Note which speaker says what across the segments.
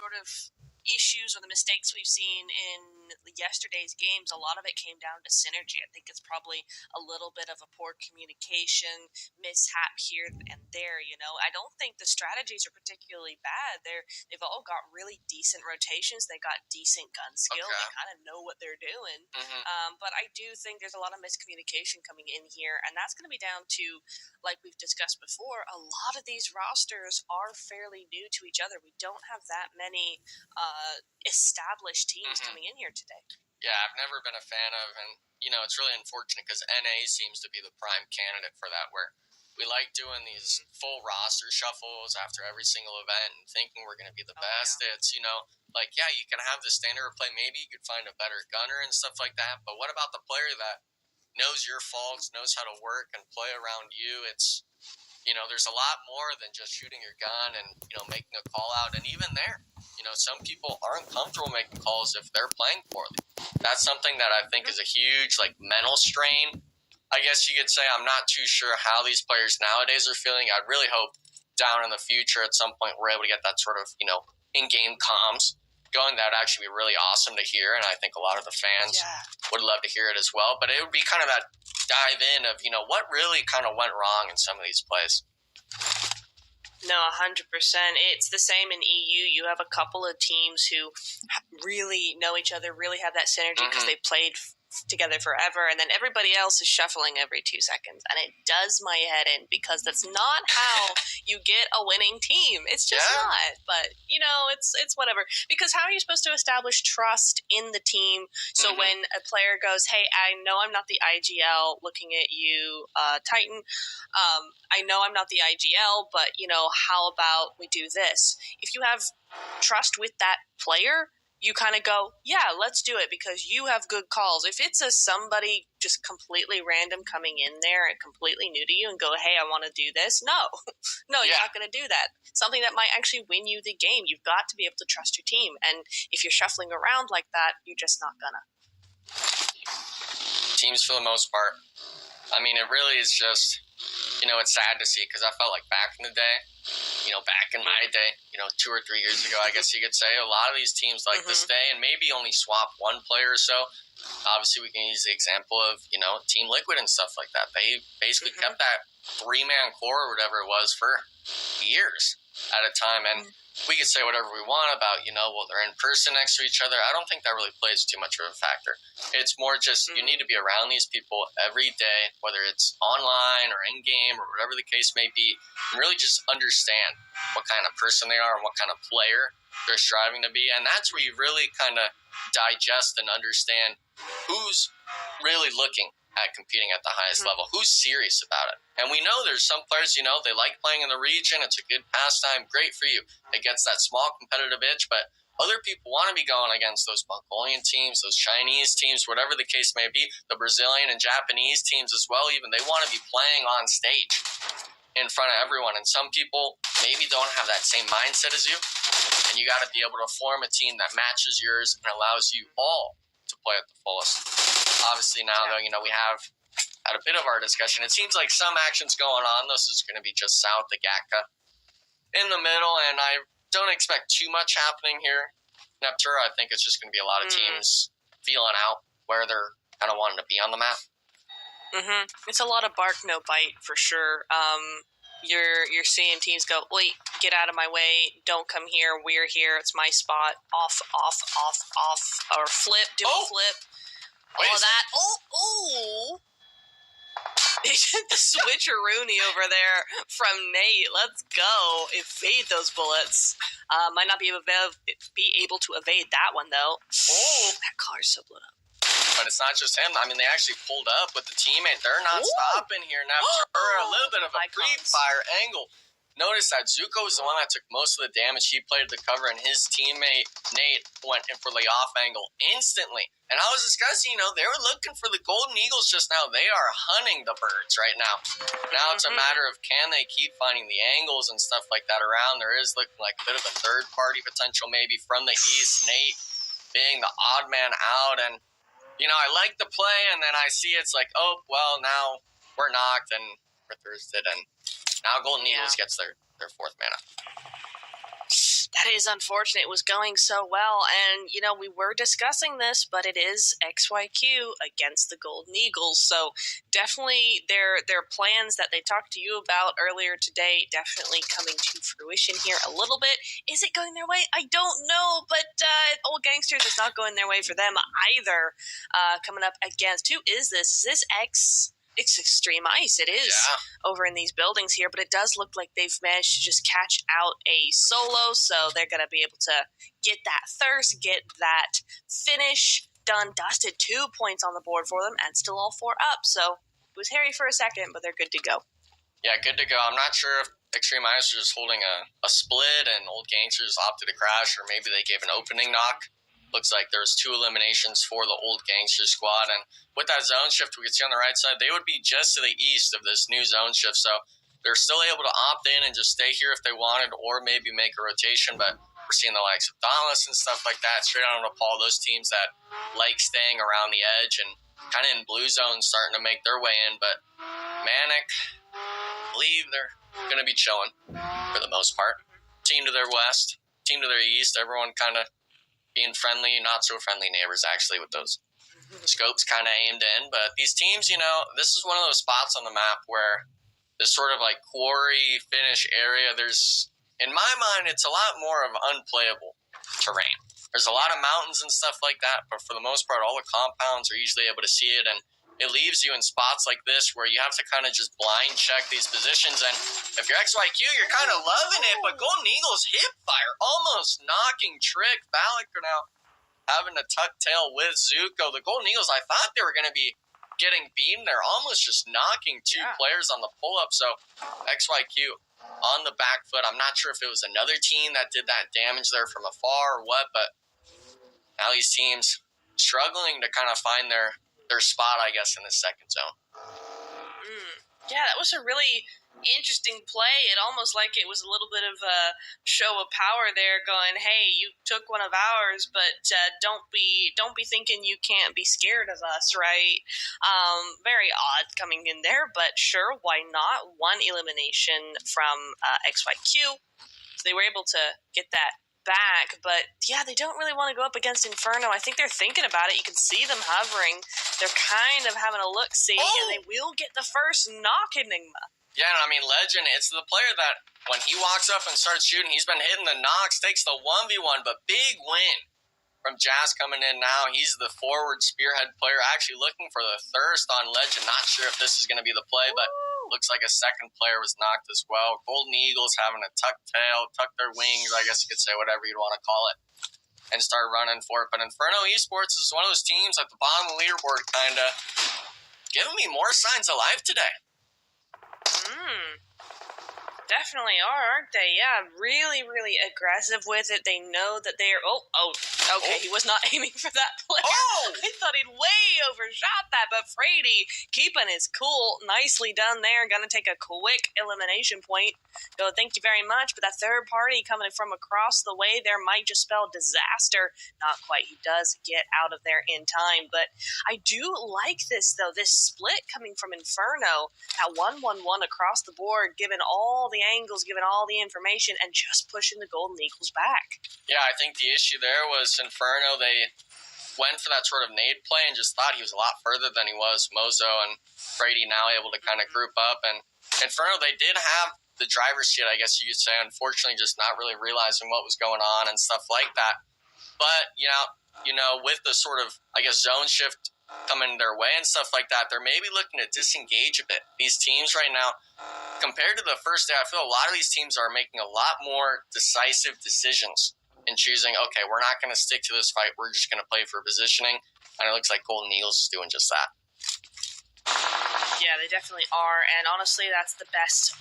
Speaker 1: sort of issues or the mistakes we've seen in yesterday's games, a lot of it came down to synergy. I think it's probably a little bit of a poor communication mishap here and there. I don't think the strategies are particularly bad. They've all got really decent rotations. They got decent gun skill.
Speaker 2: Okay.
Speaker 1: They kind of know what they're doing. But I do think there's a lot of miscommunication coming in here, and that's going to be down to, like we've discussed before, a lot of these rosters are fairly new to each other. We don't have that many established teams coming in here today.
Speaker 2: Yeah, I've never been a fan of, and it's really unfortunate because NA seems to be the prime candidate for that, where we like doing these full roster shuffles after every single event and thinking we're going to be the best.
Speaker 1: Yeah.
Speaker 2: It's, you can have the standard of play. Maybe you could find a better gunner and stuff like that, but what about the player that knows your faults, knows how to work and play around you? It's, there's a lot more than just shooting your gun and, making a call out. And even there, some people aren't comfortable making calls if they're playing poorly. That's something that I think is a huge, mental strain. I guess you could say. I'm not too sure how these players nowadays are feeling. I really hope down in the future at some point we're able to get that sort of, in-game comms going. That would actually be really awesome to hear, and I think a lot of the fans would love to hear it as well. But it would be kind of that dive in of, what really kind of went wrong in some of these plays.
Speaker 1: No, 100%. It's the same in EU. You have a couple of teams who really know each other, really have that synergy because they played together forever, and then everybody else is shuffling every 2 seconds, and it does my head in because that's not how you get a winning team. It's just not. But it's whatever, because how are you supposed to establish trust in the team? So when a player goes, hey, I know I'm not the IGL, looking at you, Titan, I know I'm not the IGL, but how about we do this? If you have trust with that player, you kind of go, yeah, let's do it because you have good calls. If it's somebody just completely random coming in there and completely new to you and go, hey, I want to do this. No, you're not going to do that. Something that might actually win you the game. You've got to be able to trust your team. And if you're shuffling around like that, you're just not gonna.
Speaker 2: Teams for the most part. I mean, it really is just, it's sad to see because I felt like back in the day, back in my day, 2 or 3 years ago, I guess you could say, a lot of these teams like to stay and maybe only swap one player or so. Obviously, we can use the example of, Team Liquid and stuff like that. They basically kept that 3-man core or whatever it was for years at a time. And we could say whatever we want about, they're in person next to each other. I don't think that really plays too much of a factor. It's more just you need to be around these people every day, whether it's online or in-game or whatever the case may be, and really just understand what kind of person they are and what kind of player they're striving to be. And that's where you really kind of digest and understand who's really looking at competing at the highest level, who's serious about it. And we know there's some players, they like playing in the region. It's a good pastime, great for you. It gets that small competitive itch, but other people want to be going against those Mongolian teams, those Chinese teams, whatever the case may be, the Brazilian and Japanese teams as well even. They want to be playing on stage in front of everyone. And some people maybe don't have that same mindset as you, and you got to be able to form a team that matches yours and allows you all to play at the fullest. Obviously now, though, we have had a bit of our discussion. It seems like some action's going on. This is going to be just south of Gatka in the middle, and I don't expect too much happening here. Neptura, I think it's just going to be a lot of teams feeling out where they're kind of wanting to be on the map.
Speaker 1: It's a lot of bark, no bite for sure. You're seeing teams go, wait, get out of my way, don't come here, we're here, it's my spot, off, or flip, do a flip. All of that. Oh! They did the switcheroony over there from Nate. Let's go. Evade those bullets. Might not be able to evade that one, though. Oh, that car's so blown up.
Speaker 2: But it's not just him. I mean, they actually pulled up with the teammate. They're not stopping here. Now, a little bit of a pre-fire angle. Notice that Zuko was the one that took most of the damage. He played the cover, and his teammate, Nate, went in for the off angle instantly. And I was discussing, they were looking for the Golden Eagles just now. They are hunting the birds right now. Now it's a matter of can they keep finding the angles and stuff like that around. There is looking like a bit of a third-party potential maybe from the east. Nate being the odd man out. And, I like the play, and then I see it's like, oh, well, now we're knocked and we're thirsted, and now Golden Eagles gets their fourth mana.
Speaker 1: That is unfortunate. It was going so well, and we were discussing this, but it is XYQ against the Golden Eagles. So definitely their plans that they talked to you about earlier today definitely coming to fruition here a little bit. Is it going their way? I don't know, but Old Gangsters is not going their way for them either. Coming up against, who is this? Is this X? It's Extreme Ice. It is over in these buildings here, but it does look like they've managed to just catch out a solo, so they're going to be able to get that thirst, get that finish done, dusted. 2 points on the board for them, and still all 4 up. So it was hairy for a second, but they're good to go.
Speaker 2: Yeah, good to go. I'm not sure if Extreme Ice was just holding a split and Old Gangsters opted to crash, or maybe they gave an opening knock. Looks like there's 2 eliminations for the Old Gangster squad, and with that zone shift we can see on the right side, they would be just to the east of this new zone shift, so they're still able to opt in and just stay here if they wanted, or maybe make a rotation. But we're seeing the likes of Dallas and stuff like that straight out of Nepal, those teams that like staying around the edge and kind of in blue zones starting to make their way in. But Manic, I believe they're going to be chilling for the most part. Team to their west, team to their east, everyone kind of being friendly, not so friendly neighbors actually with those scopes kind of aimed in. But these teams, this is one of those spots on the map where this sort of like quarry finish area, there's, in my mind, it's a lot more of unplayable terrain. There's a lot of mountains and stuff like that, but for the most part, all the compounds are usually able to see it, and it leaves you in spots like this where you have to kind of just blind check these positions. And if you're XYQ, you're kind of loving it, but Golden Eagles hip fire, almost knocking Trick. Valak are now having to tuck tail with Zuko. The Golden Eagles, I thought they were going to be getting beaten. They're almost just knocking 2 players on the pull-up. So XYQ on the back foot. I'm not sure if it was another team that did that damage there from afar or what, but now these teams struggling to kind of find their spot, I guess, in the second zone.
Speaker 1: Yeah, that was a really interesting play. It almost like it was a little bit of a show of power there, going, "Hey, you took one of ours, but don't be thinking you can't be scared of us, right?" Very odd coming in there, but sure, why not? 1 elimination from XYQ, so they were able to get that back, but yeah, they don't really want to go up against Inferno. I think they're thinking about it. You can see them hovering. They're kind of having a look-see, and they will get the first knock, Enigma.
Speaker 2: Yeah, I mean, Legend, it's the player that when he walks up and starts shooting, he's been hitting the knocks, takes the 1v1, but big win from Jazz coming in now. He's the forward spearhead player, actually looking for the thirst on Legend. Not sure if this is going to be the play, but looks like a second player was knocked as well. Golden Eagles having a tuck tail, tuck their wings, I guess you could say, whatever you'd want to call it, and start running for it. But Inferno Esports is one of those teams at the bottom of the leaderboard kind of giving me more signs of life today.
Speaker 1: Definitely are, aren't they? Yeah, really, really aggressive with it. They know that they're... Okay, he was not aiming for that player. I thought he'd way overshot that, but Frady keeping his cool. Nicely done there. Gonna take a quick elimination point. Go, thank you very much. But that third party coming from across the way there might just spell disaster. Not quite. He does get out of there in time. But I do like this, though. This split coming from Inferno. That 1-1-1 across the board, given all the angles, given all the information, and just pushing the Golden Eagles back.
Speaker 2: Yeah, I think the issue there was Inferno. They went for that sort of nade play and just thought he was a lot further than he was. Mozo and Frady now able to kind of group up. And Inferno, they did have the driver's seat, I guess you could say. Unfortunately, just not really realizing what was going on and stuff like that. But, with the sort of, I guess, zone shift coming their way and stuff like that, they're maybe looking to disengage a bit. These teams right now, compared to the first day, I feel a lot of these teams are making a lot more decisive decisions in choosing, okay, we're not going to stick to this fight, we're just going to play for positioning, and it looks like Golden Eagles is doing just that.
Speaker 1: Yeah, they definitely are, and honestly, that's the best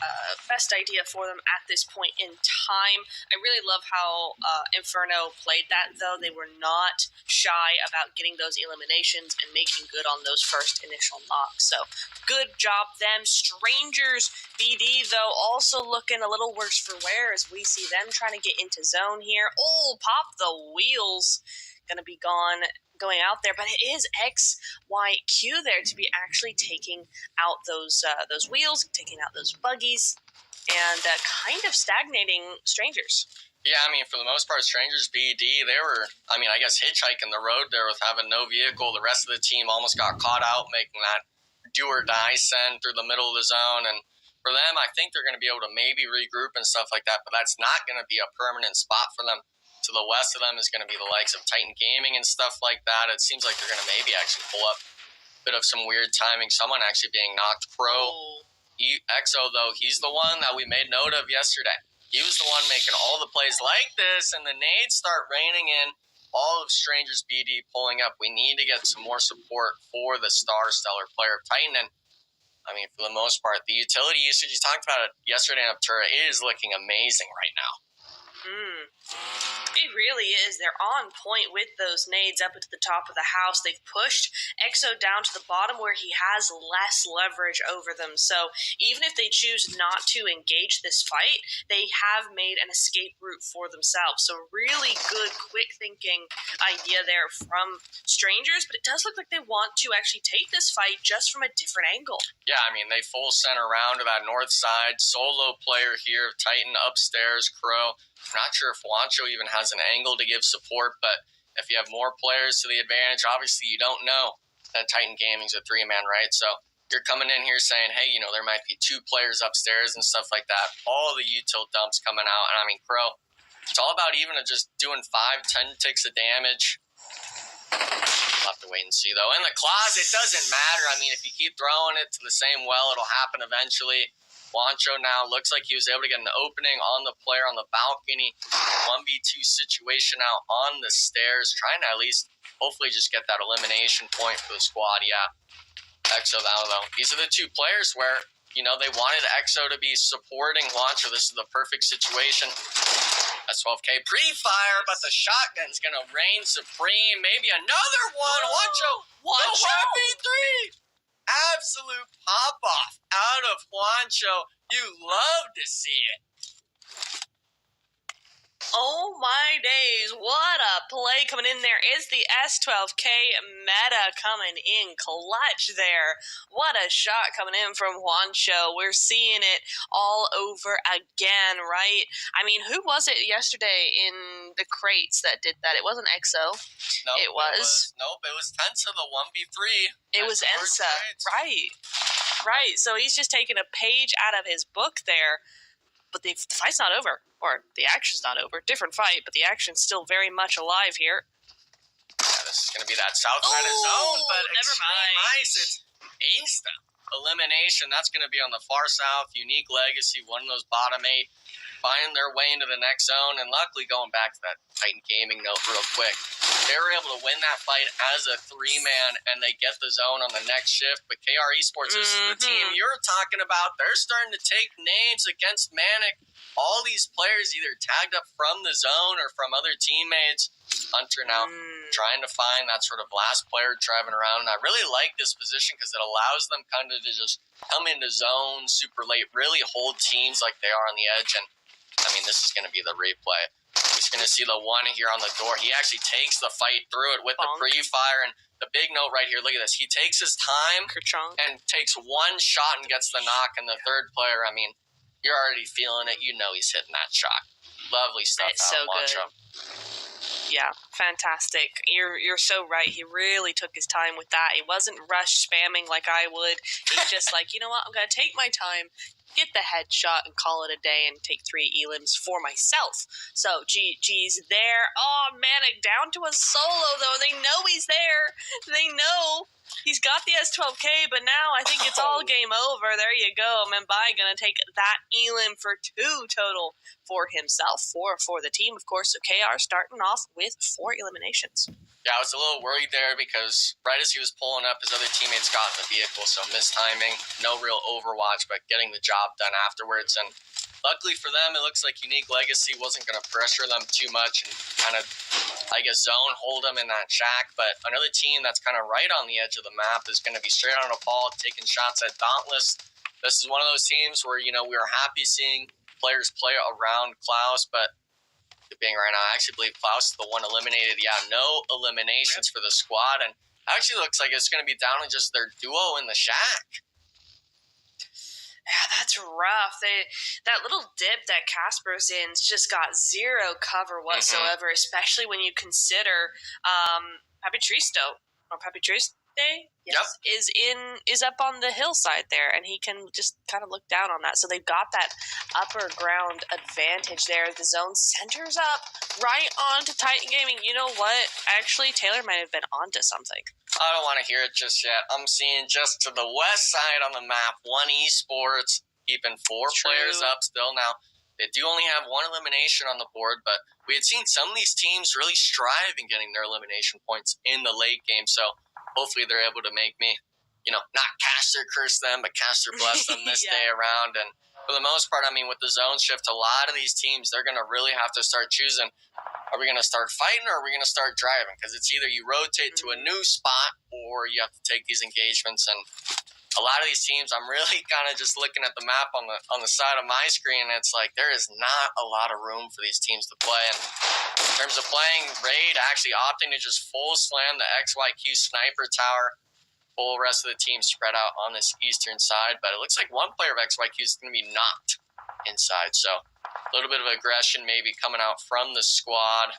Speaker 1: idea for them at this point in time. I really love how Inferno played that, though. They were not shy about getting those eliminations and making good on those first initial knocks. So, good job, them. Strangers BD, though, also looking a little worse for wear as we see them trying to get into zone here. Oh, pop the wheels. Going to be going out there, but it is XYQ there to be actually taking out those wheels, taking out those buggies, and kind of stagnating Strangers.
Speaker 2: Yeah, I mean, for the most part, Strangers BD, they were, I mean, I guess hitchhiking the road there with having no vehicle. The rest of the team almost got caught out making that do-or-die send through the middle of the zone. And for them, I think they're going to be able to maybe regroup and stuff like that, but that's not going to be a permanent spot for them. To the west of them is going to be the likes of Titan Gaming and stuff like that. It seems like they're going to maybe actually pull up a bit of some weird timing. Someone actually being knocked pro. EXO, though, he's the one that we made note of yesterday. He was the one making all the plays like this, and the nades start raining in. All of Strangers BD pulling up. We need to get some more support for the stellar player of Titan. And, I mean, for the most part, the utility usage, you talked about it yesterday in Aptura, is looking amazing right now.
Speaker 1: It really is. They're on point with those nades up at the top of the house. They've pushed EXO down to the bottom where he has less leverage over them. So even if they choose not to engage this fight, they have made an escape route for themselves. So really good, quick thinking idea there from Strangers, but it does look like they want to actually take this fight just from a different angle.
Speaker 2: Yeah, I mean, they full center around to that north side. Solo player here, Titan upstairs, Crow. I'm not sure if Juancho even has an angle to give support, but if you have more players to the advantage, obviously you don't know that Titan Gaming's a three-man, right? So you're coming in here saying, hey, you know, there might be two players upstairs and stuff like that. All the util dumps coming out. And I mean, Crow, it's all about even just doing 5-10 ticks of damage. We'll have to wait and see, though. In the closet, it doesn't matter. I mean, if you keep throwing it to the same well, it'll happen eventually. Juancho now looks like he was able to get an opening on the player on the balcony. 1v2 situation out on the stairs, trying to at least hopefully just get that elimination point for the squad. Yeah, EXO though. These are the two players where, you know, they wanted EXO to be supporting Juancho. This is the perfect situation. That's 12K pre-fire, but the shotgun's going to reign supreme. Maybe another one. Juancho. 1v3. Absolute pop-off out of Juancho. You love to see it.
Speaker 1: Oh my days, what a play coming in there. Is the S12K meta coming in clutch there. What a shot coming in from Juancho. We're seeing it all over again, right? I mean, who was it yesterday in the crates that did that? It wasn't EXO.
Speaker 2: Nope,
Speaker 1: it was
Speaker 2: Tensa, the 1v3.
Speaker 1: It was Ensa, right. So he's just taking a page out of his book there. But the fight's not over, or the action's not over. Different fight, but the action's still very much alive here.
Speaker 2: Yeah, this is going to be that south side of zone, but
Speaker 1: never mind.
Speaker 2: Nice. It's instant elimination. That's going to be on the far south. Unique Legacy, one of those bottom 8, finding their way into the next zone. And luckily, going back to that Titan Gaming note real quick, they were able to win that fight as a 3-man, and they get the zone on the next shift. But KR Esports, this is the team you're talking about. They're starting to take names against Manic. All these players either tagged up from the zone or from other teammates. Hunter now trying to find that sort of last player driving around. And I really like this position because it allows them kind of to just come into zone super late, really hold teams like they are on the edge. And, I mean, this is going to be the replay. He's going to see the one here on the door. He actually takes the fight through it with the pre-fire. And the big note right here, look at this. He takes his time and takes one shot and gets the knock. And the third player, I mean, you're already feeling it. You know he's hitting that shot. Lovely stuff.
Speaker 1: It's so good. Yeah, fantastic. You're so right. He really took his time with that. He wasn't rush spamming like I would. He's just like, you know what? I'm going to take my time, get the headshot, and call it a day and take 3 elims for myself. So, GG's there. Oh, Manic down to a solo, though. They know he's there. They know. He's got the S12K, but now I think it's all game over. There you go. Mumbai going to take that elim for 2 total for himself, 4 for the team, of course. So KR starting off with 4 eliminations.
Speaker 2: Yeah, I was a little worried there because right as he was pulling up, his other teammates got in the vehicle, so mistiming. No real overwatch, but getting the job done afterwards. And luckily for them, it looks like Unique Legacy wasn't going to pressure them too much and kind of, I guess, zone hold them in that shack. But another team that's kind of right on the edge of the map is going to be straight on a ball, taking shots at Dauntless. This is one of those teams where, you know, we were happy seeing players play around Klaus, but being right now, I actually believe Klaus is the one eliminated. Yeah, no eliminations for the squad, and actually looks like it's going to be down to just their duo in the shack.
Speaker 1: Yeah, that's rough. That little dip that Casper's in's just got zero cover whatsoever, especially when you consider Papitristo or Papitriste. Yes, is up on the hillside there, and he can just kind of look down on that. So they've got that upper ground advantage there. The zone centers up right onto Titan Gaming. You know what? Actually, Taylor might have been onto something.
Speaker 2: I don't want to hear it just yet. I'm seeing just to the west side on the map, One Esports keeping 4 players up still. Now, they do only have 1 elimination on the board, but we had seen some of these teams really strive in getting their elimination points in the late game. So hopefully they're able to make me, not caster curse them, but caster bless them this day around. And for the most part, I mean, with the zone shift, a lot of these teams, they're going to really have to start choosing, are we going to start fighting or are we going to start driving? Because it's either you rotate to a new spot or you have to take these engagements. And a lot of these teams, I'm really kind of just looking at the map on the side of my screen, and it's like there is not a lot of room for these teams to play. And in terms of playing Raid, actually opting to just full slam the XYQ sniper tower, full rest of the team spread out on this eastern side. But it looks like one player of XYQ is going to be knocked inside. So a little bit of aggression maybe coming out from the squad.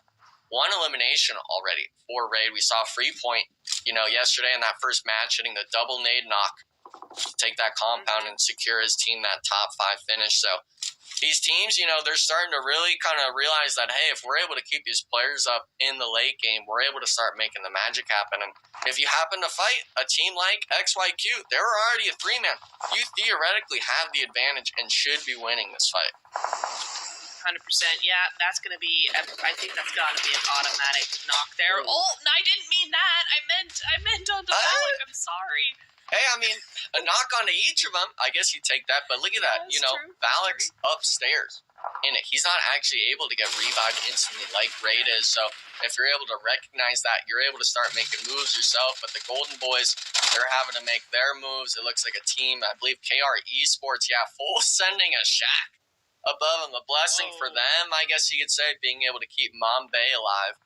Speaker 2: 1 elimination already for Raid. We saw Freepoint, yesterday in that first match hitting the double nade knock to take that compound and secure his team that top 5 finish. So these teams, they're starting to really kind of realize that, hey, if we're able to keep these players up in the late game, we're able to start making the magic happen. And if you happen to fight a team like XYQ, they're already a 3-man. You theoretically have the advantage and should be winning this fight.
Speaker 1: 100%. Yeah, that's going to be, I think that's got to be an automatic knock there. Oh, no, I didn't mean that. I meant on the Valak. I'm sorry.
Speaker 2: Hey, I mean, a knock onto each of them, I guess you take that. But look at that. Valak's upstairs in it. He's not actually able to get revived instantly like Raid is. So if you're able to recognize that, you're able to start making moves yourself. But the Golden Boys, they're having to make their moves. It looks like a team, I believe KR Esports, full sending a Shack above him. A blessing for them, I guess you could say, being able to keep Mom Bay alive,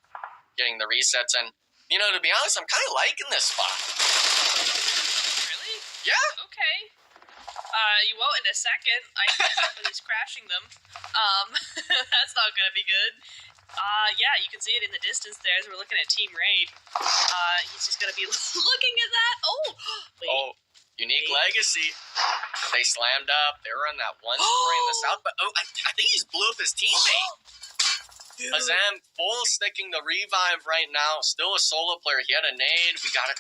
Speaker 2: getting the resets. And, to be honest, I'm kind of liking this spot.
Speaker 1: Really?
Speaker 2: Yeah.
Speaker 1: Okay. You won't in a second. I think somebody's crashing them. That's not going to be good. Yeah, you can see it in the distance there as we're looking at Team Raid. He's just going to be looking at that. Oh, wait.
Speaker 2: Oh. Unique Legacy. They slammed up. They were on that one story in the south. But I think he's blew up his teammate. Azam full sticking the revive right now. Still a solo player. He had a nade. We got it.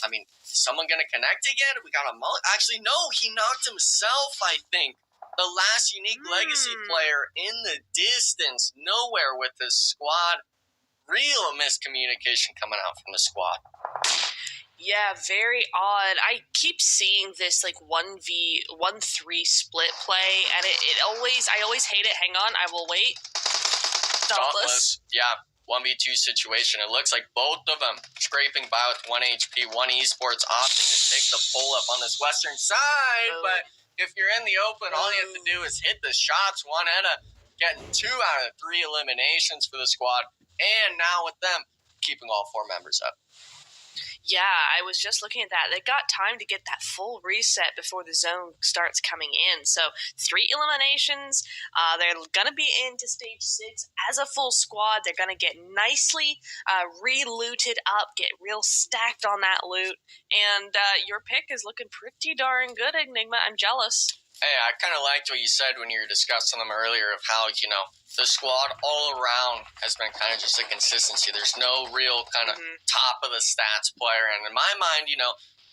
Speaker 2: I mean, is someone going to connect again? We got a mullet. Actually, no. He knocked himself, I think. The last Unique Legacy player in the distance. Nowhere with his squad. Real miscommunication coming out from the squad.
Speaker 1: Yeah, very odd. I keep seeing this 1v1-3 split play, and I always hate it. Hang on, I will wait. Dauntless.
Speaker 2: Yeah, 1v2 situation. It looks like both of them scraping by with 1 HP. One Esports opting to take the pull up on this western side, but if you're in the open, all you have to do is hit the shots. One Etta getting 2 out of 3 eliminations for the squad, and now with them keeping all 4 members up.
Speaker 1: Yeah, I was just looking at that. They got time to get that full reset before the zone starts coming in. So 3 eliminations. They're going to be into stage 6 as a full squad. They're going to get nicely re-looted up, get real stacked on that loot. And your pick is looking pretty darn good, Enigma. I'm jealous.
Speaker 2: Hey, I kind of liked what you said when you were discussing them earlier of how, the squad all around has been kind of just a consistency. There's no real kind of top of the stats player. And in my mind,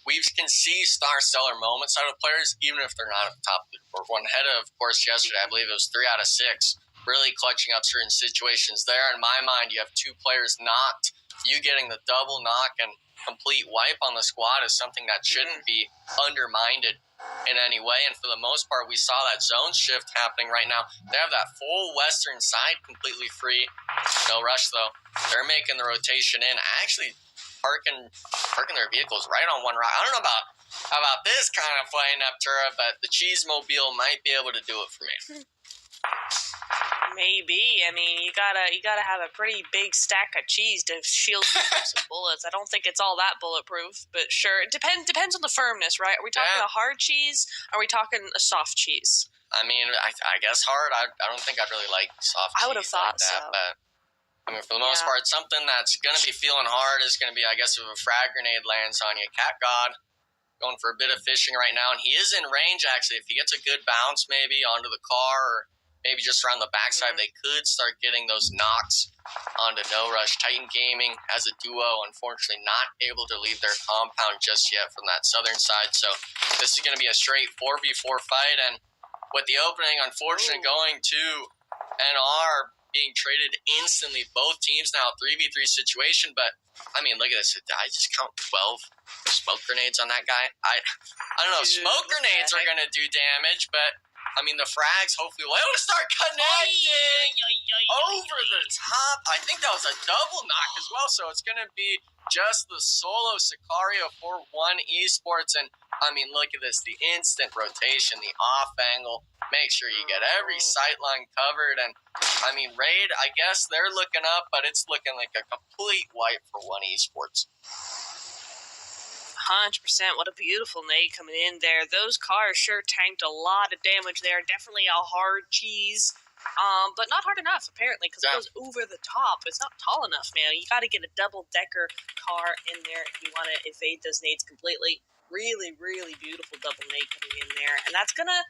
Speaker 2: we can see star stellar moments out of players, even if they're not at the top of the board. One head of course, yesterday, I believe it was 3 out of 6, really clutching up certain situations there. In my mind, you have 2 players knocked. You getting the double knock and complete wipe on the squad is something that shouldn't be undermined in any way. And for the most part, we saw that zone shift happening right now. They have that full western side completely free. No rush, though. They're making the rotation in. Actually parking their vehicles right on one route. I don't know about this kind of play, Neptura, but the Cheese Mobile might be able to do it for me.
Speaker 1: Maybe. I mean, you gotta have a pretty big stack of cheese to shield some bullets. I don't think it's all that bulletproof, but sure. It depends on the firmness, right? Are we talking a hard cheese? Are we talking a soft cheese?
Speaker 2: I mean, I guess hard. I don't think I'd really like soft cheese.
Speaker 1: I would have thought
Speaker 2: like that,
Speaker 1: so.
Speaker 2: But I mean, for the most part, something that's going to be feeling hard is going to be, I guess, if a frag grenade lands on you. Cat God going for a bit of fishing right now, and he is in range, actually. If he gets a good bounce maybe onto the car or maybe just around the backside, they could start getting those knocks onto No Rush. Titan Gaming as a duo, unfortunately not able to leave their compound just yet from that southern side. So this is going to be a straight 4v4 fight, and with the opening, unfortunately, going to NR being traded instantly. Both teams now 3v3 situation, but I mean, look at this. Did I just count 12 smoke grenades on that guy? I don't know. Dude, smoke grenades are going to do damage, but I mean, the frags hopefully will be able to start connecting over the top. I think that was a double knock as well, so it's going to be just the solo Sicario for One Esports. And I mean, look at this, the instant rotation, the off angle. Make sure you get every sight line covered. And I mean, Raid, I guess they're looking up, but it's looking like a complete wipe for One Esports.
Speaker 1: 100%. What a beautiful nade coming in there. Those cars sure tanked a lot of damage there. Definitely a hard cheese. But not hard enough, apparently, because it goes over the top. It's not tall enough, man. You got to get a double-decker car in there if you want to evade those nades completely. Really, really beautiful double nade coming in there. And that's gonna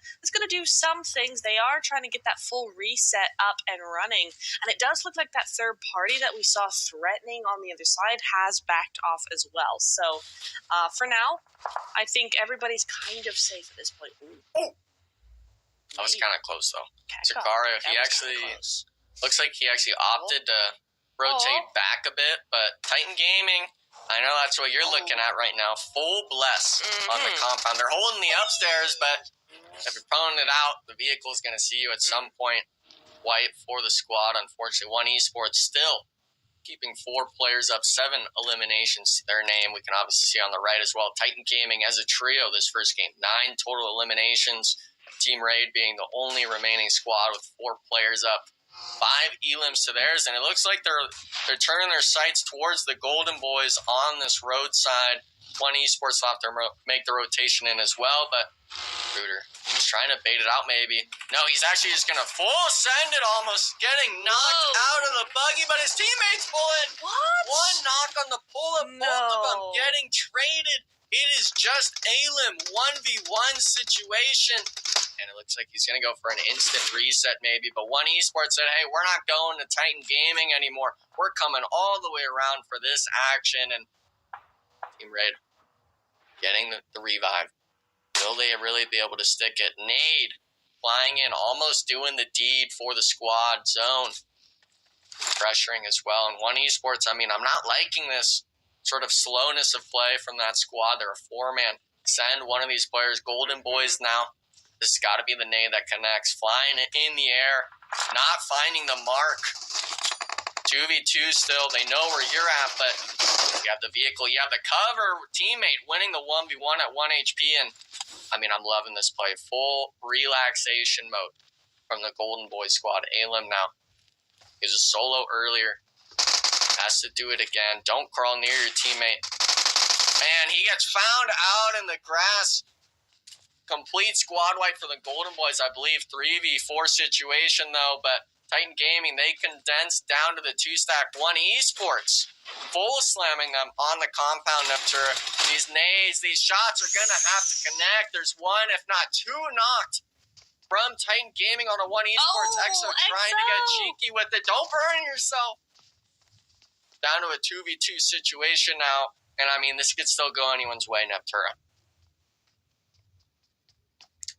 Speaker 1: do some things. They are trying to get that full reset up and running. And it does look like that third party that we saw threatening on the other side has backed off as well. So, for now, I think everybody's kind of safe at this point. Ooh.
Speaker 2: That was kind of close, though. Sicario, he actually looks like he actually opted to rotate back a bit, but Titan Gaming, I know that's what you're looking at right now. Full bless on the compound. They're holding the upstairs, but if you're pulling it out, the vehicle is going to see you at some point. White for the squad, unfortunately. One Esports still keeping 4 players up, 7 eliminations to their name. We can obviously see on the right as well. Titan Gaming as a trio this first game. 9 total eliminations. Team Raid being the only remaining squad with 4 players up. 5 elims to theirs, and it looks like they're turning their sights towards the Golden Boys on this roadside. One Esports will have to make the rotation in as well, but Rooter is trying to bait it out maybe. No, he's actually just going to full send it, almost getting knocked out of the buggy, but his teammates pulling.
Speaker 1: What?
Speaker 2: 1 knock on the pull-up, both of them getting traded. It is just Alim 1v1 situation. And it looks like he's going to go for an instant reset maybe. But One Esports said, hey, we're not going to Titan Gaming anymore. We're coming all the way around for this action. And Team Raid getting the revive. Will they really be able to stick it? Nade flying in, almost doing the deed for the squad zone. Pressuring as well. And One Esports, I mean, I'm not liking this sort of slowness of play from that squad. They're a 4-man. Send one of these players. Golden Boys now. This has got to be the nade that connects. Flying it in the air. Not finding the mark. 2v2 still. They know where you're at, but you have the vehicle. You have the cover. Teammate winning the 1v1 at 1 HP. And, I mean, I'm loving this play. Full relaxation mode from the Golden Boys squad. Alim now. He was a solo earlier. Has to do it again. Don't crawl near your teammate. Man, he gets found out in the grass. Complete squad wipe for the Golden Boys, I believe. 3v4 situation, though. But Titan Gaming, they condensed down to the 2-stack. One Esports full slamming them on the compound up to these nades. These shots are going to have to connect. There's 1, if not 2 knocked from Titan Gaming on a One Esports. Exo trying to get cheeky with it. Don't burn yourself. Down to a 2v2 situation now. And, I mean, this could still go anyone's way, Neptura.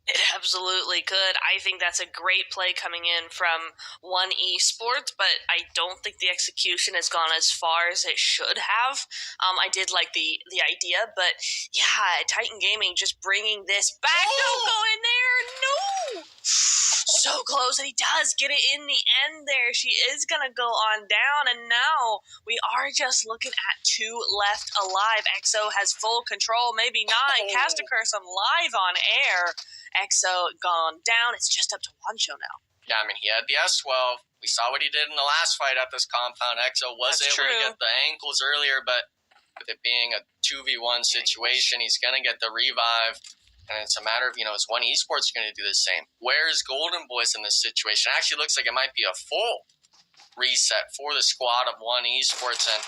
Speaker 1: It absolutely could. I think that's a great play coming in from One Esports, but I don't think the execution has gone as far as it should have. I did like the idea, but yeah, Titan Gaming just bringing this back. Don't go in there. No! So close, and he does get it in the end there. She is going to go on down, and now we are just looking at 2 left alive. Exo has full control, maybe not. Cast a curse on live on air. Exo gone down. It's just up to Wancho now.
Speaker 2: Yeah, I mean, he had the S12. We saw what he did in the last fight at this compound. Exo was able to get the ankles earlier, but with it being a 2v1 situation, he's going to get the revive. And it's a matter of, is One Esports going to do the same? Where's Golden Boys in this situation? It actually looks like it might be a full reset for the squad of One Esports. And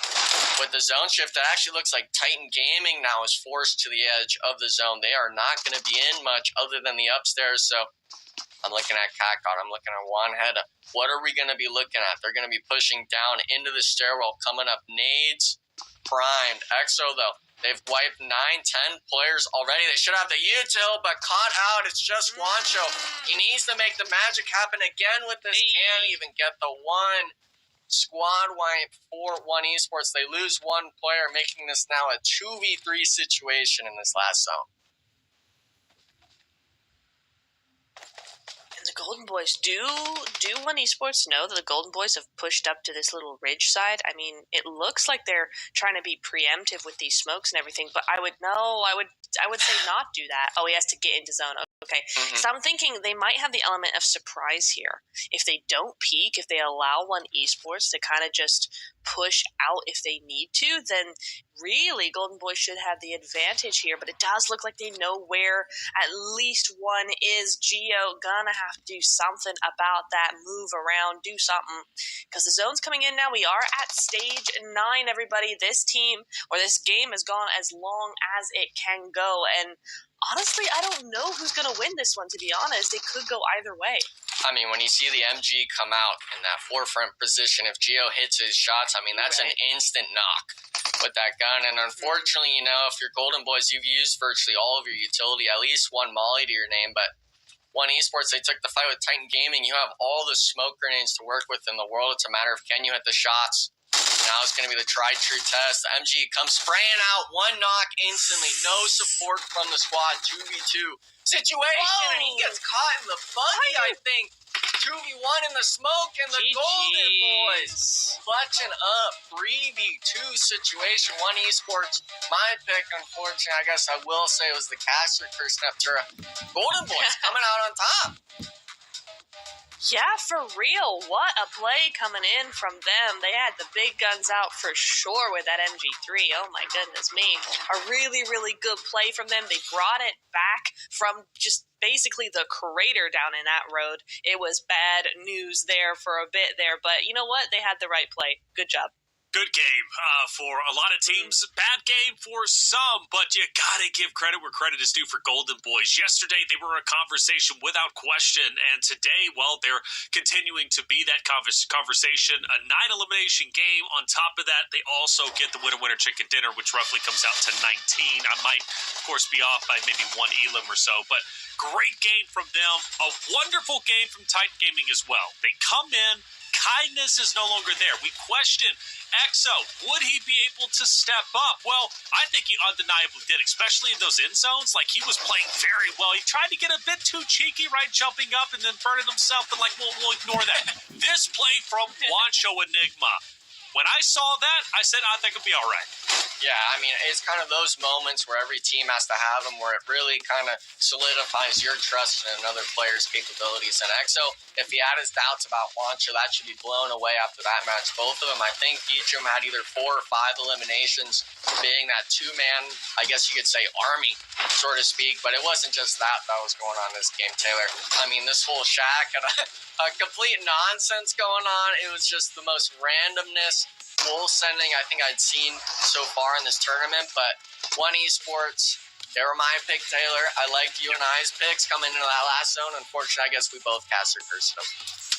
Speaker 2: with the zone shift, it actually looks like Titan Gaming now is forced to the edge of the zone. They are not going to be in much other than the upstairs. So I'm looking at Kakon. I'm looking at One Head. What are we going to be looking at? They're going to be pushing down into the stairwell, coming up nades, primed. Exo, though, they've wiped 9-10 players already. They should have the util, but caught out. It's just Wancho. He needs to make the magic happen again with this. Can't even get the one squad wipe for One Esports. They lose one player, making this now a 2v3 situation in this last zone.
Speaker 1: The Golden Boys, do One Esports know that the Golden Boys have pushed up to this little ridge side? I mean, it looks like they're trying to be preemptive with these smokes and everything, but I would say not do that. Oh, he has to get into zone. Okay. So I'm thinking they might have the element of surprise here. If they don't peek, if they allow One Esports to kind of just push out if they need to, then really Golden Boys should have the advantage here. But it does look like they know where at least one is. Geo gonna have to do something about that, move around, do something, because the zone's coming in now. We are at stage 9, everybody. This team, or this game, has gone as long as it can go, and honestly, I don't know who's going to win this one, to be honest. It could go either way.
Speaker 2: I mean, when you see the MG come out in that forefront position, if Geo hits his shots, I mean, that's an instant knock with that gun. And unfortunately, if you're Golden Boys, you've used virtually all of your utility, at least one molly to your name. But One Esports, they took the fight with Titan Gaming. You have all the smoke grenades to work with in the world. It's a matter of, can you hit the shots? Now it's going to be the tried-true test. The MG comes spraying out, one knock instantly. No support from the squad. 2v2 situation, and he gets caught in the buggy, I think. 2v1 in the smoke, and the Golden Boys clutching up. 3v2 situation. One Esports, my pick, unfortunately, I guess I will say it was the caster curse Neptura. Golden Boys coming out on top.
Speaker 1: Yeah, for real. What a play coming in from them. They had the big guns out for sure with that MG3. Oh my goodness me. A really, really good play from them. They brought it back from just basically the crater down in that road. It was bad news there for a bit there, but you know what? They had the right play. Good job.
Speaker 3: Good game for a lot of teams. Bad game for some, but you got to give credit where credit is due for Golden Boys. Yesterday, they were a conversation without question, and today, well, they're continuing to be that conversation. A 9 elimination game. On top of that, they also get the winner chicken dinner, which roughly comes out to 19. I might, of course, be off by maybe 1 elim or so, but great game from them. A wonderful game from Titan Gaming as well. They come in. Kindness is no longer there. We question Exo. Would he be able to step up? Well, I think he undeniably did, especially in those end zones. Like, he was playing very well. He tried to get a bit too cheeky, right? Jumping up and then burning himself, but we'll ignore that. This play from Wancho Enigma. When I saw that, I said, I think it'll be all right.
Speaker 2: Yeah, I mean, it's kind of those moments where every team has to have them, where it really kind of solidifies your trust in another player's capabilities. And Exo, if he had his doubts about Wancho, that should be blown away after that match. Both of them, I think each of them had either 4 or 5 eliminations, being that 2-man, I guess you could say, army, so to speak. But it wasn't just that was going on in this game, Taylor. I mean, this whole Shack had a complete nonsense going on. It was just the most randomness, goal sending I think I'd seen so far in this tournament. But One Esports, they were my pick, Taylor. I liked you and I's picks coming into that last zone. Unfortunately, I guess we both cast our curse.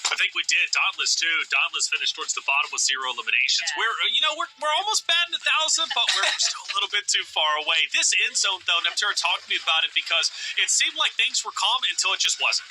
Speaker 3: I think we did. Dauntless too. Dauntless finished towards the bottom with 0 eliminations. Yeah. We're almost batting 1,000, but we're still a little bit too far away. This end zone, though, Neptura talked to me about it because it seemed like things were calm until it just wasn't.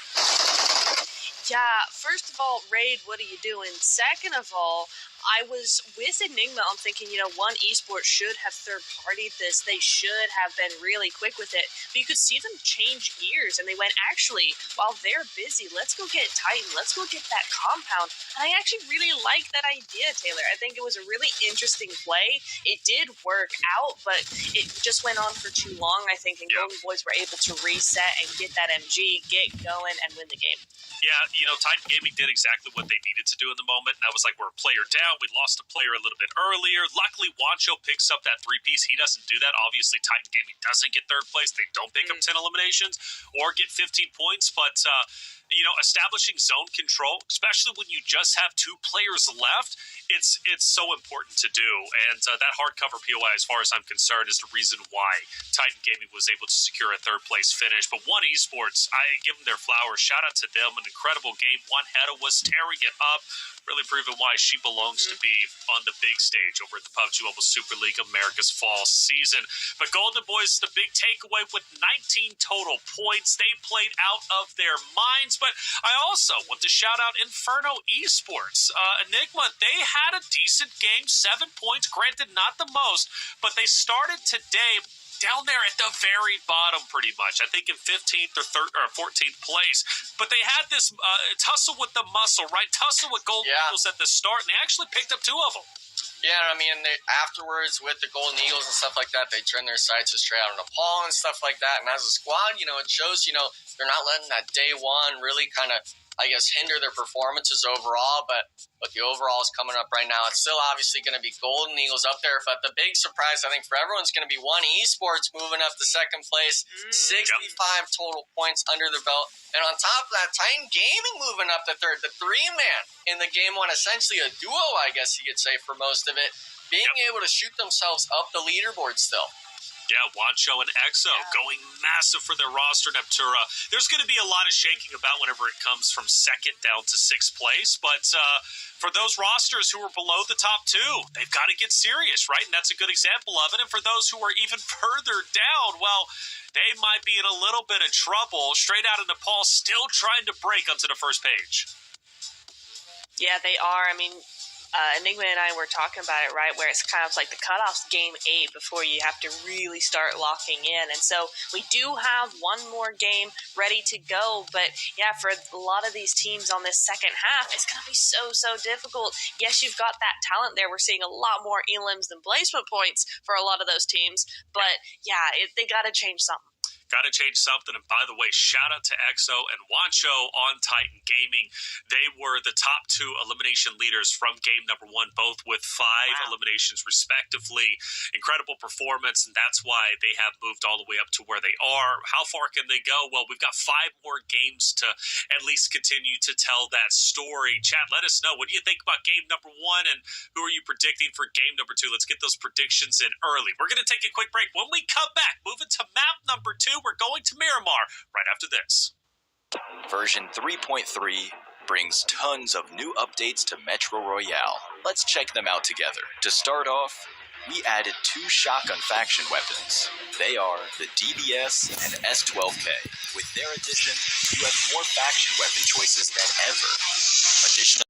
Speaker 1: Yeah, first of all, Raid, what are you doing? Second of all, I was with Enigma. I'm thinking, One Esports should have third-partied this. They should have been really quick with it. But you could see them change gears, and they went, actually, while they're busy, let's go get Titan. Let's go get that compound. And I actually really like that idea, Taylor. I think it was a really interesting play. It did work out, but it just went on for too long, I think, and Golden Boys were able to reset and get that MG, get going, and win the game.
Speaker 3: Yeah, Titan Gaming did exactly what they needed to do in the moment. And that was like, we're a player down. We lost a player a little bit earlier. Luckily, Wancho picks up that 3-piece. He doesn't do that. Obviously, Titan Gaming doesn't get third place. They don't pick up 10 eliminations or get 15 points. But, establishing zone control, especially when you just have 2 players left, it's so important to do. And that hardcover POI, as far as I'm concerned, is the reason why Titan Gaming was able to secure a third-place finish. But One Esports, I give them their flowers. Shout out to them. An incredible game. One Hedda was tearing it up, really proving why she belongs to be on the big stage over at the Pubg Mobile Super League America's fall season. But Golden Boys, the big takeaway with 19 total points. They played out of their minds. But I also want to shout out Inferno Esports. Enigma, they had a decent game, 7 points. Granted, not the most, but they started today down there at the very bottom, pretty much. I think in 15th or 14th place. But they had this tussle with the muscle, right? Tussle with Golden Eagles at the start, and they actually picked up 2 of them.
Speaker 2: Yeah, I mean, afterwards with the Golden Eagles and stuff like that, they turned their sights straight out on Nepal and stuff like that. And as a squad, it shows, they're not letting that day one really kind of, I guess, hinder their performances overall. But the overall is coming up right now. It's still obviously going to be Golden Eagles up there. But the big surprise, I think, for everyone is going to be One Esports moving up to second place. 65 total points under their belt. And on top of that, Titan Gaming moving up to third. The 3-man in the game one, essentially a duo, I guess you could say, for most of it. Being able to shoot themselves up the leaderboard still.
Speaker 3: Yeah, Wancho and Exo going massive for their roster, Neptura. There's going to be a lot of shaking about whenever it comes from second down to 6th place. But for those rosters who are below the top 2, they've got to get serious, right? And that's a good example of it. And for those who are even further down, well, they might be in a little bit of trouble. Straight out of Nepal, still trying to break onto the first page.
Speaker 1: Yeah, they are. I mean, Enigma and I were talking about it, right, where it's kind of like the cutoff's game 8 before you have to really start locking in. And so we do have one more game ready to go. But, yeah, for a lot of these teams on this second half, it's going to be so difficult. Yes, you've got that talent there. We're seeing a lot more elims than placement points for a lot of those teams. But, yeah, they got to change something.
Speaker 3: Got to change something. And by the way, shout out to Exo and Wancho on Titan Gaming. They were the top 2 elimination leaders from game number 1, both with 5 eliminations respectively. Incredible performance, and that's why they have moved all the way up to where they are. How far can they go? Well, we've got 5 more games to at least continue to tell that story. Chat, let us know. What do you think about game number 1, and who are you predicting for game number 2? Let's get those predictions in early. We're going to take a quick break. When we come back, moving to map number 2, we're going to Miramar right after this.
Speaker 4: Version 3.3 brings tons of new updates to Metro Royale. Let's check them out together. To start off, we added 2 shotgun faction weapons. They are the DBS and S12K. With their addition, you have more faction weapon choices than ever. Additional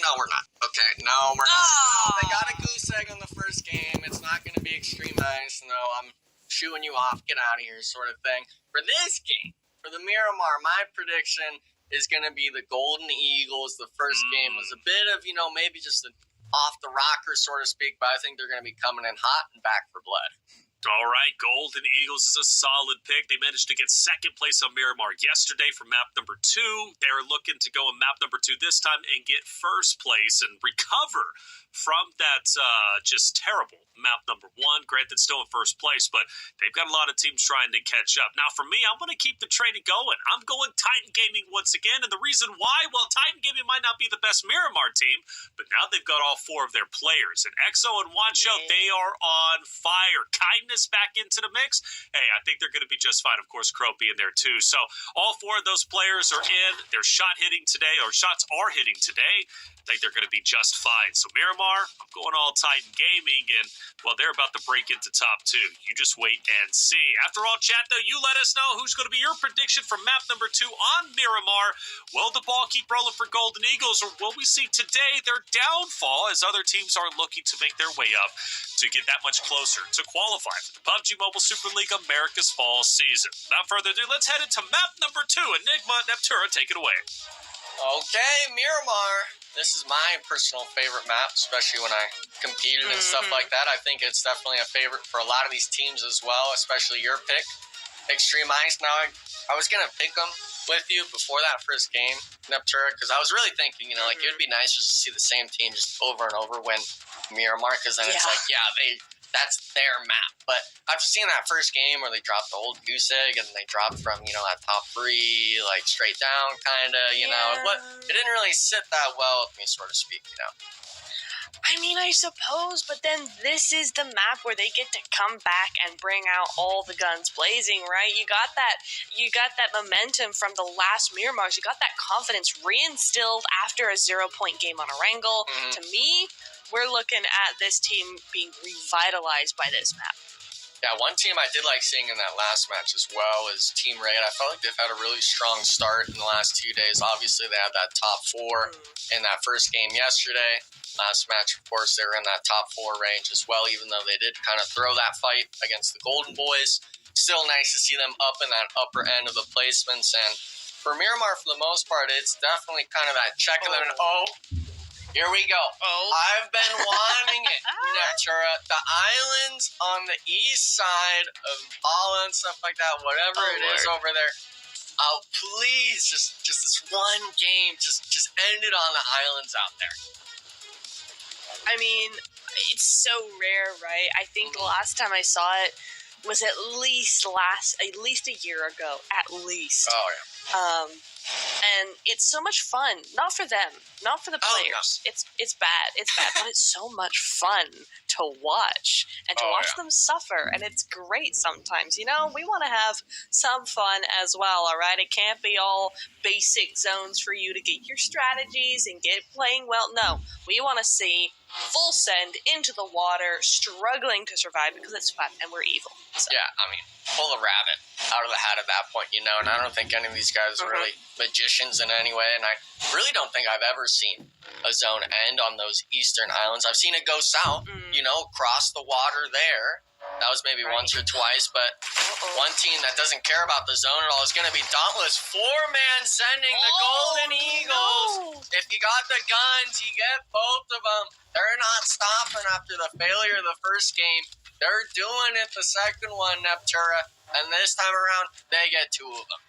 Speaker 2: No, we're not. Okay, no, we're not. No, they got a goose egg on the first game. It's not going to be extreme nice. No, I'm shooing you off. Get out of here, sort of thing. For this game, for the Miramar, my prediction is going to be the Golden Eagles. The first game was a bit of, maybe just an off the rocker, so to speak, but I think they're going to be coming in hot and back for blood.
Speaker 3: All right, Golden Eagles is a solid pick. They managed to get second place on Miramar yesterday for map number 2. They're looking to go on map number 2 this time and get first place and recover from that just terrible map number 1. Granted, still in first place, but they've got a lot of teams trying to catch up. Now, for me, I'm going to keep the trading going. I'm going Titan Gaming once again, and the reason why, well, Titan Gaming might not be the best Miramar team, but now they've got all 4 of their players. And Exo and Wancho, they are on fire. Kaiden Kindness back into the mix, hey, I think they're going to be just fine. Of course, Crow being there too. So all four of those players are in. Their shots are hitting today. I think they're going to be just fine. So Miramar, I'm going all Titan Gaming, and, well, they're about to break into top 2. You just wait and see. After all, chat, though, you let us know who's going to be your prediction for map number 2 on Miramar. Will the ball keep rolling for Golden Eagles, or will we see today their downfall as other teams are looking to make their way up to get that much closer to qualify for the Pubg Mobile Super League America's fall season? Without further ado, let's head into map number 2. Enigma, Neptura, take it away.
Speaker 2: Okay, Miramar. This is my personal favorite map, especially when I competed and stuff like that. I think it's definitely a favorite for a lot of these teams as well, especially your pick, Extreme Ice. Now, I was going to pick them with you before that first game, Neptura, because I was really thinking, it would be nice just to see the same team just over and over win Miramar, because then it's like, that's their map. But after seeing that first game where they dropped the old goose egg and they dropped from, that top 3, like straight down kind of, it didn't really sit that well with me, so to speak,
Speaker 1: I mean, I suppose, but then this is the map where they get to come back and bring out all the guns blazing, right? You got that momentum from the last Miramars. You got that confidence reinstilled after a 0-point game on Erangel. To me, we're looking at this team being revitalized by this map.
Speaker 2: Yeah, one team I did like seeing in that last match as well is Team Raid. I felt like they've had a really strong start in the last 2 days. Obviously, they had that top 4 in that first game yesterday. Last match, of course, they were in that top 4 range as well, even though they did kind of throw that fight against the Golden Boys. Still nice to see them up in that upper end of the placements. And for Miramar, for the most part, it's definitely kind of that check and then, here we go. I've been wanting it, Neptura. The islands on the east side of Hala and stuff like that, whatever it is over there. Oh, please, just this one game, just end it on the islands out there.
Speaker 1: I mean, it's so rare, right? I think the last time I saw it was at least a year ago, at least.
Speaker 2: Oh, yeah.
Speaker 1: And it's so much fun. Not for them, not for the players. No. It's bad, but it's so much fun to watch and to watch them suffer. And it's great sometimes. We want to have some fun as well. All right, it can't be all basic zones for you to get your strategies and get playing well. No, we want to see full send into the water, struggling to survive because it's fun and we're evil. So.
Speaker 2: Yeah, I mean, pull a rabbit out of the hat at that point, and I don't think any of these guys are really magicians in any way, and I really don't think I've ever seen a zone end on those eastern islands. I've seen it go south, cross the water there. That was maybe once or twice, but one team that doesn't care about the zone at all is going to be Dauntless. 4-man sending the Golden Eagles. No. If you got the guns, you get both of them. They're not stopping after the failure of the first game. They're doing it the second one, Neptura, and this time around, they get 2 of them.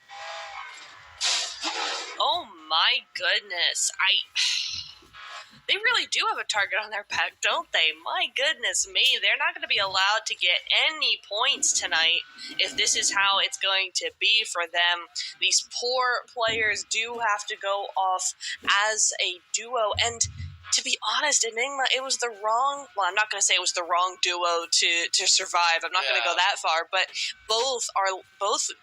Speaker 1: Oh my goodness. They really do have a target on their back, don't they? My goodness me. They're not going to be allowed to get any points tonight if this is how it's going to be for them. These poor players do have to go off as a duo. And to be honest, Enigma, it was the wrong... Well, I'm not going to say it was the wrong duo to survive. I'm not going to go that far. But both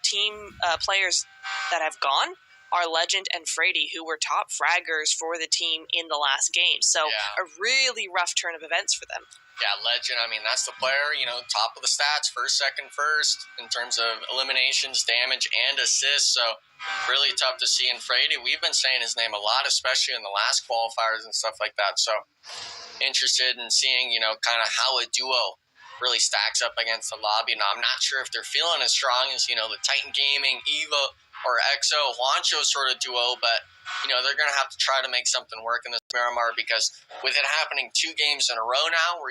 Speaker 1: team players that have gone are Legend and Frady, who were top fraggers for the team in the last game. So a really rough turn of events for them.
Speaker 2: Yeah, Legend, I mean, that's the player, top of the stats, first in terms of eliminations, damage, and assists. So really tough to see in Frady. We've been saying his name a lot, especially in the last qualifiers and stuff like that. So interested in seeing, kind of how a duo really stacks up against the lobby. Now, I'm not sure if they're feeling as strong as, the Titan Gaming, Eva, or EXO, Juancho sort of duo, but, they're going to have to try to make something work in this Miramar because with it happening 2 games in a row now where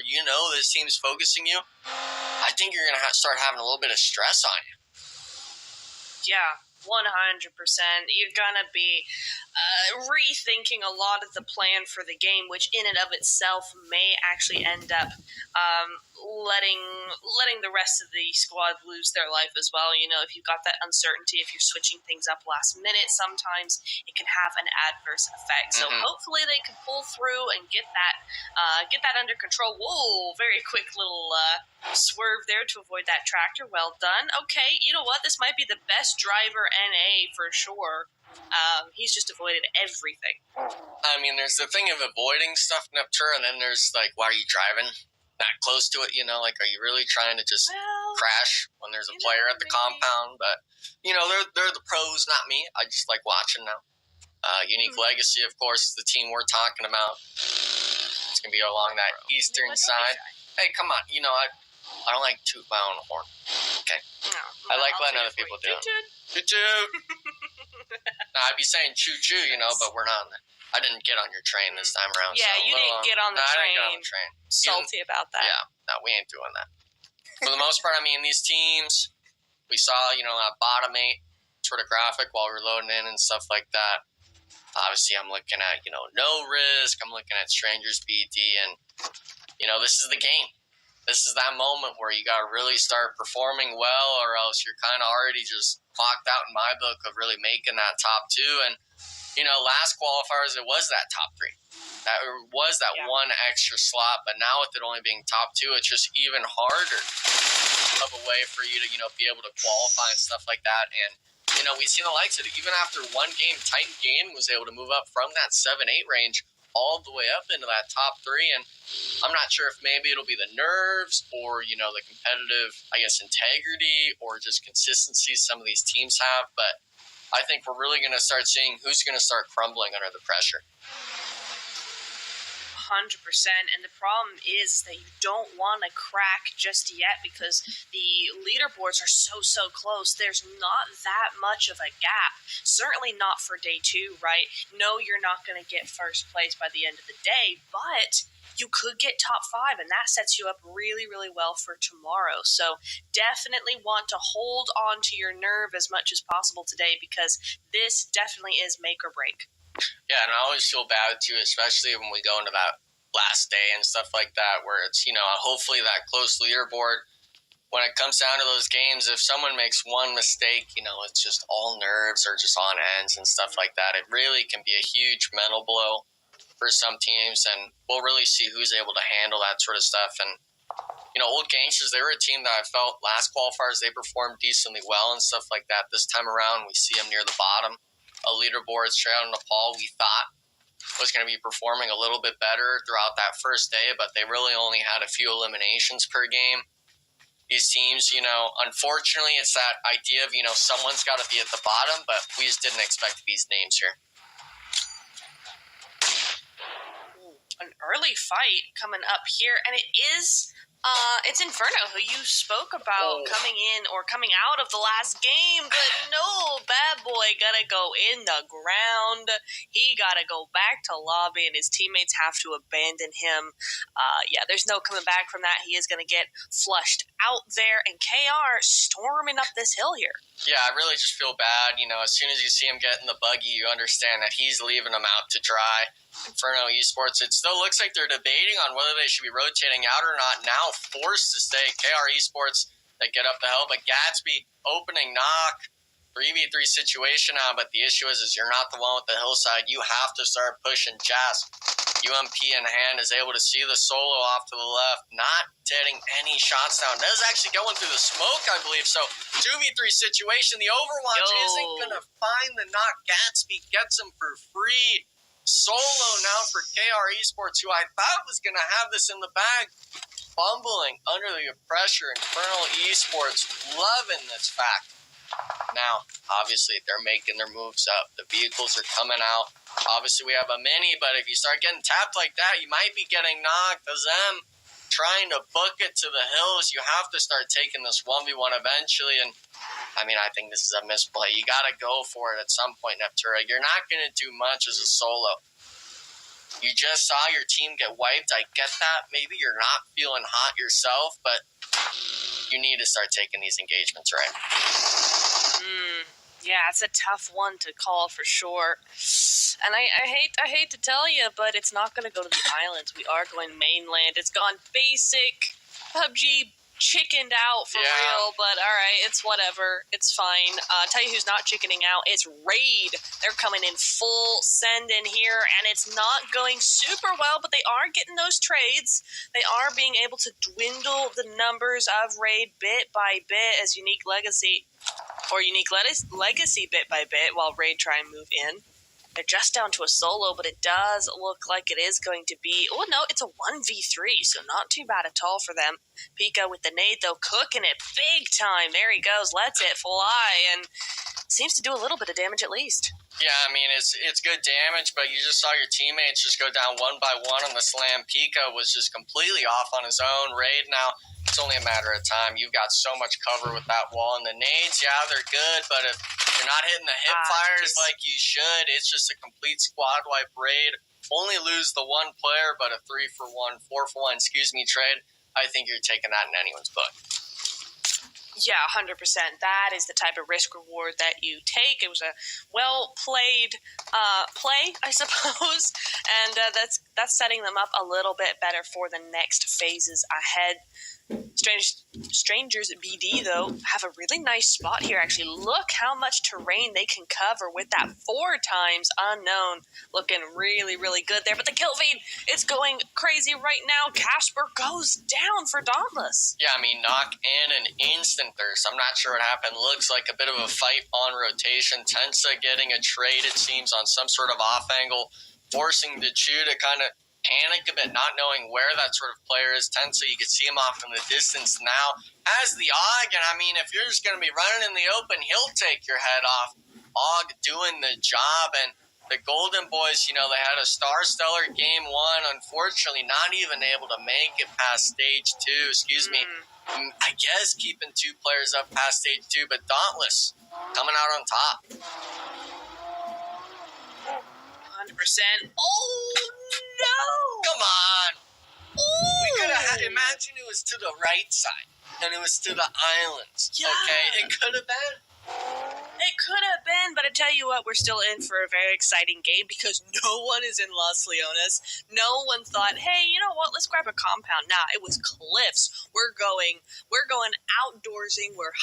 Speaker 2: this team's focusing you, I think you're going to start having a little bit of stress on you.
Speaker 1: Yeah. 100%. You're going to be rethinking a lot of the plan for the game, which in and of itself may actually end up letting the rest of the squad lose their life as well. You know, if you've got that uncertainty, if you're switching things up last minute, sometimes it can have an adverse effect. So hopefully they can pull through and get that under control. Whoa, very quick little swerve there to avoid that tractor. Well done. Okay, you know what? This might be the best driver NA for sure. He's just avoided everything.
Speaker 2: I mean, there's the thing of avoiding stuff, Neptura, and then there's like, why are you driving that close to it? You know, like, are you really trying to just crash when there's a player at the compound? But, you know, they're the pros, not me. I just like watching now. Unique Legacy, of course, is the team we're talking about. It's going to be along that eastern side. Hey, come on. You know, I don't like toot my own horn. Okay. No, I like letting other people do it. Choo-choo. No, I'd be saying choo-choo, you know, but we're not. I didn't get on your train this time around.
Speaker 1: Yeah,
Speaker 2: so
Speaker 1: you didn't get on the train.
Speaker 2: I didn't get on the train.
Speaker 1: Salty about that.
Speaker 2: Yeah, no, we ain't doing that. For the most part, I mean, these teams, we saw, you know, that bottom 8 sort of graphic while we were loading in and stuff like that. Obviously, I'm looking at, you know, No Risk. I'm looking at Strangers BD, and, you know, this is the game. This is that moment where you got to really start performing well, or else you're kind of already just locked out in my book of really making that top 2. And, you know, last qualifiers, it was that top 3. That was that one extra slot, but now with it only being top 2, it's just even harder of a way for you to, you know, be able to qualify and stuff like that. And, you know, we've seen the likes of it. Even after one game, Titan Game was able to move up from that 7-8 range all the way up into that top 3. And I'm not sure if maybe it'll be the nerves or, you know, the competitive, I guess, integrity or just consistency some of these teams have. But I think we're really going to start seeing who's going to start crumbling under the pressure.
Speaker 1: 100%. And the problem is that you don't want to crack just yet because the leaderboards are so close. There's not that much of a gap. Certainly not for day 2, right? No, you're not going to get first place by the end of the day, but you could get top 5, and that sets you up really well for tomorrow. So definitely want to hold on to your nerve as much as possible today because this definitely is make or break.
Speaker 2: Yeah, and I always feel bad, too, especially when we go into that last day and stuff like that, where it's, you know, hopefully that close leaderboard. When it comes down to those games, if someone makes one mistake, you know, it's just all nerves or just on ends and stuff like that. It really can be a huge mental blow for some teams, and we'll really see who's able to handle that sort of stuff. And, you know, Old Gangsters, they were a team that I felt last qualifiers, they performed decently well and stuff like that. This time around, we see them near the bottom. A leaderboard straight out of Nepal, we thought was going to be performing a little bit better throughout that first day, but they really only had a few eliminations per game. These teams, you know, unfortunately, it's that idea of, you know, someone's got to be at the bottom, but we just didn't expect these names here.
Speaker 1: An early fight coming up here, and it is it's Inferno, who you spoke about coming out of the last game, but no, bad boy gotta go in the ground. He gotta go back to lobby, and his teammates have to abandon him. There's no coming back from that. He is gonna get flushed out there, and KR storming up this hill here.
Speaker 2: Yeah, I really just feel bad. You know, as soon as you see him get in the buggy, you understand that he's leaving him out to dry. Inferno Esports, it still looks like they're debating on whether they should be rotating out or not. Now forced to stay. KR Esports, they get up the hill, but Gatsby opening knock, 3v3 situation now, but the issue is you're not the one with the hillside. You have to start pushing Jazz. UMP in hand is able to see the solo off to the left, not getting any shots down. That is actually going through the smoke, I believe. So 2v3 situation. The Overwatch isn't going to find the knock. Gatsby gets him for free. Solo now for KR Esports, who I thought was going to have this in the bag. Fumbling under the pressure. Infernal Esports loving this fact. Now, obviously, they're making their moves up. The vehicles are coming out. Obviously, we have a mini, but if you start getting tapped like that, you might be getting knocked. As them trying to book it to the hills, you have to start taking this 1v1 eventually. And, I mean, I think this is a misplay. You got to go for it at some point, Neptura. You're not going to do much as a solo. You just saw your team get wiped. I get that. Maybe you're not feeling hot yourself, but you need to start taking these engagements, right?
Speaker 1: Yeah, it's a tough one to call for sure. And I hate to tell you, but it's not going to go to the islands. We are going mainland. It's gone basic. PUBG chickened out for real, but all right, it's whatever. It's fine. Tell you who's not chickening out. It's Raid. They're coming in full send in here, and it's not going super well, but they are getting those trades. They are being able to dwindle the numbers of Raid bit by bit as Unique Legacy bit by bit while Raid try and move in. They're just down to a solo, but it does look like it is going to be... Oh, no, it's a 1v3, so not too bad at all for them. Pika with the nade, though, cooking it big time. There he goes, lets it fly, and seems to do a little bit of damage at least.
Speaker 2: Yeah, I mean, it's good damage, but you just saw your teammates just go down one by one on the slam. Pika was just completely off on his own. Raid now, it's only a matter of time. You've got so much cover with that wall. And the nades, yeah, they're good, but if you're not hitting the hip fires like you should, it's just a complete squad wipe. Raid only lose the one player, but a 4-for-1 trade. I think you're taking that in anyone's book.
Speaker 1: Yeah, 100%. That is the type of risk reward that you take. It was a well-played play, I suppose, and that's setting them up a little bit better for the next phases ahead. Strangers BD, though, have a really nice spot here, actually. Look how much terrain they can cover with that 4 times unknown. Looking really, really good there. But the kill feed, it's going crazy right now. Casper goes down for Dauntless.
Speaker 2: Yeah, I mean, knock and an instant thirst. I'm not sure what happened. Looks like a bit of a fight on rotation. Tensa getting a trade, it seems, on some sort of off angle, forcing the Chew to kind of panic a bit, not knowing where that sort of player is. Tensa, you can see him off in the distance now. Has the Og, and I mean, if you're just going to be running in the open, he'll take your head off. Og doing the job, and the Golden Boys, you know, they had a stellar game 1, unfortunately not even able to make it past stage 2, I guess keeping 2 players up past stage 2, but Dauntless coming out on top.
Speaker 1: 100%. Oh, no!
Speaker 2: Come on!
Speaker 1: Ooh.
Speaker 2: We could have had, imagine it was to the right side, and it was to the islands, okay? It could have been.
Speaker 1: It could have been, but I tell you what, we're still in for a very exciting game because no one is in Las Leonas. No one thought, hey, you know what, let's grab a compound. Nah, it was cliffs. We're going outdoorsing, we're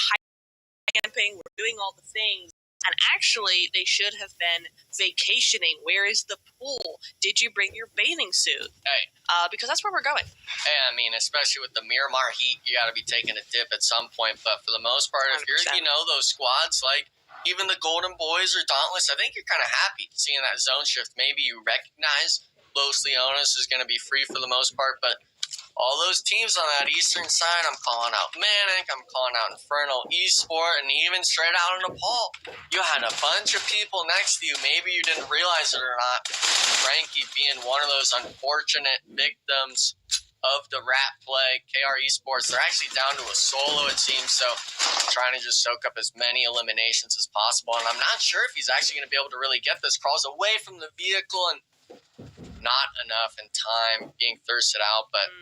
Speaker 1: camping, we're doing all the things. And actually, they should have been vacationing. Where is the pool? Did you bring your bathing suit?
Speaker 2: Hey.
Speaker 1: Because that's where we're going.
Speaker 2: Hey, I mean, especially with the Miramar heat, you got to be taking a dip at some point. But for the most part, if you're,
Speaker 1: 100%.
Speaker 2: those squads, like even the Golden Boys or Dauntless, I think you're kind of happy seeing that zone shift. Maybe you recognize Los Leones is going to be free for the most part, but all those teams on that eastern side, I'm calling out Manic, I'm calling out Infernal Esport, and even straight out in Nepal. You had a bunch of people next to you. Maybe you didn't realize it or not. Frankie being one of those unfortunate victims of the rat plague. KR Esports, they're actually down to a solo, it seems, so trying to just soak up as many eliminations as possible. And I'm not sure if he's actually going to be able to really get this. Crawls away from the vehicle and not enough in time, being thirsted out, but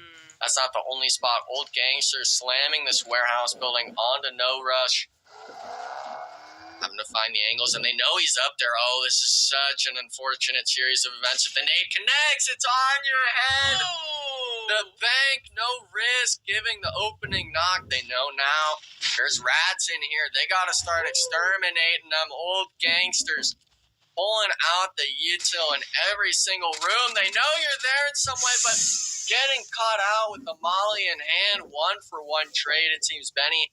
Speaker 2: that's not the only spot. Old Gangsters slamming this warehouse building onto No Rush. Having to find the angles, and they know he's up there. Oh, this is such an unfortunate series of events. If the nade connects, it's on your head. Oh. The bank, no risk, giving the opening knock. They know now there's rats in here. They got to start exterminating them. Old Gangsters pulling out the util in every single room. They know you're there in some way, but getting caught out with the molly in hand. 1-for-1 trade, it seems. Benny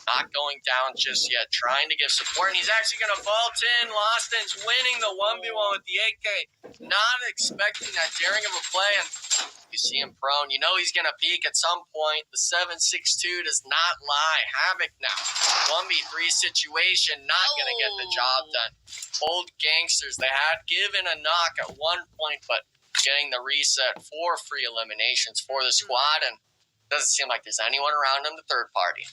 Speaker 2: not going down just yet, trying to give support, and he's actually going to vault in. Loston's winning the 1v1 with the AK. Not expecting that daring of a play, and you see him prone. You know he's going to peek at some point. The 7.62 does not lie. Havoc now. 1v3 situation, not going to get the job done. Old Gangsters, they had given a knock at one point, but getting the reset for free eliminations for the squad, and doesn't seem like there's anyone around him, the third party.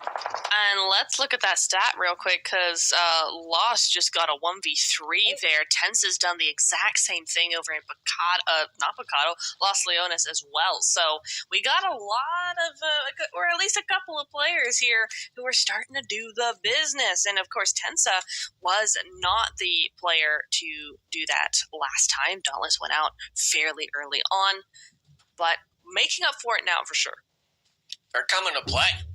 Speaker 1: And let's look at that stat real quick, because Lost just got a 1v3 there. Tensa's done the exact same thing over in Los Leones as well. So we got a lot of, or at least a couple of players here who are starting to do the business. And of course, Tensa was not the player to do that last time. Dauntless went out fairly early on, but making up for it now for sure.
Speaker 2: They're coming to play.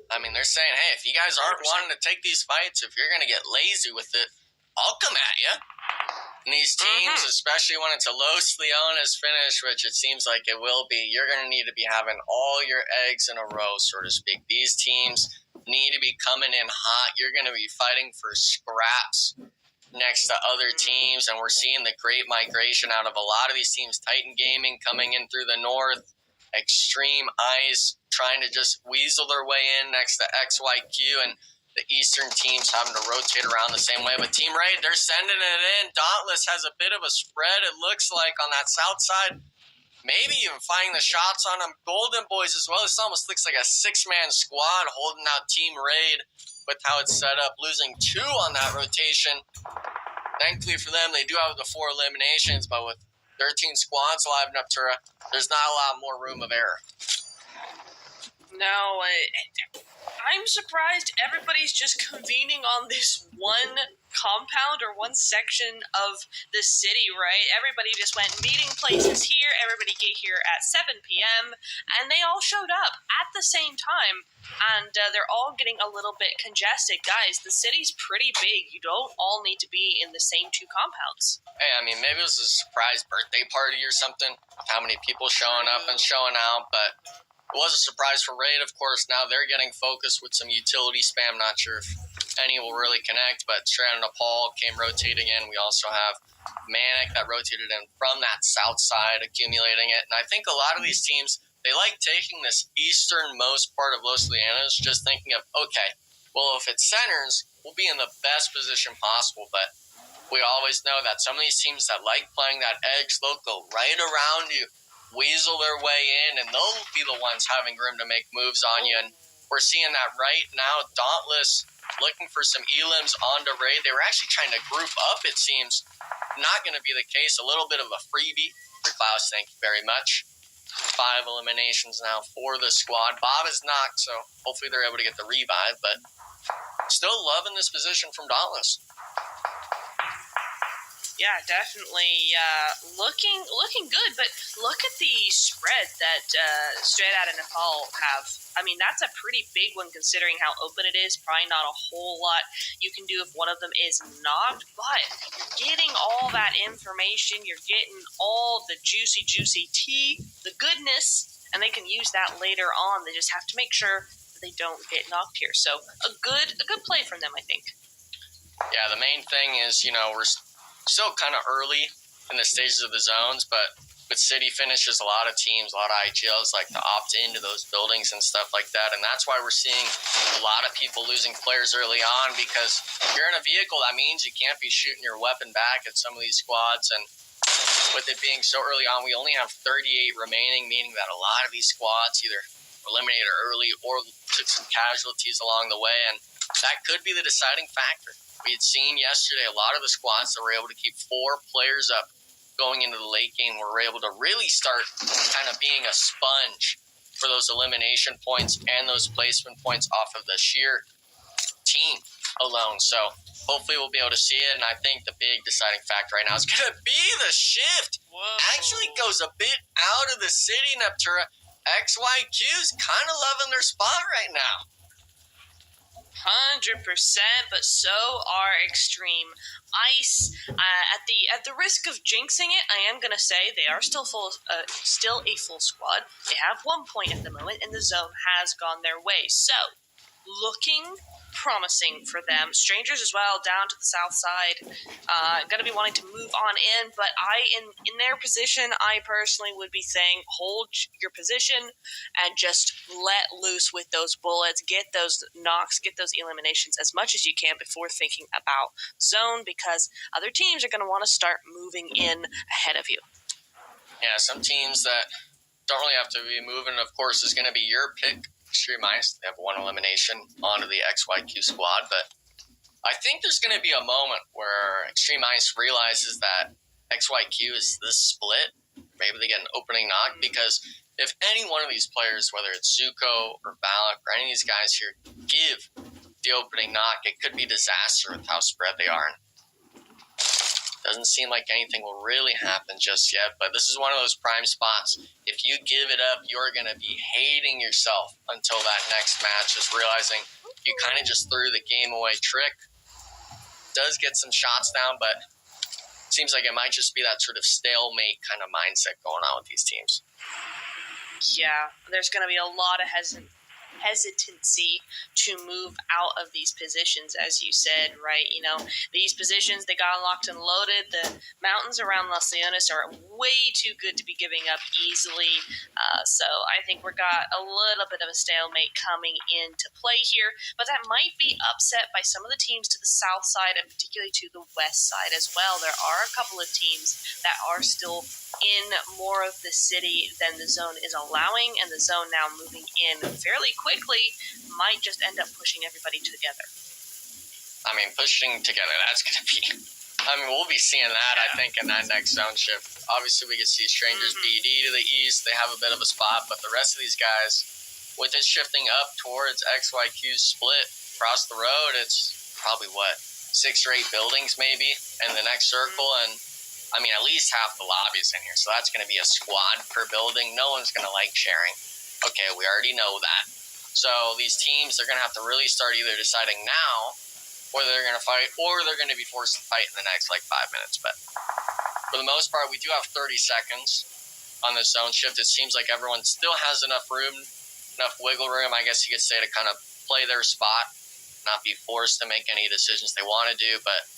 Speaker 2: I mean, they're saying, hey, if you guys aren't
Speaker 1: 100%.
Speaker 2: wanting to take these fights, if you're going to get lazy with it, I'll come at you. And these teams, especially when it's a Los Leones finish, which it seems like it will be, you're going to need to be having all your eggs in a row, so to speak. These teams need to be coming in hot. You're going to be fighting for scraps next to other teams, and we're seeing the great migration out of a lot of these teams. Titan Gaming coming in through the north, Extreme Ice trying to just weasel their way in next to XYQ, and the Eastern teams having to rotate around the same way. But Team Raid, they're sending it in. Dauntless has a bit of a spread, it looks like, on that south side. Maybe even finding the shots on them. Golden Boys as well. This almost looks like a six-man squad holding out Team Raid with how it's set up, losing 2 on that rotation. Thankfully for them, they do have the 4 eliminations, but with 13 squads alive in Neptura, there's not a lot more room of error.
Speaker 1: No, I'm surprised everybody's just convening on this one compound or one section of the city, right? Everybody just went meeting places here, everybody get here at 7 p.m., and they all showed up at the same time, and they're all getting a little bit congested. Guys, the city's pretty big. You don't all need to be in the same 2 compounds.
Speaker 2: Hey, I mean, maybe it was a surprise birthday party or something, how many people showing up and showing out, but it was a surprise for Raid, of course. Now they're getting focused with some utility spam. Not sure if any will really connect, but Strand and Nepal came rotating in. We also have Manic that rotated in from that south side, accumulating it. And I think a lot of these teams, they like taking this easternmost part of Los Leones, just thinking of, okay, well, if it centers, we'll be in the best position possible. But we always know that some of these teams that like playing that edge, they'll go right around you, weasel their way in, and they'll be the ones having room to make moves on you. And we're seeing that right now. Dauntless looking for some elims onto Raid. They were actually trying to group up, it seems. Not going to be the case. A little bit of a freebie for Klaus, thank you very much. 5 eliminations now for the squad. Bob is knocked, so hopefully they're able to get the revive, but still loving this position from Dauntless.
Speaker 1: Yeah, definitely looking good, but look at the spread that Straight Out and Nepal have. I mean, that's a pretty big one considering how open it is. Probably not a whole lot you can do if one of them is knocked, but you're getting all that information. You're getting all the juicy tea, the goodness, and they can use that later on. They just have to make sure that they don't get knocked here. So a good play from them, I think.
Speaker 2: Yeah, the main thing is, we're still kind of early in the stages of the zones, but with city finishes, a lot of teams, a lot of IGLs like to opt into those buildings and stuff like that, and that's why we're seeing a lot of people losing players early on, because if you're in a vehicle, that means you can't be shooting your weapon back at some of these squads, and with it being so early on, we only have 38 remaining, meaning that a lot of these squads either eliminated early or took some casualties along the way, and that could be the deciding factor. We had seen yesterday a lot of the squads that were able to keep 4 players up going into the late game were able to really start kind of being a sponge for those elimination points and those placement points off of the sheer team alone. So hopefully we'll be able to see it, and I think the big deciding factor right now is going to be the shift.
Speaker 1: Whoa.
Speaker 2: Actually goes a bit out of the city, Neptura. XYQ's kind of loving their spot right now.
Speaker 1: 100%, but so are Extreme Ice. At the risk of jinxing it, I am gonna say they are still a full squad. They have 1 point at the moment, and the zone has gone their way. So, looking promising for them. Strangers as well, down to the south side. Going to be wanting to move on in, but in their position, I personally would be saying hold your position and just let loose with those bullets, get those knocks, get those eliminations as much as you can before thinking about zone, because other teams are going to want to start moving in ahead of you.
Speaker 2: Yeah, some teams that don't really have to be moving, of course, is going to be your pick Extreme Ice. They have one elimination onto the XYQ squad, but I think there's going to be a moment where Extreme Ice realizes that XYQ is this split. Maybe they get an opening knock, because if any one of these players, whether it's Zuko or Valak or any of these guys here, give the opening knock, it could be disaster with how spread they are. Doesn't seem like anything will really happen just yet, but this is one of those prime spots. If you give it up, you're going to be hating yourself until that next match, is realizing you kind of just threw the game away trick. Does get some shots down, but it seems like it might just be that sort of stalemate kind of mindset going on with these teams.
Speaker 1: Yeah, there's going to be a lot of hesitancy to move out of these positions, as you said, right? You know, these positions, they got locked and loaded. The mountains around Los Leones are way too good to be giving up easily. So I think we got a little bit of a stalemate coming into play here, but that might be upset by some of the teams to the south side and particularly to the west side as well. There are a couple of teams that are still in more of the city than the zone is allowing, and the zone now moving in fairly quickly might just end up pushing everybody together.
Speaker 2: I mean, pushing together, that's going to be... I mean, we'll be seeing that, I think, in that next zone shift. Obviously, we could see Strangers BD to the east. They have a bit of a spot, but the rest of these guys, with it shifting up towards XYQ's split across the road, it's probably, 6 or 8 buildings maybe in the next circle, and I mean, at least half the lobby's in here, so that's going to be a squad per building. No one's going to like sharing. Okay, we already know that. So these teams, they're going to have to really start either deciding now whether they're going to fight, or they're going to be forced to fight in the next, 5 minutes. But for the most part, we do have 30 seconds on this zone shift. It seems like everyone still has enough room, enough wiggle room, I guess you could say, to kind of play their spot, not be forced to make any decisions they want to do, but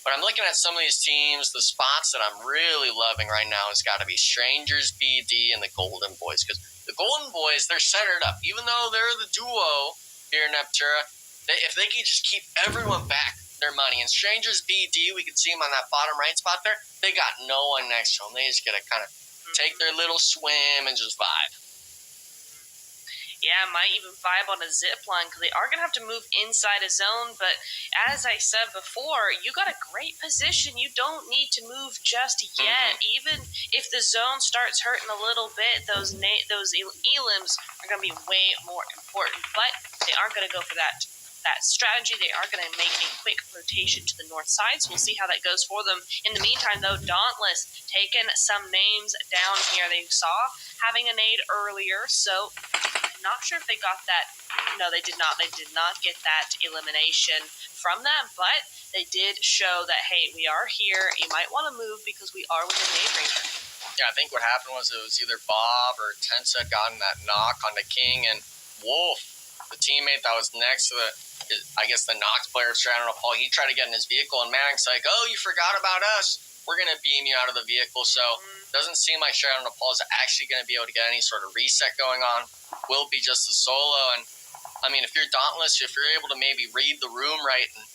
Speaker 2: I'm looking at some of these teams, the spots that I'm really loving right now has got to be Strangers, BD, and the Golden Boys. Because the Golden Boys, they're centered up. Even though they're the duo here in Neptura, if they can just keep everyone back their money. And Strangers, BD, we can see them on that bottom right spot there. They got no one next to them. They just got to kind of take their little swim and just vibe.
Speaker 1: Yeah, might even vibe on a zip line, because they are going to have to move inside a zone. But as I said before, you got a great position. You don't need to move just yet. Even if the zone starts hurting a little bit, those elims are going to be way more important. But they aren't going to go for that strategy. They are going to make a quick rotation to the north side, so we'll see how that goes for them. In the meantime, though, Dauntless taking some names down here. They saw having a nade earlier, so I'm not sure if they got that. No, they did not. They did not get that elimination from them, but they did show that, hey, we are here. You might want to move because we are within nade range.
Speaker 2: Yeah, I think what happened was it was either Bob or Tensa gotten that knock on the King, and Wolf, the teammate that was next to the Nox player of Straddle Paul, he tried to get in his vehicle, and Mag's like, oh, you forgot about us. We're going to beam you out of the vehicle. So it doesn't seem like Straddle Paul is actually going to be able to get any sort of reset going on. Will be just a solo. And, I mean, if you're Dauntless, if you're able to maybe read the room right and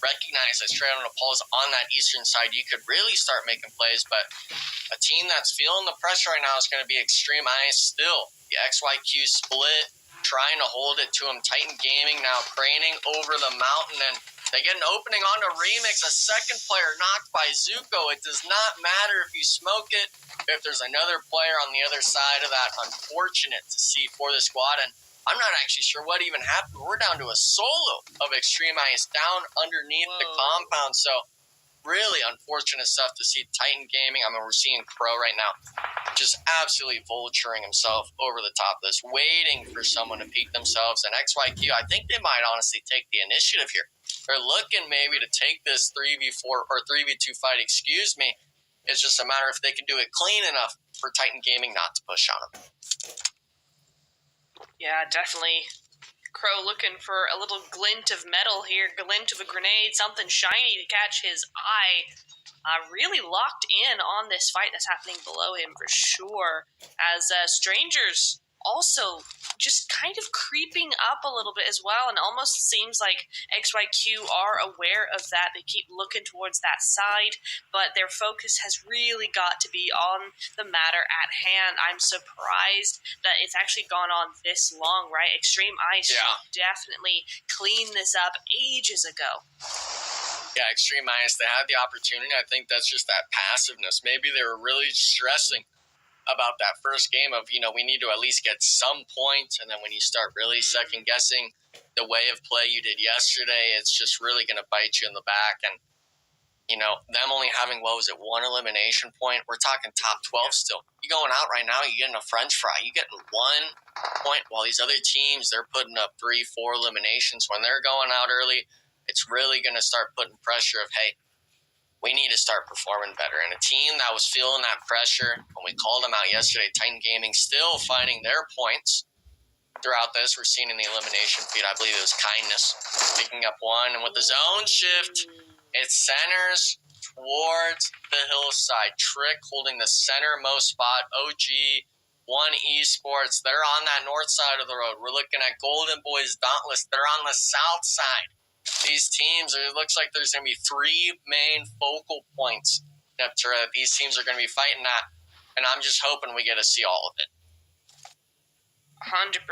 Speaker 2: recognize that Straddle Paul is on that eastern side, you could really start making plays. But a team that's feeling the pressure right now is going to be Extreme Ice still. The XYQ split, trying to hold it to him. Titan Gaming now craning over the mountain, and they get an opening onto Remix. A second player knocked by Zuko. It does not matter if you smoke it, if there's another player on the other side of that. Unfortunate to see for the squad, and I'm not actually sure what even happened. We're down to a solo of Extreme Ice down underneath the compound, so really unfortunate stuff to see Titan Gaming. I mean, we're seeing Crow right now just absolutely vulturing himself over the top of this, waiting for someone to peek themselves. And XYQ, I think they might honestly take the initiative here. They're looking maybe to take this 3v4 or 3v2 fight, excuse me. It's just a matter if they can do it clean enough for Titan Gaming not to push on them.
Speaker 1: Yeah, definitely. Crow looking for a little glint of metal here, glint of a grenade, something shiny to catch his eye. Really locked in on this fight that's happening below him for sure. As Strangers also just kind of creeping up a little bit as well, and almost seems like XYQ are aware of that. They keep looking towards that side, but their focus has really got to be on the matter at hand. I'm surprised that it's actually gone on this long, right? Extreme Ice definitely cleaned this up ages ago.
Speaker 2: Yeah, Extreme Ice, they had the opportunity. I think that's just that passiveness. Maybe they were really stressing about that first game of, we need to at least get some points, and then when you start really second-guessing the way of play you did yesterday, it's just really going to bite you in the back. And, them only having, one elimination point, we're talking top 12 still. You going out right now, you're getting a french fry. You getting 1 point, while these other teams, they're putting up 3-4 eliminations. When they're going out early, it's really going to start putting pressure of, hey, we need to start performing better. And a team that was feeling that pressure, when we called them out yesterday, Titan Gaming, still finding their points throughout this. We're seeing in the elimination feed, I believe it was Kindness picking up 1. And with the zone shift, it centers towards the hillside. Trick holding the centermost spot. OG, 1 Esports, they're on that north side of the road. We're looking at Golden Boys Dauntless. They're on the south side. These teams, it looks like there's going to be 3 main focal points that these teams are going to be fighting at, and I'm just hoping we get to see all of it.
Speaker 1: 100%.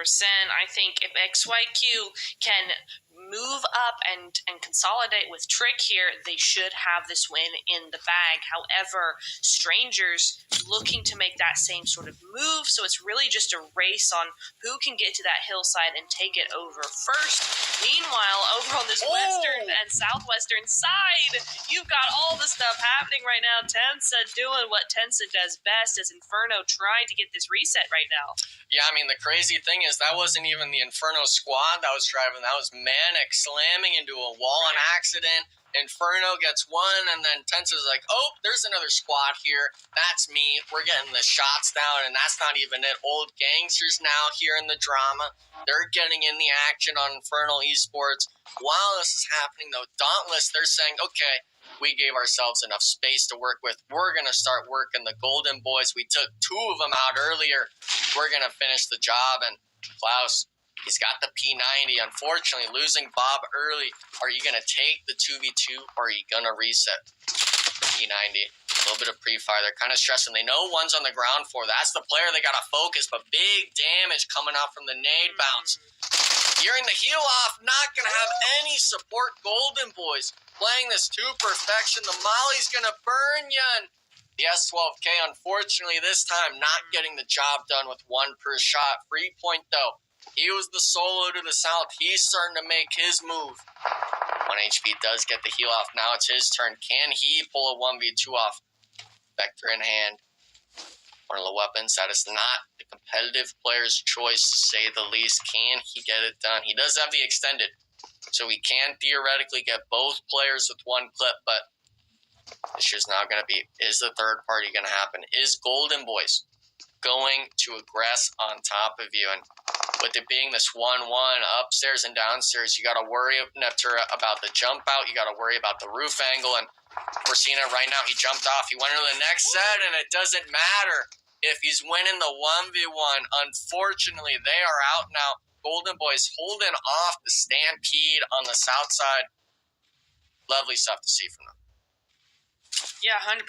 Speaker 1: I think if XYQ can move up and consolidate with Trick here, they should have this win in the bag. However, Strangers looking to make that same sort of move, so it's really just a race on who can get to that hillside and take it over first. Meanwhile, over on this western and southwestern side, you've got all the stuff happening right now. Tensa doing what Tensa does best, as Inferno trying to get this reset right now.
Speaker 2: Yeah, I mean, the crazy thing is that wasn't even the Inferno squad that was driving. That was Manic slamming into a wall on accident. Inferno gets 1, and then Tensa's like, oh, there's another squad here. That's me. We're getting the shots down, and that's not even it. Old Gangsters now here in the drama. They're getting in the action on Infernal Esports. While this is happening, though, Dauntless, they're saying, okay, we gave ourselves enough space to work with. We're going to start working the Golden Boys. We took 2 of them out earlier. We're going to finish the job. And Klaus, he's got the P90. Unfortunately, losing Bob early. Are you going to take the 2v2 or are you going to reset P90? A little bit of pre-fire. They're kind of stressing. They know one's on the ground floor. That's the player they got to focus, but big damage coming out from the nade bounce. Hearing the heel off, not going to have any support. Golden Boys playing this to perfection. The Molly's going to burn you. And the S12K, unfortunately, this time not getting the job done with 1 per shot. Free point, though. He was the solo to the south. He's starting to make his move. 1 HP does get the heel off. Now it's his turn. Can he pull a 1v2 off? Vector in hand. One of the weapons. That is not the competitive player's choice, to say the least. Can he get it done? He does have the extended, so he can theoretically get both players with 1 clip, but the issue's now going to be, is the third party going to happen? Is Golden Boys going to aggress on top of you? And with it being this 1-1 upstairs and downstairs, you got to worry, Neptura, about the jump out. You got to worry about the roof angle, and we're seeing it right now. He jumped off. He went into the next set, and it doesn't matter if he's winning the 1v1. Unfortunately, they are out now. Golden Boys holding off the Stampede on the south side. Lovely stuff to see from them.
Speaker 1: Yeah, 100%.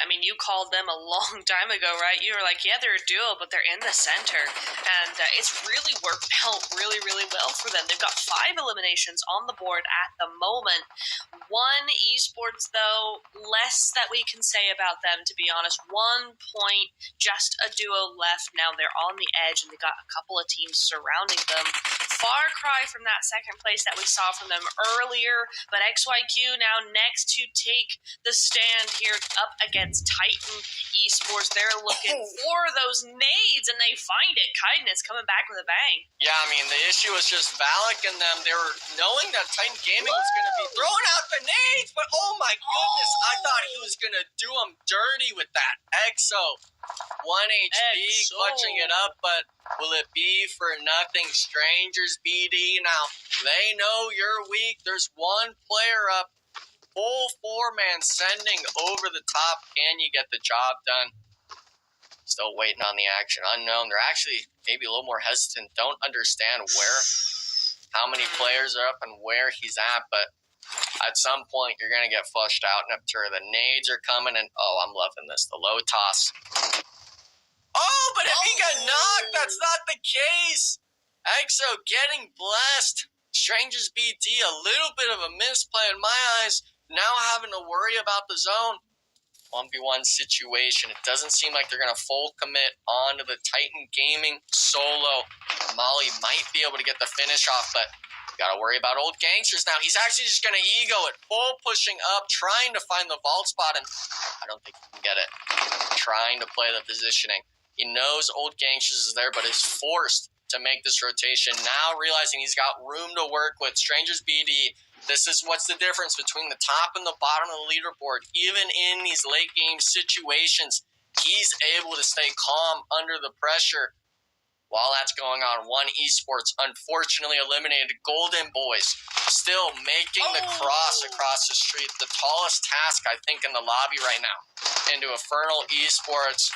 Speaker 1: I mean, you called them a long time ago, right? You were like, yeah, they're a duo, but they're in the center. And it's really worked out really, really well for them. They've got 5 eliminations on the board at the moment. 1 Esports, though, less that we can say about them, to be honest. 1 point, just a duo left. Now they're on the edge, and they got a couple of teams surrounding them. Far cry from that second place that we saw from them earlier, but XYQ now next to take the stand here up against Titan Esports. They're looking for those nades, and they find it. Kindness coming back with a bang.
Speaker 2: Yeah, I mean, the issue was just Valak and them. They were knowing that Titan Gaming was going to be throwing out the nades, but oh my goodness, I thought he was going to do them dirty with that EXO. 1 HP, clutching it up, but will it be for nothing? Strangers BD. Now, they know you're weak. There's 1 player up. Full 4-man sending over the top. Can you get the job done? Still waiting on the action. Unknown. They're actually maybe a little more hesitant. Don't understand how many players are up and where he's at. But at some point, you're going to get flushed out. Neptura, the nades are coming. And, I'm loving this. The low toss. Oh, but if he got knocked, that's not the case. EXO getting blessed. Strangers BD, a little bit of a misplay in my eyes. Now having to worry about the zone. 1v1 situation. It doesn't seem like they're going to full commit onto the Titan Gaming solo. Molly might be able to get the finish off, but you got to worry about Old Gangsters now. He's actually just going to ego it, full pushing up, trying to find the vault spot, and I don't think he can get it. Trying to play the positioning. He knows Old Gangsters is there, but is forced to make this rotation. Now realizing he's got room to work with. Strangers BD. This is what's the difference between the top and the bottom of the leaderboard. Even in these late game situations, he's able to stay calm under the pressure. While that's going on, One Esports unfortunately eliminated. Golden Boys still making the cross across the street. The tallest task, I think, in the lobby right now. Into Infernal Esports.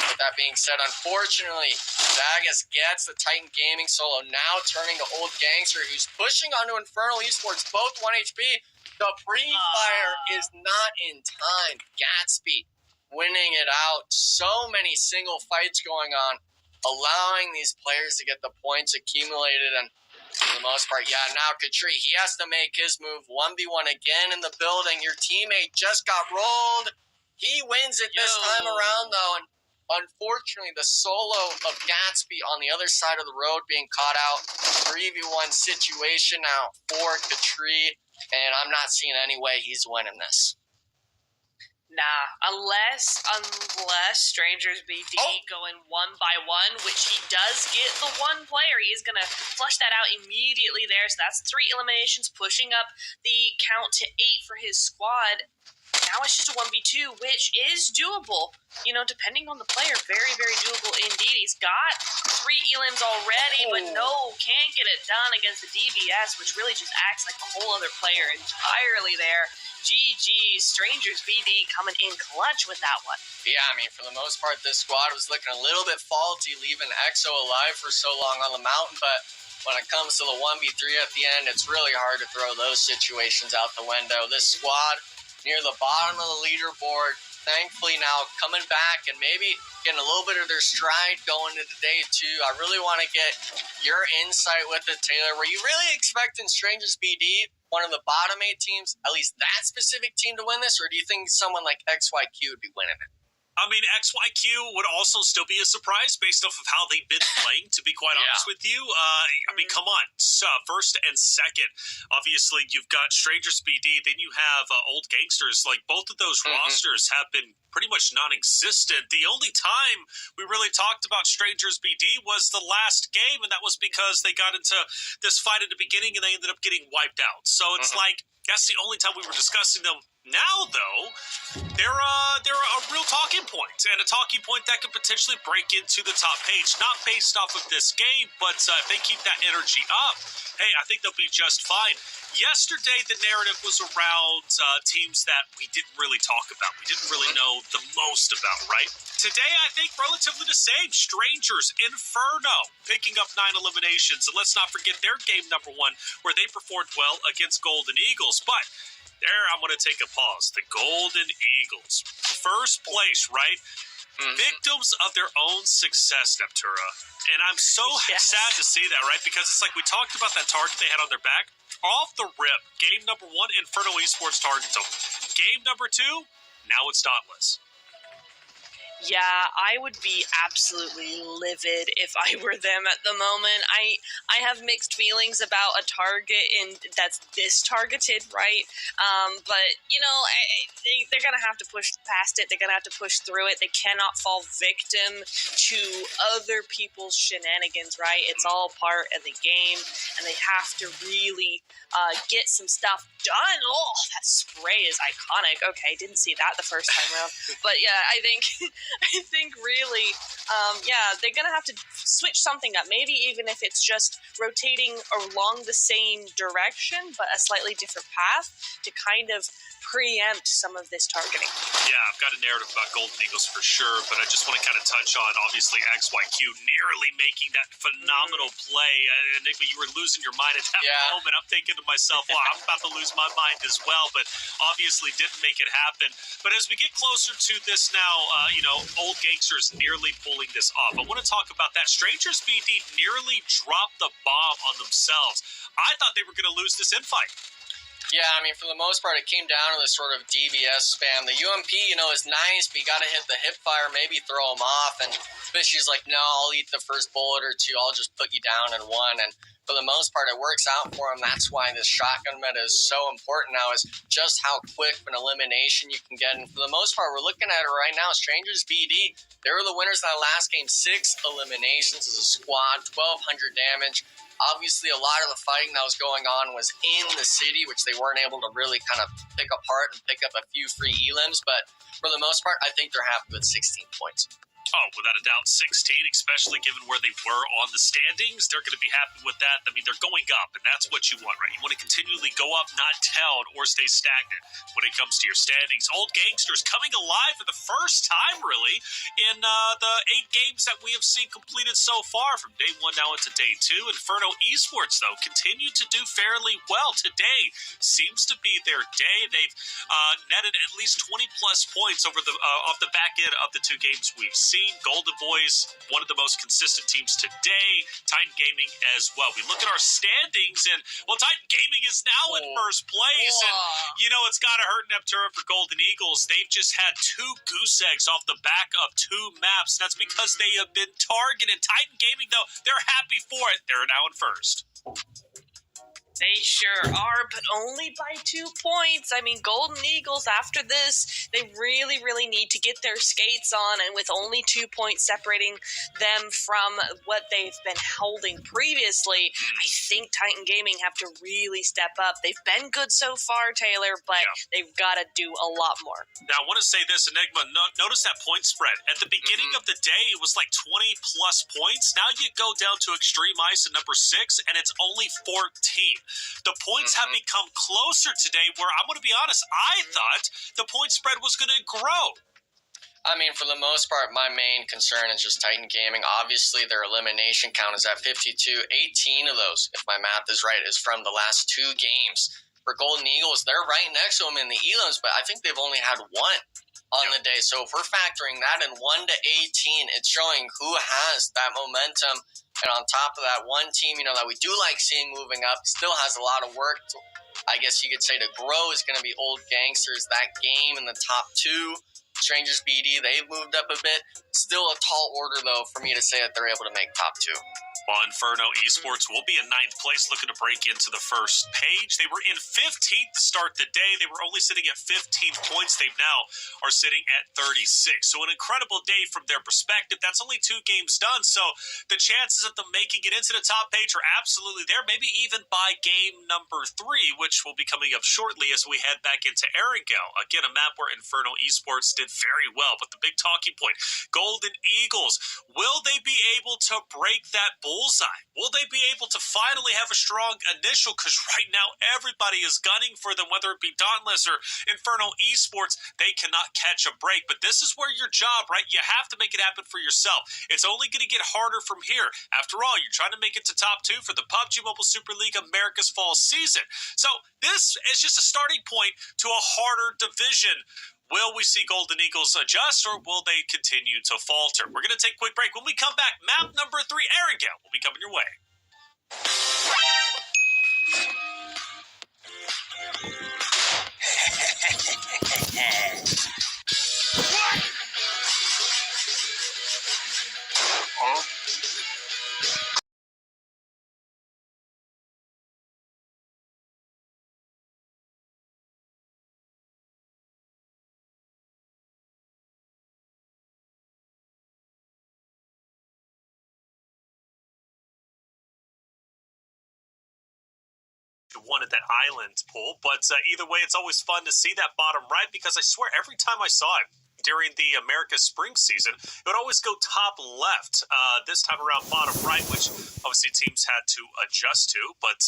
Speaker 2: With that being said, unfortunately, Zagas gets the Titan Gaming solo. Now turning to Old Gangster, who's pushing onto Infernal Esports, both 1 HP. The pre-fire is not in time. Gatsby winning it out. So many single fights going on, allowing these players to get the points accumulated. And for the most part, now Katri, he has to make his move. 1v1 again in the building. Your teammate just got rolled. He wins it this time around, though. And unfortunately, the solo of Gatsby on the other side of the road being caught out. 3v1 situation now for Katri. And I'm not seeing any way he's winning this.
Speaker 1: Nah, unless Strangers BD going one by one, which he does get the one player. He's going to flush that out immediately there. So that's 3 eliminations, pushing up the count to 8 for his squad. Now it's just a 1v2, which is doable, depending on the player. Very, very doable indeed. He's got 3 elims already, but can't get it done against the DBS, which really just acts like a whole other player entirely there. GG, Strangers BD coming in clutch with that one.
Speaker 2: Yeah, for the most part, this squad was looking a little bit faulty, leaving EXO alive for so long on the mountain, but when it comes to the 1v3 at the end, it's really hard to throw those situations out the window. This squad near the bottom of the leaderboard, thankfully now coming back and maybe getting a little bit of their stride going into day 2. I really want to get your insight with it, Taylor. Were you really expecting Strangers BD, one of the bottom 8 teams, at least that specific team, to win this, or do you think someone like XYQ would be winning it?
Speaker 3: XYQ would also still be a surprise based off of how they've been playing, to be quite honest with you. Come on. So, first and second, obviously, you've got Strangers BD, then you have Old Gangsters. Like, both of those rosters have been pretty much non-existent. The only time we really talked about Strangers BD was the last game, and that was because they got into this fight at the beginning and they ended up getting wiped out. So, it's like, that's the only time we were discussing them. Now, though, they're a real talking point, and a talking point that could potentially break into the top page, not based off of this game, but if they keep that energy up, hey, I think they'll be just fine. Yesterday, the narrative was around teams that we didn't really talk about. We didn't really know the most about, right? Today, I think relatively the same. Strangers, Inferno, picking up 9 eliminations, and let's not forget their game number 1, where they performed well against Golden Eagles, but there, I'm going to take a pause. The Golden Eagles. First place, right? Victims of their own success, Neptura. And I'm so sad to see that, right? Because it's like we talked about that target they had on their back. Off the rip, game number 1, Inferno Esports targets them. Game number 2, now it's Dauntless.
Speaker 1: Yeah, I would be absolutely livid if I were them at the moment. I have mixed feelings about a target that's this targeted, right? But, they're going to have to push past it. They're going to have to push through it. They cannot fall victim to other people's shenanigans, right? It's all part of the game, and they have to really get some stuff done. Oh, that spray is iconic. Okay, didn't see that the first time around. But, yeah, I think I think really, they're going to have to switch something up. Maybe even if it's just rotating along the same direction, but a slightly different path to kind of preempt some of this targeting.
Speaker 3: Yeah, I've got a narrative about Golden Eagles for sure, but I just want to kind of touch on, obviously, XYQ nearly making that phenomenal play. Enigma, you were losing your mind at that moment. I'm thinking to myself, wow, I'm about to lose my mind as well, but obviously didn't make it happen. But as we get closer to this now, Old Gangsters nearly pulling this off. I want to talk about that. Strangers BD nearly dropped the bomb on themselves. I thought they were going to lose this infight.
Speaker 2: Yeah, I mean, for the most part, it came down to this sort of DBS spam. The UMP, is nice, but you got to hit the hip fire, maybe throw them off. And Fishy's like, no, I'll eat the first bullet or two. I'll just put you down in one. And for the most part, it works out for him. That's why this shotgun meta is so important now, is just how quick of an elimination you can get. And for the most part, we're looking at it right now. Strangers BD, they were the winners of that last game. 6 eliminations as a squad, 1,200 damage. Obviously, a lot of the fighting that was going on was in the city, which they weren't able to really kind of pick apart and pick up a few free elims. But for the most part, I think they're happy with 16 points.
Speaker 3: Oh, without a doubt, 16, especially given where they were on the standings. They're going to be happy with that. I mean, they're going up, and that's what you want, right? You want to continually go up, not down, or stay stagnant when it comes to your standings. Old Gangsters coming alive for the first time, really, in the 8 games that we have seen completed so far, from day 1 now into day 2. Inferno Esports, though, continue to do fairly well. Today seems to be their day. They've netted at least 20-plus points over the off the back end of the 2 games we've seen. Golden Boys, one of the most consistent teams today. Titan Gaming as well. We look at our standings, and, Titan Gaming is now in first place. And, it's got to hurt Neptune for Golden Eagles. They've just had 2 goose eggs off the back of 2 maps. That's because they have been targeted. Titan Gaming, though, they're happy for it. They're now in first.
Speaker 1: They sure are, but only by 2 points. I mean, Golden Eagles, after this, they really, really need to get their skates on, and with only 2 points separating them from what they've been holding previously, I think Titan Gaming have to really step up. They've been good so far, Taylor, but they've got to do a lot more.
Speaker 3: Now, I want to say this, Enigma, notice that point spread. At the beginning of the day, it was like 20-plus points. Now you go down to Extreme Ice at number 6, and it's only 14. The points have become closer today, where I'm going to be honest, I thought the point spread was going to grow.
Speaker 2: I mean, for the most part, my main concern is just Titan Gaming. Obviously, their elimination count is at 52. 18 of those, if my math is right, is from the last 2 games. For Golden Eagles, they're right next to them in the elims, but I think they've only had 1 on the day. So if we're factoring that in 1 to 18, it's showing who has that momentum. And on top of that, one team, that we do like seeing moving up, still has a lot of work, I guess you could say, to grow, is going to be Old Gangsters. That game in the top 2, Strangers BD, they've moved up a bit. Still a tall order, though, for me to say that they're able to make top 2.
Speaker 3: Well, Inferno Esports will be in 9th place, looking to break into the first page. They were in 15th to start the day. They were only sitting at 15 points. They now are sitting at 36. So an incredible day from their perspective. That's only 2 games done, so the chances of them making it into the top page are absolutely there, maybe even by game number 3, which will be coming up shortly as we head back into Erangel. Again, a map where Inferno Esports did very well, but the big talking point, Golden Eagles, will they be able to break that bullseye? Will they be able to finally have a strong initial? Because right now everybody is gunning for them, whether it be Dauntless or Inferno Esports. They cannot catch a break, but this is where your job, right? You have to make it happen for yourself. It's only going to get harder from here. After all, you're trying to make it to top 2 for the Pubg Mobile Super League America's fall season. So this is just a starting point to a harder division. Will we see Golden Eagles adjust, or will they continue to falter? We're going to take a quick break. When we come back, map number 3, Erangel, will be coming your way. Wanted that island pull, but either way, it's always fun to see that bottom right, because I swear every time I saw it, during the America Spring season, it would always go top left. This time around, bottom right, which obviously teams had to adjust to, but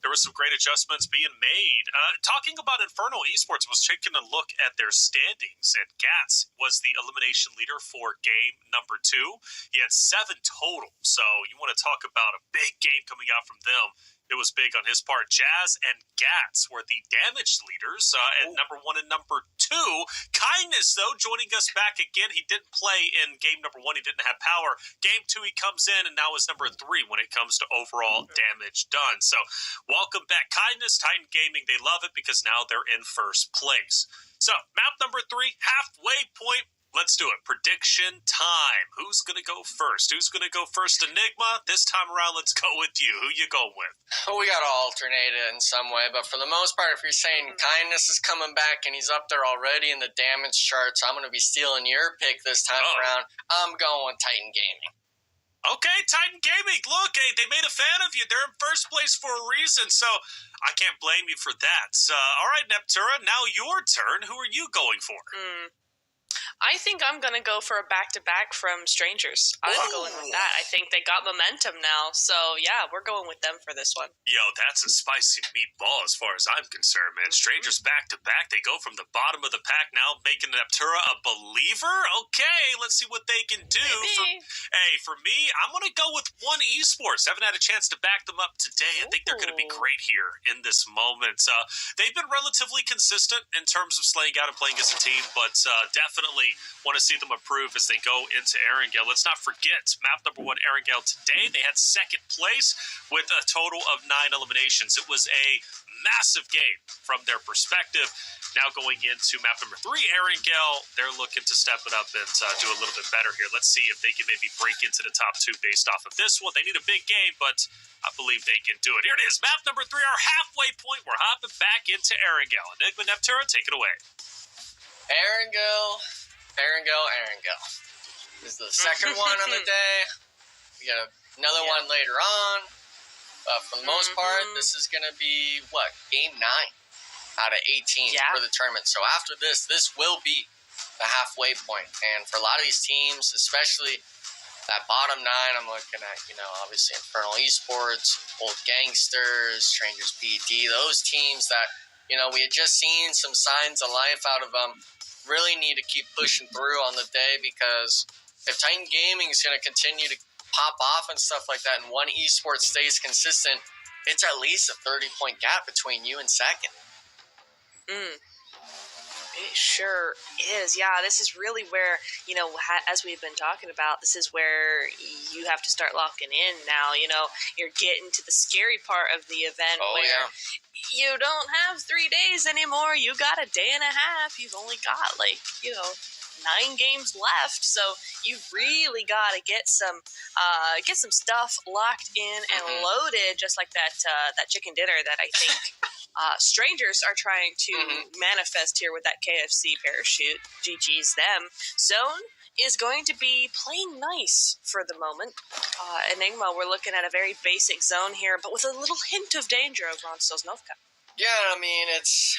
Speaker 3: there were some great adjustments being made. Talking about Inferno Esports, was taking a look at their standings, and Gats was the elimination leader for game number 2. He had 7 total, so you want to talk about a big game coming out from them. It was big on his part. Jazz and Gats were the damage leaders at number 1 and number 2. Kindness, though, joining us back again. He didn't play in game number 1. He didn't have power. Game 2, he comes in and now is number 3 when it comes to overall damage done. So welcome back, Kindness. Titan Gaming, they love it because now they're in first place. So map number 3, halfway point. Let's do it. Prediction time. Who's going to go first? Enigma? This time around, let's go with you. Who you going with?
Speaker 2: Well, we got to alternate it in some way, but for the most part, if you're saying Kindness is coming back and he's up there already in the damage charts, I'm going to be stealing your pick this time around. I'm going with Titan Gaming.
Speaker 3: Okay, Titan Gaming. Look, hey, they made a fan of you. They're in first place for a reason, so I can't blame you for that. All right, Neptura, now your turn. Who are you going for?
Speaker 1: I think I'm going to go for a back-to-back from Strangers. I'm going with that. I think they got momentum now. So, yeah, we're going with them for this one.
Speaker 3: Yo, that's a spicy meatball as far as I'm concerned, man. Strangers back-to-back. They go from the bottom of the pack now, making Neptura a believer? Okay, let's see what they can do. For me, I'm going to go with One Esports. Haven't had a chance to back them up today. I think they're going to be great here in this moment. They've been relatively consistent in terms of slaying out and playing as a team, but definitely want to see them improve as they go into Erangel. Let's not forget, map number 1, Erangel today. They had second place with a total of 9 eliminations. It was a massive game from their perspective. Now going into map number 3, Erangel, they're looking to step it up and do a little bit better here. Let's see if they can maybe break into the top 2 based off of this one. They need a big game, but I believe they can do it. Here it is, map number 3, our halfway point. We're hopping back into Erangel. Enigma, Neptura, take it away.
Speaker 2: Erangel. This is the second one on the day. We got another one later on. But for the most part, this is going to be, game 9 out of 18 for the tournament. So after this will be the halfway point. And for a lot of these teams, especially that bottom 9, I'm looking at, obviously Infernal Esports, Old Gangsters, Strangers PD, those teams that, we had just seen some signs of life out of them. Really need to keep pushing through on the day, because if Titan Gaming is going to continue to pop off and stuff like that, and One Esports stays consistent, it's at least a 30-point gap between you and second.
Speaker 1: It sure is. Yeah, this is really where, as we've been talking about, this is where you have to start locking in now. You're getting to the scary part of the event where you don't have 3 days anymore. You got a day and a half. You've only got 9 games left, so you really got to get some stuff locked in and loaded, just like that chicken dinner that I think Strangers are trying to manifest here with that KFC parachute. GG's them. Zone is going to be playing nice for the moment. Enigma, we're looking at a very basic zone here, but with a little hint of danger over on Sosnovka.
Speaker 2: Yeah, I mean, it's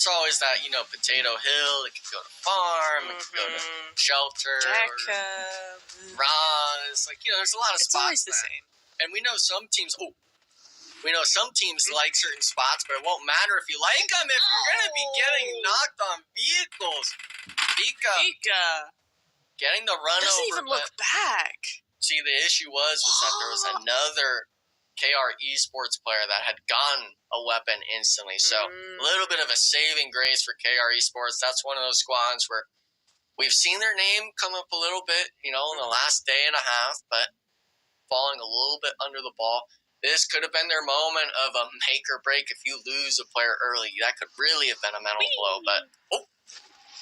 Speaker 2: always that, Potato Hill. It could go to farm, it could go to shelter, Roz. There's a lot of spots.
Speaker 1: It's always the same.
Speaker 2: And we know some teams like certain spots, but it won't matter if you like them if you're going to be getting knocked on vehicles. Pika. Getting the run
Speaker 1: doesn't
Speaker 2: over.
Speaker 1: Doesn't even look back.
Speaker 2: See, the issue was that there was another KR Esports player that had gotten a weapon instantly. So a little bit of a saving grace for KR Esports. That's one of those squads where we've seen their name come up a little bit, in the last day and a half, but falling a little bit under the ball. This could have been their moment of a make or break. If you lose a player early, that could really have been a mental blow. But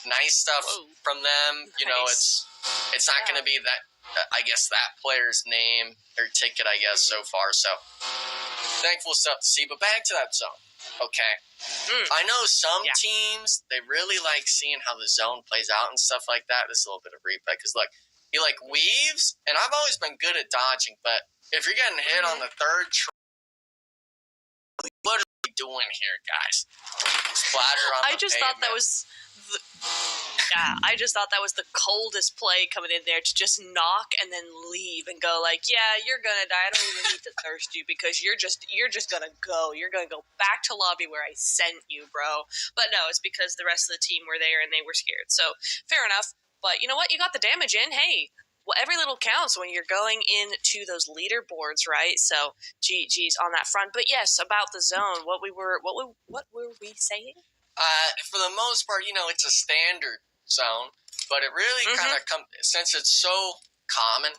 Speaker 2: nice stuff from them.
Speaker 1: Nice.
Speaker 2: It's not going to be that. I guess that player's name or ticket, so far. So thankful stuff to see. But back to that zone. Okay. I know some teams, they really like seeing how the zone plays out and stuff like that. This is a little bit of replay because, look, he weaves, and I've always been good at dodging, but if you're getting hit on the third what are we doing here, guys? Splatter on
Speaker 1: I
Speaker 2: the
Speaker 1: just
Speaker 2: pavement.
Speaker 1: thought that was Yeah, I just thought that was the coldest play coming in there to just knock and then leave and go like, yeah, you're gonna die. I don't even need to thirst you because you're just gonna go. You're gonna go back to lobby where I sent you, bro. But no, it's because the rest of the team were there and they were scared. So fair enough. But you know what? You got the damage in. Hey, well, every little counts when you're going into those leaderboards, right? So GG's on that front. But yes, about the zone, what were we saying?
Speaker 2: For the most part, it's a standard zone, but it really kind of since it's so common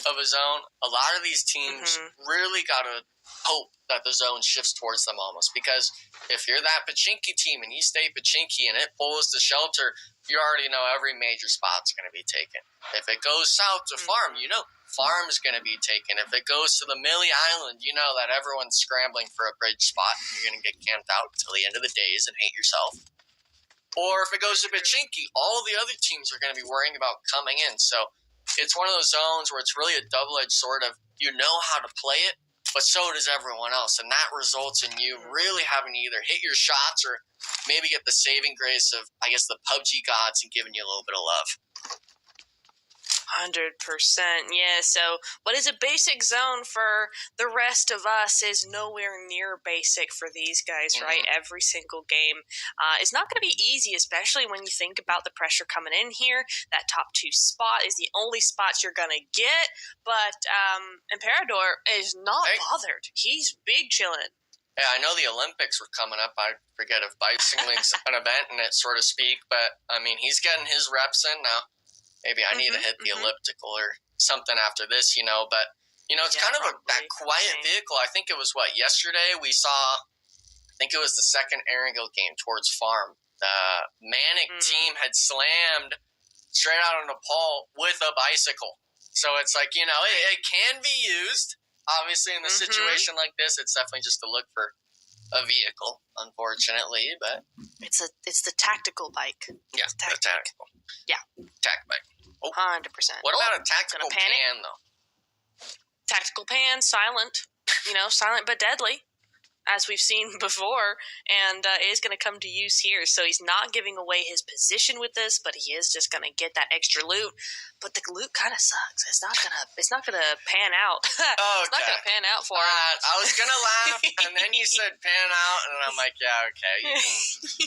Speaker 2: of a zone, a lot of these teams really got to hope that the zone shifts towards them almost, because if you're that Pachinki team and you stay Pachinki and it pulls the shelter, you already know every major spot's going to be taken. If it goes south to farm, farm's going to be taken. If it goes to the Millie Island, you know that everyone's scrambling for a bridge spot and you're going to get camped out until the end of the days and hate yourself. Or if it goes to Pachinki, all the other teams are going to be worrying about coming in. So it's one of those zones where it's really a double-edged sword of you know how to play it, but so does everyone else. And that results in you really having to either hit your shots or maybe get the saving grace of, I guess, the PUBG gods and giving you a little bit of love.
Speaker 1: 100%. Yeah, so what is a basic zone for the rest of us is nowhere near basic for these guys, right? Every single game is not going to be easy, especially when you think about the pressure coming in here. That top 2 spot is the only spots you're going to get, but Imperador is not bothered. He's big chilling.
Speaker 2: Yeah, I know the Olympics were coming up. I forget if bicycling's an event in it, so to speak, but, I mean, he's getting his reps in now. Maybe I need to hit the elliptical or something after this, but, it's kind of that quiet vehicle. I think it was, yesterday we saw, I think it was the second Erangel game towards farm. The Manic team had slammed straight out on Nepal with a bicycle. So it's like, it can be used. Obviously, in a situation like this, it's definitely just to look for a vehicle, unfortunately, but
Speaker 1: it's the tactical bike.
Speaker 2: Yeah, the tactical.
Speaker 1: Yeah,
Speaker 2: tac bike.
Speaker 1: 100%.
Speaker 2: What about a tactical pan, though?
Speaker 1: Tactical pan, silent. Silent but deadly, as we've seen before, and is going to come to use here. So he's not giving away his position with this, but he is just going to get that extra loot. But the loot kind of sucks. It's not gonna pan out. It's not gonna pan out for him.
Speaker 2: I was gonna laugh, and then you said pan out, and I'm like, yeah, okay.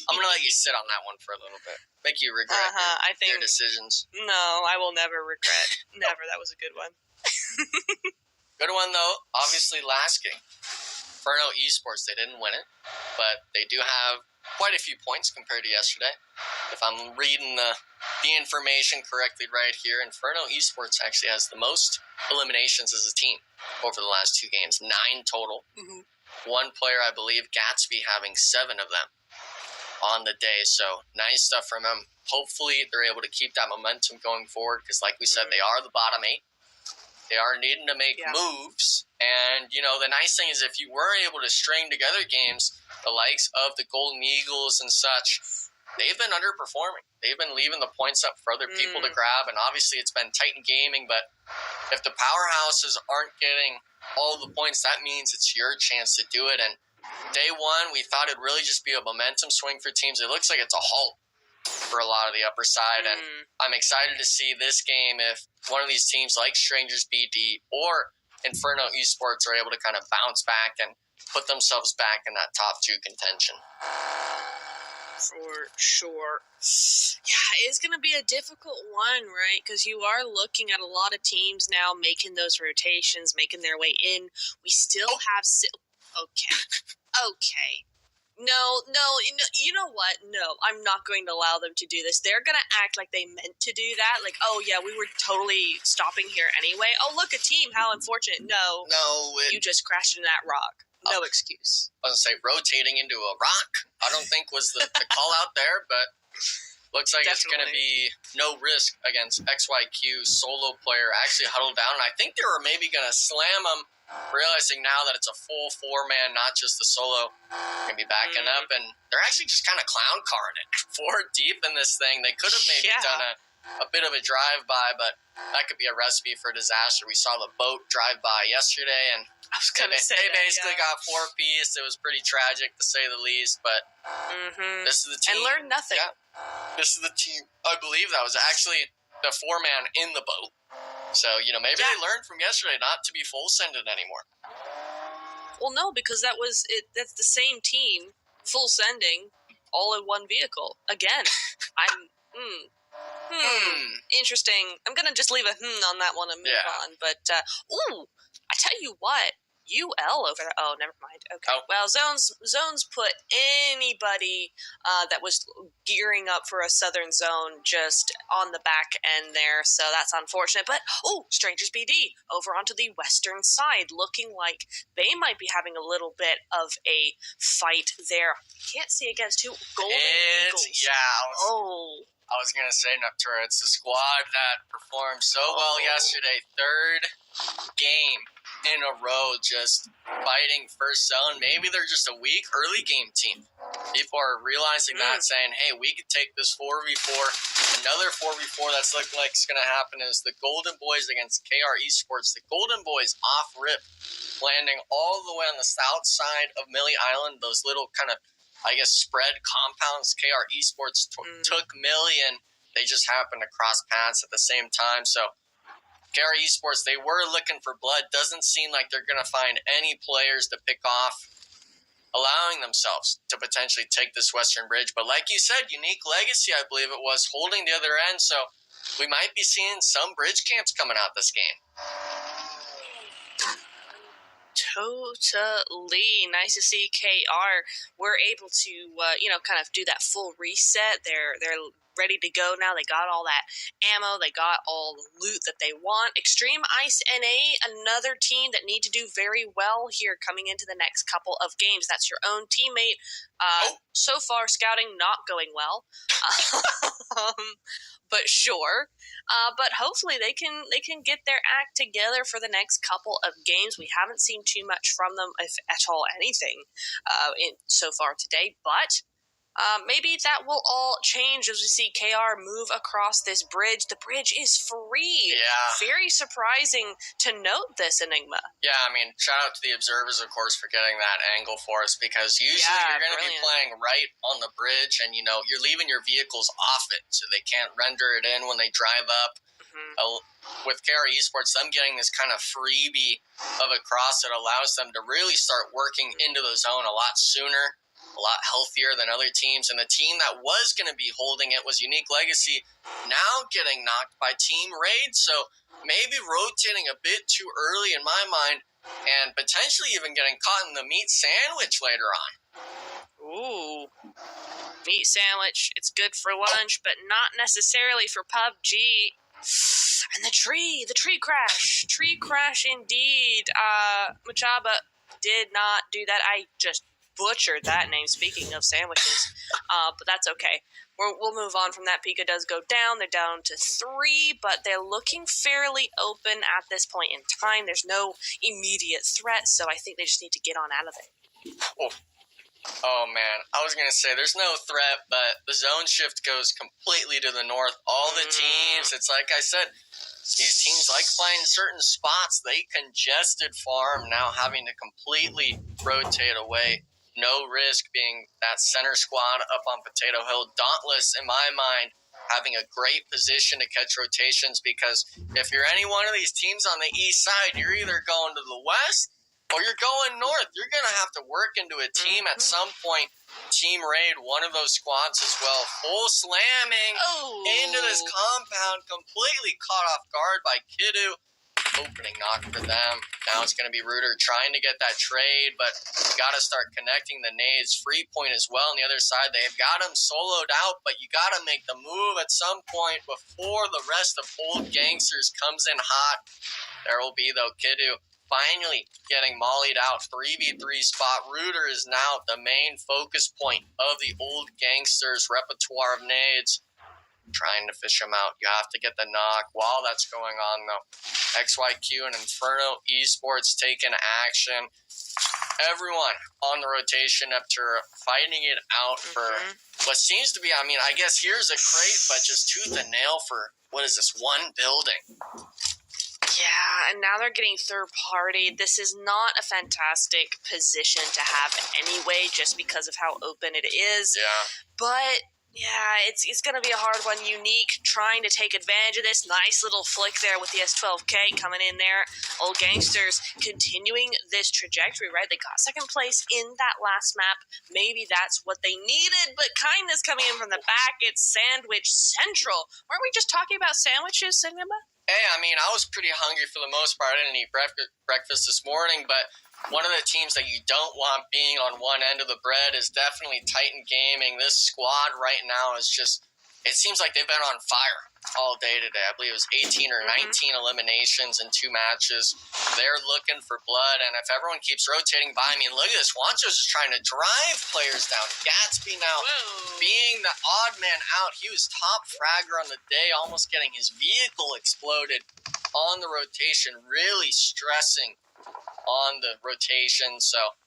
Speaker 2: I'm gonna let you sit on that one for a little bit. Make you regret your decisions.
Speaker 1: No, I will never regret. Never. That was a good one.
Speaker 2: Good one, though. Obviously, last game. Inferno Esports, they didn't win it, but they do have quite a few points compared to yesterday. If I'm reading the information correctly right here, Inferno Esports actually has the most eliminations as a team over the last 2 games, 9 total. One player, I believe, Gatsby, having 7 of them on the day. So nice stuff from them. Hopefully they're able to keep that momentum going forward because, like we said, they are the bottom 8. They are needing to make moves. And, the nice thing is if you were able to string together games, the likes of the Golden Eagles and such, they've been underperforming. They've been leaving the points up for other people to grab. And obviously it's been tight in gaming. But if the powerhouses aren't getting all the points, that means it's your chance to do it. And day 1, we thought it'd really just be a momentum swing for teams. It looks like it's a halt for a lot of the upper side, and I'm excited to see this game if one of these teams like Strangers BD or Inferno Esports are able to kind of bounce back and put themselves back in that top 2 contention.
Speaker 1: For sure. Yeah, it's going to be a difficult one, right? Because you are looking at a lot of teams now making those rotations, making their way in. We still have... Okay. No, you know what? No, I'm not going to allow them to do this. They're going to act like they meant to do that. Like, oh, yeah, we were totally stopping here anyway. Oh, look, a team. How unfortunate. No, you just crashed into that rock. No excuse.
Speaker 2: I was going to say rotating into a rock, I don't think was the call out there, but looks like It's going to be no risk against XYQ solo player actually huddled down. And I think they were maybe going to slam him, realizing now that it's a full 4-man, not just the solo, going to be backing up, and they're actually just kind of clown carring it 4 deep in this thing. They could have maybe done a bit of a drive-by, but that could be a recipe for disaster. We saw the boat drive by yesterday, and they basically got 4 piece. It was pretty tragic, to say the least, but this is the team.
Speaker 1: And learned nothing.
Speaker 2: Yeah, This is the team, I believe, that was actually the 4-man in the boat. So, maybe they learned from yesterday not to be full-sended anymore.
Speaker 1: Well, no, because that's the same team, full sending, all in one vehicle. Again, interesting. I'm going to just leave a on that one and move on. But, I tell you what, UL over there. Oh, never mind. Okay. Oh. Well, Zones put anybody that was gearing up for a Southern Zone just on the back end there, so that's unfortunate. But, Strangers BD over onto the western side, looking like they might be having a little bit of a fight there. Can't see against who? Golden Eagles.
Speaker 2: Yeah. I was going to say, Noctura, it's the squad that performed so well yesterday. Third game in a row just fighting first zone. Maybe they're just a weak early game team. People are realizing that, saying, hey, we could take this 4v4. Another 4v4 that's looking like it's going to happen is the Golden Boys against KR Esports. The Golden Boys off rip, landing all the way on the south side of Millie Island, those little kind of spread compounds. KR Esports took Millie, and they just happened to cross paths at the same time. So KR Esports, they were looking for blood. Doesn't seem like they're going to find any players to pick off, allowing themselves to potentially take this Western Bridge. But like you said, Unique Legacy, I believe it was, holding the other end. So we might be seeing some bridge camps coming out this game.
Speaker 1: Totally. Nice to see KR. We're able to, kind of do that full reset. They're ready to go now. They got all that ammo. They got all the loot that they want. Extreme Ice NA, another team that need to do very well here coming into the next couple of games. That's your own teammate. So far, scouting not going well. But sure. But hopefully they can get their act together for the next couple of games. We haven't seen too much from them, if at all anything, so far today. But maybe that will all change as we see KR move across this bridge. The bridge is free.
Speaker 2: Yeah.
Speaker 1: Very surprising to note this, Enigma.
Speaker 2: Yeah, shout out to the observers, of course, for getting that angle for us, because usually you're going to be playing right on the bridge, and, you're leaving your vehicles off it, so they can't render it in when they drive up. With KR Esports, them getting this kind of freebie of a cross that allows them to really start working into the zone a lot sooner, a lot healthier than other teams. And the team that was going to be holding it was Unique Legacy, now getting knocked by Team Raid. So maybe rotating a bit too early in my mind, and potentially even getting caught in the meat sandwich later on.
Speaker 1: Ooh. Meat sandwich. It's good for lunch, but not necessarily for PUBG. And the tree crash indeed. Machaba did not do that. I just butchered that name, speaking of sandwiches. But that's okay. We'll move on from that. Pika does go down. They're down to 3, but they're looking fairly open at this point in time. There's no immediate threat, so I think they just need to get on out of it.
Speaker 2: Oh, man. I was going to say, there's no threat, but the zone shift goes completely to the north. All the teams, it's like I said, these teams like playing certain spots. They congested farm, now having to completely rotate away. No Risk being that center squad up on Potato Hill. Dauntless, in my mind, having a great position to catch rotations, because if you're any one of these teams on the east side, you're either going to the west or you're going north. You're going to have to work into a team at some point. Team Raid, one of those squads as well, full slamming into this compound, completely caught off guard by Kiddu. Opening knock for them. Now it's going to be Rooter trying to get that trade, but you got to start connecting the nades. Free point as well on the other side. They've got him soloed out, but you got to make the move at some point before the rest of Old Gangsters comes in hot. There will be, though, Kiddu finally getting mollied out. 3v3 spot. Rooter is now the main focus point of the Old Gangsters repertoire of nades. Trying to fish him out. You have to get the knock. While that's going on, though, XYQ and Inferno Esports taking action. Everyone on the rotation after fighting it out for what seems to be, I guess here's a crate, but just tooth and nail for, what is this, one building?
Speaker 1: Yeah, and now they're getting third party. This is not a fantastic position to have anyway, just because of how open it is.
Speaker 2: Yeah.
Speaker 1: But Yeah, it's going to be a hard one. Unique trying to take advantage of this. Nice little flick there with the S12K coming in there. Old Gangsters continuing this trajectory, right? They got second place in that last map. Maybe that's what they needed, but Kindness coming in from the back. It's Sandwich Central. Weren't we just talking about sandwiches, Cinema?
Speaker 2: Hey, I mean, I was pretty hungry for the most part. I didn't eat breakfast this morning, but one of the teams that you don't want being on one end of the bread is definitely Titan Gaming. This squad right now is just, it seems like they've been on fire all day today. I believe it was 18 or 19 eliminations in 2 matches. They're looking for blood, and if everyone keeps rotating by, I mean, look at this. Juancho's just trying to drive players down. Gatsby now being the odd man out. He was top fragger on the day, almost getting his vehicle exploded on the rotation, really stressing on the rotation. So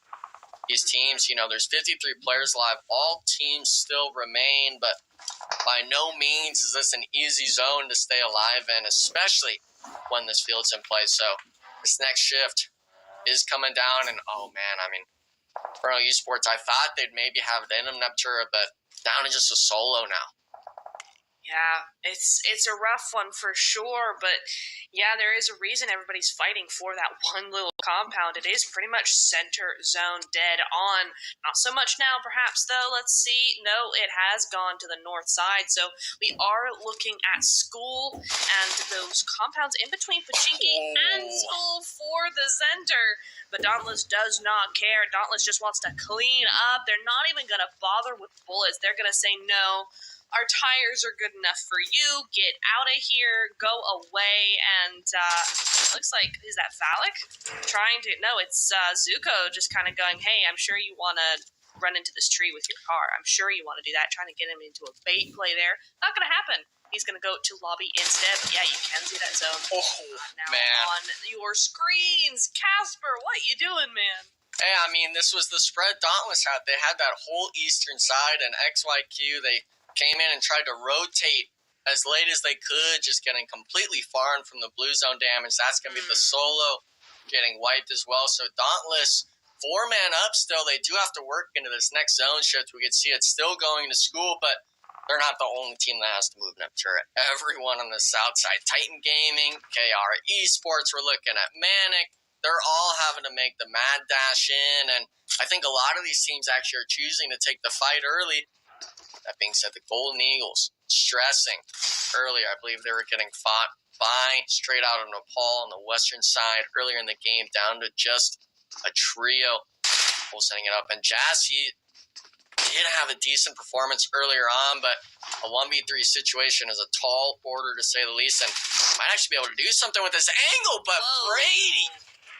Speaker 2: these teams, there's 53 players live. All teams still remain, but by no means is this an easy zone to stay alive in, especially when this field's in play. So this next shift is coming down, and oh man, I mean, Toronto Esports, I thought they'd maybe have it in them, Neptura, but down to just a solo now.
Speaker 1: Yeah, it's a rough one for sure, but yeah, there is a reason everybody's fighting for that one little compound. It is pretty much center zone dead on. Not so much now, perhaps, though. Let's see. No, it has gone to the north side, so we are looking at school and those compounds in between Pachinki and school for the center. But Dauntless does not care. Dauntless just wants to clean up. They're not even going to bother with bullets. They're going to say no. Our tires are good enough for you. Get out of here. Go away. And looks like, is that Phallic? No, it's Zuko just kind of going, hey, I'm sure you want to run into this tree with your car. I'm sure you want to do that. Trying to get him into a bait play there. Not going to happen. He's going to go to lobby instead. But yeah, you can see that zone. Now
Speaker 2: man.
Speaker 1: on your screens. Casper, what you doing, man?
Speaker 2: Hey, I mean, this was the spread Dauntless had. They had that whole eastern side, and XYQ, they came in and tried to rotate as late as they could, just getting completely far from the blue zone damage. That's going to be the solo getting wiped as well. So Dauntless, 4-man up still. They do have to work into this next zone shift. We can see it's still going to school, but they're not the only team that has to move Neptura. Everyone on the south side, Titan Gaming, KR Esports, we're looking at Manic. They're all having to make the mad dash in, and I think a lot of these teams actually are choosing to take the fight early. That being said, the Golden Eagles stressing earlier. I believe they were getting fought by straight out of Nepal on the western side earlier in the game, down to just a trio. We'll setting it up. And Jazz, he did have a decent performance earlier on, but a 1v3 situation is a tall order to say the least, and might actually be able to do something with this angle, but Brady,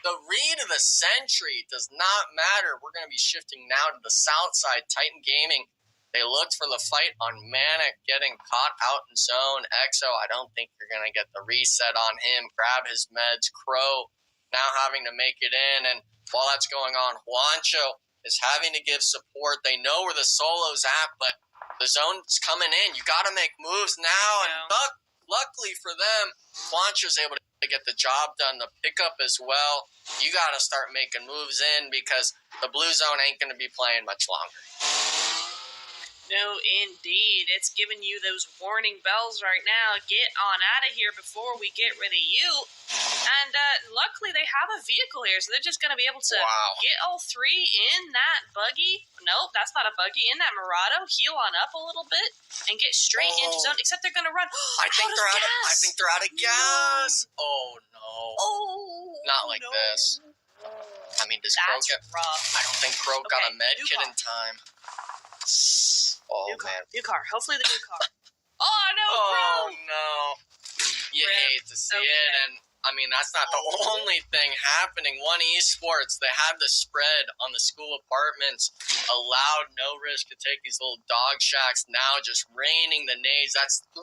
Speaker 2: the read of the century does not matter. We're going to be shifting now to the south side. Titan Gaming, they looked for the fight on Manic, getting caught out in zone. EXO, I don't think you're going to get the reset on him. Grab his meds. Crow now having to make it in. And while that's going on, Juancho is having to give support. They know where the solo's at, but the zone's coming in. You got to make moves now. And luckily for them, Juancho's able to get the job done. The pickup as well. You got to start making moves in because the blue zone ain't going to be playing much longer.
Speaker 1: No, indeed. It's giving you those warning bells right now. Get on out of here before we get rid of you. And luckily they have a vehicle here, so they're just going to be able to get all three in that buggy. Nope, that's not a buggy. In that Murado, heal on up a little bit, and get straight into zone, except they're going to run
Speaker 2: I think they're out of gas.
Speaker 1: No.
Speaker 2: Oh, no. Not like this. I mean, does Crow get...
Speaker 1: rough.
Speaker 2: I don't think Crow got a med kit in time. Oh, man.
Speaker 1: New car. Hopefully the new car. Oh, no, Crow!
Speaker 2: Oh, no. You hate to see it, and I mean, that's not the only thing happening. One Esports, they had the spread on the school apartments, allowed No Risk to take these little dog shacks, now just raining the nades. That's 3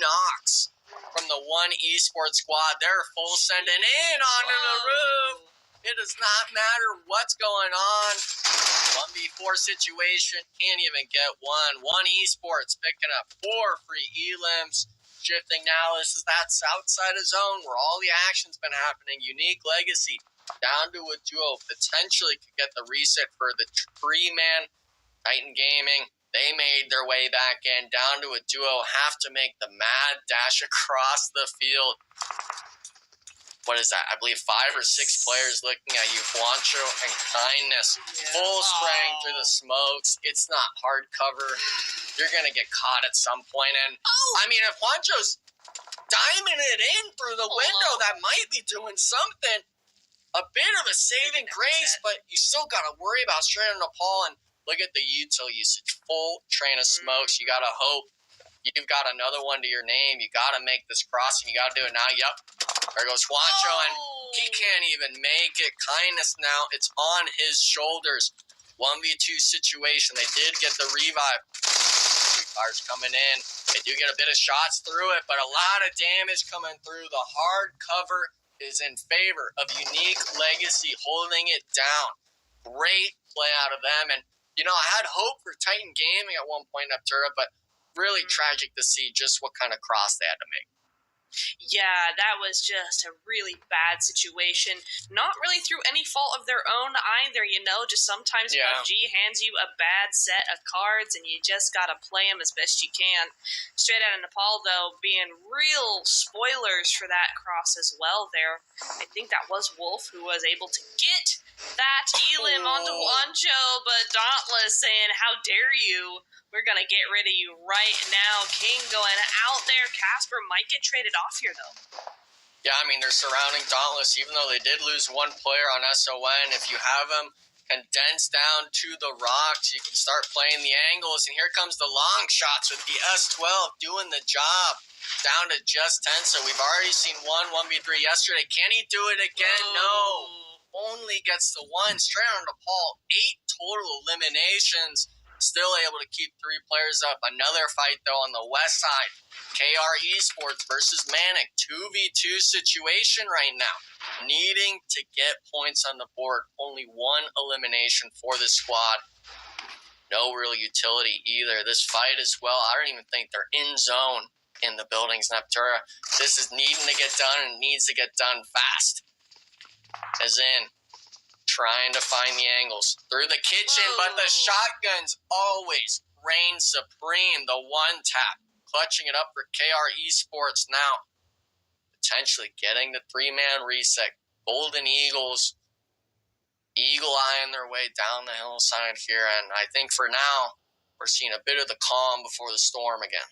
Speaker 2: knocks from the one Esports squad. They're full sending in onto the roof. It does not matter what's going on. 1v4 situation, can't even get one. One Esports picking up 4 free elims. Shifting now, this is that south side of zone where all the action's been happening. Unique Legacy down to a duo. Potentially could get the reset for the 3-man. Titan Gaming They made their way back in, down to a duo, have to make the mad dash across the field. What is that? I believe 5 or 6 players looking at you. Juancho and Kindness. Yeah. Full spraying through the smokes. It's not hard cover. You're going to get caught at some point. And, I mean, if Juancho's diming it in through the window, that might be doing something. A bit of a saving grace, but you still got to worry about straight on Nepal. And look at the util usage. Full train of smokes. You got to hope you've got another one to your name. You got to make this crossing. You got to do it now. Yep. There goes Juancho, and he can't even make it. Kindness now. It's on his shoulders. 1v2 situation. They did get the revive. Fires coming in. They do get a bit of shots through it, but a lot of damage coming through. The hard cover is in favor of Unique Legacy, holding it down. Great play out of them. And, you know, I had hope for Titan Gaming at one point up Tura, but really tragic to see just what kind of cross they had to make.
Speaker 1: Yeah, that was just a really bad situation. Not really through any fault of their own either, you know. Just sometimes PUBG hands you a bad set of cards and you just gotta play them as best you can. Straight out of Nepal, though, being real spoilers for that cross as well there. I think that was Wolf who was able to get that elim onto Juancho, but Dauntless saying, how dare you? We're going to get rid of you right now. King going out there. Casper might get traded off here, though.
Speaker 2: Yeah, I mean, they're surrounding Dauntless, even though they did lose one player on SON. If you have them condensed down to the rocks, you can start playing the angles. And here comes the long shots with the S12 doing the job. Down to just 10, so we've already seen 1v3 yesterday. Can he do it again? No. Only gets the one. Straight on Nepal. 8 total eliminations. Still able to keep 3 players up. Another fight, though, on the west side. KR Esports versus Manic. 2v2 situation right now. Needing to get points on the board. Only 1 elimination for this squad. No real utility either. This fight as well, I don't even think they're in zone in the buildings in Aptura. This is needing to get done and needs to get done fast. As in, trying to find the angles through the kitchen, but the shotguns always reign supreme. The one tap, clutching it up for KR Esports now. Potentially getting the 3-man reset. Golden Eagles, eagle eyeing their way down the hillside here, and I think for now, we're seeing a bit of the calm before the storm again.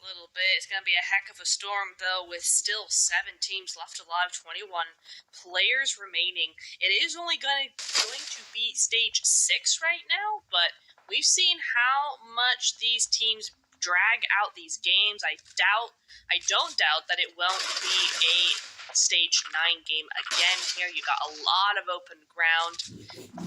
Speaker 1: Little bit. It's going to be a heck of a storm, though, with still 7 teams left alive, 21 players remaining. It is only going to be stage 6 right now, but we've seen how much these teams drag out these games. I don't doubt that it won't be a stage 9 game again here. You got a lot of open ground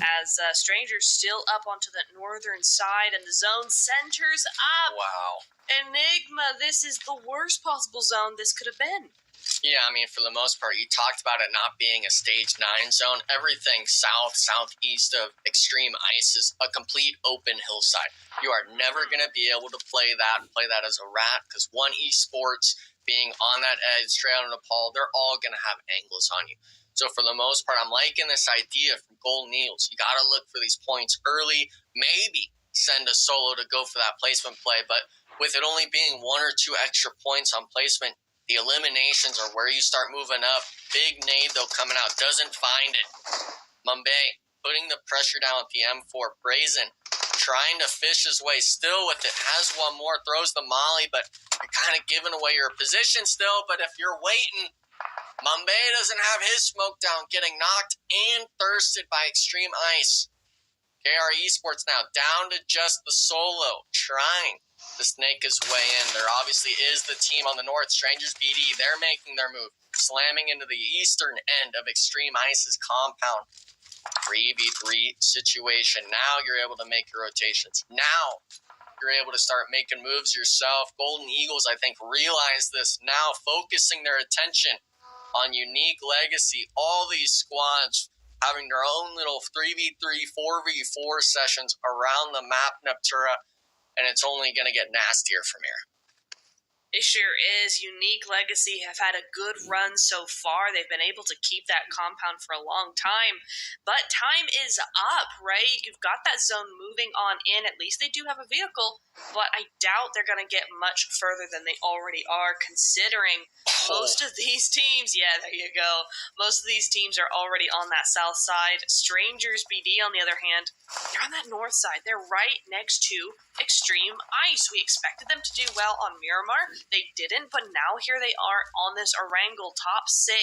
Speaker 1: as Strangers still up onto the northern side, and the zone centers up.
Speaker 2: Wow.
Speaker 1: Enigma, this is the worst possible zone this could have been.
Speaker 2: Yeah, I mean, for the most part, you talked about it not being a stage 9 zone. Everything southeast of Extreme Ice is a complete open hillside. You are never going to be able to play that as a rat, because One Esports being on that edge, straight out of Nepal, they're all going to have angles on you. So for the most part, I'm liking this idea from Golden Eagles. You got to look for these points early, maybe send a solo to go for that placement play, but with it only being 1 or 2 extra points on placement, the eliminations are where you start moving up. Big nade, though, coming out. Doesn't find it. Mumbai putting the pressure down with the M4. Brazen trying to fish his way still with it. Has one more. Throws the molly, but you're kind of giving away your position still. But if you're waiting, Mumbai doesn't have his smoke down. Getting knocked and thirsted by Extreme Ice. KR Esports now down to just the solo. Trying to snake his way in. There obviously is the team on the north, Strangers BD. They're making their move, slamming into the eastern end of Extreme Ice's compound. 3v3 situation. Now you're able to make your rotations. Now you're able to start making moves yourself. Golden Eagles, I think, realize this now, focusing their attention on Unique Legacy. All these squads having their own little 3v3, 4v4 sessions around the map, Neptura. And it's only going to get nastier from here.
Speaker 1: It sure is. Unique Legacy have had a good run so far. They've been able to keep that compound for a long time. But time is up, right? You've got that zone moving on in. At least they do have a vehicle, but I doubt they're going to get much further than they already are, considering most of these teams, yeah, there you go. Most of these teams are already on that south side. Strangers BD, on the other hand, they're on that north side. They're right next to Extreme Ice. We expected them to do well on Miramar. They didn't, but now here they are on this Erangel top 6.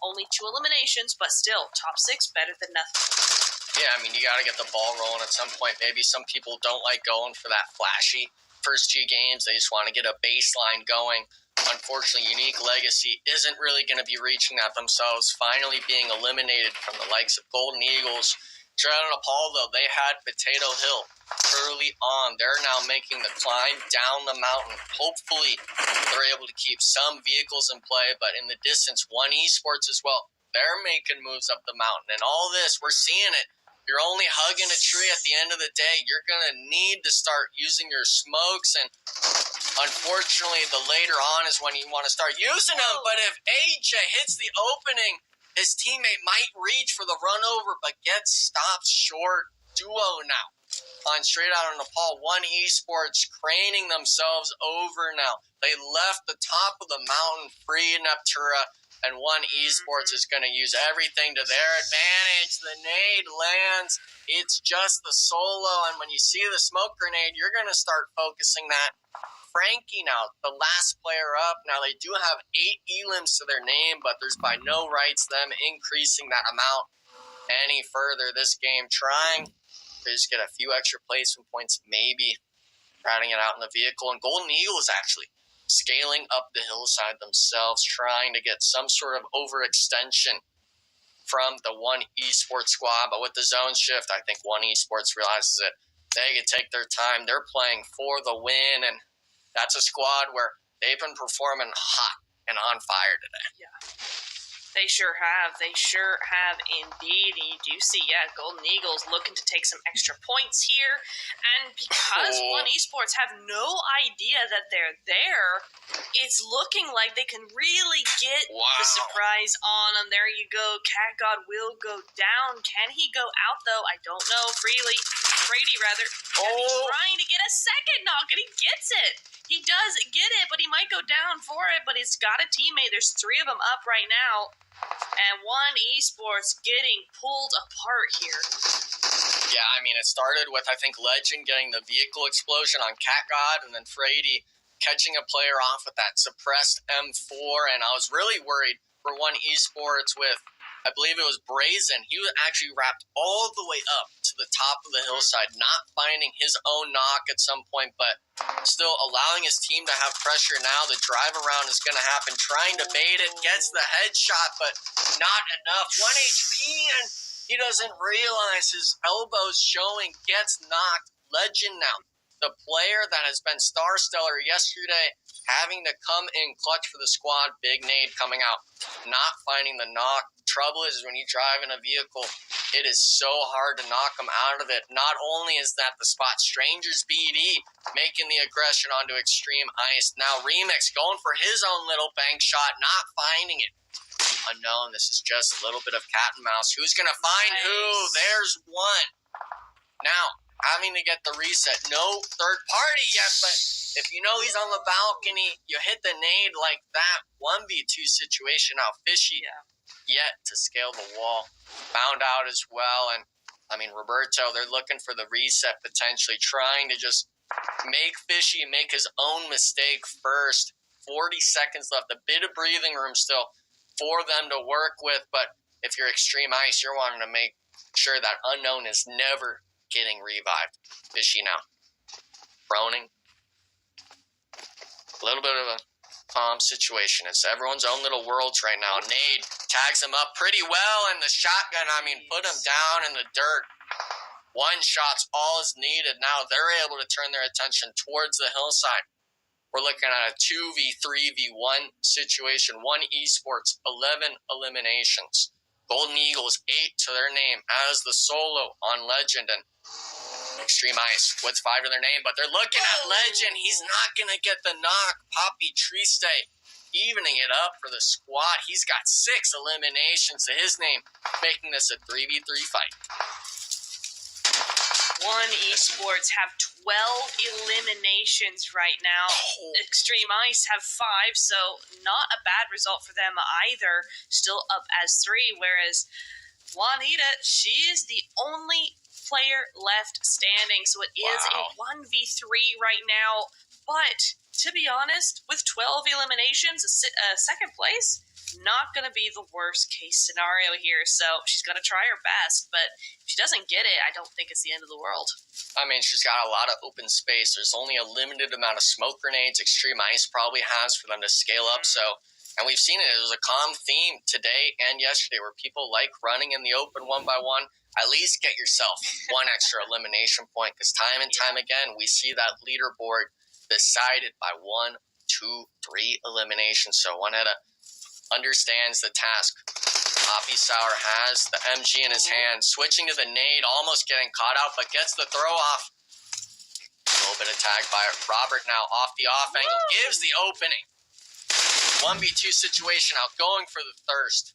Speaker 1: Only 2 eliminations, but still, top 6 better than nothing.
Speaker 2: Yeah, I mean, you got to get the ball rolling at some point. Maybe some people don't like going for that flashy first 2 games. They just want to get a baseline going. Unfortunately, Unique Legacy isn't really going to be reaching that themselves, finally being eliminated from the likes of Golden Eagles. Shroud and Paul, though, they had Potato Hill early on. They're now making the climb down the mountain. Hopefully, they're able to keep some vehicles in play, but in the distance, One Esports as well. They're making moves up the mountain. And all this, we're seeing it. You're only hugging a tree at the end of the day. You're going to need to start using your smokes. And unfortunately, the later on is when you want to start using them. But if AJ hits the opening, his teammate might reach for the run over, but gets stopped short. Duo now. On straight out on Nepal, One Esports craning themselves over now. They left the top of the mountain free, Neptura, and One Esports is going to use everything to their advantage. The nade lands. It's just the solo, and when you see the smoke grenade, you're going to start focusing that. Frankie now, the last player up. Now, they do have 8 elims to their name, but there's by no rights them increasing that amount any further this game. Trying to just get a few extra placement points, maybe riding it out in the vehicle. And Golden Eagles actually scaling up the hillside themselves, trying to get some sort of overextension from the One Esports squad. But with the zone shift, I think One Esports realizes it. They can take their time. They're playing for the win, and that's a squad where they've been performing hot and on fire today.
Speaker 1: Yeah. They sure have. They sure have indeed. And you do see, Golden Eagles looking to take some extra points here. And because One Esports have no idea that they're there, it's looking like they can really get the surprise on them. There you go. Cat God will go down. Can he go out, though? I don't know. Brady, rather. He's trying to get a second knock, and he gets it. He does get it, but he might go down for it, but he's got a teammate. There's 3 of them up right now. And One Esports getting pulled apart here.
Speaker 2: Yeah, I mean, it started with, I think, Legend getting the vehicle explosion on Cat God, and then Frady catching a player off with that suppressed M4. And I was really worried for One Esports with, I believe it was Brazen. He was actually wrapped all the way up to the top of the hillside, not finding his own knock at some point, but still allowing his team to have pressure. Now the drive around is going to happen, trying to bait it, gets the headshot, but not enough. 1 HP, and he doesn't realize his elbow's showing, gets knocked. Legend now, the player that has been star stellar yesterday, having to come in clutch for the squad. Big nade coming out, not finding the knock. Trouble is when you drive in a vehicle, it is so hard to knock them out of it. Not only is that the spot, Strangers BD making the aggression onto Extreme Ice. Now Remix going for his own little bank shot, not finding it. Unknown, this is just a little bit of cat and mouse. Who's going to find who? There's one. Now, having to get the reset. No third party yet, but if you know he's on the balcony, you hit the nade like that. 1v2 situation out. Fishy yet to scale the wall. Found out as well. And, I mean, Roberto, they're looking for the reset potentially, trying to just make Fishy make his own mistake first. 40 seconds left. A bit of breathing room still for them to work with. But if you're Extreme Ice, you're wanting to make sure that Unknown is never getting revived. Fishy now. Broning. A little bit of a calm situation. It's everyone's own little worlds right now. Nade tags him up pretty well, and the shotgun, I mean, put him down in the dirt. 1 shot's all is needed. Now they're able to turn their attention towards the hillside. We're looking at a 2v3v1 situation. One Esports, 11 eliminations. Golden Eagles, 8 to their name as the solo on Legend. And Extreme Ice with 5 to their name, but they're looking at Legend. He's not going to get the knock. Papi Triste evening it up for the squad. He's got 6 eliminations to his name, making this a 3v3 fight.
Speaker 1: One Esports have 12 eliminations right now. Extreme Ice have 5, so not a bad result for them either. Still up as 3, whereas Juanita, she is the only player left standing, so it is a 1v3 right now. But to be honest, with 12 eliminations, a second place, not going to be the worst case scenario here. So she's going to try her best, but if she doesn't get it, I don't think it's the end of the world.
Speaker 2: I mean, she's got a lot of open space. There's only a limited amount of smoke grenades Extreme Ice probably has for them to scale up. And we've seen it. It was a common theme today and yesterday where people like running in the open one by one. At least get yourself one extra elimination point, because time and time again, we see that leaderboard decided by 1, 2, 3 eliminations. So Juanita understands the task. Poppy Sour has the MG in his hand, switching to the nade, almost getting caught out, but gets the throw off. A little bit of tag by Robert now off the off angle, gives the opening. 1v2 situation out, going for the thirst.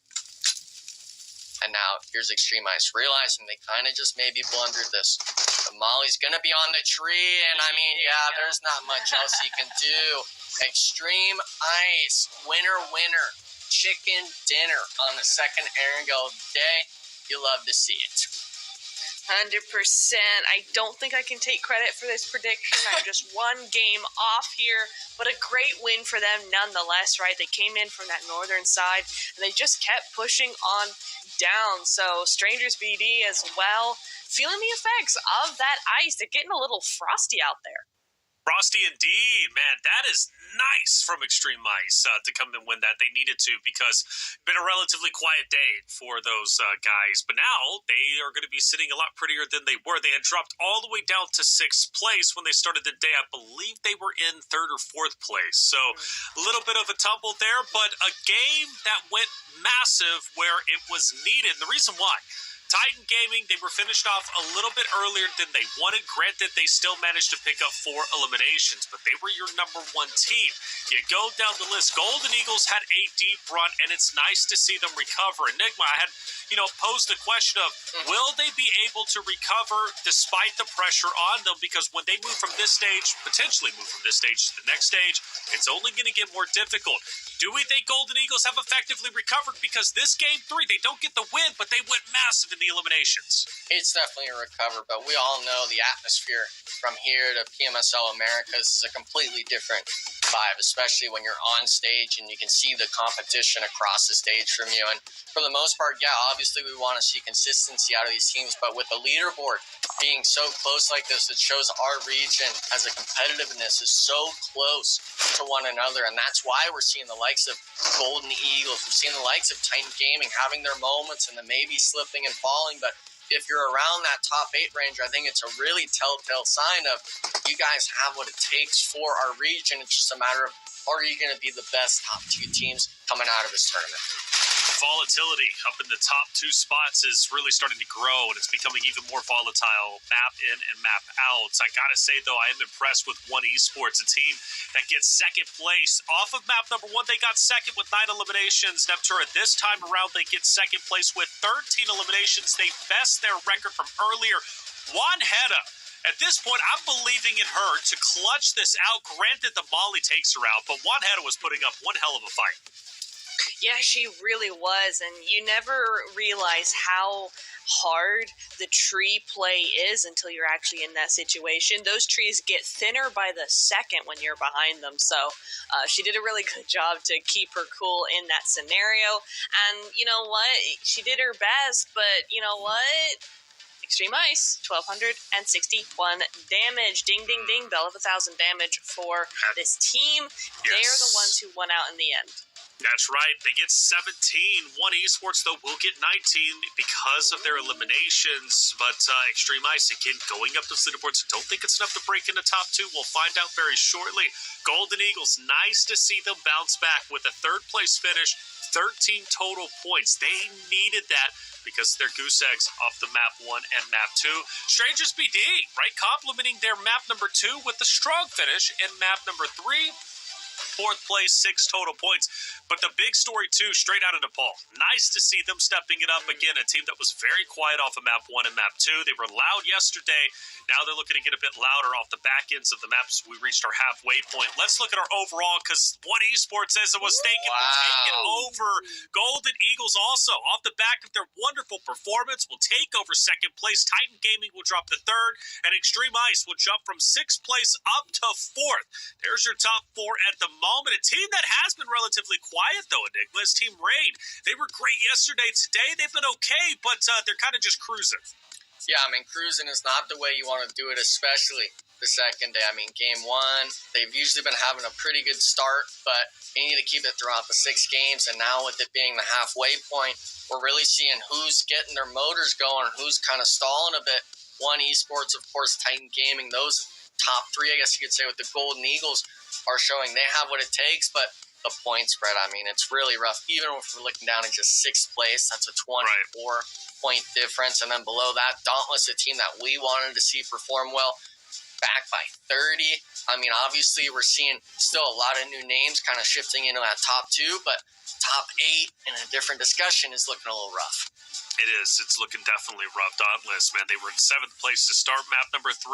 Speaker 2: And now here's Extreme Ice, realizing they kind of just maybe blundered this. The Molly's going to be on the tree, and I mean, there's not much else you can do. Extreme Ice, winner. Chicken dinner on the second airing of the day. You love to see it.
Speaker 1: 100%. I don't think I can take credit for this prediction. I'm just one game off here, but a great win for them nonetheless, right? They came in from that northern side, and they just kept pushing on down. So Strangers BD as well, feeling the effects of that ice. They're getting a little frosty out there.
Speaker 3: Frosty indeed, man. That is nice from Extreme Ice to come and win that. They needed to, because it's been a relatively quiet day for those guys. But now they are going to be sitting a lot prettier than they were. They had dropped all the way down to 6th place when they started the day. I believe they were in 3rd or 4th place. So a little bit of a tumble there, but a game that went massive where it was needed. And the reason why, Titan Gaming, they were finished off a little bit earlier than they wanted. Granted, they still managed to pick up 4 eliminations, but they were your number 1 team. You go down the list. Golden Eagles had a deep run, and it's nice to see them recover. Enigma, I had, posed the question of, will they be able to recover despite the pressure on them? Because when they move from this stage, potentially move from this stage to the next stage, it's only going to get more difficult. Do we think Golden Eagles have effectively recovered? Because this game 3, they don't get the win, but they went massive in the eliminations.
Speaker 2: It's definitely a recover, but we all know the atmosphere from here to PMSL Americas is a completely different vibe, especially when you're on stage and you can see the competition across the stage from you. And for the most part, obviously we want to see consistency out of these teams, but with the leaderboard being so close like this, it shows our region as a competitiveness is so close to one another, and that's why we're seeing the likes of Golden Eagles, we're seeing the likes of Titan Gaming having their moments and then maybe slipping and falling, but if you're around that top 8 range, I think it's a really telltale sign of you guys have what it takes for our region. It's just a matter of, are you going to be the best top 2 teams coming out of this tournament?
Speaker 3: Volatility up in the top 2 spots is really starting to grow, and it's becoming even more volatile map in and map out. I gotta say, though, I am impressed with One Esports, a team that gets 2nd place off of map number 1. They got 2nd with 9 eliminations. Neptura, this time around, they get 2nd place with 13 eliminations. They best their record from earlier. Juanita, at this point, I'm believing in her to clutch this out. Granted, the Molly takes her out, but Juanita was putting up one hell of a fight.
Speaker 1: Yeah, she really was, and you never realize how hard the tree play is until you're actually in that situation. Those trees get thinner by the second when you're behind them, so she did a really good job to keep her cool in that scenario. And you know what? She did her best, but you know what? Extreme Ice, 1,261 damage. Ding, ding, ding. Bell of 1,000 damage for this team. Yes. They're the ones who won out in the end.
Speaker 3: That's right. They get 17. One Esports, though, will get 19 because of their eliminations. But Extreme Ice, again, going up those leaderboards, I don't think it's enough to break in the top 2. We'll find out very shortly. Golden Eagles, nice to see them bounce back with a 3rd place finish. 13 total points. They needed that because they're goose eggs off the map 1 and map 2. Strangers BD, right? Complementing their map number 2 with the strong finish in map number 3. Fourth place, 6 total points. But the big story, too, straight out of Nepal. Nice to see them stepping it up again. A team that was very quiet off of map 1 and map 2. They were loud yesterday. Now they're looking to get a bit louder off the back ends of the maps. We reached our halfway point. Let's look at our overall, because One Esports says it was taken over. Golden Eagles also, off the back of their wonderful performance, will take over second place. Titan Gaming will drop to third. And Extreme Ice will jump from 6th place up to 4th. There's your top 4 at the moment. A team that has been relatively quiet, though, Enigma, is Team Raid. They were great yesterday. Today, they've been okay, but they're kind of just cruising.
Speaker 2: Yeah, I mean, cruising is not the way you want to do it, especially the second day. I mean, game 1, they've usually been having a pretty good start, but you need to keep it throughout the 6 games, and now with it being the halfway point, we're really seeing who's getting their motors going, who's kind of stalling a bit. One Esports, of course, Titan Gaming, those top 3, I guess you could say, with the Golden Eagles are showing they have what it takes, but the point spread, I mean, it's really rough. Even if we're looking down at just 6th place, that's a 24-point difference. And then below that, Dauntless, a team that we wanted to see perform well, back by 30. I mean, obviously, we're seeing still a lot of new names kind of shifting into that top 2, but top 8 in a different discussion is looking a little rough.
Speaker 3: It is. It's looking definitely rough. Dauntless, man, they were in 7th place to start map number 3.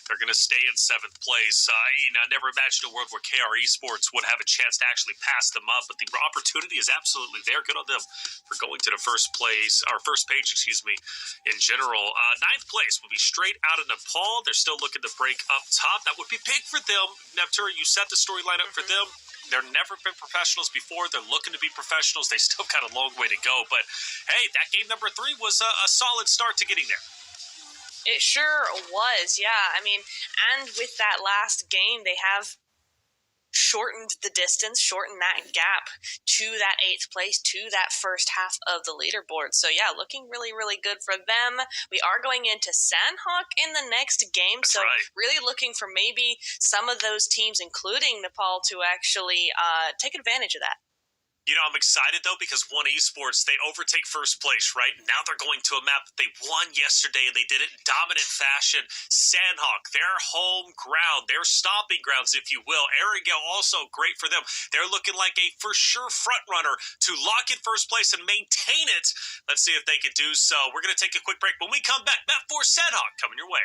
Speaker 3: They're going to stay in 7th place. I never imagined a world where KR Esports would have a chance to actually pass them up, but the opportunity is absolutely there. Good on them for going to the first place, or first page, in general. 9th place will be straight out of Nepal. They're still looking to break up top. That would be big for them. Neptura, you set the storyline up for them. They've never been professionals before. They're looking to be professionals. They still got a long way to go. But, hey, that game number 3 was a solid start to getting there.
Speaker 1: It sure was, yeah. I mean, and with that last game, they have shortened the distance, shortened that gap to that 8th place, to that first half of the leaderboard. So, yeah, looking really, really good for them. We are going into Sandhawk in the next game,
Speaker 3: That's
Speaker 1: so
Speaker 3: right.
Speaker 1: really looking for maybe some of those teams, including Nepal, to actually take advantage of that.
Speaker 3: You know, I'm excited, though, because One Esports, they overtake first place, right? Now they're going to a map that they won yesterday, and they did it in dominant fashion. Sandhawk, their home ground, their stomping grounds, if you will. Arrogale, also great for them. They're looking like a for-sure front-runner to lock in first place and maintain it. Let's see if they can do so. We're going to take a quick break. When we come back, Map 4 Sandhawk coming your way.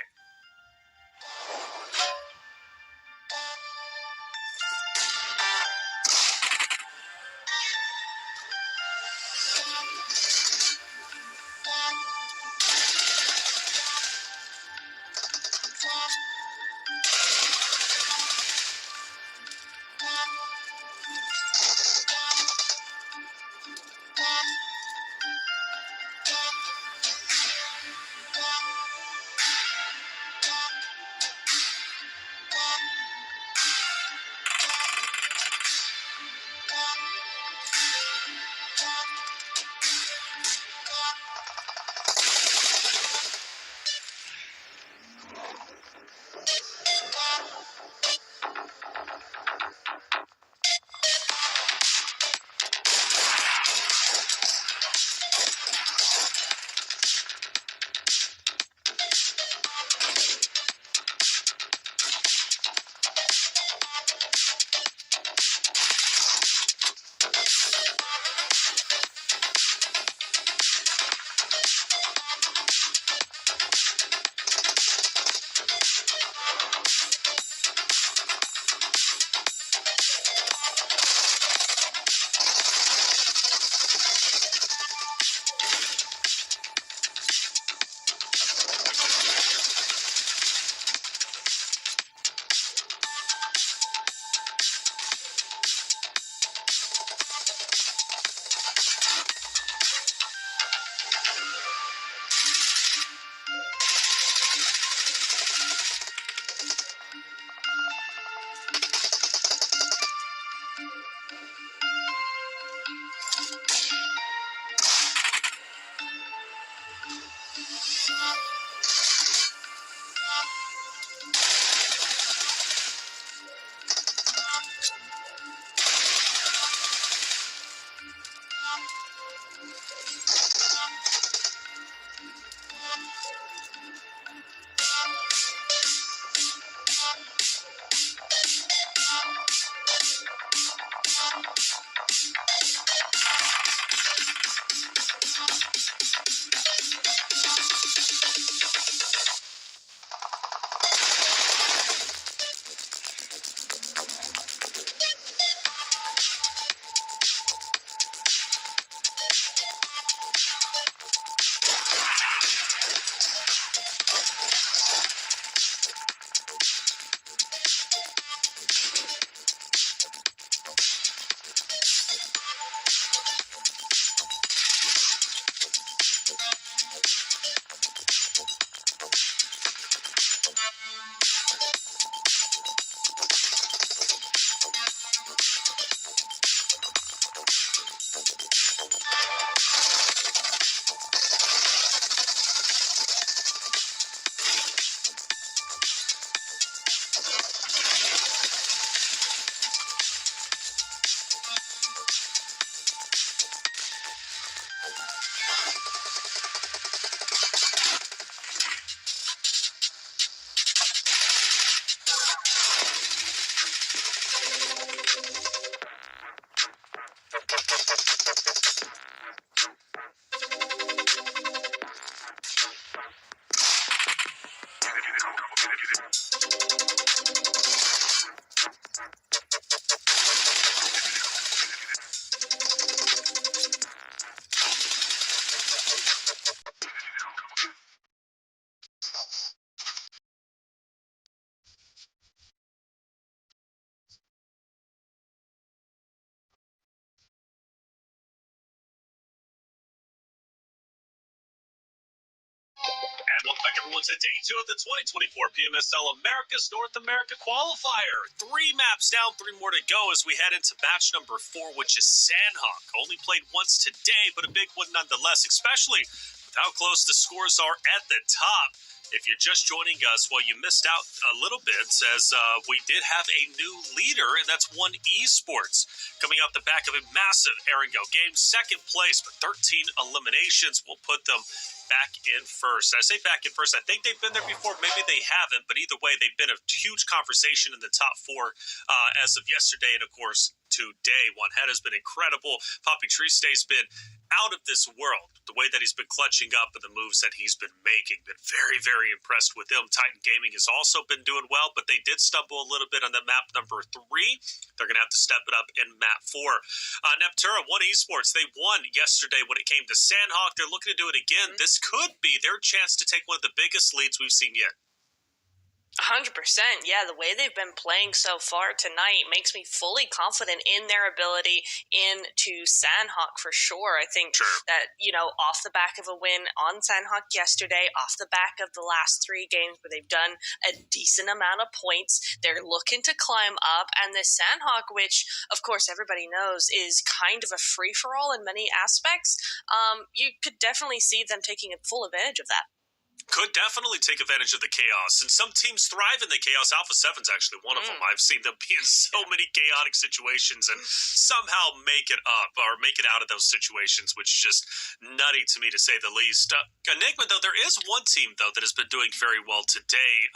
Speaker 3: And welcome back, everyone, to day 2 of the 2024 PMSL America's North America Qualifier. 3 maps down, 3 more to go as we head into match number 4, which is Sandhawk. Only played once today, but a big one nonetheless, especially with how close the scores are at the top. If you're just joining us, well, you missed out a little bit as we did have a new leader, and that's One Esports coming off the back of a massive Erangel game. Second place, but 13 eliminations will put them back in first. I say back in first. I think they've been there before. Maybe they haven't, but either way, they've been a huge conversation in the top 4 as of yesterday, and of course, today. One Head has been incredible. Pubg Mobile has been out of this world. The way that he's been clutching up and the moves that he's been making. Been very, very impressed with him. Titan Gaming has also been doing well, but they did stumble a little bit on the map number 3. They're going to have to step it up in map 4. Neptura, One Esports, they won yesterday when it came to Sandhawk. They're looking to do it again. This could be their chance to take one of the biggest leads we've seen yet.
Speaker 1: 100%. Yeah, the way they've been playing so far tonight makes me fully confident in their ability into Sandhawk for sure. I think that, off the back of a win on Sandhawk yesterday, off the back of the last 3 games where they've done a decent amount of points, they're looking to climb up. And the Sandhawk, which, of course, everybody knows is kind of a free-for-all in many aspects, you could definitely see them taking full advantage of that.
Speaker 3: Could definitely take advantage of the chaos, and some teams thrive in the chaos. Alpha 7's actually one of them. I've seen them be in so many chaotic situations and somehow make it up or make it out of those situations, which is just nutty to me, to say the least. Enigma, though, there is one team, though, that has been doing very well today,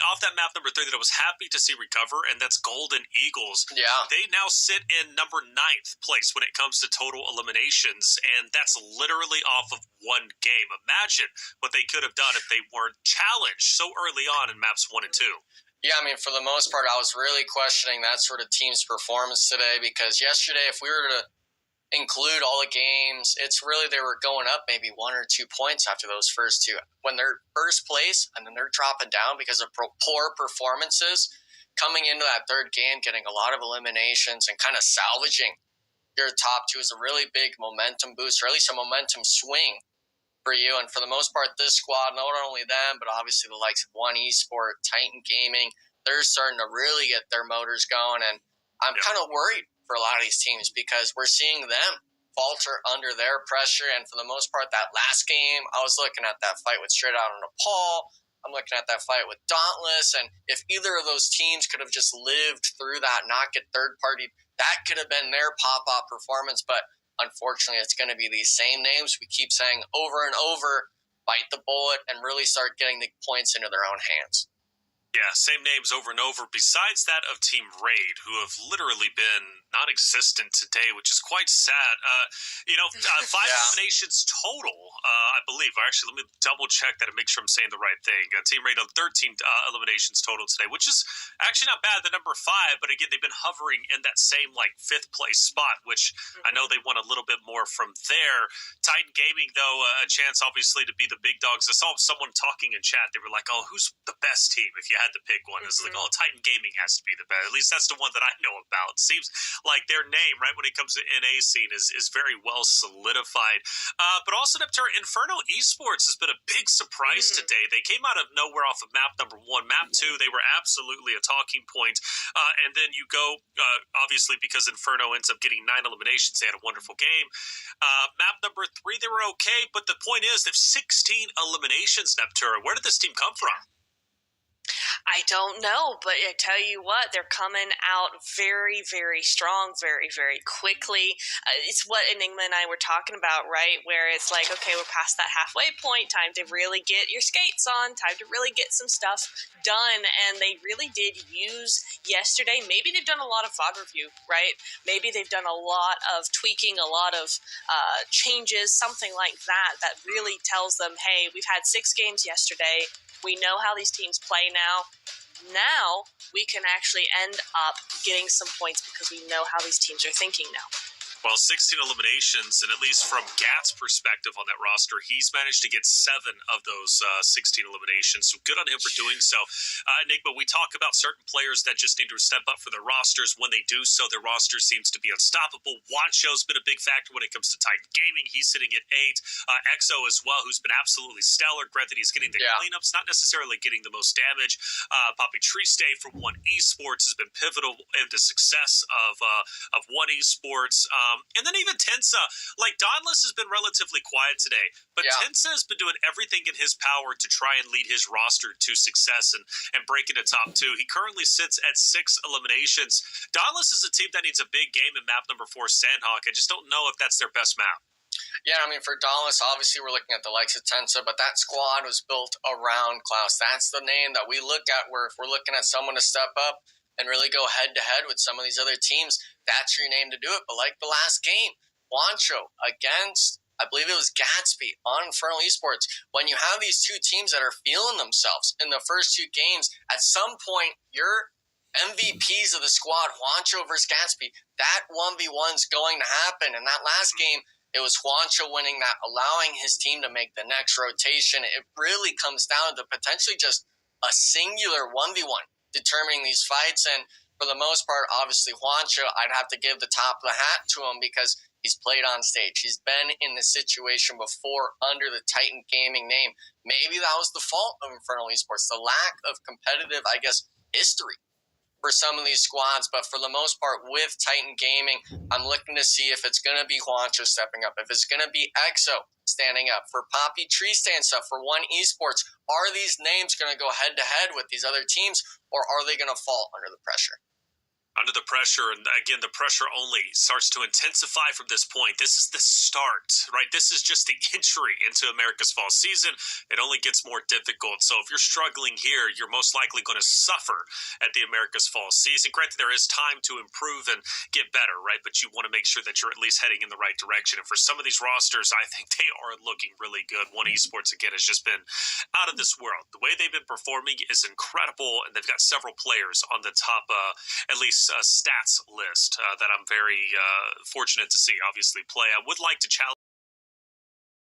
Speaker 3: off that map number 3 that I was happy to see recover, and that's Golden Eagles.
Speaker 2: Yeah.
Speaker 3: They now sit in number 9th place when it comes to total eliminations, and that's literally off of 1 game. Imagine what they could have done if they weren't challenged so early on in maps 1 and 2.
Speaker 2: Yeah, I mean, for the most part, I was really questioning that sort of team's performance today, because yesterday, if we were to include all the games, it's really they were going up maybe 1 or 2 points after those first 2. When they're first place and then they're dropping down because of poor performances, coming into that 3rd game, getting a lot of eliminations and kind of salvaging your top 2 is a really big momentum boost, or at least a momentum swing for you. And for the most part, this squad, not only them, but obviously the likes of One Esport, Titan Gaming, they're starting to really get their motors going. And I'm kind of worried for a lot of these teams because we're seeing them falter under their pressure. And for the most part, that last game, I was looking at that fight with Straight Out on Nepal. I'm looking at that fight with Dauntless. And if either of those teams could have just lived through that, not get third-party, that could have been their pop-up performance. But unfortunately, it's going to be these same names we keep saying over and over, bite the bullet and really start getting the points into their own hands.
Speaker 3: Yeah, same names over and over, besides that of Team Raid, who have literally been non-existent today, which is quite sad. 5 eliminations total, I believe. Actually, let me double-check that and make sure I'm saying the right thing. Team Raid, 13 eliminations total today, which is actually not bad, the number 5, but again, they've been hovering in that same, 5th place spot, which I know they want a little bit more from there. Titan Gaming, though, a chance, obviously, to be the big dogs. I saw someone talking in chat. They were like, who's the best team if you had to pick one? It's like, Titan Gaming has to be the best. At least that's the one that I know about. Seems like their name, right, when it comes to NA scene is very well solidified. But also, Neptura, Inferno Esports has been a big surprise today. They came out of nowhere off of map number 1. Map 2, they were absolutely a talking point. And then you go, obviously, because Inferno ends up getting 9 eliminations. They had a wonderful game. Map number 3, they were okay. But the point is, they've 16 eliminations, Neptura. Where did this team come from?
Speaker 1: I don't know, but I tell you what, they're coming out very, very strong, very, very quickly. It's what Enigma and I were talking about, right? Where it's like, okay, we're past that halfway point, time to really get your skates on, time to really get some stuff done. And they really did use yesterday. Maybe they've done a lot of VOD review, right? Maybe they've done a lot of tweaking, a lot of changes, something like that, that really tells them, hey, we've had 6 games yesterday. We know how these teams play now. Now we can actually end up getting some points because we know how these teams are thinking now.
Speaker 3: Well, 16 eliminations, and at least from Gat's perspective on that roster, he's managed to get 7 of those 16 eliminations. So good on him for doing so. Enigma, we talk about certain players that just need to step up for their rosters. When they do so, their roster seems to be unstoppable. Wancho's been a big factor when it comes to Titan Gaming. He's sitting at 8. EXO as well, who's been absolutely stellar. Granted, he's getting the cleanups, not necessarily getting the most damage. Poppy Triste from One Esports has been pivotal in the success of One Esports. And then even Tensa, like Dauntless has been relatively quiet today, but Tensa has been doing everything in his power to try and lead his roster to success and break into top 2. He currently sits at 6 eliminations. Dauntless is a team that needs a big game in map number 4, Sandhawk. I just don't know if that's their best map.
Speaker 2: Yeah, I mean, for Dauntless, obviously we're looking at the likes of Tensa, but that squad was built around Klaus. That's the name that we look at where if we're looking at someone to step up and really go head-to-head with some of these other teams, that's your name to do it. But like the last game, Wancho against, I believe it was Gatsby on Infernal Esports, when you have these two teams that are feeling themselves in the first 2 games, at some point, your MVPs of the squad, Wancho versus Gatsby, that 1v1's going to happen. And that last game, it was Juancho winning that, allowing his team to make the next rotation. It really comes down to potentially just a singular 1v1 determining these fights. And for the most part, obviously, Juancho, I'd have to give the top of the hat to him because he's played on stage. He's been in this situation before under the Titan Gaming name. Maybe that was the fault of Infernal Esports, the lack of competitive, I guess, history for some of these squads, but for the most part with Titan Gaming, I'm looking to see if it's going to be Juancho stepping up, if it's going to be EXO standing up, for Poppy Triste and stuff, for One Esports. Are these names going to go head-to-head with these other teams, or are they going to fall under the pressure?
Speaker 3: Under the pressure, and again, the pressure only starts to intensify from this point. This is the start, right? This is just the entry into America's fall season. It only gets more difficult. So if you're struggling here, you're most likely going to suffer at the America's fall season. Granted, there is time to improve and get better, right? But you want to make sure that you're at least heading in the right direction. And for some of these rosters, I think they are looking really good. One Esports, again, has just been out of this world. The way they've been performing is incredible, and they've got several players on the top, at least stats list that I'm very fortunate to see, obviously, play. I would like to challenge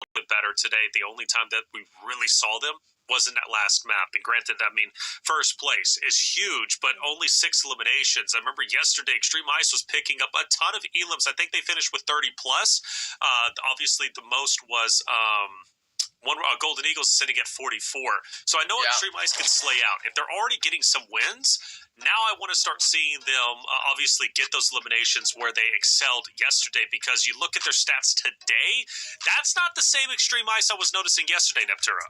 Speaker 3: a bit better today. The only time that we really saw them was in that last map. And granted, I mean, first place is huge, but only 6 eliminations. I remember yesterday, Extreme Ice was picking up a ton of elims. I think they finished with 30 plus. Obviously, the most was Golden Eagles sitting at 44. So I know Extreme Ice can slay out. If they're already getting some wins, now I want to start seeing them obviously get those eliminations where they excelled yesterday, because you look at their stats today, that's not the same Extreme Ice I was noticing yesterday, Neptura.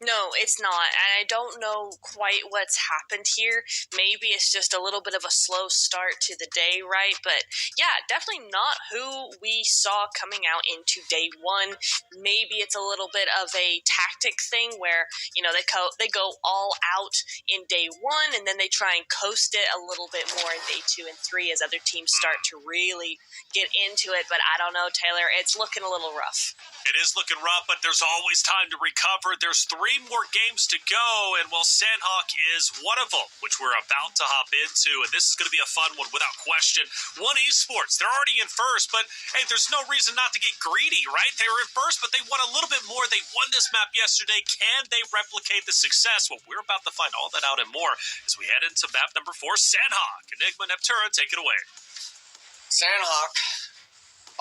Speaker 1: No, it's not, and I don't know quite what's happened here. Maybe it's just a little bit of a slow start to the day, right? But yeah, definitely not who we saw coming out into day 1. Maybe it's a little bit of a tactic thing where, you know, they go all out in day 1, and then they try and coast it a little bit more in day 2 and 3 as other teams start to really get into it. But I don't know, Taylor, it's looking a little rough.
Speaker 3: It is looking rough, but there's always time to recover. There's 3 more games to go, and well, Sandhawk is one of them, which we're about to hop into, and this is going to be a fun one without question. One Esports, they're already in first, but hey, there's no reason not to get greedy, right? They were in first, but they want a little bit more. They won this map yesterday. Can they replicate the success? Well, we're about to find all that out and more as we head into map number 4, Sandhawk. Enigma, Neptura, take it away.
Speaker 2: Sandhawk,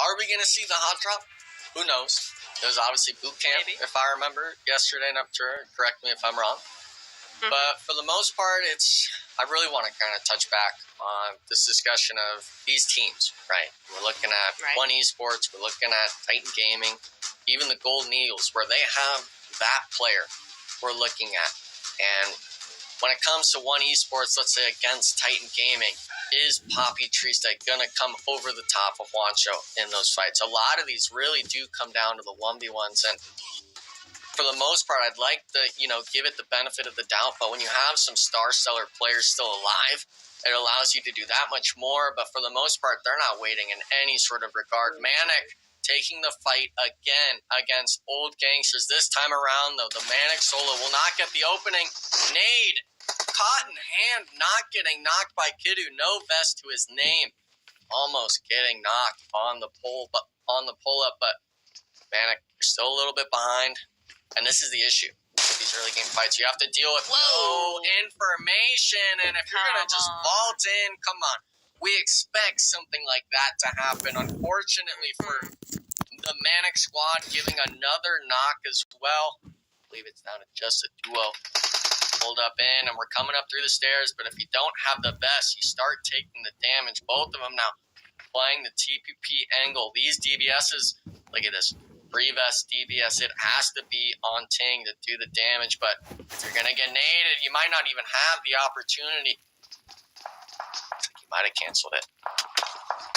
Speaker 2: are we going to see the hot drop? Who knows? It was obviously boot camp, if I remember, yesterday in Neptura. Correct me if I'm wrong. Mm-hmm. But for the most part, I really want to kind of touch back on this discussion of these teams, right? We're looking at One Esports, we're looking at Titan Gaming, even the Golden Eagles, where they have that player we're looking at. And when it comes to One Esports, let's say against Titan Gaming, is Poppy Trista going to come over the top of Wancho in those fights? A lot of these really do come down to the 1v1s, and for the most part, I'd like to, give it the benefit of the doubt, but when you have some star stellar players still alive, it allows you to do that much more, but for the most part, they're not waiting in any sort of regard. Manic taking the fight again against Old Gangsters. This time around, though, the Manic solo will not get the opening. Nade, caught in hand, not getting knocked by Kiddu. No vest to his name. Almost getting knocked on the pull-up, but Manic, you're still a little bit behind. And this is the issue with these early game fights. You have to deal with no information. And if you're going to just vault in, come on. We expect something like that to happen. Unfortunately for the Manic squad, giving another knock as well. I believe it's down to just a duo. Pulled up in, and we're coming up through the stairs. But if you don't have the vest, you start taking the damage. Both of them now playing the TPP angle. These DBSs, look at this. Pre-vest DBS, it has to be on Ting to do the damage, but if you're going to get naded, you might not even have the opportunity. You might have canceled it.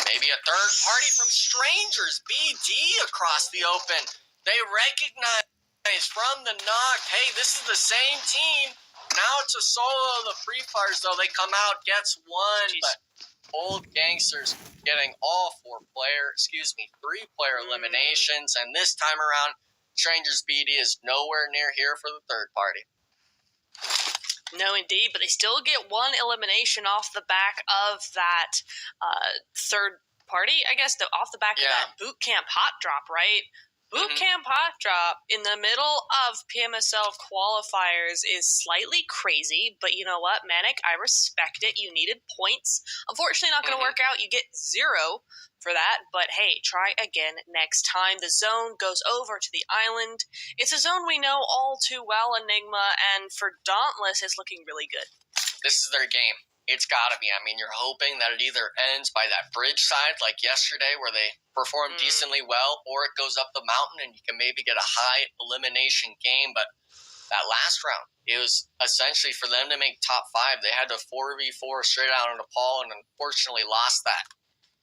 Speaker 2: Maybe a third party from Strangers, BD across the open. They recognize from the knock, hey, this is the same team. Now it's a solo. The Free Fires, though, they come out, gets one, but Old Gangsters getting all three-player eliminations, and this time around, Strangers BD is nowhere near here for the third party.
Speaker 1: No, indeed, but they still get one elimination off the back of that third party, I guess, off the back of that boot camp hot drop, right? Boot camp hot drop in the middle of PMSL qualifiers is slightly crazy, but you know what, Manic? I respect it. You needed points. Unfortunately, not going to work out. You get 0 for that, but hey, try again next time. The zone goes over to the island. It's a zone we know all too well, Enigma, and for Dauntless, it's looking really good.
Speaker 2: This is their game. It's got to be. I mean, you're hoping that it either ends by that bridge side like yesterday where they perform decently well, or it goes up the mountain and you can maybe get a high elimination game. But that last round, it was essentially for them to make top 5. They had to 4v4 straight out of Nepal and unfortunately lost that,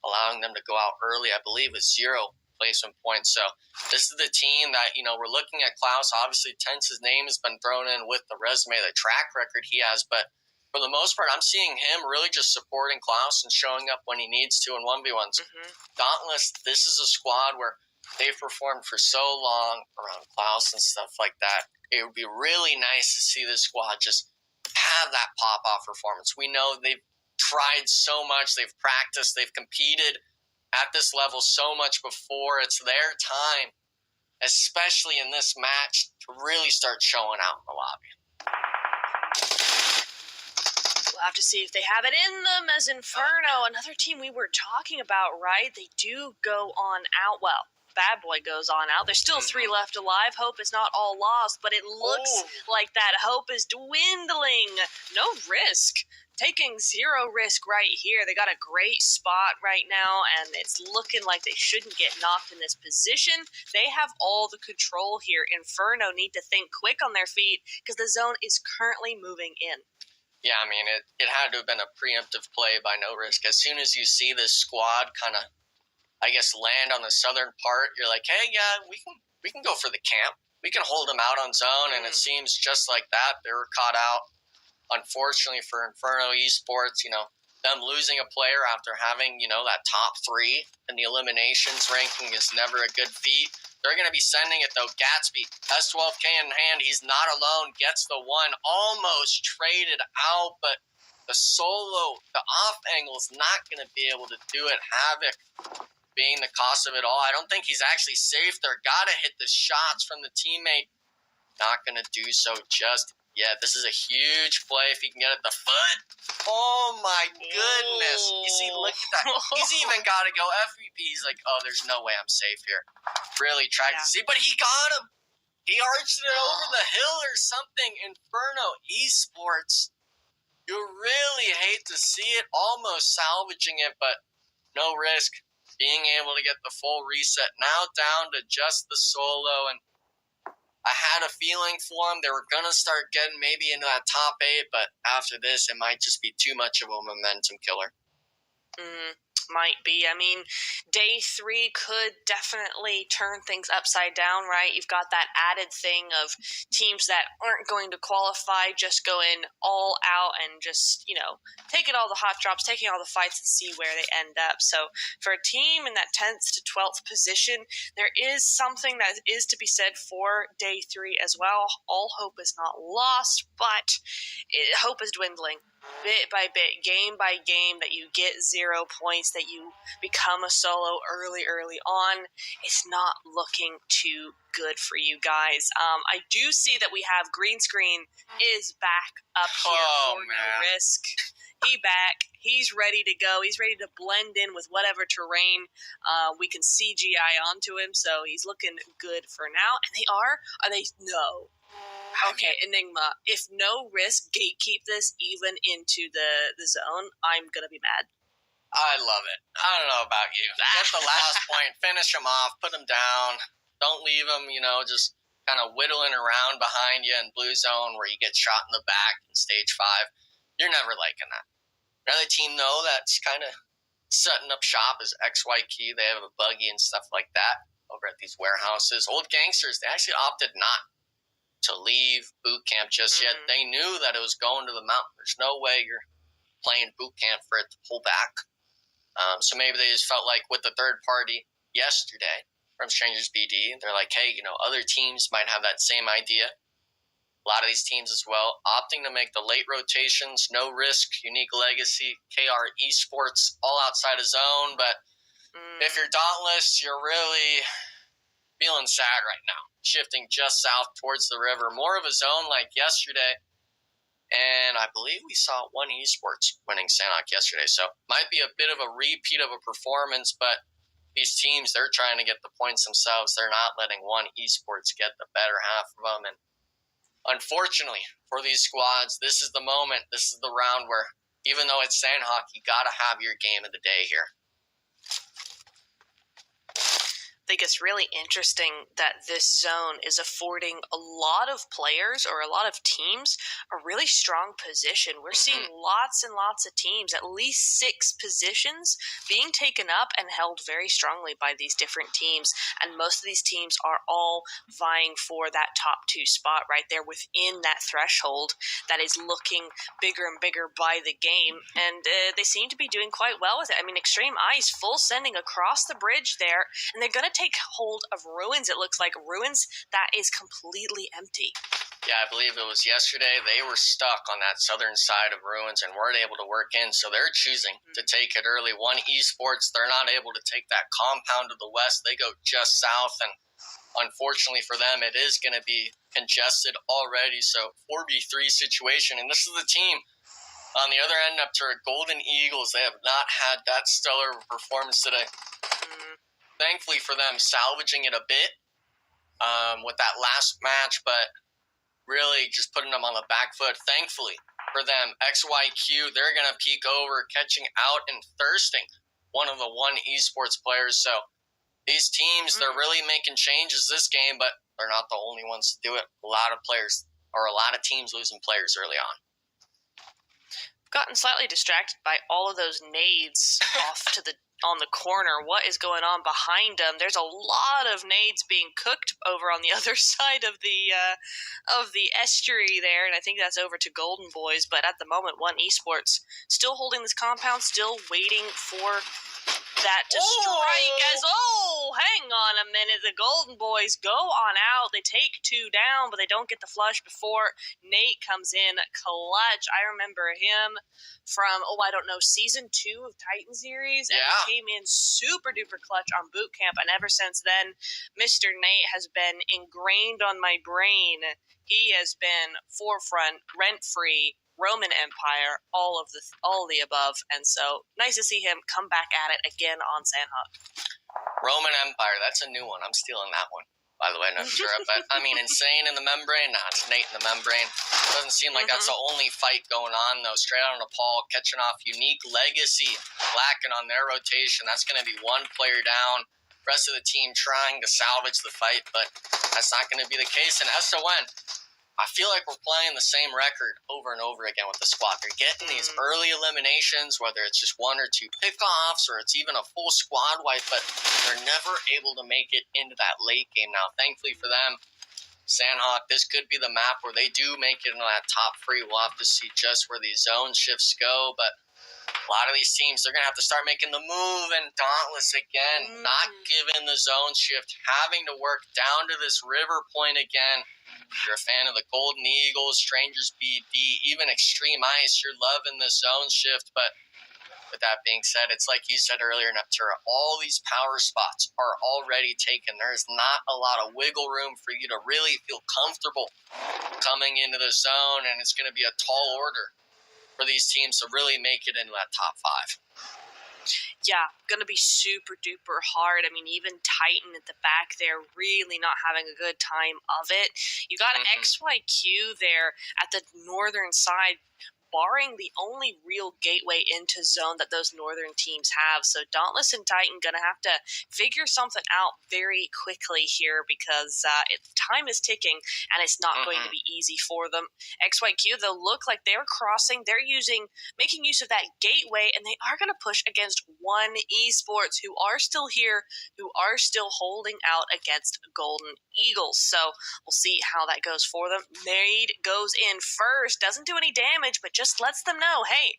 Speaker 2: allowing them to go out early, I believe, with 0 placement points. So this is the team that, we're looking at Klaus. Obviously, Tense's name has been thrown in with the resume, the track record he has, but for the most part, I'm seeing him really just supporting Klaus and showing up when he needs to in 1v1s. Dauntless, this is a squad where they've performed for so long around Klaus and stuff like that. It would be really nice to see this squad just have that pop-off performance. We know they've tried so much, they've practiced, they've competed at this level so much before. It's their time, especially in this match, to really start showing out in the lobby.
Speaker 1: We'll have to see if they have it in them as Inferno, another team we were talking about, right? They do go on out. Well, Bad Boy goes on out. There's still 3 left alive. Hope is not all lost, but it looks like that hope is dwindling. No risk. Taking 0 risk right here. They got a great spot right now, and it's looking like they shouldn't get knocked in this position. They have all the control here. Inferno need to think quick on their feet because the zone is currently moving in.
Speaker 2: Yeah, I mean, it had to have been a preemptive play by No Risk. As soon as you see this squad kind of, I guess, land on the southern part, you're like, hey, yeah, we can go for the camp. We can hold them out on zone, and it seems just like that. They were caught out. Unfortunately for Inferno Esports, them losing a player after having, that top 3 in the eliminations ranking is never a good feat. They're going to be sending it, though. Gatsby, S12K in hand. He's not alone. Gets the one. Almost traded out, but the solo, the off angle is not going to be able to do it. Havoc being the cost of it all. I don't think he's actually safe there. Got to hit the shots from the teammate. Not going to do so just yet. This is a huge play if he can get it the foot. Oh, my goodness. You see, look at that. He's even got to go FVP. He's like, oh, there's no way I'm safe here. Really tried to see, but he got him. He arched it over the hill or something. Inferno Esports. You really hate to see it, almost salvaging it, but No Risk being able to get the full reset. Now down to just the solo, and I had a feeling for them. They were going to start getting maybe into that top 8, but after this, it might just be too much of a momentum killer.
Speaker 1: Might be. I mean, day 3 could definitely turn things upside down, right? You've got that added thing of teams that aren't going to qualify just going all out and just, taking all the hot drops, taking all the fights and see where they end up. So for a team in that 10th to 12th position, there is something that is to be said for day 3 as well. All hope is not lost, but hope is dwindling. Bit by bit, game by game, that you get 0 points, that you become a solo early on, it's not looking too good for you guys. I do see that we have Green Screen is back up here for No Risk. He's ready to go. He's ready to blend in with whatever terrain we can CGI onto him, so he's looking good for now. And they are they? No. Okay, Enigma, if No Risk gatekeep this even into the zone, I'm going to be mad.
Speaker 2: I love it. I don't know about you. Get the last point, finish him off, put him down. Don't leave him, just kind of whittling around behind you in blue zone where you get shot in the back in stage 5. You're never liking that. Another team, though, that's kind of setting up shop is XYQ. They have a buggy and stuff like that over at these warehouses. Old Gangsters, they actually opted not to leave boot camp just yet. They knew that it was going to the mountain. There's no way you're playing boot camp for it to pull back. So maybe they just felt like with the third party yesterday from Strangers BD, they're like, hey, other teams might have that same idea. A lot of these teams as well, opting to make the late rotations, No Risk, Unique Legacy, KR Esports, all outside of zone. But if you're Dauntless, you're really feeling sad right now. Shifting just south towards the river, more of a zone like yesterday. And I believe we saw one esports winning Sanhok yesterday, so might be a bit of a repeat of a performance, but these teams, they're trying to get the points themselves. They're not letting one esports get the better half of them. And unfortunately for these squads, this is the moment, this is the round where even though it's Sanhok, you got to have your game of the day here.
Speaker 1: I think it's really interesting that this zone is affording a lot of players or a lot of teams a really strong position. We're seeing lots and lots of teams, at least 6 positions, being taken up and held very strongly by these different teams. And most of these teams are all vying for that top 2 spot right there within that threshold that is looking bigger and bigger by the game. And they seem to be doing quite well with it. I mean, Extreme Ice full sending across the bridge there, and they're going to take hold of Ruins. It looks like Ruins that is completely empty.
Speaker 2: Yeah, I believe it was yesterday. They were stuck on that southern side of Ruins and weren't able to work in, so they're choosing to take it early. One esports, they're not able to take that compound to the west. They go just south, and unfortunately for them, it is going to be congested already. So 4v3 situation, and this is the team on the other end up to Golden Eagles. They have not had that stellar performance today. Thankfully for them, salvaging it a bit with that last match, but really just putting them on the back foot. Thankfully for them, XYQ, they're going to peek over, catching out and thirsting one of the one esports players. So these teams, they're really making changes this game, but they're not the only ones to do it. A lot of players, or a lot of teams losing players early on.
Speaker 1: Gotten slightly distracted by all of those nades off to the on the corner. What is going on behind them? There's a lot of nades being cooked over on the other side of the estuary there, and I think that's over to Golden Boys. But at the moment, one esports still holding this compound, still waiting for that to strike as, hang on a minute, the Golden Boys go on out, they take 2 down, but they don't get the flush before Nate comes in clutch. I remember him from, I don't know, season 2 of Titan series, and he came in super duper clutch on boot camp, and ever since then, Mr. Nate has been ingrained on my brain. He has been forefront, rent-free, Roman Empire, all of the above, and so nice to see him come back at it again on Sanhok.
Speaker 2: Roman Empire, that's a new one. I'm stealing that one, by the way, not sure. But I mean, Insane in the membrane, it's Nate in the membrane. Doesn't seem like that's the only fight going on though. Straight out of Nepal, catching off Unique Legacy, lacking on their rotation. That's going to be 1 player down. rest of the team trying to salvage the fight, but that's not going to be the case. And SON, I feel like we're playing the same record over and over again with the squad. They're getting these early eliminations, whether it's just one or two pickoffs or it's even a full squad wipe, but they're never able to make it into that late game. Now, thankfully for them, Sandhawk, this could be the map where they do make it into that top three. We'll have to see just where these zone shifts go, but a lot of these teams, they're going to have to start making the move, and Dauntless again, not given the zone shift, having to work down to this river point again. If you're a fan of the Golden Eagles, Strangers BD, even Extreme Ice, you're loving the zone shift, but with that being said, it's like you said earlier, Neptura, all these power spots are already taken. There's not a lot of wiggle room for you to really feel comfortable coming into the zone, and it's going to be a tall order for these teams to really make it into that top five.
Speaker 1: Yeah, going to be super duper hard. I mean, even Titan at the back there really not having a good time of it. You got XYQ there at the northern side, barring the only real gateway into zone that those northern teams have. So Dauntless and Titan going to have to figure something out very quickly here because time is ticking and it's not going to be easy for them. XYQ, they'll look like they're crossing. They're making use of that gateway, and they are going to push against One Esports, who are still here, who are still holding out against Golden Eagles. So we'll see how that goes for them. Maid goes in first, doesn't do any damage, but just lets them know, hey,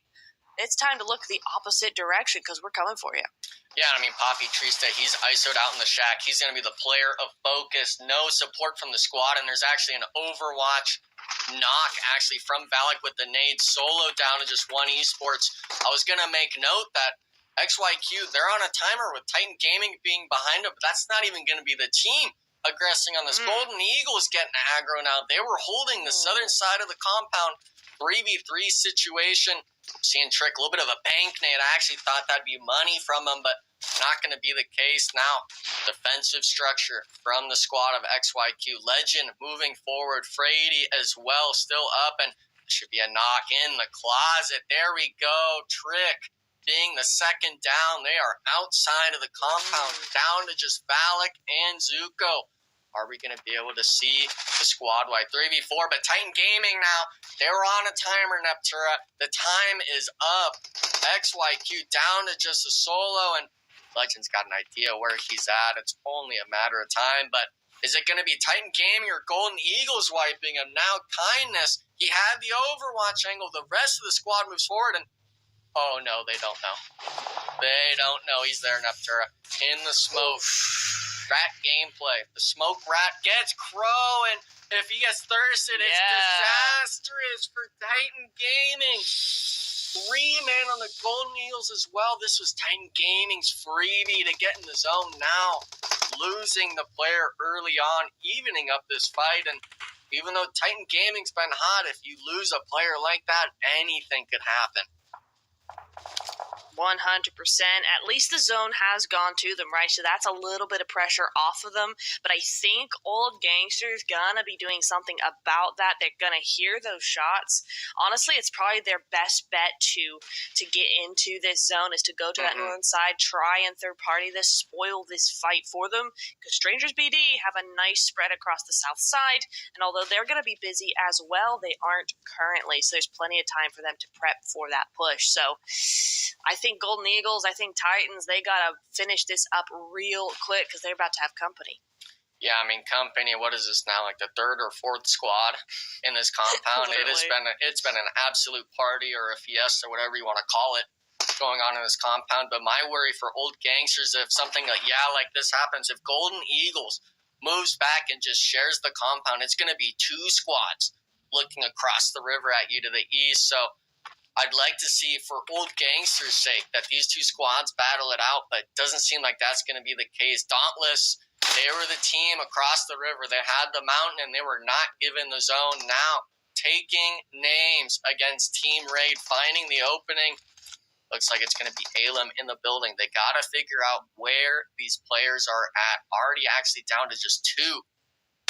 Speaker 1: it's time to look the opposite direction because we're coming for you.
Speaker 2: Yeah, I mean, Poppy Trista, he's ISO'd out in the shack. He's going to be the player of focus. No support from the squad, and there's actually an Overwatch knock actually from Valak with the nade solo down to just One Esports. I was going to make note that XYQ, they're on a timer with Titan Gaming being behind them, but that's not even going to be the team aggressing on this. Golden Eagles getting aggro now. They were holding the southern side of the compound. 3v3 situation. Seeing Trick, a little bit of a bank nade. I actually thought that'd be money from him, but not going to be the case now. Defensive structure from the squad of XYQ. Legend moving forward. Frady as well, still up, and should be a knock in the closet. There we go. Trick being the second down. They are outside of the compound, down to just Valak and Zuko. Are we going to be able to see the squad wide 3v4? But Titan Gaming now, they were on a timer, Neptura. The time is up. XYQ down to just a solo, and Legend's got an idea where he's at. It's only a matter of time, but is it going to be Titan Gaming or Golden Eagles wiping him? Now Kindness, he had the Overwatch angle. The rest of the squad moves forward, and oh no, they don't know. They don't know he's there, Neptura. In the smoke. Rat gameplay. The smoke rat gets Crow, and if he gets thirsted, it's disastrous for Titan Gaming. 3-man on the Golden Eagles as well. This was Titan Gaming's freebie to get in the zone now. Losing the player early on, evening up this fight, and even though Titan Gaming's been hot, if you lose a player like that, anything could happen.
Speaker 1: 100%. At least the zone has gone to them, right? So that's a little bit of pressure off of them. But I think Old Gangster's gonna be doing something about that. They're gonna hear those shots. Honestly, it's probably their best bet to get into this zone is to go to that northern side, try and third party this, spoil this fight for them. Because Strangers BD have a nice spread across the south side, and although they're gonna be busy as well, they aren't currently. So there's plenty of time for them to prep for that push. So I think Golden Eagles, I think Titans, they got to finish this up real quick because they're about to have company.
Speaker 2: Yeah, I mean, company, what is this now, like the third or fourth squad in this compound? It's been an absolute party or a fiesta, whatever you want to call it, going on in this compound. But my worry for Old Gangsters, if something like this happens, if Golden Eagles moves back and just shares the compound, it's going to be two squads looking across the river at you to the east. So I'd like to see, for Old Gangsters' sake, that these two squads battle it out, but it doesn't seem like that's going to be the case. Dauntless, they were the team across the river. They had the mountain, and they were not given the zone. Now, taking names against Team Raid, finding the opening. Looks like it's going to be Alem in the building. They got to figure out where these players are at. Already actually down to just 2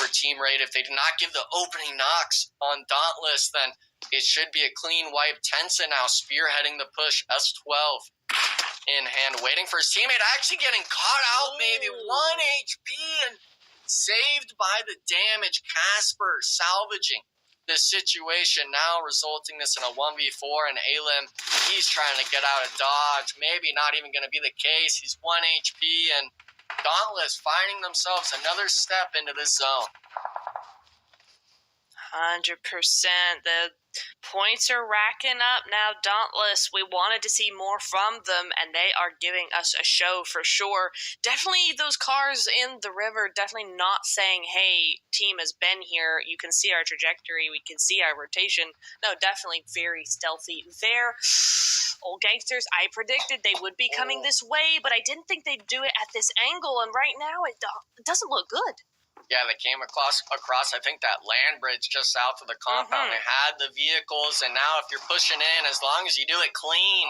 Speaker 2: for Team Raid. If they do not give the opening knocks on Dauntless, then it should be a clean wipe. Tensa now spearheading the push. S12 in hand, waiting for his teammate, actually getting caught out, maybe 1 HP, and saved by the damage. Casper salvaging the situation now, resulting this in a 1v4, and Alim, he's trying to get out of dodge. Maybe not even going to be the case. He's 1 HP, and Dauntless finding themselves another step into this zone.
Speaker 1: 100%. The points are racking up now. Dauntless, we wanted to see more from them, and they are giving us a show for sure. Definitely those cars in the river, definitely not saying, hey, team has been here. You can see our trajectory. We can see our rotation. No, definitely very stealthy there. Old Gangsters, I predicted they would be coming this way, but I didn't think they'd do it at this angle, and right now it doesn't look good.
Speaker 2: Yeah, they came across, I think, that land bridge just south of the compound. They had the vehicles, and now if you're pushing in, as long as you do it clean,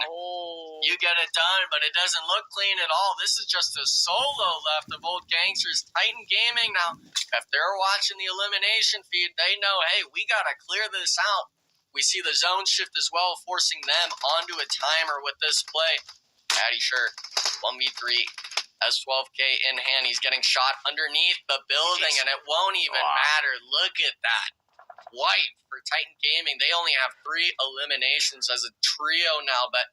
Speaker 2: you get it done, but it doesn't look clean at all. This is just a solo left of Old Gangsters. Titan Gaming, now, if they're watching the elimination feed, they know, hey, we got to clear this out. We see the zone shift as well, forcing them onto a timer with this play. Patty Shirt, 1v3. S12K in hand. He's getting shot underneath the building, and it won't even matter. Look at that. White for Titan Gaming. They only have 3 eliminations as a trio now, but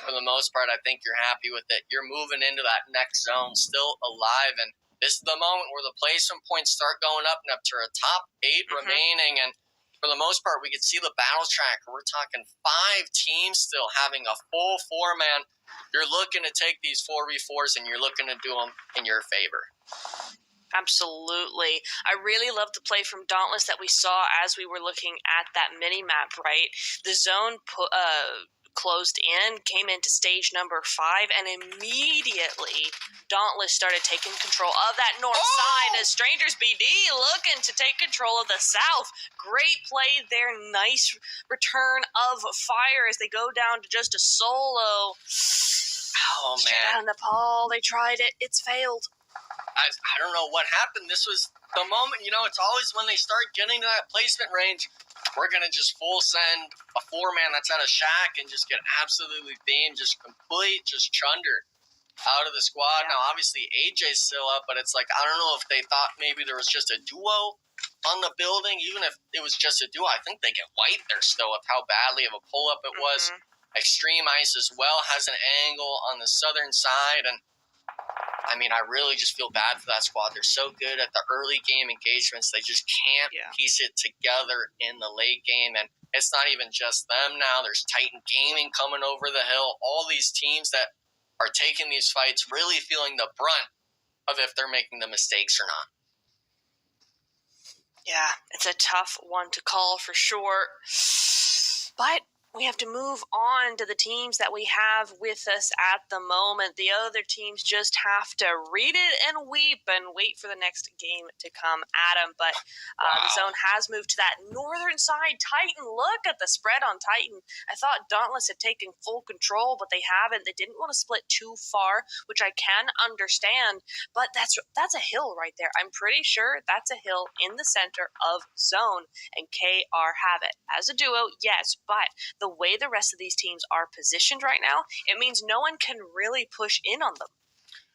Speaker 2: for the most part, I think you're happy with it. You're moving into that next zone, still alive, and this is the moment where the placement points start going up and up to a top 8 remaining, and for the most part, we can see the battle track. We're talking 5 teams still having a full 4-man. You're looking to take these 4v4s, and you're looking to do them in your favor.
Speaker 1: Absolutely. I really love the play from Dauntless that we saw as we were looking at that mini-map, right? The zone closed in, came into stage number 5, and immediately Dauntless started taking control of that north side as Strangers BD looking to take control of the south. Great play there. Nice return of fire as they go down to just a solo.
Speaker 2: Oh,
Speaker 1: Straight
Speaker 2: man.
Speaker 1: out of Nepal. They tried it. It's failed.
Speaker 2: I don't know what happened. This was the moment, it's always when they start getting to that placement range, we're going to just full send a 4-man that's at a shack and just get absolutely themed, just chundered out of the squad. Now, obviously, AJ's still up, but it's like, I don't know if they thought maybe there was just a duo on the building. Even if it was just a duo, I think they get white there still with how badly of a pull-up it was. Extreme Ice as well has an angle on the southern side, and I mean, I really just feel bad for that squad. They're so good at the early game engagements. They just can't piece it together in the late game. And it's not even just them now. There's Titan Gaming coming over the hill. All these teams that are taking these fights really feeling the brunt of if they're making the mistakes or not.
Speaker 1: Yeah, it's a tough one to call for sure. But we have to move on to the teams that we have with us at the moment. The other teams just have to read it and weep and wait for the next game to come at them. But the zone has moved to that northern side. Titan, look at the spread on Titan. I thought Dauntless had taken full control, but they haven't. They didn't want to split too far, which I can understand. But that's a hill right there. I'm pretty sure that's a hill in the center of zone. And KR have it. As a duo, yes, but the way the rest of these teams are positioned right now, it means no one can really push in on them.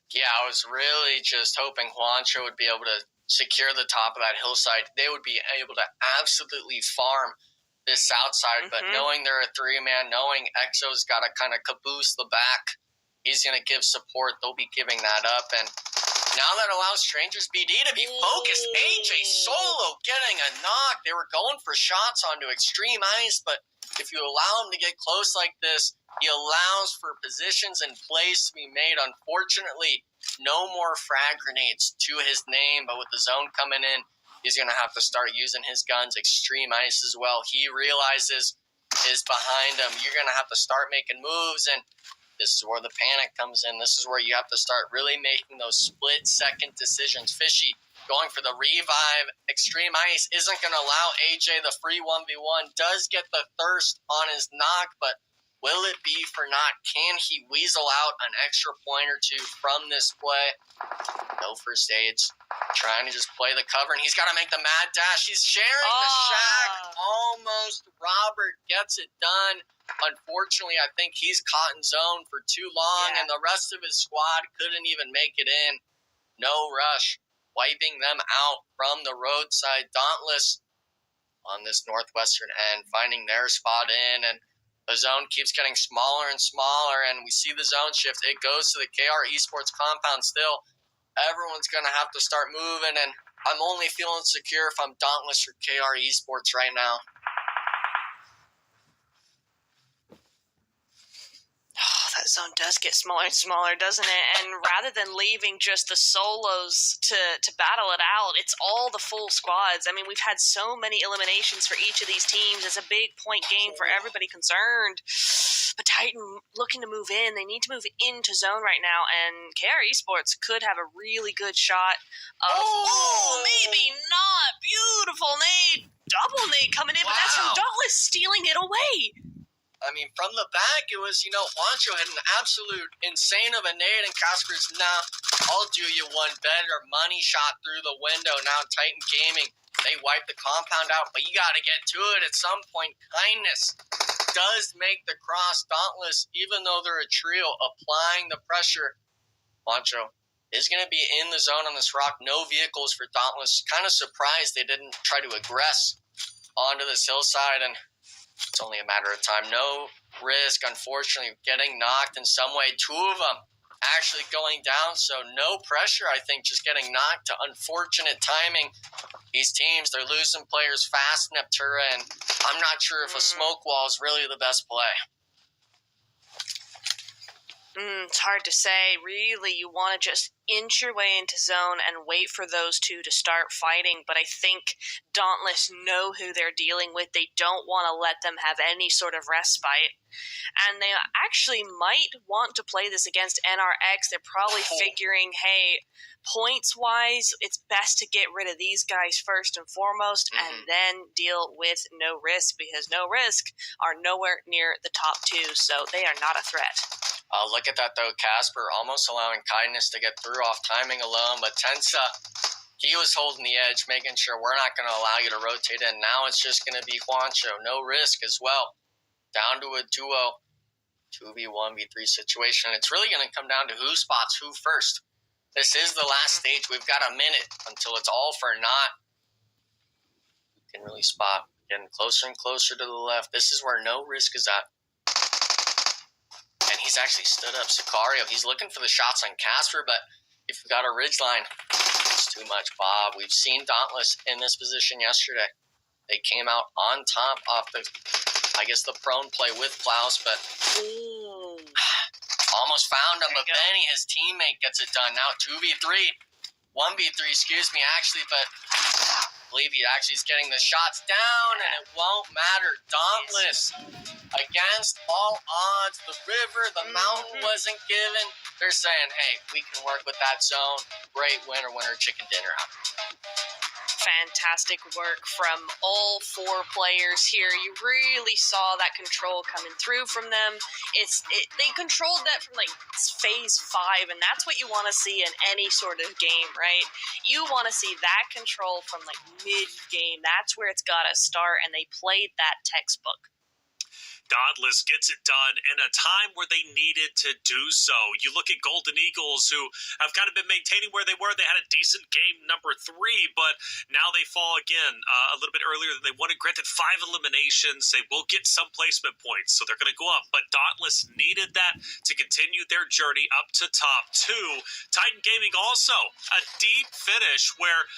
Speaker 2: Yeah, I was really just hoping Juancho would be able to secure the top of that hillside. They would be able to absolutely farm this south side, but knowing they're a 3-man, knowing Exo's got to kind of caboose the back, he's going to give support. They'll be giving that up, and now that allows Strangers BD to be focused. AJ solo getting a knock. They were going for shots onto Extreme Ice, but if you allow him to get close like this, he allows for positions and plays to be made. Unfortunately, no more frag grenades to his name, but with the zone coming in, he's going to have to start using his guns. Extreme Ice as well. He realizes is behind him. You're going to have to start making moves, and this is where the panic comes in. This is where you have to start really making those split-second decisions. Fishy going for the revive. Extreme Ice isn't going to allow AJ the free 1v1. Does get the thirst on his knock, but will it be for naught? Can he weasel out an extra point or two from this play? No first aids. Trying to just play the cover, and he's got to make the mad dash. He's sharing the shack. Oh almost. Robert gets it done. Unfortunately, I think he's caught in zone for too long, and the rest of his squad couldn't even make it in. No rush, wiping them out from the roadside. Dauntless on this northwestern end, finding their spot in, and the zone keeps getting smaller and smaller, and we see the zone shift. It goes to the KR Esports compound still. Everyone's going to have to start moving, and I'm only feeling secure if I'm Dauntless or KR Esports right now.
Speaker 1: Oh, that zone does get smaller and smaller, doesn't it? And rather than leaving just the solos to battle it out, it's all the full squads. I mean, we've had so many eliminations for each of these teams. It's a big point game for everybody concerned. But Titan looking to move in. They need to move into zone right now, and KR Esports could have a really good shot of, maybe not. Beautiful nade. Double nade coming in, but that's from Dauntless stealing it away.
Speaker 2: I mean, from the back, it was, Juancho had an absolute insane of a nade, and Casper's, I'll do you one better. Money shot through the window. Now Titan Gaming, they wipe the compound out, but you got to get to it at some point. Kindness does make the cross. Dauntless, even though they're a trio, applying the pressure. Juancho is going to be in the zone on this rock. No vehicles for Dauntless. Kind of surprised they didn't try to aggress onto this hillside, and it's only a matter of time. No risk, unfortunately, getting knocked in some way. Two of them actually going down, so no pressure, I think, just getting knocked to unfortunate timing. These teams, they're losing players fast, Neptura, and I'm not sure if a smoke wall is really the best play.
Speaker 1: It's hard to say. Really, you want to just inch your way into zone and wait for those two to start fighting. But I think Dauntless know who they're dealing with. They don't want to let them have any sort of respite. And they actually might want to play this against NRX. They're probably figuring, hey, points-wise, it's best to get rid of these guys first and foremost, and then deal with No Risk, because No Risk are nowhere near the top two, so they are not a threat.
Speaker 2: Look at that, though. Casper almost allowing Kindness to get through off timing alone, but Tensa, he was holding the edge, making sure we're not going to allow you to rotate in. Now it's just going to be Juancho. No Risk as well. Down to a duo, 2v1v3 situation. It's really going to come down to who spots who first. This is the last stage. We've got a minute until it's all for naught. You can really spot. Getting closer and closer to the left. This is where No Risk is at. And he's actually stood up. Sicario, he's looking for the shots on Casper, but if you've got a ridgeline, it's too much, Bob. We've seen Dauntless in this position yesterday. They came out on top off the, the prone play with Klaus, but almost found him. But Benny, his teammate, gets it done. Now 2v3, 1v3, actually, but I believe he actually is getting the shots down, and it won't matter. Dauntless, against all odds, the river, the mountain wasn't given. They're saying, hey, we can work with that zone. Great winner, chicken dinner out.
Speaker 1: Fantastic work from all four players here. You really saw that control coming through from them. They controlled that from phase 5, and that's what you want to see in any sort of game, right? You want to see that control from mid-game. That's where it's got to start, and they played that textbook.
Speaker 3: Dauntless gets it done in a time where they needed to do so. You look at Golden Eagles, who have kind of been maintaining where they were. They had a decent game number 3, but now they fall again a little bit earlier than they wanted. Granted, 5 eliminations. They will get some placement points, so they're going to go up. But Dauntless needed that to continue their journey up to top 2. Titan Gaming also a deep finish where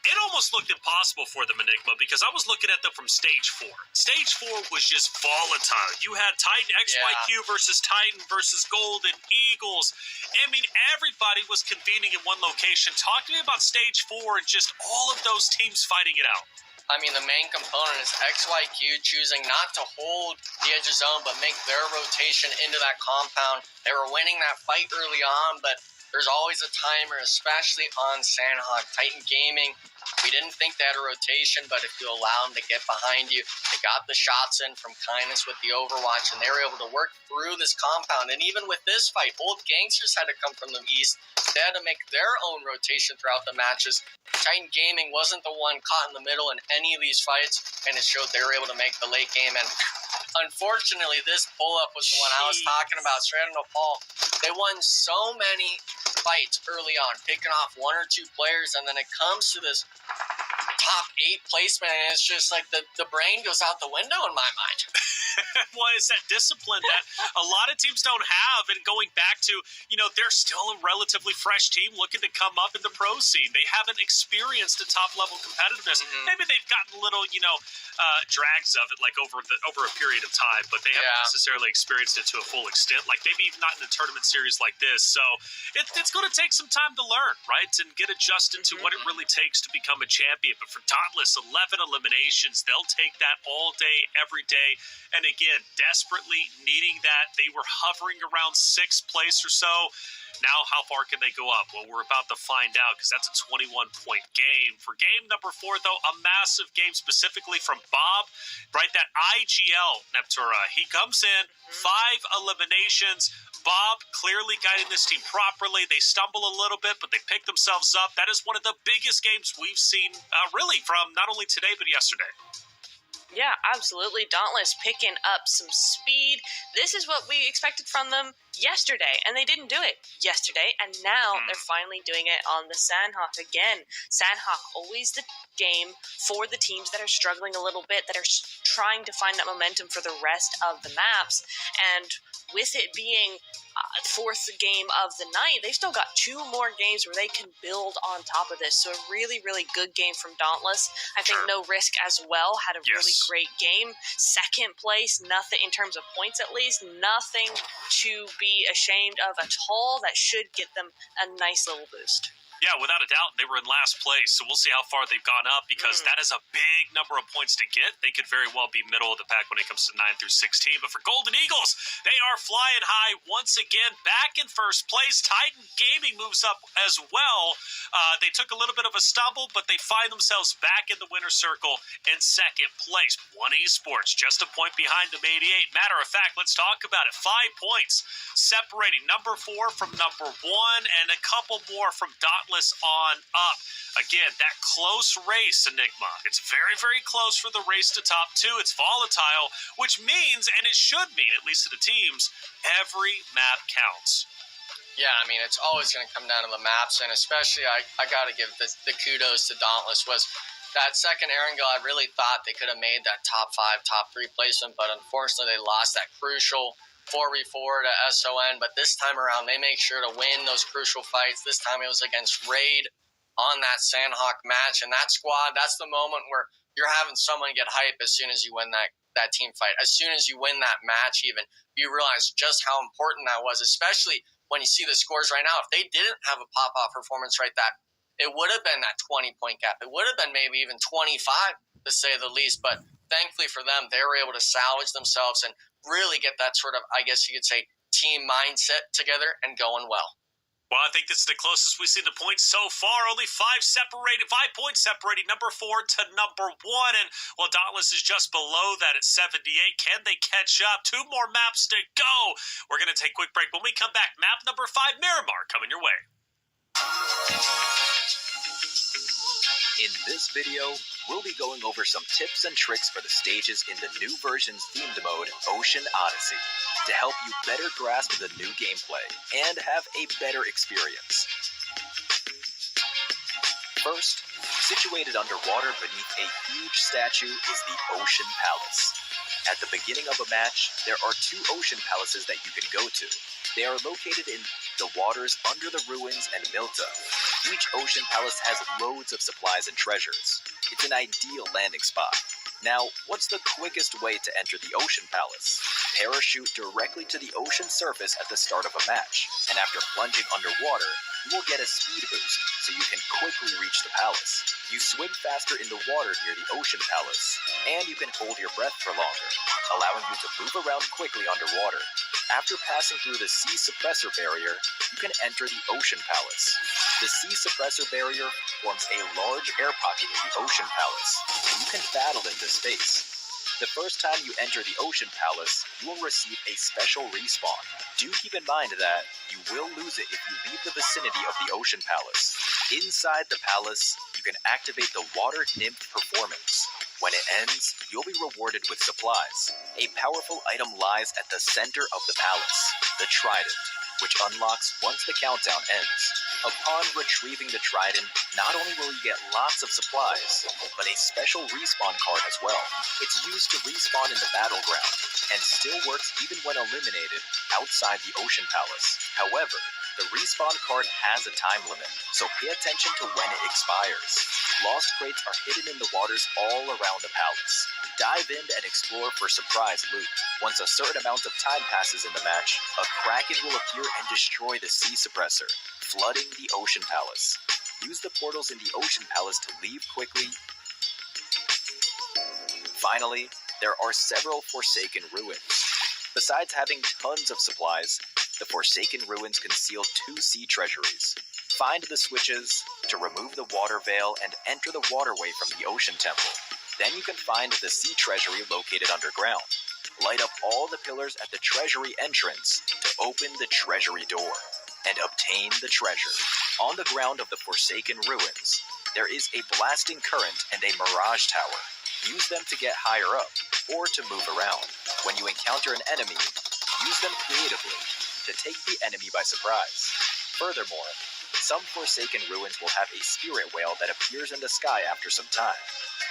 Speaker 3: it almost looked impossible for them, Enigma, because I was looking at them from Stage 4. Stage 4 was just volatile. You had Titan XYQ versus Titan versus Golden Eagles. I mean, everybody was convening in one location. Talk to me about Stage 4 and just all of those teams fighting it out.
Speaker 2: I mean, the main component is XYQ choosing not to hold the edge of zone, but make their rotation into that compound. They were winning that fight early on, but there's always a timer, especially on Sandhawk. Titan Gaming, we didn't think they had a rotation, but if you allow them to get behind you, they got the shots in from Kindness with the Overwatch, and they were able to work through this compound. And even with this fight, Old Gangsters had to come from the east. They had to make their own rotation throughout the matches. Titan Gaming wasn't the one caught in the middle in any of these fights, and it showed they were able to make the late game. And unfortunately, this pull-up was the one I was talking about. Straight into Paul, they won so many fights early on, picking off one or two players, and then it comes to this top 8 placement, and it's just like the brain goes out the window in my mind.
Speaker 3: Well, it's that discipline that a lot of teams don't have. And going back to, they're still a relatively fresh team looking to come up in the pro scene. They haven't experienced the top-level competitiveness. Maybe they've gotten little, drags of it, like over a period of time, but they haven't necessarily experienced it to a full extent. Like maybe even not in a tournament series like this. So it's going to take some time to learn, right, and get adjusted to what it really takes to become a champion. But for Dauntless, 11 eliminations, they'll take that all day, every day. And again, desperately needing that. They were hovering around 6th place or so. Now, how far can they go up? Well, we're about to find out, because that's a 21-point game. For game number 4, though, a massive game specifically from Bob, right? That IGL, Neptura. He comes in, 5 eliminations. Bob clearly guiding this team properly. They stumble a little bit, but they pick themselves up. That is one of the biggest games we've seen, really, from not only today, but yesterday.
Speaker 1: Yeah, absolutely. Dauntless picking up some speed. This is what we expected from them yesterday, and they didn't do it yesterday, and now they're finally doing it on the Sandhawk again. Sandhawk, always the game for the teams that are struggling a little bit, that are trying to find that momentum for the rest of the maps, and with it being 4th game of the night, they've still got 2 more games where they can build on top of this. So a really, really good game from Dauntless. I think No Risk as well had a really great game. 2nd place, nothing in terms of points at least, nothing to be ashamed of at all. That should get them a nice little boost.
Speaker 3: Yeah, without a doubt, they were in last place, so we'll see how far they've gone up, because that is a big number of points to get. They could very well be middle of the pack when it comes to 9 through 16, but for Golden Eagles, they are flying high once again, back in 1st place. Titan Gaming moves up as well. They took a little bit of a stumble, but they find themselves back in the winner's circle in 2nd place. One Esports, just a point behind them, 88. Matter of fact, let's talk about it. 5 points separating number 4 from number 1, and a couple more from on up. Again, that close race, Enigma. It's very, very close for the race to top 2. It's volatile, which means, and it should mean, at least to the teams, every map counts.
Speaker 2: Yeah, I mean, it's always going to come down to the maps, and especially I got to give the kudos to Dauntless. Was that 2nd Erangel, I really thought they could have made that top 5, top 3 placement, but unfortunately they lost that crucial 4v4 to SON, but this time around, they make sure to win those crucial fights. This time it was against Raid on that Sandhawk match, and that squad, that's the moment where you're having someone get hype as soon as you win that team fight. As soon as you win that match even, you realize just how important that was, especially when you see the scores right now. If they didn't have a pop-off performance right that, it would have been that 20-point gap. It would have been maybe even 25, to say the least, but thankfully for them, they were able to salvage themselves and really get that sort of, I guess you could say, team mindset together and going well.
Speaker 3: Well, I think this is the closest we've seen the points so far. Only 5 points separating number 4 to number 1. And, well, Dauntless is just below that at 78. Can they catch up? 2 more maps to go. We're going to take a quick break. When we come back, map number 5, Miramar, coming your way.
Speaker 4: In this video, we'll be going over some tips and tricks for the stages in the new version's themed mode, Ocean Odyssey, to help you better grasp the new gameplay and have a better experience. First, situated underwater beneath a huge statue is the Ocean Palace. At the beginning of a match, there are 2 ocean palaces that you can go to. They are located in the waters under the ruins and Milta. Each ocean palace has loads of supplies and treasures. It's an ideal landing spot. Now, what's the quickest way to enter the ocean palace? Parachute directly to the ocean surface at the start of a match, and after plunging underwater, You will get a speed boost, so you can quickly reach the palace. You swim faster in the water near the Ocean Palace, and you can hold your breath for longer, allowing you to move around quickly underwater. After passing through the Sea Suppressor Barrier, you can enter the Ocean Palace. The Sea Suppressor Barrier forms a large air pocket in the Ocean Palace, and you can battle into space. The first time you enter the Ocean Palace, you will receive a special respawn. Do keep in mind that you will lose it if you leave the vicinity of the Ocean Palace. Inside the palace, you can activate the Water Nymph performance. When it ends, you'll be rewarded with supplies. A powerful item lies at the center of the palace, the Trident, which unlocks once the countdown ends. Upon retrieving the Trident, not only will you get lots of supplies, but a special respawn card as well. It's used to respawn in the battleground, and still works even when eliminated outside the Ocean Palace. However, the respawn card has a time limit, so pay attention to when it expires. Lost crates are hidden in the waters all around the palace. Dive in and explore for surprise loot. Once a certain amount of time passes in the match, a Kraken will appear and destroy the Sea Suppressor, flooding the Ocean Palace. Use the portals in the Ocean Palace to leave quickly. Finally, there are several Forsaken Ruins. Besides having tons of supplies, the Forsaken Ruins conceal 2 sea treasuries. Find the switches to remove the water veil and enter the waterway from the Ocean Temple. Then you can find the sea treasury located underground. Light up all the pillars at the treasury entrance to open the treasury door and obtain the treasure. On the ground of the Forsaken Ruins, there is a blasting current and a mirage tower. Use them to get higher up or to move around. When you encounter an enemy, use them creatively to take the enemy by surprise. Furthermore, some Forsaken Ruins will have a spirit whale that appears in the sky after some time,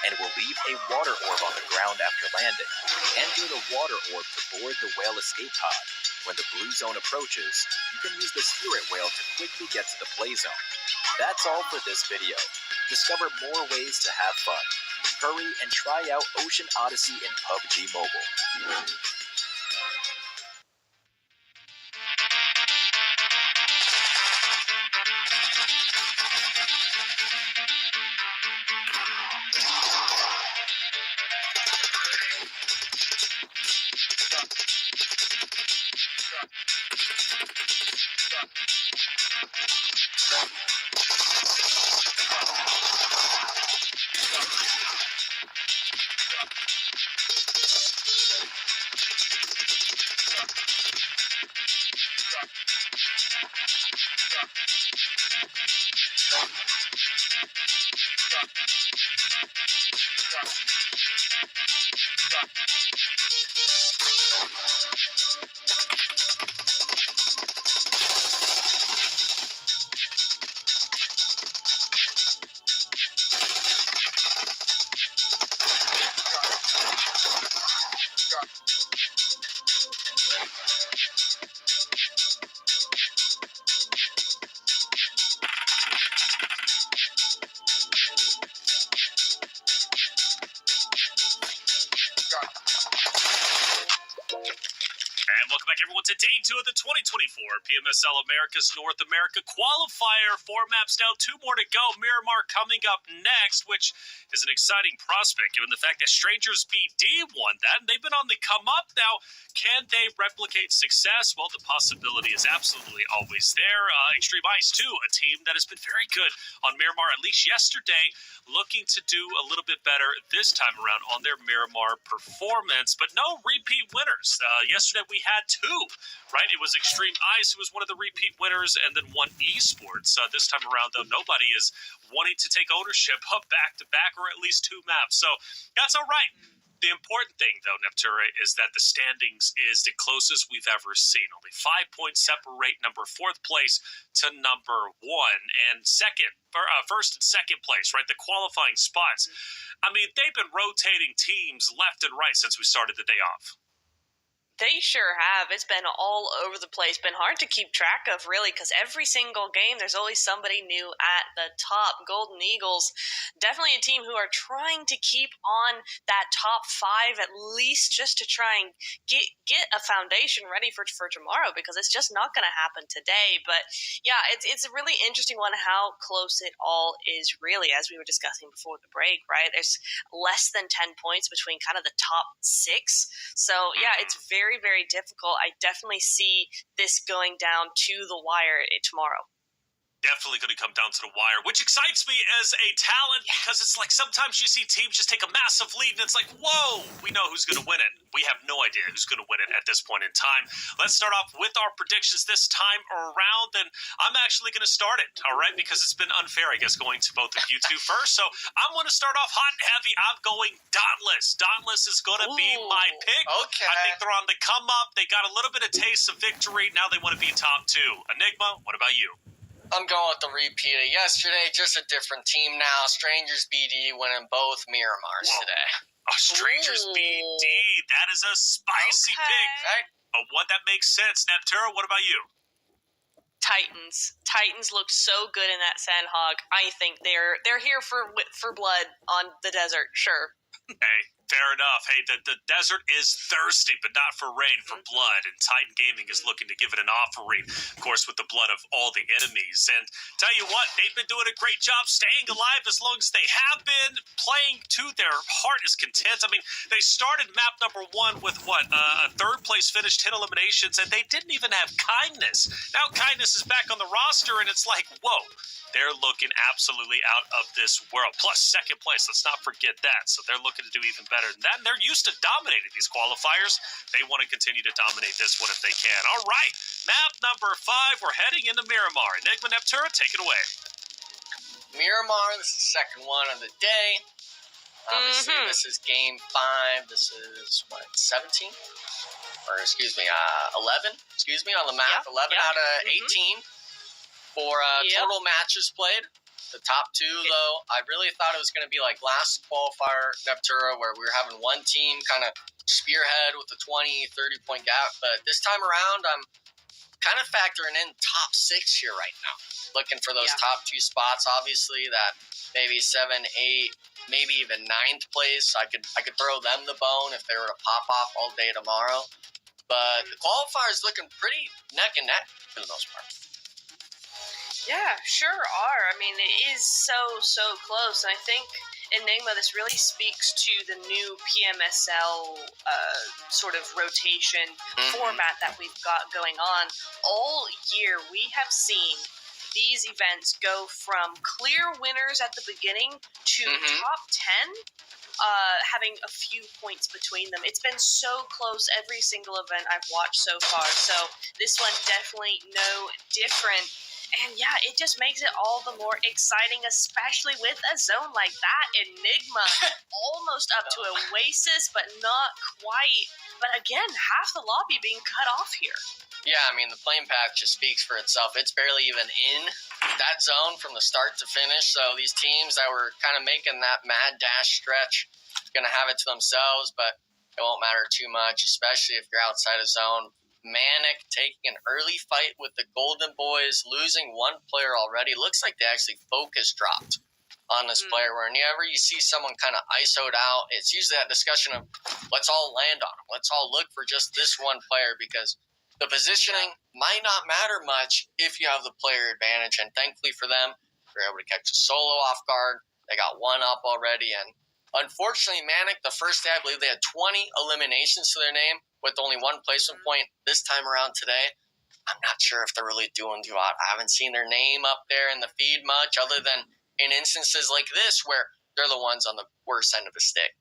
Speaker 4: and will leave a water orb on the ground after landing. Enter the water orb to board the whale escape pod. When the blue zone approaches, you can use the spirit whale to quickly get to the play zone. That's all for this video. Discover more ways to have fun. Hurry and try out Ocean Odyssey in PUBG Mobile.
Speaker 3: And welcome back, everyone, to Day 2 of the 2024 PMSL America's North America Qualifier. 4 maps down, 2 more to go. Miramar coming up next, which is an exciting prospect, given the fact that Strangers BD won that, and they've been on the come-up. Now, can they replicate success? Well, the possibility is absolutely always there. Extreme Ice, too, a team that has been very good on Miramar, at least yesterday, looking to do a little bit better this time around on their Miramar performance, but no repeat winners. Yesterday we had 2, right? It was Extreme Ice who was one of the repeat winners, and then one Esports. This time around, though, nobody is wanting to take ownership of back-to-back or at least 2 maps, so that's all right. The important thing, though, Neptura, is that the standings is the closest we've ever seen. Only 5 points separate number 4th place to number 1, and first and second place, right? The qualifying spots. I mean, they've been rotating teams left and right since we started the day off.
Speaker 1: They sure have. It's been all over the place. Been hard to keep track of, really, because every single game there's always somebody new at the top. Golden Eagles, definitely a team who are trying to keep on that top 5 at least, just to try and get a foundation ready for tomorrow, because it's just not going to happen today. But yeah, it's a really interesting one how close it all is, really, as we were discussing before the break. Right, there's less than 10 points between kind of the top 6. So yeah, it's very, very difficult. I definitely see this going down to the wire tomorrow.
Speaker 3: Definitely going to come down to the wire, which excites me as a talent, because it's like sometimes you see teams just take a massive lead and it's like, whoa, we know who's going to win it. We have no idea who's going to win it at this point in time. Let's start off with our predictions this time around, and I'm actually going to start it, all right, because it's been unfair, I guess, going to both of you two first. So I'm going to start off hot and heavy. I'm going Dauntless. Dauntless is going to be my pick.
Speaker 2: Okay.
Speaker 3: I think they're on the come up. They got a little bit of taste of victory. Now they want to be top 2. Enigma, what about you?
Speaker 2: I'm going with the repeat of yesterday, just a different team now. Strangers BD winning both Miramars today.
Speaker 3: Strangers BD. That is a spicy pick.
Speaker 2: Right?
Speaker 3: But what that makes sense. Neptura, what about you?
Speaker 1: Titans look so good in that Sandhog. I think they're here for blood on the desert. Sure.
Speaker 3: Hey, fair enough. Hey, the desert is thirsty, but not for rain, for blood. And Titan Gaming is looking to give it an offering, of course, with the blood of all the enemies. And tell you what, they've been doing a great job staying alive as long as they have been, playing to their heart is content. I mean, they started map number 1 with a 3rd place finish, 10 eliminations, and they didn't even have Kindness. Now Kindness is back on the roster, and it's like, whoa. They're looking absolutely out of this world. Plus, 2nd place. Let's not forget that. So they're looking to do even better than that. And they're used to dominating these qualifiers. They want to continue to dominate this one if they can. All right. Map number 5. We're heading into Miramar. Enigma Neptura, take it away.
Speaker 2: Miramar, this is the second one of the day. Obviously, this is game 5. This is, 17? Or, 11? On the map. 11 out of 18. For total matches played. The top 2, though, I really thought it was going to be like last qualifier, Neptura, where we were having one team kind of spearhead with a 20, 30-point gap. But this time around, I'm kind of factoring in top 6 here right now. Looking for those top 2 spots, obviously, that maybe 7, 8, maybe even 9th place. I could throw them the bone if they were to pop off all day tomorrow. But the qualifiers looking pretty neck and neck for the most part.
Speaker 1: Yeah, sure are. I mean, it is so close. And I think, Enigma, this really speaks to the new PMSL sort of rotation format that we've got going on. All year, we have seen these events go from clear winners at the beginning to top 10, having a few points between them. It's been so close every single event I've watched so far. So this one definitely no different. And yeah, it just makes it all the more exciting, especially with a zone like that. Enigma, almost up to Oasis, but not quite. But again, half the lobby being cut off here.
Speaker 2: Yeah, I mean, the playing path just speaks for itself. It's barely even in that zone from the start to finish. So these teams that were kind of making that mad dash stretch going to have it to themselves, but it won't matter too much, especially if you're outside of zone. Manic taking an early fight with the Golden Boys, losing one player already. Looks like they actually focus dropped on this player. Whenever you see someone kind of ISO'd out, it's usually that discussion of let's all land on him. Let's all look for just this one player, because the positioning might not matter much if you have the player advantage. And thankfully for them, they're able to catch a solo off guard. They got one up already. And unfortunately, Manic, the first day, I believe they had 20 eliminations to their name with only one placement point. This time around today, I'm not sure if they're really doing too hot. I haven't seen their name up there in the feed much, other than in instances like this where they're the ones on the worst end of the stick.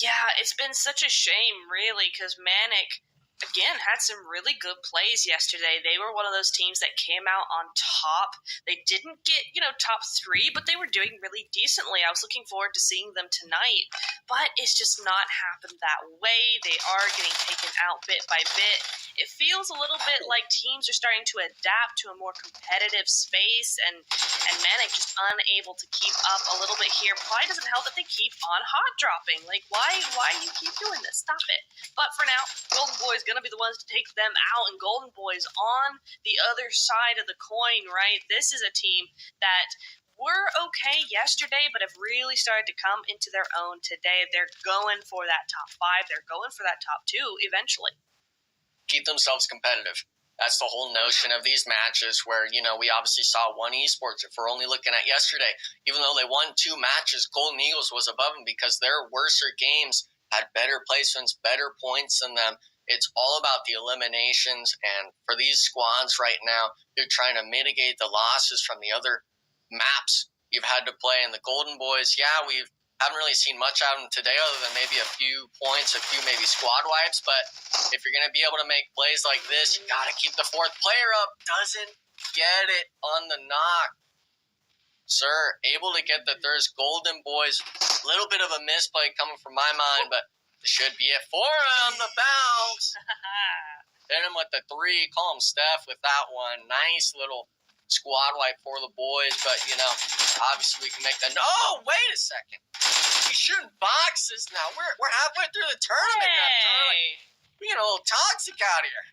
Speaker 1: Yeah, it's been such a shame, really, because Manic, again, had some really good plays yesterday. They were one of those teams that came out on top. They didn't get, top 3, but they were doing really decently. I was looking forward to seeing them tonight, but it's just not happened that way. They are getting taken out bit by bit. It feels a little bit like teams are starting to adapt to a more competitive space, and Manic just unable to keep up a little bit here. Probably doesn't help that they keep on hot dropping. Like, why do you keep doing this? Stop it. But for now, Golden Boys going to be the ones to take them out, and Golden Boys on the other side of the coin, right? This is a team that were okay yesterday, but have really started to come into their own today. They're going for that top 5. They're going for that top 2 eventually.
Speaker 2: Keep themselves competitive. That's the whole notion of these matches where, we obviously saw one esports. If we're only looking at yesterday, even though they won 2 matches, Golden Eagles was above them because their worser games had better placements, better points than them. It's all about the eliminations, and for these squads right now, you're trying to mitigate the losses from the other maps you've had to play. And the Golden Boys, we haven't really seen much out of them today other than maybe a few points, a few maybe squad wipes. But if you're going to be able to make plays like this, you got to keep the 4th player up. Doesn't get it on the knock. Sir, able to get the third. Golden Boys, a little bit of a misplay coming from my mind, but it should be it for him. The bounce. Hit him with the 3. Call him Steph with that one. Nice little squad wipe for the boys, but, obviously we can make that. Oh, wait a second. He's shooting boxes now. We're halfway through the tournament now. We get a little toxic out here.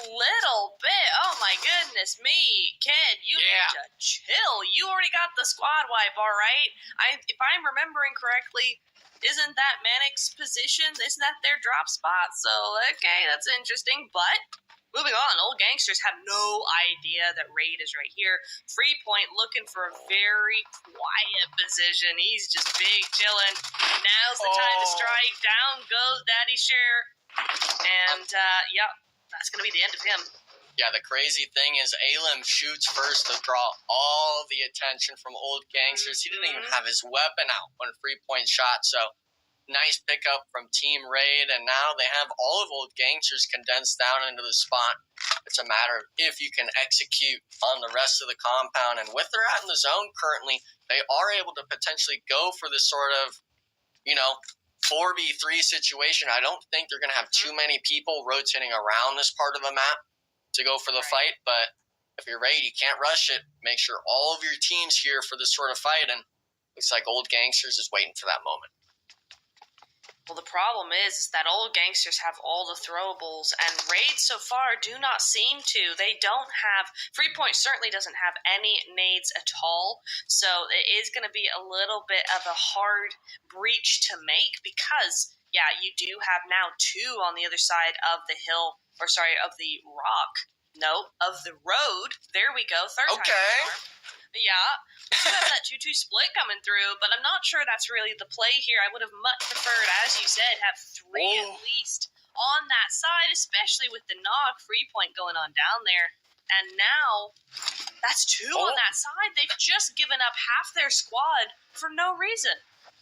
Speaker 1: Little bit. Oh my goodness me, kid, you need to chill. You already got the squad wipe, all right? If I'm remembering correctly, isn't that Manic's position? Isn't that their drop spot? So okay, that's interesting. But moving on, Old Gangsters have no idea that Raid is right here. Free Point looking for a very quiet position. He's just big chilling. Now's the time to strike. Down goes Daddy Share, and that's going to be the end of him.
Speaker 2: Yeah, the crazy thing is Alim shoots first to draw all the attention from Old Gangsters. He didn't even have his weapon out when Free Point shot. So nice pickup from Team Raid, and now they have all of Old Gangsters condensed down into the spot. It's a matter of if you can execute on the rest of the compound. And with their out in the zone currently, they are able to potentially go for this sort of, 4v3 situation. I don't think they're going to have too many people rotating around this part of the map to go for the fight, but if you're Raid, you can't rush it. Make sure all of your team's here for this sort of fight, and looks like Old Gangsters is waiting for that moment.
Speaker 1: Well, the problem is that Old Gangsters have all the throwables, and Raid so far do not seem to. They don't have... Free Point certainly doesn't have any nades at all, so it is going to be a little bit of a hard breach to make because, you do have now 2 on the other side of the hill, of the rock. No, of the road. There we go. Third time.
Speaker 2: Okay.
Speaker 1: Yeah, you have that 2-2 split coming through, but I'm not sure that's really the play here. I would have much preferred, as you said, have 3 at least on that side, especially with the knock Free Point going on down there. And now, that's 2 on that side. They've just given up half their squad for no reason.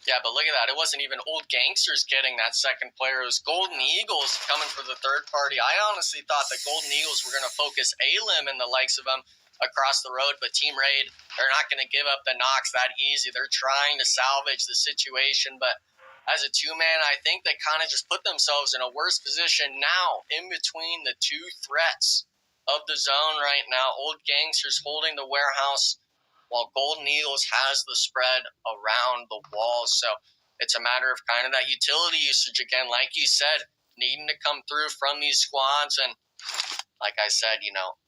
Speaker 2: Yeah, but look at that. It wasn't even Old Gangsters getting that second player. It was Golden Eagles coming for the third party. I honestly thought that Golden Eagles were going to focus Alim and the likes of them across the road, but Team Raid, they're not going to give up the knocks that easy. They're trying to salvage the situation, but as a 2-man, I think they kind of just put themselves in a worse position now in between the 2 threats of the zone right now. Old Gangsters holding the warehouse while Golden Eagles has the spread around the walls. So it's a matter of kind of that utility usage again, like you said, needing to come through from these squads. And like I said,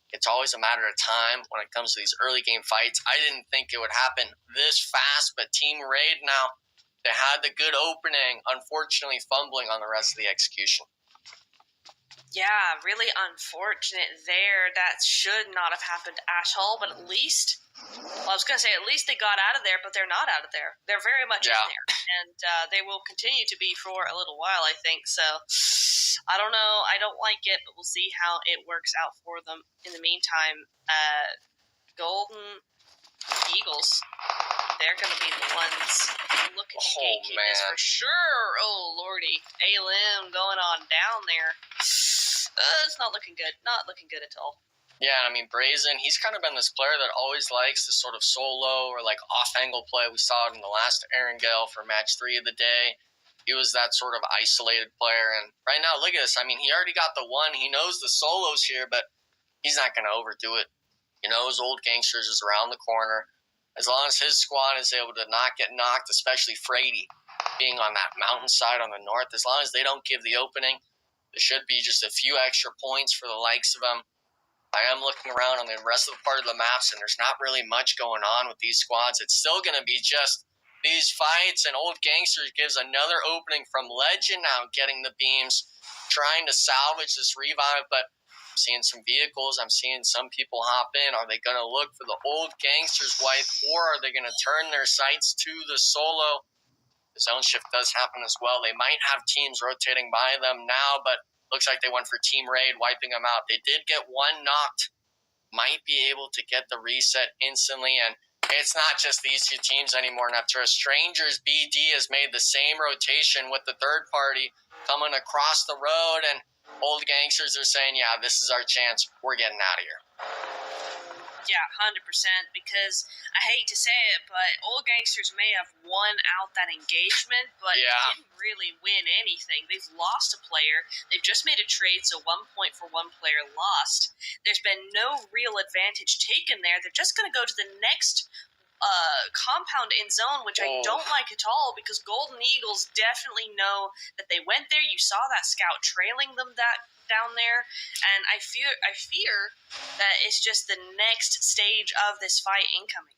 Speaker 2: it's always a matter of time when it comes to these early game fights. I didn't think it would happen this fast, but Team Raid now, they had the good opening, unfortunately fumbling on the rest of the execution.
Speaker 1: Yeah, really unfortunate there. That should not have happened at all, but at least, I was going to say at least they got out of there, but they're not out of there. They're very much in there, and they will continue to be for a little while, I think. So, I don't know. I don't like it, but we'll see how it works out for them. In the meantime, Golden Eagles, they're going to be the ones looking to gatekeep this for sure. Oh, lordy. Alim going on down there. It's not looking good. Not looking good at all.
Speaker 2: Yeah, I mean, Brazen, he's kind of been this player that always likes this sort of solo or like off-angle play. We saw it in the last Erangel for match 3 of the day. He was that sort of isolated player. And right now, look at this. I mean, he already got the one. He knows the solos here, but he's not going to overdo it. He knows Old Gangsters is around the corner. As long as his squad is able to not get knocked, especially Frady being on that mountainside on the north, as long as they don't give the opening, there should be just a few extra points for the likes of him. I am looking around on the rest of the part of the maps, and there's not really much going on with these squads. It's still going to be just these fights, and Old Gangsters gives another opening from Legend now, getting the beams, trying to salvage this revive, but I'm seeing some vehicles. I'm seeing some people hop in. Are they going to look for the Old Gangsters wipe, or are they going to turn their sights to the solo? The zone shift does happen as well. They might have teams rotating by them now, but looks like they went for Team Raid, wiping them out. They did get one knocked. Might be able to get the reset instantly, and it's not just these two teams anymore, Neptune. Strangers BD has made the same rotation with the third party coming across the road, and Old Gangsters are saying, yeah, this is our chance. We're getting out of here.
Speaker 1: Yeah, 100%, because I hate to say it, but Old Gangsters may have won out that engagement, but didn't really win anything. They've lost a player. They've just made a trade, so 1 point for one player lost. There's been no real advantage taken there. They're just going to go to the next compound in zone, which I don't like at all, because Golden Eagles definitely know that they went there. You saw that scout trailing them down there, and I fear that it's just the next stage of this fight incoming.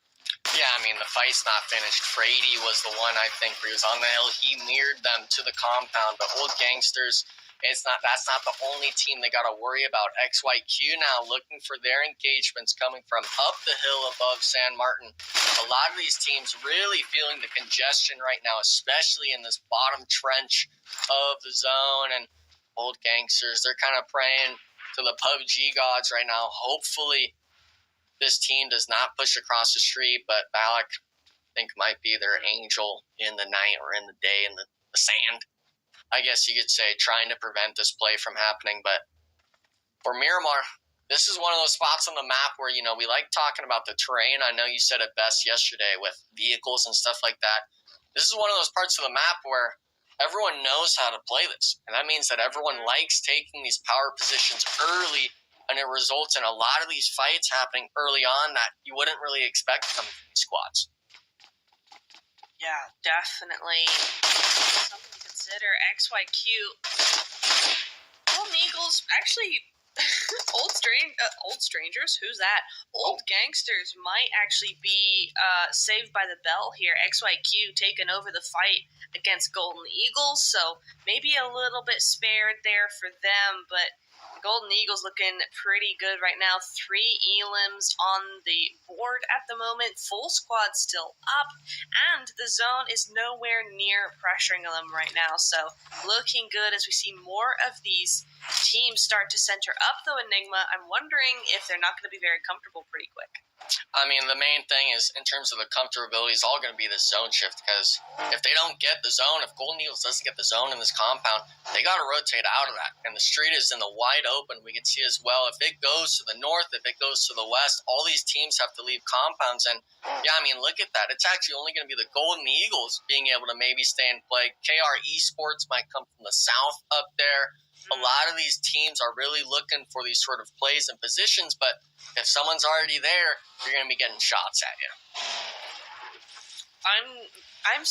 Speaker 2: Yeah, I mean, the fight's not finished. Frady was the one, I think, where he was on the hill. He mirrored them to the compound, but Old Gangsters, that's not the only team they got to worry about. XYQ now looking for their engagements coming from up the hill above San Martin. A lot of these teams really feeling the congestion right now, especially in this bottom trench of the zone. And Old Gangsters, they're kind of praying to the PUBG gods right now. Hopefully this team does not push across the street, but Balak, I think, might be their angel in the night or in the day in the sand, I guess you could say, trying to prevent this play from happening. But for Miramar, this is one of those spots on the map where, we like talking about the terrain. I know you said it best yesterday with vehicles and stuff like that. This is one of those parts of the map where everyone knows how to play this. And that means that everyone likes taking these power positions early, and it results in a lot of these fights happening early on that you wouldn't really expect coming from these squads.
Speaker 1: Yeah, definitely something to consider. XYQ, Golden Eagles, actually, Old Strangers, who's that? Old Gangsters might actually be saved by the bell here. XYQ taking over the fight against Golden Eagles, so maybe a little bit spared there for them, but Golden Eagles looking pretty good right now. 3 elims on the board at the moment. Full squad still up, and the zone is nowhere near pressuring them right now. So looking good as we see more of these teams start to center up, though, Enigma. I'm wondering if they're not going to be very comfortable pretty quick.
Speaker 2: I mean, the main thing is, in terms of the comfortability, is all going to be the zone shift, because if they don't get the zone, if Golden Eagles doesn't get the zone in this compound, they got to rotate out of that. And the street is in the wide open. We can see as well, if it goes to the north, if it goes to the west, all these teams have to leave compounds. And, yeah, I mean, look at that. It's actually only going to be the Golden Eagles being able to maybe stay and play. KR Esports might come from the south up there. A lot of these teams are really looking for these sort of plays and positions, but if someone's already there, you're going to be getting shots at you.
Speaker 1: I'm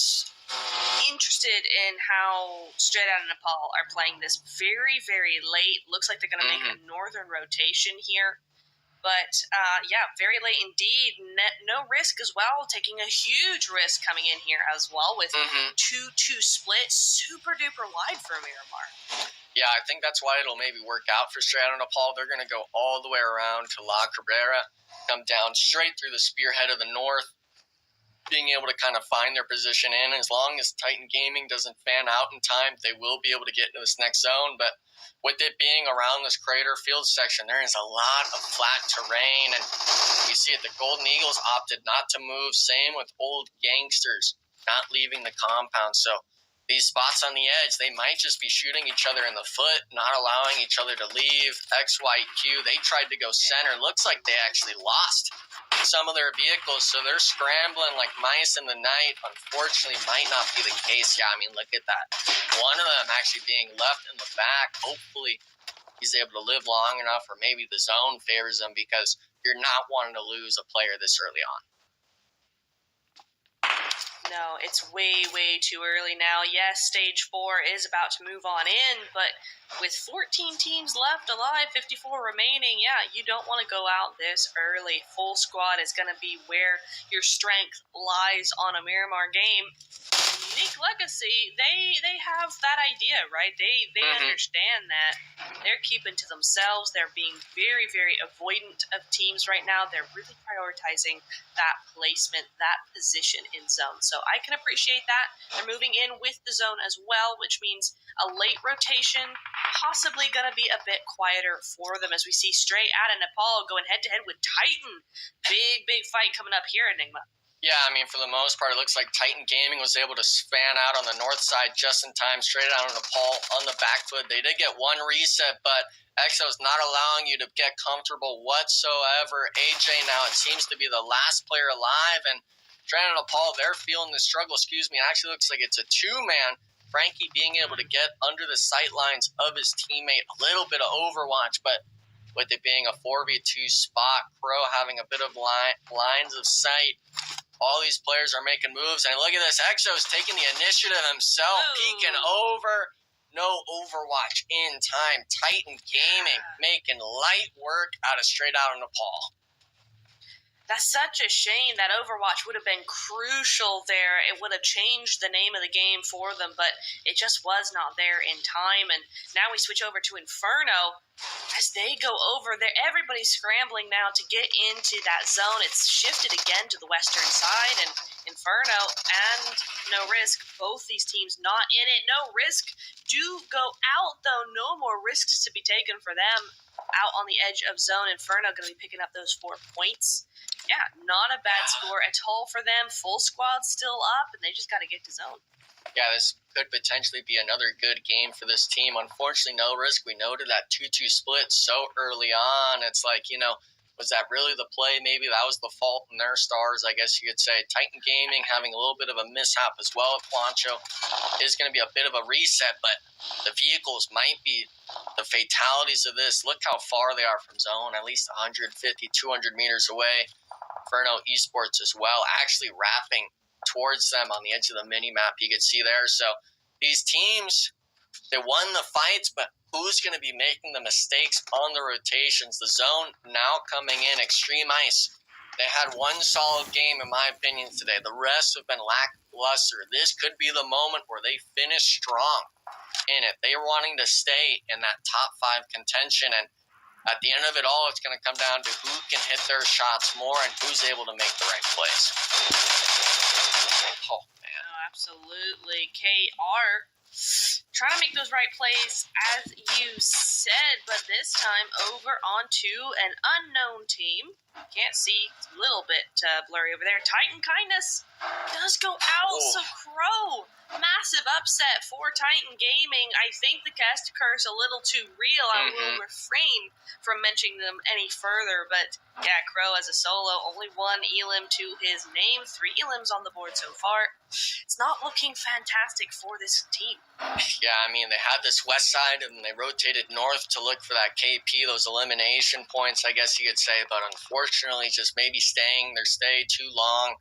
Speaker 1: interested in how Straight Outta Nepal are playing this very, very late. Looks like they're going to make a northern rotation here. But, yeah, very late indeed. No risk as well. Taking a huge risk coming in here as well with 2-2 split. Super duper wide for Miramar.
Speaker 2: Yeah, I think that's why it'll maybe work out for Straight Outta Nepal. They're going to go all the way around to La Cabrera, come down straight through the spearhead of the north, being able to kind of find their position in. As long as Titan Gaming doesn't fan out in time, they will be able to get into this next zone. But with it being around this crater field section, there is a lot of flat terrain. And you see it, the Golden Eagles opted not to move. Same with Old Gangsters, not leaving the compound. So these spots on the edge, they might just be shooting each other in the foot, not allowing each other to leave. XYQ, they tried to go center. Looks like they actually lost some of their vehicles, so they're scrambling like mice in the night. Unfortunately, might not be the case. Yeah, I mean, look at that. One of them actually being left in the back. Hopefully, he's able to live long enough, or maybe the zone favors him, because you're not wanting to lose a player this early on.
Speaker 1: No, it's way, way too early now. Yes, Stage 4 is about to move on in, but with 14 teams left alive, 54 remaining, yeah, you don't want to go out this early. Full squad is going to be where your strength lies on a Miramar game. Unique Legacy, they have that idea, right? They understand that they're keeping to themselves. They're being very, very avoidant of teams right now. They're really prioritizing that placement, that position in zone. So I can appreciate that. They're moving in with the zone as well, which means a late rotation, possibly going to be a bit quieter for them, as we see Stray out of Nepal going head-to-head with Titan. Big, big fight coming up here, Enigma.
Speaker 2: Yeah, I mean, for the most part, it looks like Titan Gaming was able to span out on the north side just in time, straight out of Nepal on the back foot. They did get one reset, but Exo's not allowing you to get comfortable whatsoever. AJ now, it seems to be the last player alive, and straight out of Nepal, they're feeling the struggle. It actually looks like it's a two-man. Frankie being able to get under the sight lines of his teammate, a little bit of overwatch, but with it being a 4v2 spot, Pro having a bit of lines of sight. All these players are making moves, and look at this. Exo's taking the initiative himself, peeking over. No Overwatch in time. Titan Gaming making light work out of straight out of Nepal.
Speaker 1: That's such a shame. That Overwatch would have been crucial there. It would have changed the name of the game for them, but it just was not there in time. And now we switch over to Inferno. As they go over there, everybody's scrambling now to get into that zone. It's shifted again to the western side, and Inferno and No Risk, both these teams not in it. No Risk do go out, though. No more risks to be taken for them. Out on the edge of zone, Inferno going to be picking up those 4 points. Yeah, not a bad score at all for them. Full squad still up, and they just got to get to zone.
Speaker 2: Yeah, this could potentially be another good game for this team. Unfortunately, No Risk. We noted that 2-2 split so early on. It's like, was that really the play? Maybe that was the fault in their stars, I guess you could say. Titan Gaming having a little bit of a mishap as well. Quancho is going to be a bit of a reset, but the vehicles might be the fatalities of this. Look how far they are from zone, at least 150, 200 meters away. Inferno Esports as well, actually wrapping towards them on the edge of the mini-map. You can see there. So these teams, they won the fights, but who's going to be making the mistakes on the rotations? The zone now coming in, Extreme Ice. They had one solid game, in my opinion, today. The rest have been lackluster. This could be the moment where they finish strong in it. They are wanting to stay in that top 5 contention, and at the end of it all, it's going to come down to who can hit their shots more and who's able to make the right plays. Oh, man.
Speaker 1: Oh, absolutely. KR trying to make those right plays, as you said, but this time over onto an unknown team. Can't see. It's a little bit blurry over there. Titan Kindness does go out, so Crow. Massive upset for Titan Gaming. I think the cast curse a little too real. I will refrain from mentioning them any further, but yeah, Crow as a solo, only 1 elim to his name, 3 elims on the board so far. It's not looking fantastic for this team.
Speaker 2: Yeah, I mean, they had this west side and they rotated north to look for that KP, those elimination points, I guess you could say, but unfortunately just maybe their stay too long.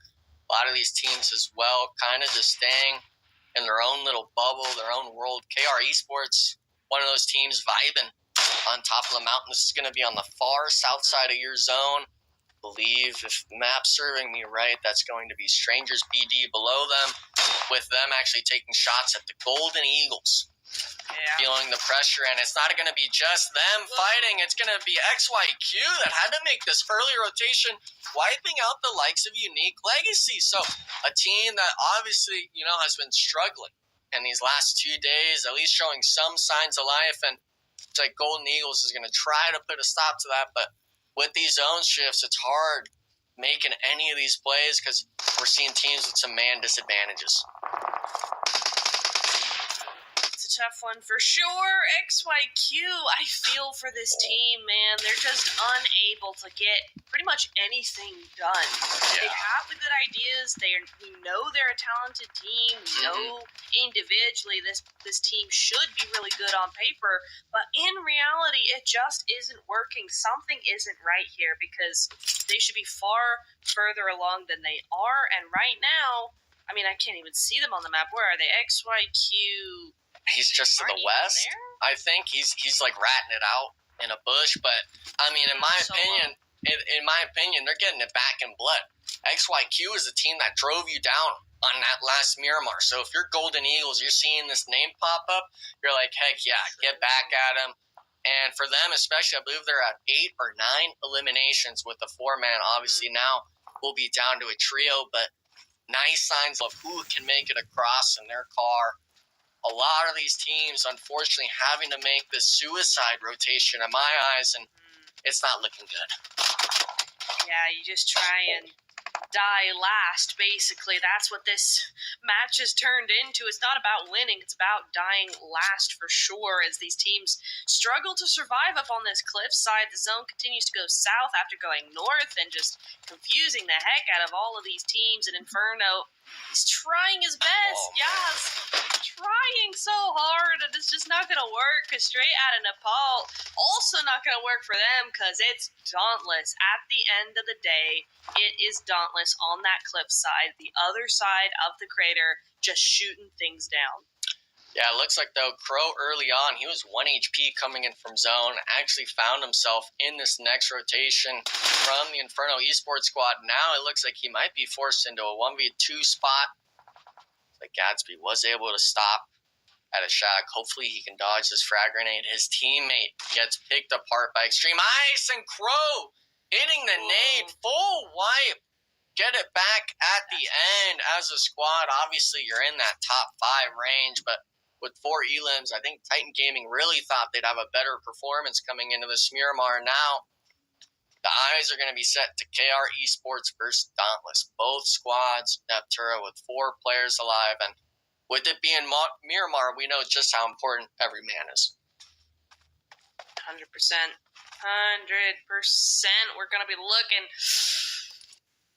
Speaker 2: A lot of these teams as well kind of just staying in their own little bubble, their own world. KR Esports, one of those teams vibing on top of the mountain. This is going to be on the far south side of your zone. I believe, if the map's serving me right, that's going to be Strangers BD below them, with them actually taking shots at the Golden Eagles. Yeah. Feeling the pressure, and it's not going to be just them fighting. It's going to be XYQ that had to make this early rotation, wiping out the likes of Unique Legacy. So a team that obviously, has been struggling in these last 2 days, at least showing some signs of life. And it's like Golden Eagles is going to try to put a stop to that. But with these zone shifts, it's hard making any of these plays because we're seeing teams with some man disadvantages.
Speaker 1: tough one for sure. XYQ, I feel for this team, man. They're just unable to get pretty much anything done. They have the good ideas. We know they're a talented team. We know individually this team should be really good on paper, but in reality, it just isn't working. Something isn't right here because they should be far further along than they are, and right now, I mean, I can't even see them on the map. Where are they? XYQ.
Speaker 2: He's just to the west. I think he's like ratting it out in a bush. But I mean, in my opinion, they're getting it back in blood. XYQ is the team that drove you down on that last Miramar. So if you're Golden Eagles, you're seeing this name pop up, you're like, heck yeah, get back at him. And for them, especially, I believe they're at 8 or 9 eliminations with the 4-man. Obviously, now we'll be down to a trio, but nice signs of who can make it across in their car. A lot of these teams, unfortunately, having to make this suicide rotation in my eyes, and it's not looking good.
Speaker 1: Yeah, you just try and die last, basically. That's what this match has turned into. It's not about winning, it's about dying last for sure, as these teams struggle to survive up on this cliffside. The zone continues to go south after going north and just confusing the heck out of all of these teams. And Inferno is trying his best. Yes, trying so hard, and it's just not going to work because straight out of Nepal, also not going to work for them because it's Dauntless. At the end of the day, it is Dauntless on that cliffside, the other side of the crater, just shooting things down.
Speaker 2: Yeah, it looks like, though, Crow early on, he was 1 HP coming in from zone, actually found himself in this next rotation from the Inferno Esports squad. Now it looks like he might be forced into a 1v2 spot. Like Gatsby was able to stop at a shack. Hopefully he can dodge this frag grenade. His teammate gets picked apart by Extreme Ice, and Crow hitting the nade, full wipe. Get it back at the end as a squad. Obviously, you're in that top 5 range, but with 4 elims, I think Titan Gaming really thought they'd have a better performance coming into this Miramar. Now, the eyes are going to be set to KR Esports versus Dauntless. Both squads, Neptura with 4 players alive, and with it being Miramar, we know just how important every man is.
Speaker 1: 100%. 100%. We're going to be looking.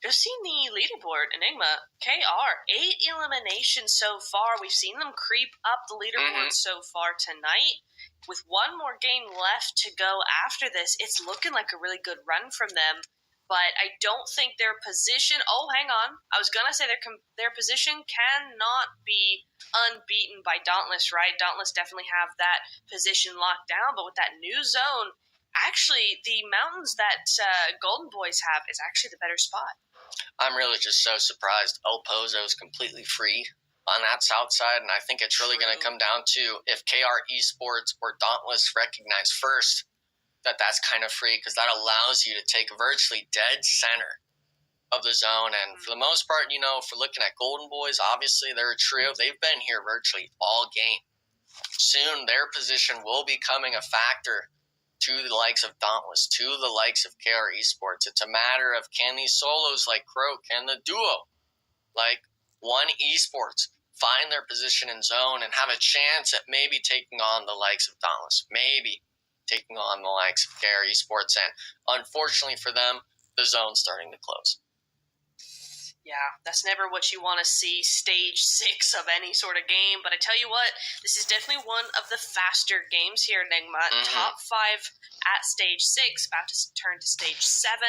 Speaker 1: Just seen the leaderboard, Enigma, KR, 8 eliminations so far. We've seen them creep up the leaderboard so far tonight. With 1 more game left to go after this, it's looking like a really good run from them. But I don't think their position... Oh, hang on. I was going to say their position cannot be unbeaten by Dauntless, right? Dauntless definitely have that position locked down. But with that new zone, actually, the mountains that Golden Boys have is actually the better spot.
Speaker 2: I'm really just so surprised El Pozo is completely free on that south side, and I think it's really going to come down to if KR Esports or Dauntless recognize first that that's kind of free, because that allows you to take virtually dead center of the zone. And for the most part, you know, for looking at Golden Boys, obviously they're a trio. They've been here virtually all game. Soon their position will be becoming a factor to the likes of Dauntless, to the likes of KR Esports. It's a matter of, can these solos like Crow, can the duo like One Esports find their position in zone and have a chance at maybe taking on the likes of Dauntless, maybe taking on the likes of KR Esports, and unfortunately for them, the zone's starting to close.
Speaker 1: Yeah, that's never what you want to see, stage 6 of any sort of game. But I tell you what, this is definitely one of the faster games here, Enigma. Top 5 at stage 6, about to turn to stage 7.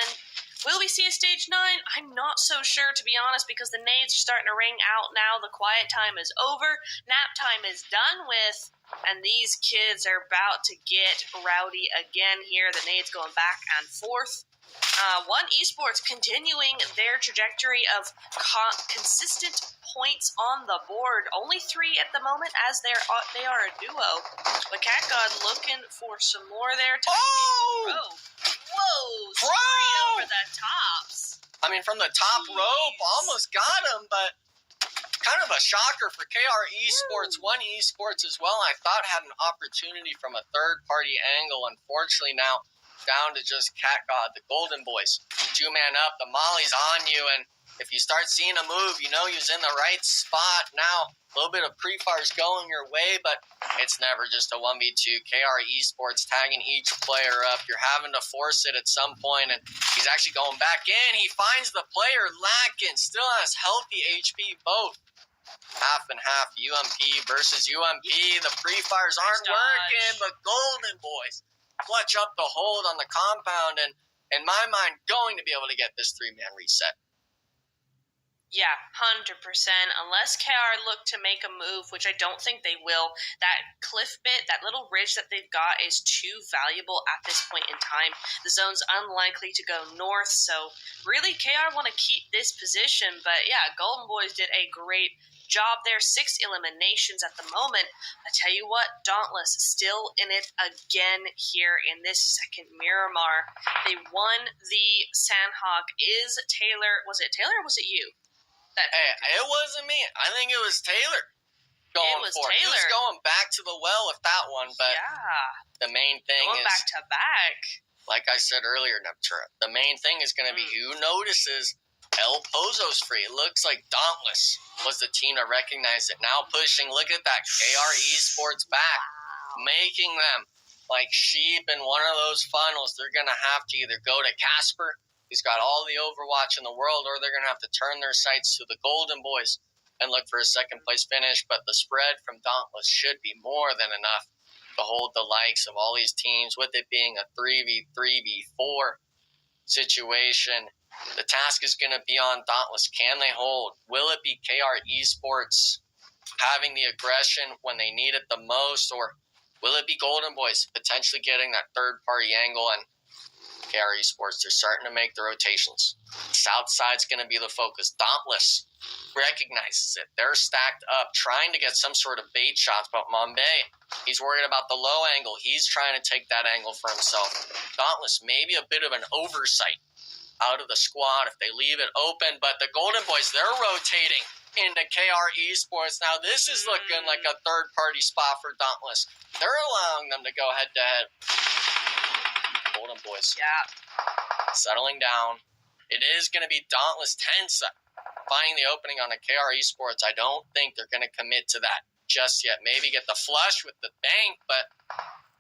Speaker 1: Will we see a stage 9? I'm not so sure, to be honest, because the nades are starting to ring out now. The quiet time is over. Nap time is done with. And these kids are about to get rowdy again here. The nades going back and forth. One Esports continuing their trajectory of consistent points on the board. Only 3 at the moment, as they are a duo. But Cat God looking for some more there. Whoa! Straight over the tops.
Speaker 2: I mean, from the top rope, almost got him, but kind of a shocker for KR Esports. One Esports as well, I thought had an opportunity from a third-party angle. Unfortunately now, down to just Cat God, the Golden Boys. 2-man up, the Molly's on you, and if you start seeing a move, you know he was in the right spot. Now, a little bit of pre-fires going your way, but it's never just a 1v2. KR Esports tagging each player up. You're having to force it at some point, and he's actually going back in. He finds the player lacking, still has healthy HP, both. Half and half, UMP versus UMP. The pre-fires aren't working, but Golden Boys clutch up the hold on the compound, and in my mind, going to be able to get this 3-man reset.
Speaker 1: Yeah, 100%. Unless KR look to make a move, which I don't think they will, that cliff bit, that little ridge that they've got is too valuable at this point in time. The zone's unlikely to go north, so really KR want to keep this position. But yeah, Golden Boys did a great job there. 6 eliminations at the moment. I tell you what, Dauntless still in it again here in this second Miramar. They won the Sandhawk. Was it Taylor or was it you?
Speaker 2: Hey, it wasn't me. I think it was Taylor going for it. He was going back to the well with that one, but the main thing is
Speaker 1: back to back.
Speaker 2: Like I said earlier, Neptura, the main thing is going to be who notices El Pozo's free. It looks like Dauntless was the team to recognize it. Now pushing, look at that, KR Esports back, making them like sheep in one of those funnels. They're going to have to either go to Casper, who's got all the Overwatch in the world, or they're going to have to turn their sights to the Golden Boys and look for a second-place finish. But the spread from Dauntless should be more than enough to hold the likes of all these teams, with it being a 3v4 situation. The task is going to be on Dauntless. Can they hold? Will it be KR Esports having the aggression when they need it the most, or will it be Golden Boys potentially getting that third-party angle? And KR Esports, they're starting to make the rotations. South side's going to be the focus. Dauntless recognizes it. They're stacked up, trying to get some sort of bait shots, but Mombay, he's worried about the low angle. He's trying to take that angle for himself. Dauntless, maybe a bit of an oversight out of the squad if they leave it open, but the Golden Boys, they're rotating into KR Esports. Now, this is looking like a third-party spot for Dauntless. They're allowing them to go head-to-head. Golden Boys.
Speaker 1: Yeah.
Speaker 2: Settling down. It is going to be Dauntless tense, finding the opening on the KR Esports. I don't think they're going to commit to that just yet. Maybe get the flush with the bank, but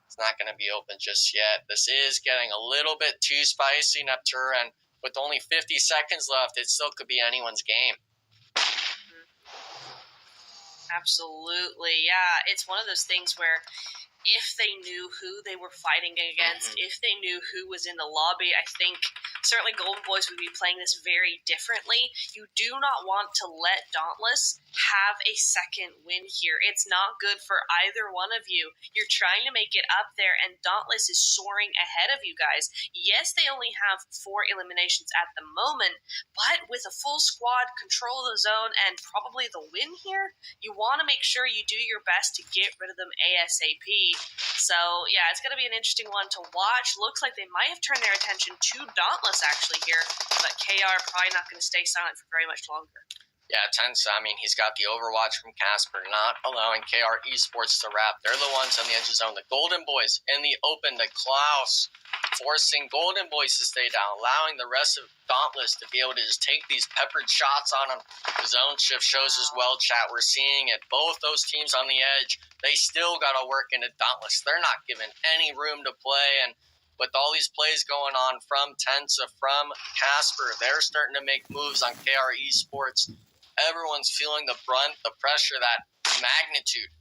Speaker 2: it's not going to be open just yet. This is getting a little bit too spicy, Neptura, and with only 50 seconds left, it still could be anyone's game.
Speaker 1: Absolutely, yeah. It's one of those things where if they knew who they were fighting against, if they knew who was in the lobby, I think certainly Golden Boys would be playing this very differently. You do not want to let Dauntless have a second win here. It's not good for either one of you. You're trying to make it up there, and Dauntless is soaring ahead of you guys. Yes, they only have 4 eliminations at the moment, but with a full squad, control of the zone, and probably the win here, you want to make sure you do your best to get rid of them ASAP. So, yeah, it's going to be an interesting one to watch. Looks like they might have turned their attention to Dauntless actually here, but KR probably not going to stay silent for very much longer.
Speaker 2: Yeah, tense. I mean, he's got the Overwatch from Casper, not allowing KR Esports to wrap. They're the ones on the edge of zone. The Golden Boys in the open to Klaus, forcing Golden Boys to stay down, allowing the rest of Dauntless to be able to just take these peppered shots on them. The zone shift shows as well, chat. We're seeing it. Both those teams on the edge, they still got to work into Dauntless. They're not given any room to play, and with all these plays going on from Tensa, from Casper, they're starting to make moves on KR Esports. Everyone's feeling the brunt, the pressure, that magnitude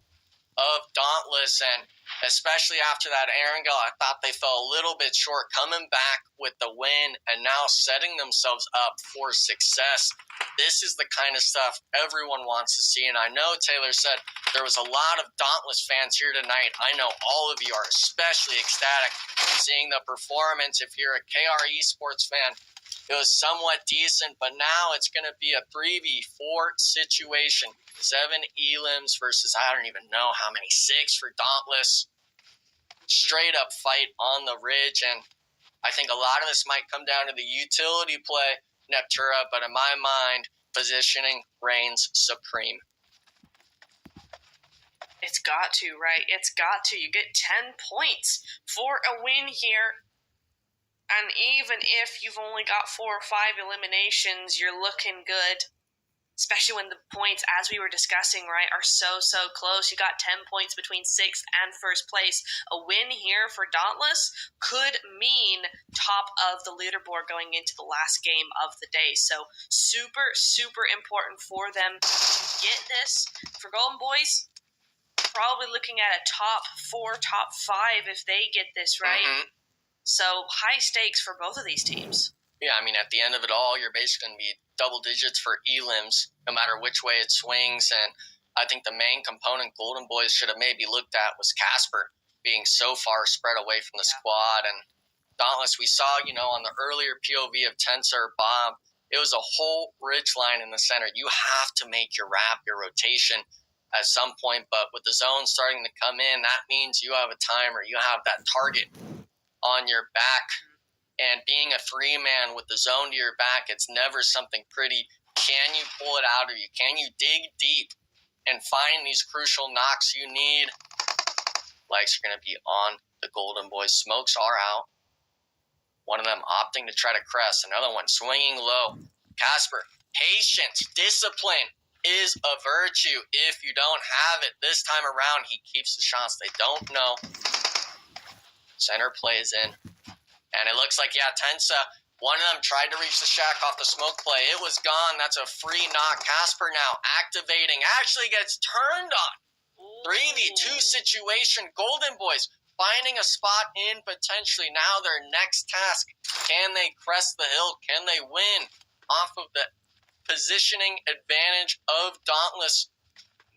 Speaker 2: of Dauntless, and especially after that Erangel, I thought they fell a little bit short, coming back with the win and now setting themselves up for success. This is the kind of stuff everyone wants to see, and I know Taylor said there was a lot of Dauntless fans here tonight. I know all of you are especially ecstatic seeing the performance. If you're a KR Esports fan, it was somewhat decent, but now it's going to be a 3v4 situation. 7 elims versus I don't even know how many, 6 for Dauntless. Straight up fight on the ridge, and I think a lot of this might come down to the utility play, Neptura, but in my mind, positioning reigns supreme.
Speaker 1: It's got to, right? It's got to. You get 10 points for a win here. And even if you've only got 4 or 5 eliminations, you're looking good. Especially when the points, as we were discussing, right, are so close. You got 10 points between 6th and 1st place. A win here for Dauntless could mean top of the leaderboard going into the last game of the day. So super important for them to get this. For Golden Boys, probably looking at a top 4, top 5 if they get this right. Mm-hmm. So high stakes for both of these teams.
Speaker 2: Yeah, I mean, at the end of it all, you're basically going to be double digits for elims, no matter which way it swings. And I think the main component Golden Boys should have maybe looked at was Casper being so far spread away from the squad. And Dauntless, we saw, on the earlier POV of Tensa or Bob, it was a whole ridge line in the center. You have to make your wrap, your rotation at some point. But with the zone starting to come in, that means you have a timer. You have that target on your back. And being a free man with the zone to your back, it's never something pretty. Can you pull it out of you? Can you dig deep and find these crucial knocks you need? Lights are going to be on the Golden Boys. Smokes are out. One of them opting to try to crest. Another one swinging low. Casper, patience, discipline is a virtue. If you don't have it this time around, he keeps the shots. They don't know. Center plays in. And it looks like, Tensa, one of them tried to reach the shack off the smoke play. It was gone. That's a free knock. Casper now activating. Actually gets turned on. 3v2 situation. Golden Boys finding a spot in potentially. Now their next task. Can they crest the hill? Can they win off of the positioning advantage of Dauntless?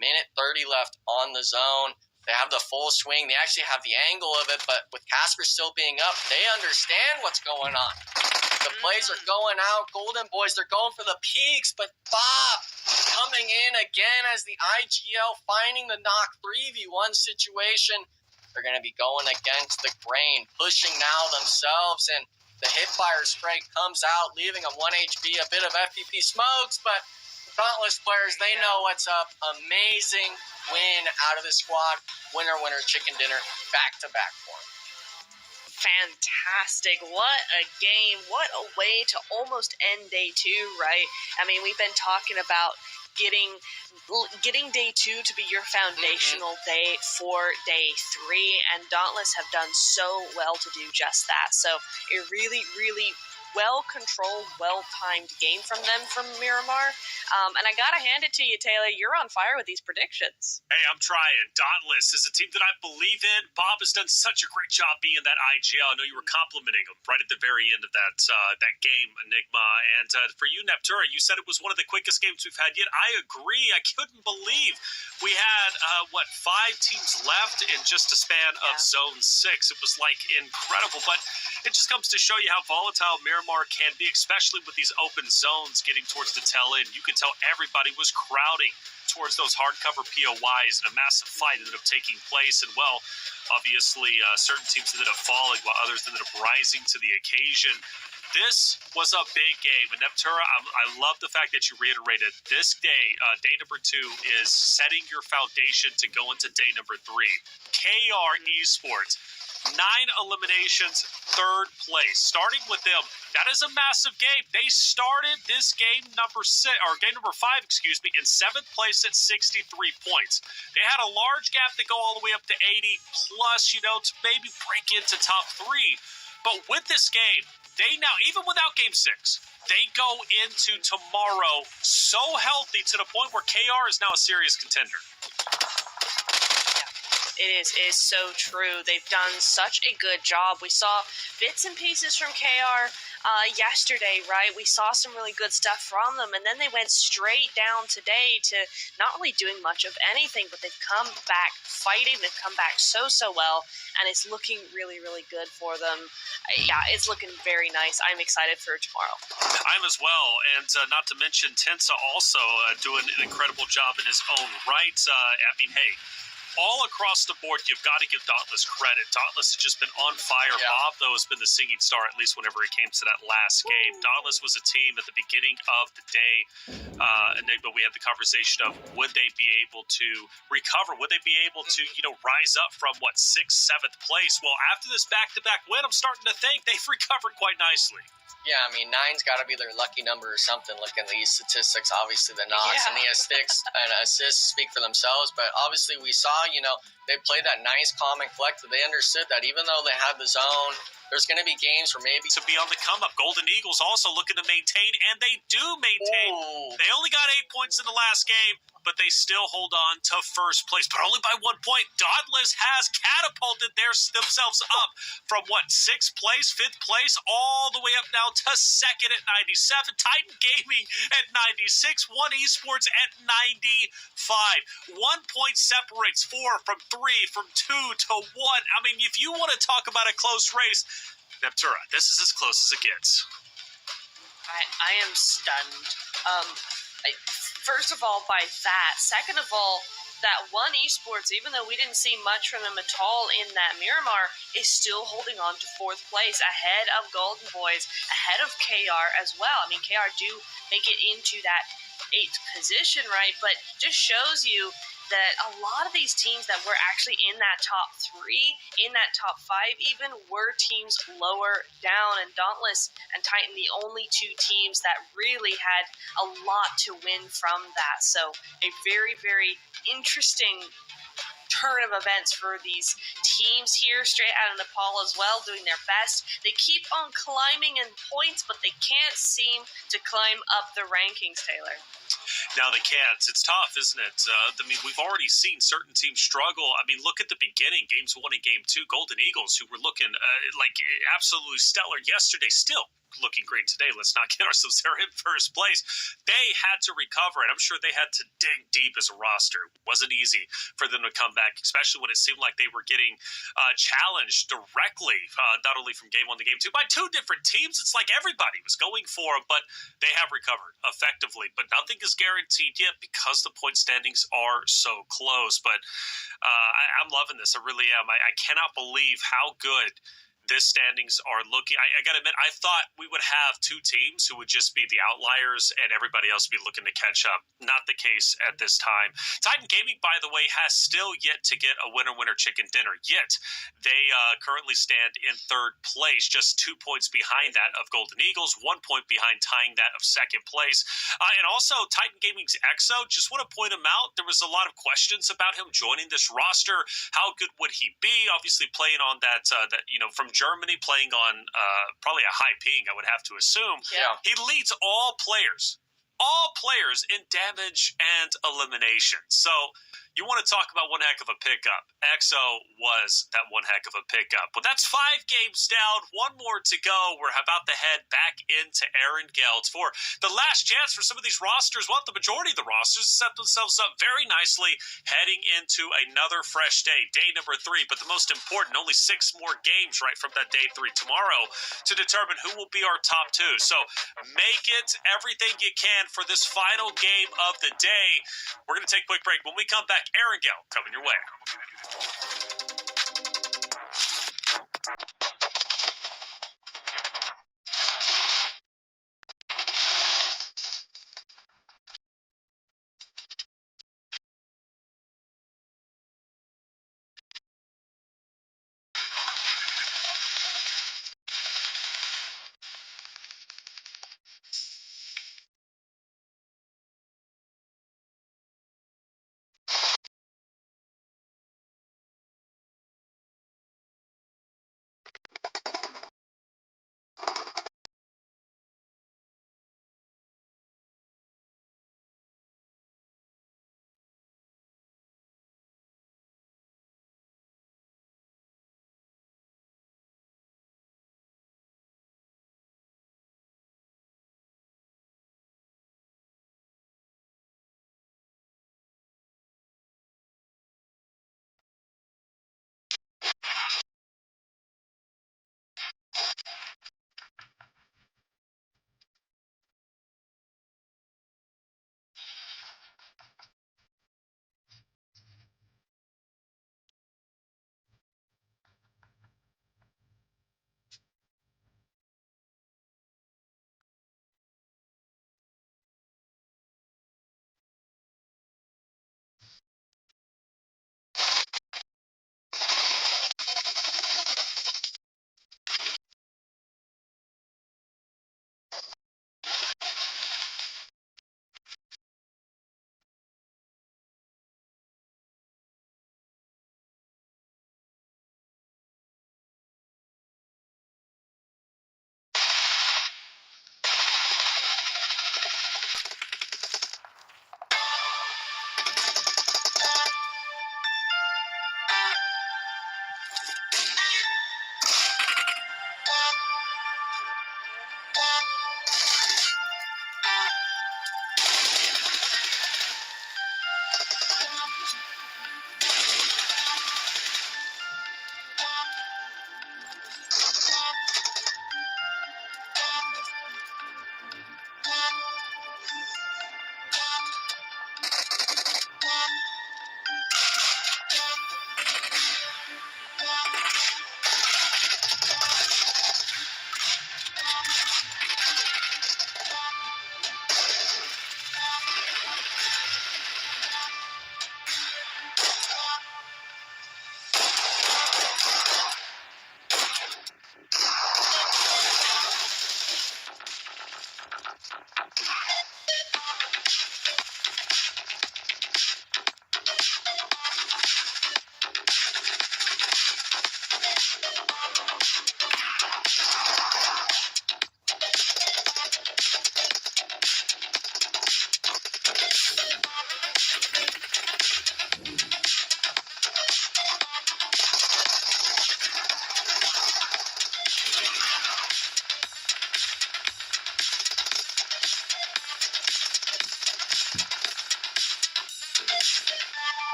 Speaker 2: Minute 30 left on the zone. They have the full swing. They actually have the angle of it, but with Casper still being up, they understand what's going on. The plays are going out. Golden Boys, they're going for the peaks, but Bob coming in again as the IGL, finding the knock 3v1 situation. They're going to be going against the grain, pushing now themselves, and the hipfire spray comes out, leaving them 1 HP, a bit of FPP smokes, but Dauntless players, they know what's up. Amazing win out of the squad. Winner, chicken dinner, back-to-back for them.
Speaker 1: Fantastic. What a game. What a way to almost end day 2, right? I mean, we've been talking about getting day 2 to be your foundational day for day 3, and Dauntless have done so well to do just that. So a really well-controlled, well-timed game from them from Miramar. And I gotta hand it to you, Taylor. You're on fire with these predictions.
Speaker 3: Hey, I'm trying. Dauntless is a team that I believe in. Bob has done such a great job being that IGL. I know you were complimenting him right at the very end of that game, Enigma. And for you, Neptura, you said it was one of the quickest games we've had yet. I agree. I couldn't believe we had, 5 teams left in just a span of Zone 6. It was, incredible. But it just comes to show you how volatile Miramar can be, especially with these open zones getting towards the tail end. You could tell everybody was crowding towards those hardcover POIs, and a massive fight ended up taking place. And, obviously, certain teams ended up falling while others ended up rising to the occasion. This was a big game. And Neptura, I love the fact that you reiterated this day, day number 2, is setting your foundation to go into day number 3. KR Esports. 9 eliminations, 3rd place. Starting with them, that is a massive game. They started this game number 5, in 7th place at 63 points. They had a large gap to go all the way up to 80 plus, to maybe break into top 3. But with this game, they now, even without game 6, they go into tomorrow so healthy to the point where KR is now a serious contender.
Speaker 1: It is so true. They've done such a good job. We saw bits and pieces from KR yesterday, right? We saw some really good stuff from them, and then they went straight down today to not really doing much of anything, but they've come back fighting. They've come back so well, and it's looking really good for them. Yeah, it's looking very nice. I'm excited for tomorrow.
Speaker 3: I'm as well, and not to mention Tensa also doing an incredible job in his own right. all across the board, you've got to give Dauntless credit. Dauntless has just been on fire.
Speaker 2: Yeah.
Speaker 3: Bob, though, has been the singing star, at least whenever it came to that last game. Dauntless was a team at the beginning of the day, Enigma, we had the conversation of would they be able to recover? Would they be able to, rise up from, 6th, 7th place? Well, after this back-to-back win, I'm starting to think they've recovered quite nicely.
Speaker 2: Yeah, I mean, 9's got to be their lucky number or something. Looking at these statistics, obviously the knocks and the assists speak for themselves. But obviously, we saw, they played that nice, calm, and collected. They understood that even though they had the zone, there's going to be games where maybe
Speaker 3: to be on the come up. Golden Eagles also looking to maintain, and they do maintain.
Speaker 2: Ooh.
Speaker 3: They only got 8 points in the last game, but they still hold on to first place, but only by 1 point. Dauntless has catapulted themselves up from 6th place, 5th place, all the way up now to 2nd at 97. Titan Gaming at 96. One Esports at 95. 1 point separates 4 from 3, from 2 to 1. I mean, if you want to talk about a close race, Neptura, this is as close as it gets.
Speaker 1: I am stunned. First of all, by that. Second of all, that One Esports, even though we didn't see much from them at all in that Miramar, is still holding on to 4th place, ahead of Golden Boys, ahead of KR as well. I mean, KR do make it into that 8th position, right? But just shows you that a lot of these teams that were actually in that top 3, in that top 5 even, were teams lower down. And Dauntless and Titan, the only 2 teams that really had a lot to win from that. So a very, very interesting turn of events for these teams here, straight out of Nepal as well, doing their best. They keep on climbing in points, but they can't seem to climb up the rankings, Taylor.
Speaker 3: Now they can't. It's tough, isn't it? I mean, we've already seen certain teams struggle. I mean, look at the beginning, games 1 and game 2. Golden Eagles, who were looking absolutely stellar yesterday, still looking great today. Let's not get ourselves there in first place. They had to recover, and I'm sure they had to dig deep as a roster. It wasn't easy for them to come back, especially when it seemed like they were getting challenged directly, not only from game 1 to game 2, by 2 different teams. It's like everybody was going for them, but they have recovered effectively. But nothing is guaranteed yet because the point standings are so close. But I'm loving this. I really am. I cannot believe how good this standings are looking. I got to admit, I thought we would have 2 teams who would just be the outliers and everybody else would be looking to catch up. Not the case at this time. Titan Gaming, by the way, has still yet to get a winner chicken dinner. Yet they currently stand in 3rd place, just 2 points behind that of Golden Eagles, 1 point behind tying that of 2nd place. And also Titan Gaming's EXO, just want to point him out. There was a lot of questions about him joining this roster. How good would he be? Obviously playing on that from Germany, playing on probably a high ping, I would have to assume.
Speaker 2: Yeah.
Speaker 3: He leads all players in damage and elimination. So you want to talk about one heck of a pickup. EXO was that one heck of a pickup. Well, that's 5 games down, 1 more to go. We're about to head back into Ehrenfeld for the last chance for some of these rosters. Well, the majority of the rosters set themselves up very nicely heading into another fresh day number 3. But the most important, only 6 more games right from that day 3 tomorrow to determine who will be our top 2. So make it everything you can for this final game of the day. We're going to take a quick break. When we come back, Ehrenfeld coming your way.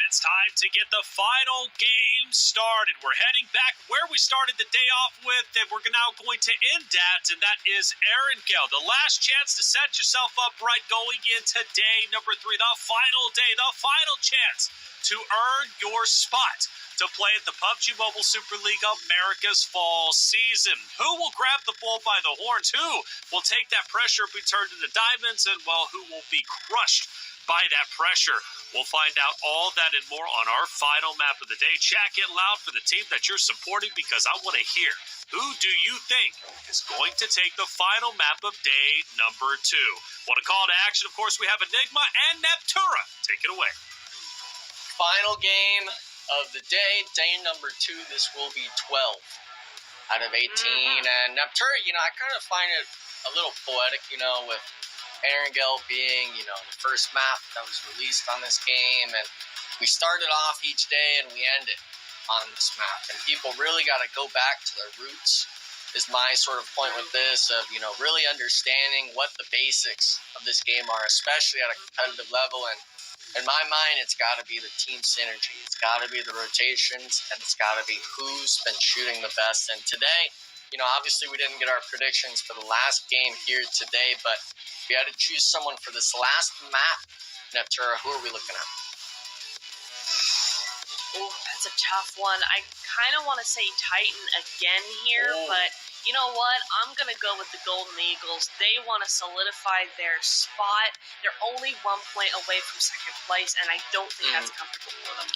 Speaker 3: It's time to get the final game started. We're heading back where we started the day off with, and we're now going to end at, and that is Erangel. The last chance to set yourself up right going into day number 3, the final day, the final chance to earn your spot to play at the Pubg Mobile Super League America's fall season. Who will grab the bull by the horns? Who will take that pressure be turned into diamonds? And, well, who will be crushed by that pressure? We'll find out all that and more on our final map of the day. Chat, get loud for the team that you're supporting, because I want to hear, who do you think is going to take the final map of day number 2? Want a call to action? Of course, we have Enigma and Neptura. Take it away.
Speaker 2: Final game of the day, day number 2. This will be 12 out of 18. And Neptura, I kind of find it a little poetic, with Erangel being, the first map that was released on this game, and we started off each day and we ended on this map, and people really got to go back to their roots, is my sort of point with this, of, really understanding what the basics of this game are, especially at a competitive level. And in my mind, it's got to be the team synergy, it's got to be the rotations, and it's got to be who's been shooting the best. And today, obviously we didn't get our predictions for the last game here today, but if we had to choose someone for this last map, Neptura, who are we looking at?
Speaker 1: Oh, that's a tough one. I kind of want to say Titan again here, but you know what? I'm going to go with the Golden Eagles. They want to solidify their spot. They're only 1 point away from second place, and I don't think that's comfortable for them.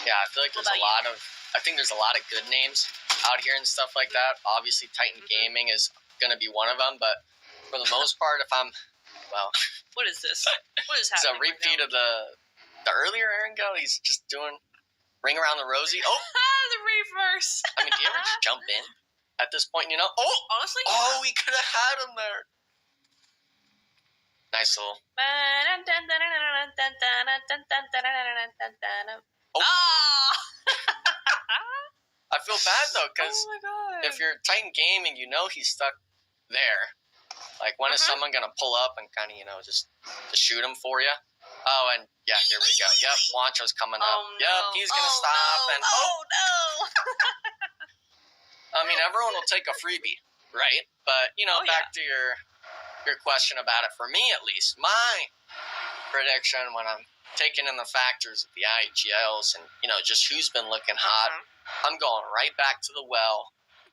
Speaker 2: Yeah, I feel like there's a lot of good names out here and stuff like that. Obviously, Titan Gaming is going to be one of them, but for the most part,
Speaker 1: What is this? What is happening?
Speaker 2: It's a repeat of the earlier Erangel. He's just doing ring around the rosy. Oh,
Speaker 1: the reverse.
Speaker 2: I mean, do you ever just jump in at this point? Oh,
Speaker 1: honestly,
Speaker 2: oh, we could have had him there. Nice little. I feel bad though, because if you're Titan Gaming, he's stuck there. Like, when is someone gonna pull up and kind of, just shoot him for you? Oh, and yeah, here we go. Yep, Wancho's coming up.
Speaker 1: No.
Speaker 2: Yep, he's gonna stop.
Speaker 1: No.
Speaker 2: And
Speaker 1: no.
Speaker 2: I mean, everyone will take a freebie, right? But back to your question about it. For me, at least, my prediction when I'm taking in the factors of the IGLs and just who's been looking hot, I'm going right back to the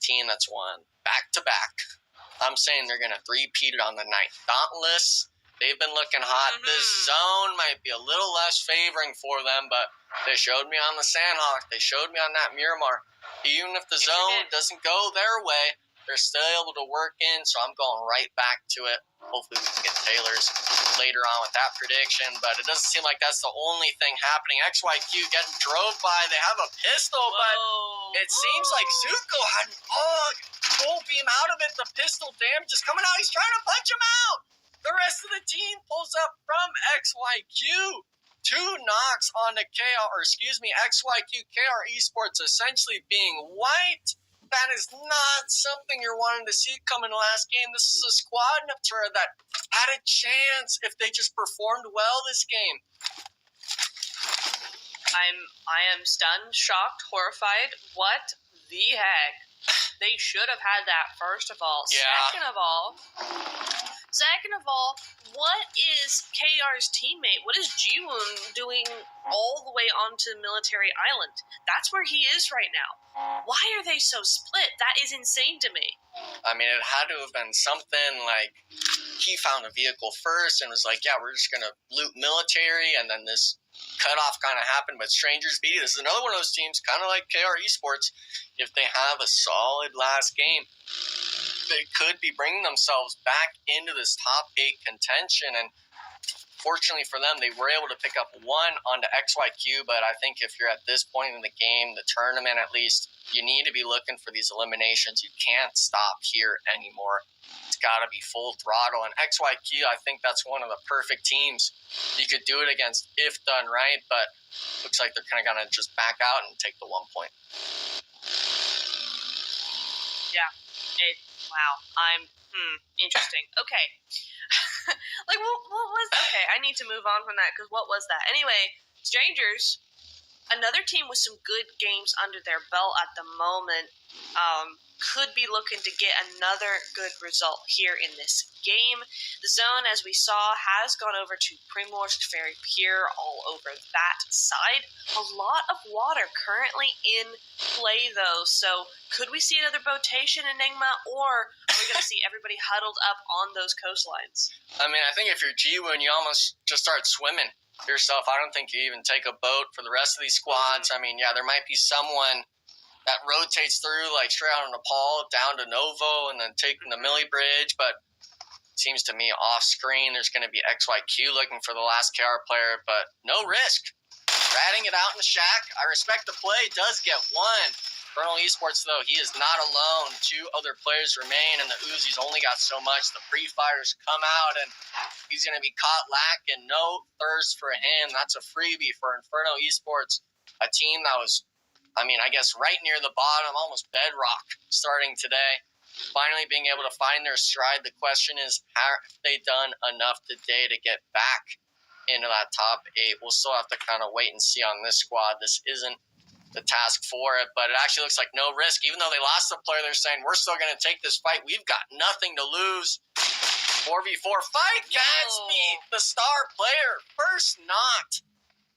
Speaker 2: team that's won back to back. I'm saying they're going to three-peat it on the night. Dauntless They've been looking hot. This zone might be a little less favoring for them, but they showed me on the Sandhawk. They showed me on that Miramar. Even if the zone doesn't go their way, they're still able to work in, so I'm going right back to it. Hopefully we can get Taylor's later on with that prediction, but it doesn't seem like that's the only thing happening. XYQ getting drove by. They have a pistol, but it seems like Zuko had an full beam out of it. The pistol damage is coming out. He's trying to punch him out. The rest of the team pulls up from XYQ. 2 knocks on the XYQ KR Esports essentially being wiped. That is not something you're wanting to see come in the last game. This is a squad Neptura that had a chance if they just performed well this game.
Speaker 1: I am stunned, shocked, horrified. What the heck? They should have had that, first of all.
Speaker 2: Yeah.
Speaker 1: Second of all, what is KR's teammate? What is Jiwoon doing all the way onto Military Island? That's where he is right now. Why are they so split? That is insane to me.
Speaker 2: I mean, it had to have been something like he found a vehicle first and was like, yeah, we're just going to loot military, and then this cutoff kind of happened, but Strangers beat it. This is another one of those teams, kind of like KR Esports. If they have a solid last game, they could be bringing themselves back into this top 8 contention, and fortunately for them, they were able to pick up 1 onto XYQ, but I think if you're at this point in the game, the tournament at least, you need to be looking for these eliminations. You can't stop here anymore. It's got to be full throttle, and XYQ, I think that's one of the perfect teams you could do it against if done right, but looks like they're kind of going to just back out and take the 1 point.
Speaker 1: Yeah. Wow. Interesting. Okay. What was... Okay, I need to move on from that, because what was that? Anyway, Strangers, another team with some good games under their belt at the moment, could be looking to get another good result here in this game. The zone, as we saw, has gone over to Primorsk, Ferry Pier, all over that side. A lot of water currently in play, though, so could we see another rotation in Enigma, or are we going to see everybody huddled up on those coastlines?
Speaker 2: I mean, I think if you're Jiwoon, you almost just start swimming yourself. I don't think you even take a boat for the rest of these squads. I mean, yeah, there might be someone that rotates through, like straight out of Nepal down to Novo and then taking the Millie Bridge, but it seems to me off screen there's going to be XYQ looking for the last KR player, but no risk. Ratting it out in the shack. I respect the play. Does get 1. Colonel Esports, though, he is not alone. 2 other players remain, and the Uzi's only got so much. The pre-fires come out, and he's going to be caught lacking. No thirst for him. That's a freebie for Inferno Esports, a team that was, I mean, I guess right near the bottom, almost bedrock starting today. Finally being able to find their stride. The question is, have they done enough today to get back into that top 8? We'll still have to kind of wait and see on this squad. This isn't the task for it, but it actually looks like no risk. Even though they lost the player, they're saying, we're still going to take this fight. We've got nothing to lose. 4v4 fight. Gatsby, the star player, first knocked.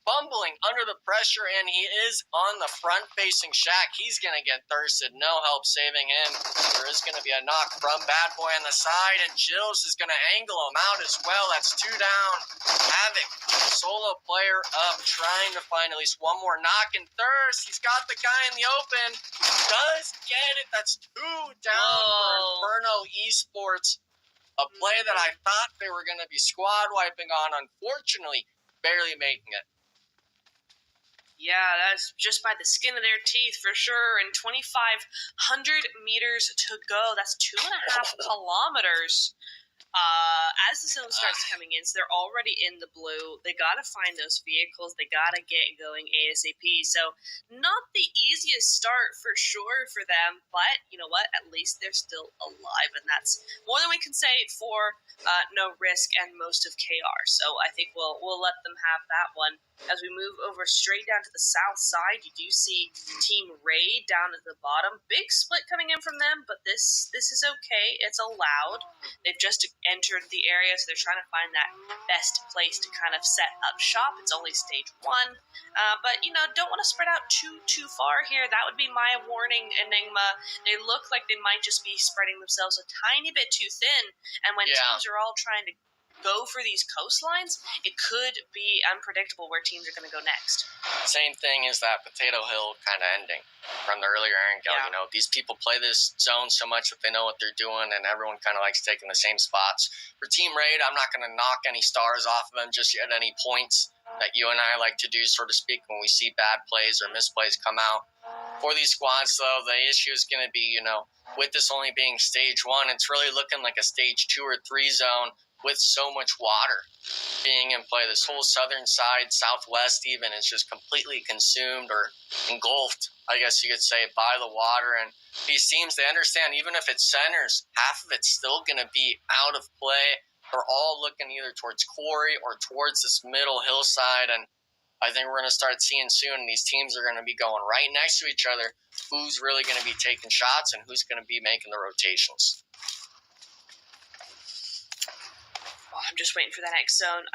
Speaker 2: Fumbling under the pressure, and he is on the front-facing shack. He's going to get thirsted. No help saving him. There is going to be a knock from Bad Boy on the side, and Jills is going to angle him out as well. That's 2 down. Havoc, solo player up, trying to find at least one more knock and thirst. He's got the guy in the open. Does get it. That's 2 down for Inferno Esports. A play that I thought they were going to be squad wiping on, unfortunately, barely making it.
Speaker 1: Yeah, that's just by the skin of their teeth for sure. And 2,500 meters to go. That's 2.5 kilometers. As the zone starts coming in, so they're already in the blue. They got to find those vehicles. They got to get going ASAP. So not the easiest start for sure for them, but you know what? At least they're still alive, and that's more than we can say for No Risk and most of KR. So I think we'll let them have that one. As we move over straight down to the south side, you do see Team Raid down at the bottom. Big split coming in from them, but this is okay. It's allowed. They've just entered the area, so they're trying to find that best place to kind of set up shop. It's only stage 1, but don't want to spread out too far here. That would be my warning, Enigma. They look like they might just be spreading themselves a tiny bit too thin, and when teams are all trying to go for these coastlines, it could be unpredictable where teams are going to go next.
Speaker 2: Same thing as that Potato Hill kind of ending from the earlier angle.
Speaker 1: Yeah.
Speaker 2: You know, these people play this zone so much that they know what they're doing, and everyone kind of likes taking the same spots. For Team Raid, I'm not going to knock any stars off of them just at any points that you and I like to do, so to speak, when we see bad plays or misplays come out. For these squads, though, the issue is going to be, with this only being stage 1, it's really looking like a stage 2 or 3 zone with so much water being in play. This whole southern side, southwest even, is just completely consumed or engulfed, I guess you could say, by the water. And these teams, they understand even if it centers, half of it's still going to be out of play. They're all looking either towards quarry or towards this middle hillside. And I think we're going to start seeing soon these teams are going to be going right next to each other. Who's really going to be taking shots and who's going to be making the rotations?
Speaker 1: Oh, I'm just waiting for the next zone.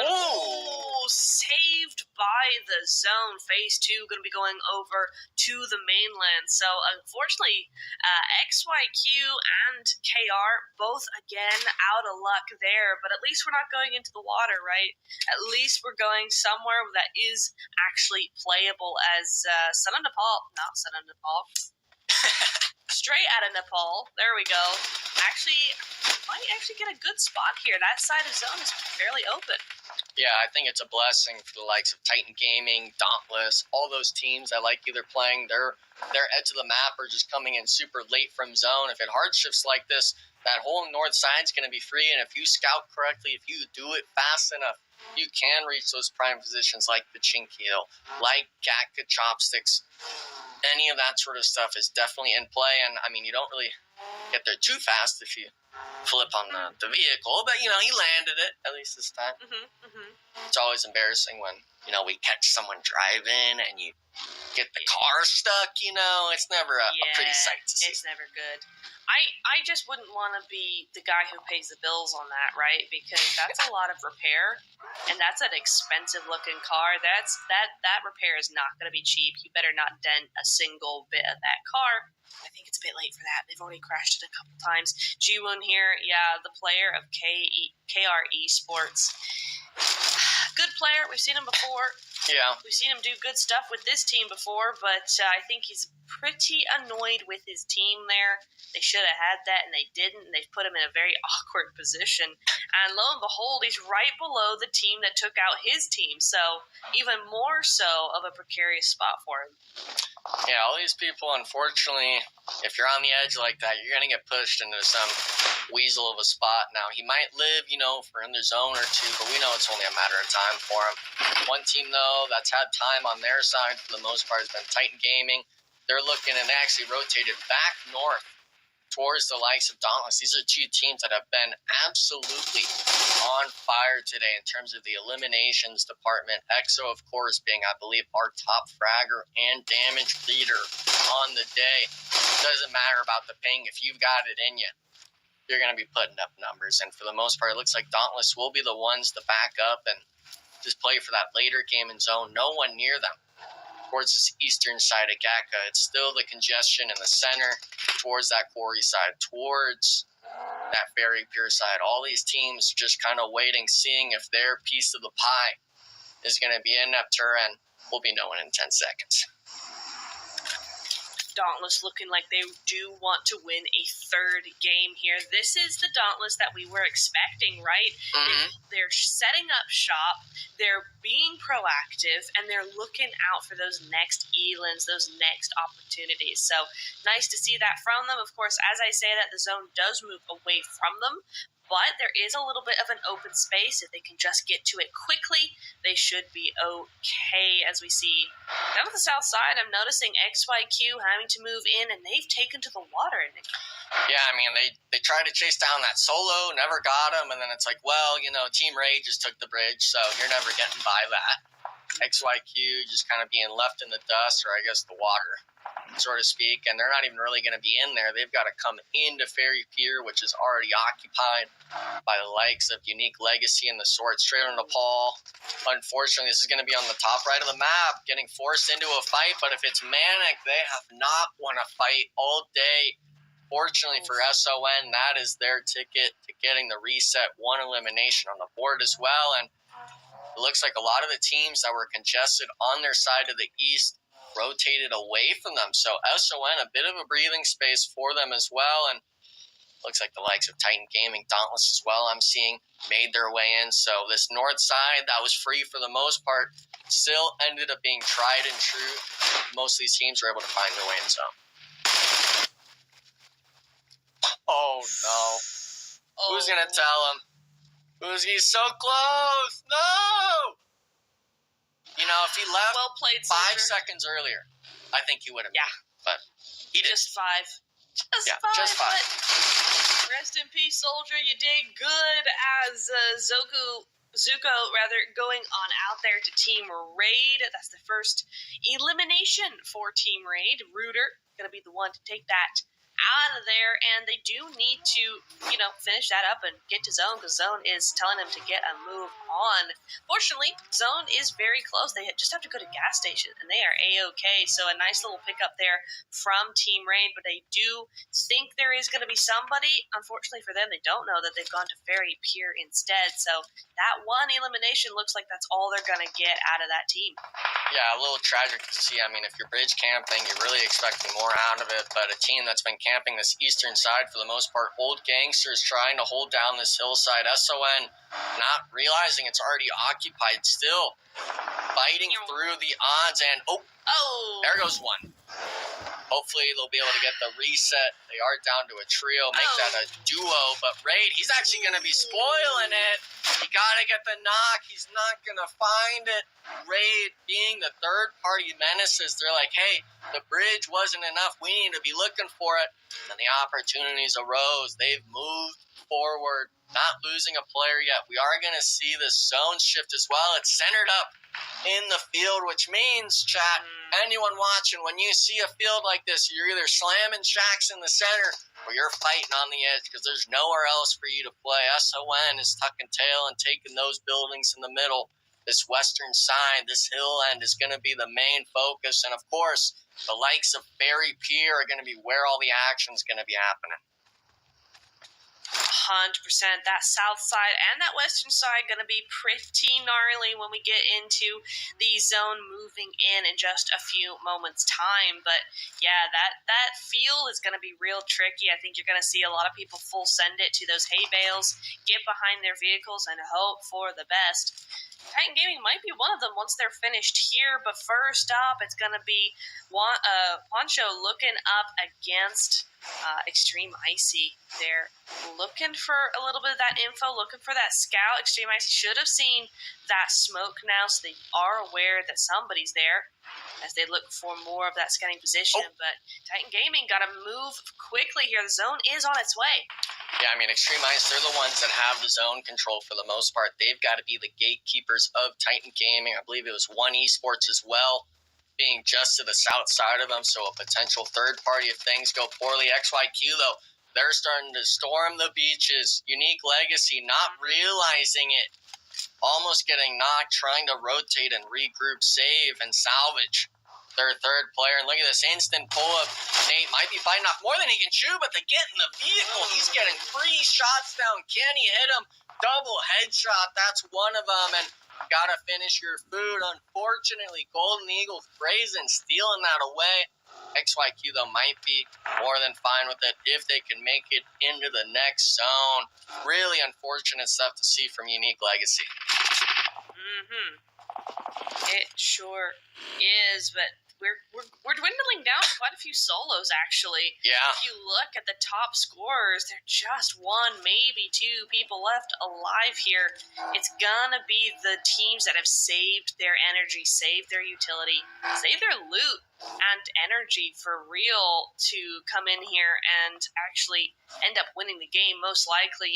Speaker 1: Oh, saved by the zone. Phase 2 going to be going over to the mainland. So, unfortunately, XYQ and KR both, again, out of luck there. But at least we're not going into the water, right? At least we're going somewhere that is actually playable as Son of Nepal. Not Son of Nepal. Straight out of Nepal. There we go. Might actually get a good spot here. That side of zone is fairly open.
Speaker 2: Yeah, I think it's a blessing for the likes of Titan Gaming, Dauntless, all those teams that like either playing their edge of the map or just coming in super late from zone. If it hard shifts like this, that whole north side's going to be free, and if you scout correctly, if you do it fast enough, you can reach those prime positions like the Chinky Hill, like Gatka Chopsticks. Any of that sort of stuff is definitely in play, and I mean, you don't really get there too fast if you flip on the vehicle, but he landed it at least this time. It's always embarrassing when we catch someone driving and you get the car stuck. It's never a pretty sight to see.
Speaker 1: It's never good. I just wouldn't want to be the guy who pays the bills on that, right? Because that's a lot of repair, and that's an expensive looking car. That repair is not going to be cheap. You better not dent a single bit of that car. I think it's a bit late for that. They've already crashed it a couple times. Jiwoon here, the player of KR Esports. Good player. We've seen him before.
Speaker 2: Yeah.
Speaker 1: We've seen him do good stuff with this team before, but I think he's pretty annoyed with his team there. They should have had that, and they didn't, and they've put him in a very awkward position. And lo and behold, he's right below the team that took out his team, so even more so of a precarious spot for him.
Speaker 2: Yeah, all these people, unfortunately, if you're on the edge like that, you're going to get pushed into some weasel of a spot. Now, he might live, for another zone or two, but we know it's only a matter of time for him. One team, though, that's had time on their side for the most part has been Titan Gaming. They're looking, and they actually rotated back north towards the likes of Dauntless. These are two teams that have been absolutely on fire today in terms of the eliminations department. EXO, of course, being, I believe, our top fragger and damage leader on the day. Doesn't matter about the ping. If you've got it in you, you're going to be putting up numbers. And for the most part, it looks like Dauntless will be the ones to back up and just play for that later game in zone. No one near them. Towards this eastern side of Gatka. It's still the congestion in the center, towards that quarry side, towards that very pure side. All these teams just kind of waiting, seeing if their piece of the pie is going to be in Neptune, and we'll be knowing in 10 seconds.
Speaker 1: Dauntless looking like they do want to win a third game here. This is the Dauntless that we were expecting, right? They're setting up shop, they're being proactive, and they're looking out for those next Elans, those next opportunities. So nice to see that from them. Of course, as I say that, the zone does move away from them, but there is a little bit of an open space. If they can just get to it quickly, they should be okay. As we see down to the south side, I'm noticing XYQ having to move in, and they've taken to the water.
Speaker 2: Yeah, I mean, they tried to chase down that solo, never got him, and then it's like, well, Team Ray just took the bridge, so you're never getting by that. XYQ just kind of being left in the dust, or I guess the water, so to speak, and they're not even really going to be in there. They've got to come into Ferry Pier, which is already occupied by the likes of Unique Legacy and the Sword straight on Nepal. Unfortunately, this is going to be on the top right of the map, getting forced into a fight, but if it's Manic, they have not won a fight all day. unfortunately for SON, that is their ticket to getting the reset, one elimination on the board as well. And it looks like a lot of the teams that were congested on their side of the East rotated away from them. So SON, a bit of a breathing space for them as well. And looks like the likes of Titan Gaming, Dauntless as well, I'm seeing, made their way in. So this north side that was free for the most part still ended up being tried and true. Most of these teams were able to find their way in zone. Oh, no. Oh. Who's going to tell him? He's so close. No! You know, if he left
Speaker 1: well played,
Speaker 2: 5 seconds earlier, I think he would have.
Speaker 1: Yeah.
Speaker 2: But he didn't.
Speaker 1: Just 5.
Speaker 2: Just five.
Speaker 1: But rest in peace, soldier. You did good as Zuko, going on out there to Team Raid. That's the first elimination for Team Raid. Rooter going to be the one to take that out of there, and they do need to, finish that up and get to Zone, because Zone is telling them to get a move on. Fortunately, Zone is very close. They just have to go to gas station, and they are A-OK. So a nice little pickup there from Team Raid, but they do think there is going to be somebody. Unfortunately for them, they don't know that they've gone to Fairy Pier instead. So that one elimination looks like that's all they're going to get out of that team.
Speaker 2: Yeah, a little tragic to see. I mean, if you're bridge camping, you're really expecting more out of it, but a team that's been camping this eastern side for the most part, old gangsters trying to hold down this hillside. SON not realizing it's already occupied, still fighting through the odds, and there goes one. Hopefully they'll be able to get the reset. They are down to a trio, make that a duo, but Raid, he's actually going to be spoiling it. You got to get the knock. He's not going to find it. Raid, being the third-party menaces, they're like, hey, the bridge wasn't enough. We need to be looking for it. And the opportunities arose. They've moved forward, not losing a player yet. We are going to see the zone shift as well. It's centered up in the field, which means, chat, anyone watching, when you see a field like this, you're either slamming shacks in the center or you're fighting on the edge, because there's nowhere else for you to play. SON is tucking tail and taking those buildings in the middle. This western side, this hill end is going to be the main focus. And, of course, the likes of Fairy Pier are going to be where all the action is going to be happening.
Speaker 1: 100%. That south side and that western side going to be pretty gnarly when we get into the zone moving in just a few moments' time. But, yeah, that field is going to be real tricky. I think you're going to see a lot of people full send it to those hay bales, get behind their vehicles, and hope for the best. Titan Gaming might be one of them once they're finished here, but first up, it's going to be Juancho looking up against Extreme Icy. They're looking for a little bit of that info, looking for that scout. Extreme Icy should have seen that smoke now, so they are aware that somebody's there as they look for more of that scouting position. But Titan Gaming got to move quickly here. The zone is on its way.
Speaker 2: Yeah, I mean, Extreme Ice, they're the ones that have the zone control for the most part. They've got to be the gatekeepers of Titan Gaming. I believe it was One Esports as well, being just to the south side of them, so a potential third party if things go poorly. XYQ, though, they're starting to storm the beaches. Unique Legacy, not realizing it, almost getting knocked, trying to rotate and regroup, save, and salvage their third player. And look at this instant pull-up. Nate might be fighting off more than he can chew, but they get in the vehicle. He's getting 3 shots down. Can he hit him? Double headshot. That's one of them. And gotta finish your food. Unfortunately, Golden Eagle brazen, stealing that away. XYQ, though, might be more than fine with it if they can make it into the next zone. Really unfortunate stuff to see from Unique Legacy.
Speaker 1: It sure is, but we're dwindling down quite a few solos, actually.
Speaker 2: Yeah.
Speaker 1: If you look at the top scorers, they're just 1, maybe 2 people left alive here. It's gonna be the teams that have saved their energy, saved their utility, saved their loot and energy for real to come in here and actually end up winning the game, most likely.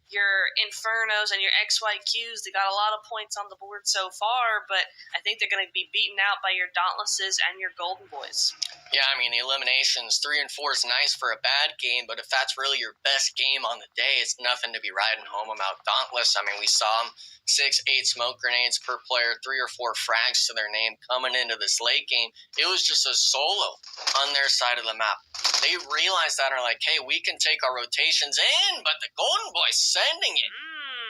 Speaker 1: Your Infernos and your XYQs, they got a lot of points on the board so far, but I think they're going to be beaten out by your Dauntlesses and your Golden Boys.
Speaker 2: Yeah, I mean, the eliminations, 3 and 4 is nice for a bad game, but if that's really your best game on the day, it's nothing to be riding home about. Dauntless, I mean, we saw them 6, 8 smoke grenades per player, 3 or 4 frags to their name coming into this late game. It was just a solo on their side of the map. They realized that and are like, hey, we can take our rotations in, but the Golden Boys sending it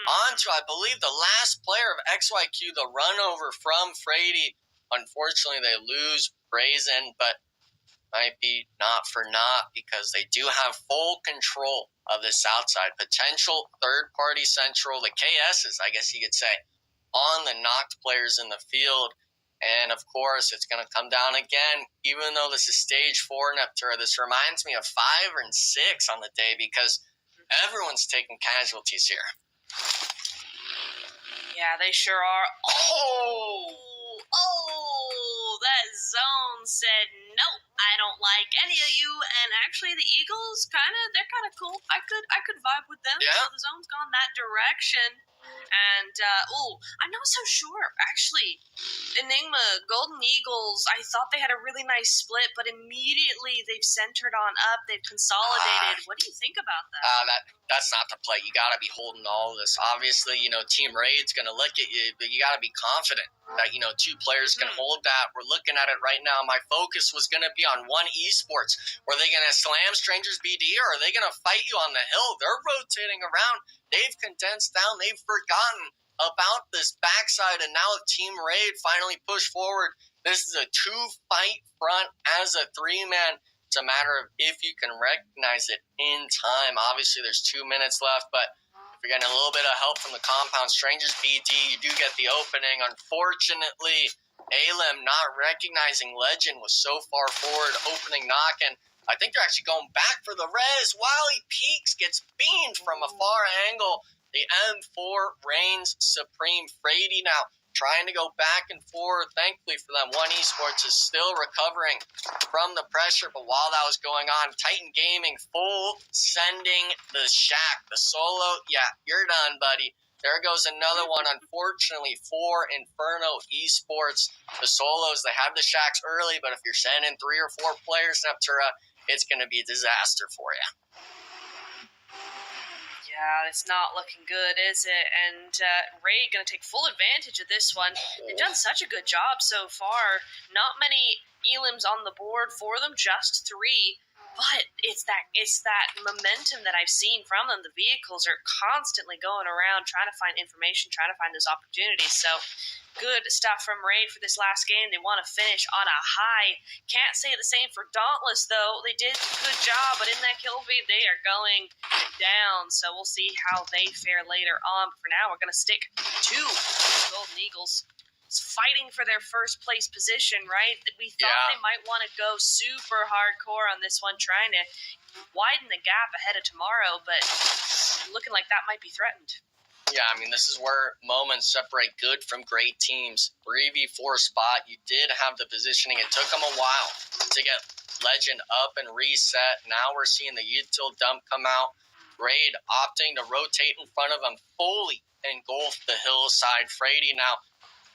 Speaker 2: on to, I believe, the last player of XYQ, the run over from Frady. Unfortunately, they lose Brazen, but might be not for naught because they do have full control of the south side. Potential third-party central, the KSs, I guess you could say, on the knocked players in the field. And, of course, it's going to come down again. Even though this is stage 4 Neptura, this reminds me of 5 and 6 on the day because everyone's taking casualties here.
Speaker 1: Yeah, they sure are. Oh, that zone said, no, I don't like any of you. And actually, the Eagles, they're kind of cool. I could vibe with them.
Speaker 2: Yeah.
Speaker 1: So the zone's gone that direction. And, I'm not so sure. Actually, Enigma, Golden Eagles, I thought they had a really nice split, but immediately they've centered on up. They've consolidated. What do you think about that?
Speaker 2: That's not the play. You got to be holding all of this. Obviously, Team Raid's going to look at you, but you got to be confident that, 2 players can hold that. We're looking at it right now. My focus was going to be on one esports. Were they going to slam Strangers BD or are they going to fight you on the hill? They're rotating around. They've condensed down. They've forgotten about this backside, and now if Team Raid finally push forward, this is a 2-fight front as a 3-man. It's a matter of if you can recognize it in time. Obviously, there's 2 minutes left, but if you're getting a little bit of help from the compound Strangers BD, you do get the opening. Unfortunately, Alem not recognizing Legend was so far forward, opening knock, and I think they're actually going back for the res. Wally Peaks gets beamed from a far angle. The M4 reigns supreme. Frady now trying to go back and forth. Thankfully for them, One Esports is still recovering from the pressure. But while that was going on, Titan Gaming full sending the shack. The solo, yeah, you're done, buddy. There goes another one, unfortunately, for Inferno Esports. The solos, they have the shacks early, but if you're sending 3 or 4 players, Neptura, it's going to be a disaster for you.
Speaker 1: Yeah, it's not looking good, is it? And Raid going to take full advantage of this one. They've done such a good job so far. Not many elims on the board for them, just 3. But it's that momentum that I've seen from them. The vehicles are constantly going around trying to find information, trying to find those opportunities. So good stuff from Raid for this last game. They want to finish on a high. Can't say the same for Dauntless, though. They did a good job, but in that kill feed, they are going down. So we'll see how they fare later on. But for now, we're going to stick to the Golden Eagles. Fighting for their first place position, right? We thought they might want to go super hardcore on this one, trying to widen the gap ahead of tomorrow, but looking like that might be threatened.
Speaker 2: Yeah, I mean, this is where moments separate good from great teams. 3v4 spot, you did have the positioning. It took them a while to get Legend up and reset. Now we're seeing the util dump come out. Raid opting to rotate in front of them, fully engulf the hillside. Frady now,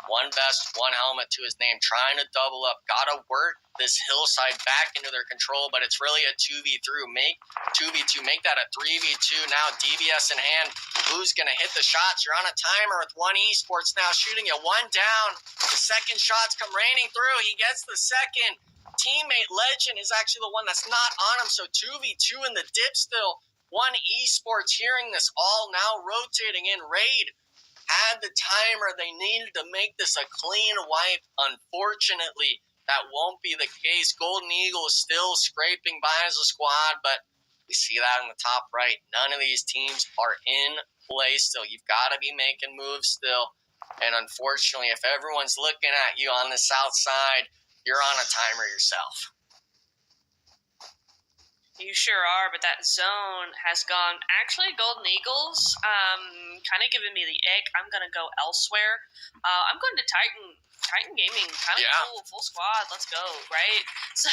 Speaker 2: 1 vest, 1 helmet to his name, trying to double up. Gotta work this hillside back into their control, but it's really a 2v2. Make that a 3v2. Now DBS in hand. Who's gonna hit the shots? You're on a timer with One Esports now shooting you 1 down. The second shots come raining through. He gets the second. Teammate Legend is actually the one that's not on him, so 2v2 in the dip still. One Esports hearing this all now rotating in. Raid had the timer. They needed to make this a clean wipe. Unfortunately, that won't be the case. Golden Eagle is still scraping by as a squad, but we see that in the top right. None of these teams are in play still. You've got to be making moves still. And unfortunately, if everyone's looking at you on the south side, you're on a timer yourself.
Speaker 1: You sure are, but that zone has gone. Actually, Golden Eagles, kind of giving me the ick. I'm going to go elsewhere. I'm going to Titan Gaming, kind of cool, full squad. Let's go, right? So,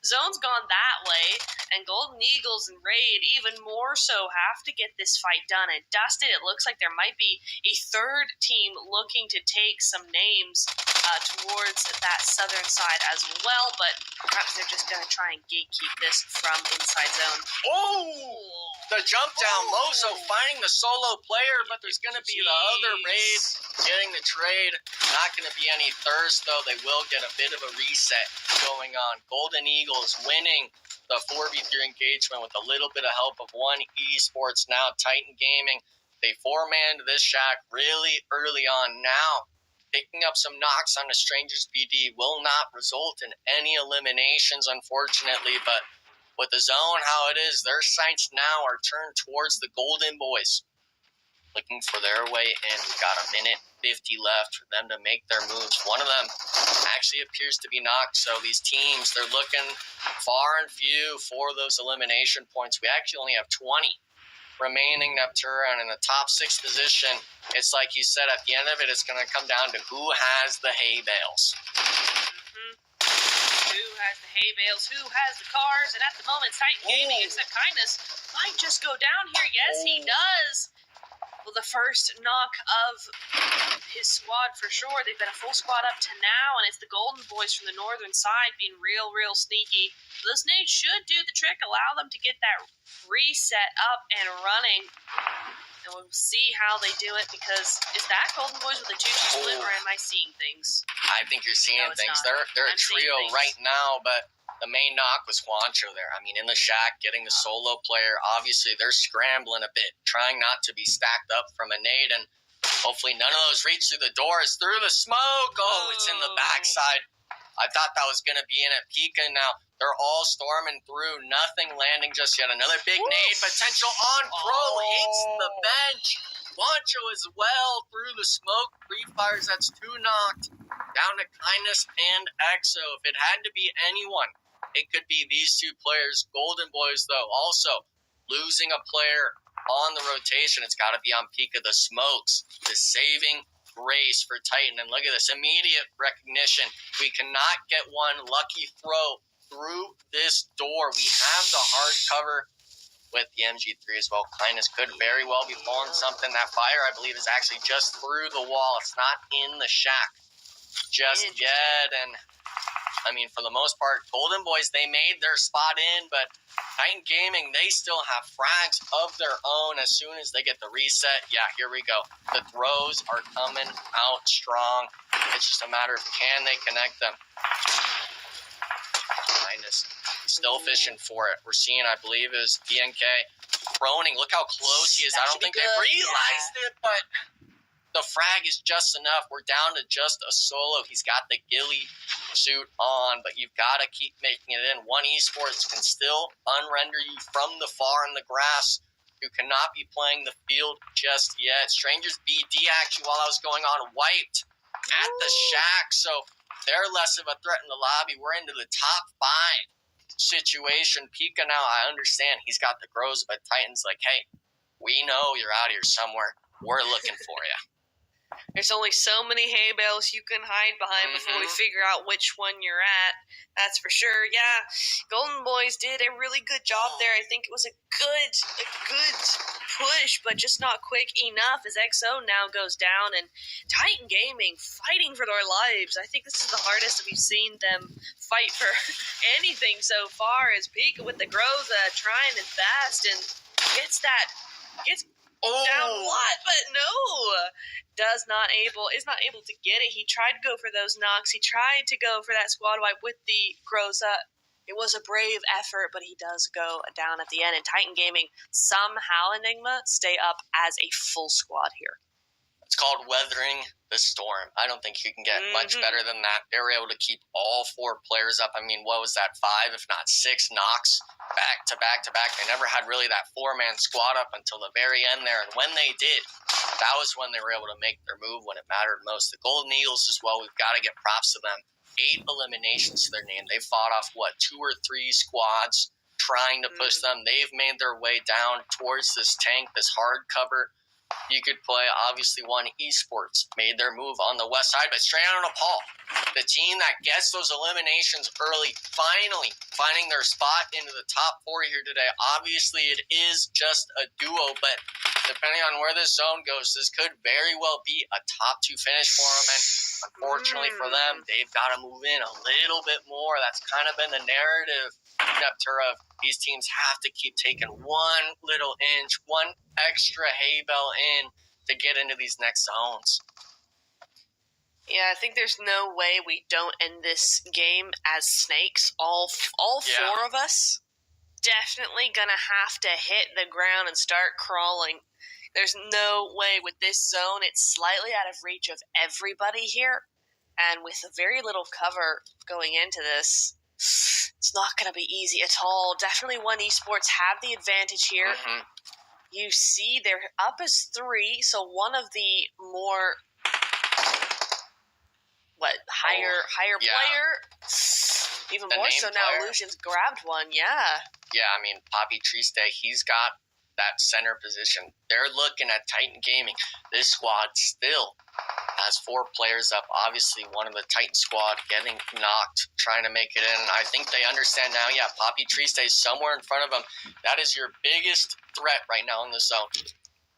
Speaker 1: zone's gone that way, and Golden Eagles and Raid even more so have to get this fight done and dusted. It looks like there might be a third team looking to take some names towards that southern side as well, but perhaps they're just going to try and gatekeep this from inside zone.
Speaker 2: Oh! The jump down, Lozo finding the solo player, but there's going to be the other raid getting the trade. Not going to be any thirst, though. They will get a bit of a reset going on. Golden Eagles winning the 4v3 engagement with a little bit of help of One Esports. Now Titan Gaming, they four-manned this shack really early on. Now picking up some knocks on the Strangers BD will not result in any eliminations, unfortunately, but with the zone how it is, their sights now are turned towards the Golden Boys, looking for their way in. We got a minute 50 left for them to make their moves. One of them actually appears to be knocked, so these teams, they're looking far and few for those elimination points. We actually only have 20 remaining Neptune in the top 6 position. It's like you said, at the end of it, it's going to come down to who has the hay bales.
Speaker 1: Who has the hay bales? Who has the cars? And at the moment, Titan Gaming, except Kindness, might just go down here. Yes, he does. Well, the first knock of his squad for sure. They've been a full squad up to now, and it's the Golden Boys from the northern side being real sneaky. Those nades should do the trick, allow them to get that reset up and running. And we'll see how they do it, because is that Golden Boys with a 2-2 split, or am I seeing things?
Speaker 2: I think you're seeing things.
Speaker 1: Not.
Speaker 2: They're a trio right now, but the main knock was Juancho there. I mean, in the shack, getting the solo player. Obviously, they're scrambling a bit, trying not to be stacked up from a nade, and hopefully none of those reach through the doors. Through the smoke! Oh, it's in the backside. I thought that was going to be in at Pika. Now, they're all storming through. Nothing landing just yet. Another big nade potential on Pro. Hits the bench. Juancho as well through the smoke. 3 fires. That's 2 knocked. Down to Kindness and Exo. If it had to be anyone, it could be these 2 players. Golden Boys, though, also losing a player on the rotation. It's got to be on Pika. The smokes, the saving grace for Titan. And look at this immediate recognition. We cannot get one lucky throw through this door. We have the hard cover with the MG3 as well. Kindness could very well be pulling something. That fire, I believe, is actually just through the wall. It's not in the shack just yet. And I mean, for the most part, Golden Boys, they made their spot in, but Titan Gaming, they still have frags of their own as soon as they get the reset. Yeah, here we go. The throws are coming out strong. It's just a matter of can they connect them. Kindness still fishing for it. We're seeing, I believe, is DNK proning. Look how close he is. I don't think they've realized it, but the frag is just enough. We're down to just a solo. He's got the ghillie suit on, but you've got to keep making it in. One Esports can still unrender you from the far in the grass, who cannot be playing the field just yet. Strangers BD actually, while I was going on, wiped at the shack, so they're less of a threat in the lobby. We're into the top 5 situation. Pika now, I understand he's got the grows, but Titan's like, hey, we know you're out here somewhere. We're looking for you.
Speaker 1: There's only so many hay bales you can hide behind before we figure out which one you're at. That's for sure. Yeah, Golden Boys did a really good job there. I think it was a good push, but just not quick enough as XO now goes down, and Titan Gaming fighting for their lives. I think this is the hardest we've seen them fight for anything so far, as Pika with the Groza trying his best and gets down a lot, but no, is not able to get it. He tried to go for those knocks. He tried to go for that squad wipe with the Groza. It was a brave effort, but he does go down at the end. And Titan Gaming, somehow, Enigma, stay up as a full squad here.
Speaker 2: It's called weathering the storm. I don't think you can get much better than that. They were able to keep all 4 players up. I mean, what was that, 5, if not 6 knocks back to back to back. They never had really that 4-man squad up until the very end there. And when they did, that was when they were able to make their move when it mattered most. The Golden Eagles as well, we've got to get props to them. 8 eliminations to their name. They fought off, 2 or 3 squads trying to push them. They've made their way down towards this tank, this hard cover. You could play, obviously, One Esports made their move on the west side, but straight out of Nepal, the team that gets those eliminations early, finally finding their spot into the top 4 here today. Obviously, it is just a duo, but depending on where this zone goes, this could very well be a top 2 finish for them. And unfortunately for them, they've got to move in a little bit more. That's kind of been the narrative, Neptura, of these teams have to keep taking one little inch, one extra hay bale in to get into these next zones.
Speaker 1: Yeah, I think there's no way we don't end this game as snakes. All 4 of us definitely gonna have to hit the ground and start crawling. There's no way with this zone. It's slightly out of reach of everybody here, and with very little cover going into this, it's not gonna be easy at all. Definitely One Esports have the advantage here.
Speaker 2: Mm-hmm.
Speaker 1: You see, they're up as 3, so one of the more higher player. Even
Speaker 2: the
Speaker 1: more so now,
Speaker 2: player.
Speaker 1: Illusion's grabbed one, yeah.
Speaker 2: Yeah, I mean, Poppy Triste, he's got that center position. They're looking at Titan Gaming. This squad still has 4 players up. Obviously, one of the Titan squad getting knocked, trying to make it in. I think they understand now, Poppy Triste is somewhere in front of them. That is your biggest threat right now in the zone.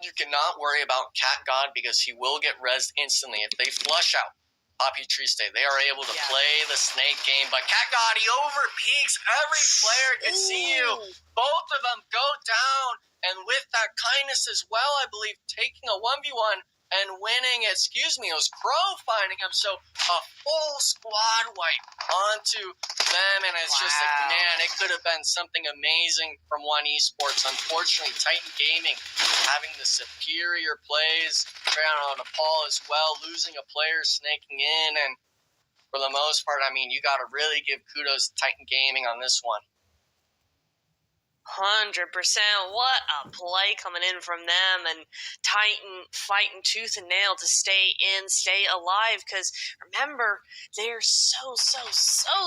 Speaker 2: You cannot worry about Cat God because he will get rezzed instantly. If they flush out Poppy Triste, they are able to play the snake game. But Cat God, he overpeaks. Every player can see you. Both of them go down. And with that kindness as well, I believe, taking a 1v1 and winning, it was Crow finding him. So a full squad wipe onto them. And it's just like, man, it could have been something amazing from One Esports. Unfortunately, Titan Gaming having the superior plays. On a Paul as well, losing a player, snaking in. And for the most part, I mean, you got to really give kudos to Titan Gaming on this one.
Speaker 1: 100%. What a play coming in from them, and Titan fighting tooth and nail to stay stay alive, because remember, they're so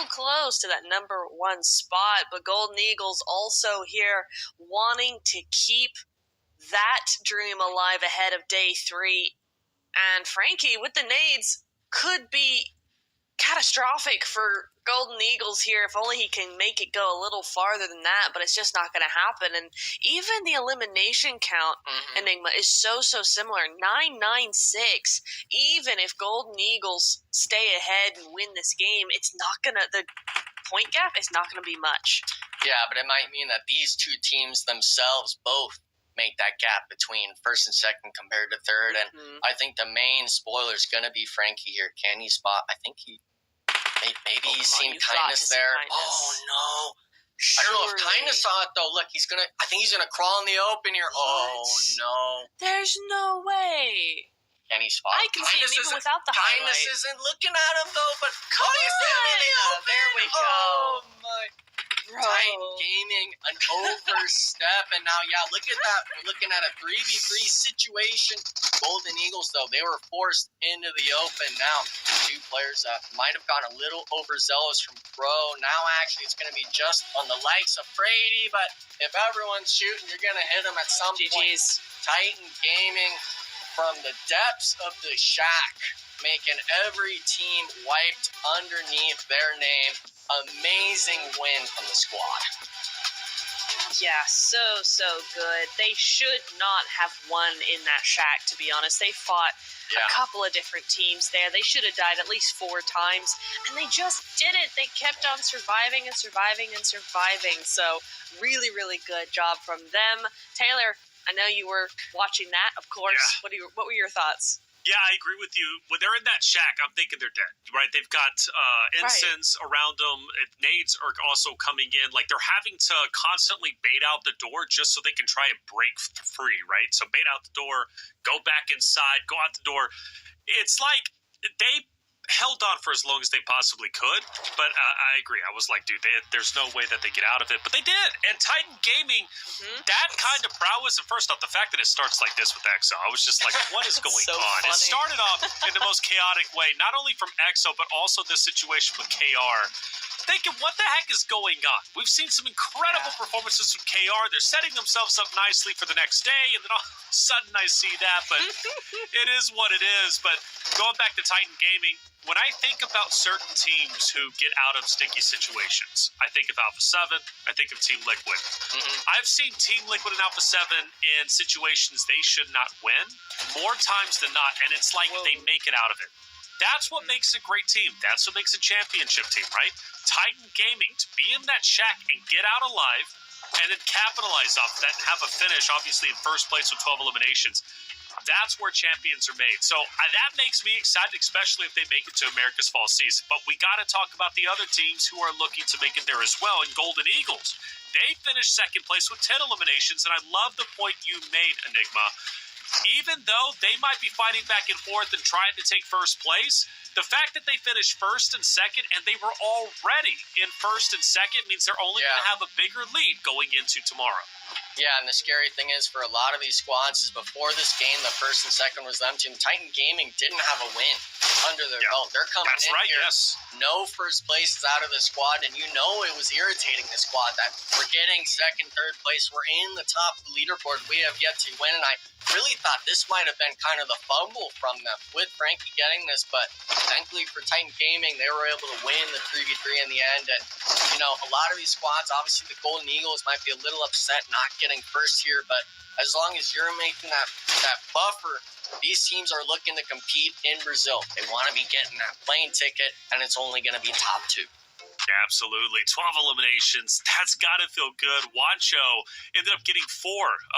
Speaker 1: close to that number 1 spot, but Golden Eagles also here wanting to keep that dream alive ahead of day 3, and Frankie with the nades could be catastrophic for Golden Eagles here if only he can make it go a little farther than that, but it's just not going to happen. And even the elimination count, Enigma, is so similar, 996. Even if Golden Eagles stay ahead and win this game, the point gap is not going to be much.
Speaker 2: Yeah, but it might mean that these 2 teams themselves both make that gap between first and second compared to third. And I think the main spoiler is going to be Frankie here. Can he spot? I think maybe he's seen kindness there. Oh, no. I don't know if kindness saw it, though. Look, I think he's going to crawl in the open here. What? Oh, no.
Speaker 1: There's no way.
Speaker 2: Can he spot?
Speaker 1: I can see him even without the highlight.
Speaker 2: Kindness isn't looking at him, though, but
Speaker 1: he's in the open. There we go.
Speaker 2: Oh, my. Titan Gaming, an overstep, and now, look at that. We're looking at a 3v3 situation. Golden Eagles, though, they were forced into the open. Now, 2 players might have gotten a little overzealous from Crow. Now, actually, it's going to be just on the likes of Brady, but if everyone's shooting, you're going to hit them at some point. Titan Gaming, from the depths of the shack, making every team wiped underneath their name. Amazing win from the squad.
Speaker 1: Yeah, so good. They should not have won in that shack, to be honest. They fought a couple of different teams there. They should have died at least 4 times, and they just did it. They kept on surviving and surviving and surviving. So really good job from them. Taylor, I know you were watching that, of course. Yeah. What were your thoughts?
Speaker 3: Yeah, I agree with you. When they're in that shack, I'm thinking they're dead, right? They've got ensigns around them. Nades are also coming in. Like, they're having to constantly bait out the door just so they can try and break free, right? So bait out the door, go back inside, go out the door. It's like they held on for as long as they possibly could, but I agree. I was like, dude, there's no way that they get out of it, but they did. And Titan Gaming, that kind of prowess, and first off, the fact that it starts like this with EXO, I was just like, what is going on?
Speaker 1: Funny.
Speaker 3: It started off in the most chaotic way, not only from EXO, but also this situation with KR. Thinking, what the heck is going on? We've seen some incredible performances from KR. They're setting themselves up nicely for the next day, and then all of a sudden I see that, but it is what it is. But going back to Titan Gaming, when I think about certain teams who get out of sticky situations, I think of Alpha 7, I think of Team Liquid. I've seen Team Liquid and Alpha 7 in situations they should not win more times than not, and it's like they make it out of it. That's what makes a great team. That's what makes a championship team, right? Titan Gaming, to be in that shack and get out alive and then capitalize off that and have a finish, obviously in first place with 12 eliminations. That's where champions are made. So that makes me excited, especially if they make it to America's Fall season. But we got to talk about the other teams who are looking to make it there as well. In Golden Eagles, they finished second place with 10 eliminations. And I love the point you made, Enigma. Even though they might be fighting back and forth and trying to take first place, the fact that they finished first and second and they were already in first and second means they're only going to have a bigger lead going into tomorrow.
Speaker 2: Yeah, and the scary thing is for a lot of these squads is before this game, the first and second was them team. Titan Gaming didn't have a win under their belt. They're coming in here. No first place is out of the squad, and you know it was irritating the squad that we're getting second, third place. We're in the top leaderboard. We have yet to win, and I really thought this might have been kind of the fumble from them with Frankie getting this, but thankfully for Titan Gaming, they were able to win the 3v3 in the end. And, you know, a lot of these squads, obviously the Golden Eagles might be a little upset not getting first here, but as long as you're making that buffer, these teams are looking to compete in Brazil. They want to be getting that plane ticket, and it's only going to be top 2.
Speaker 3: Yeah, absolutely. 12 eliminations. That's got to feel good. Wancho ended up getting 4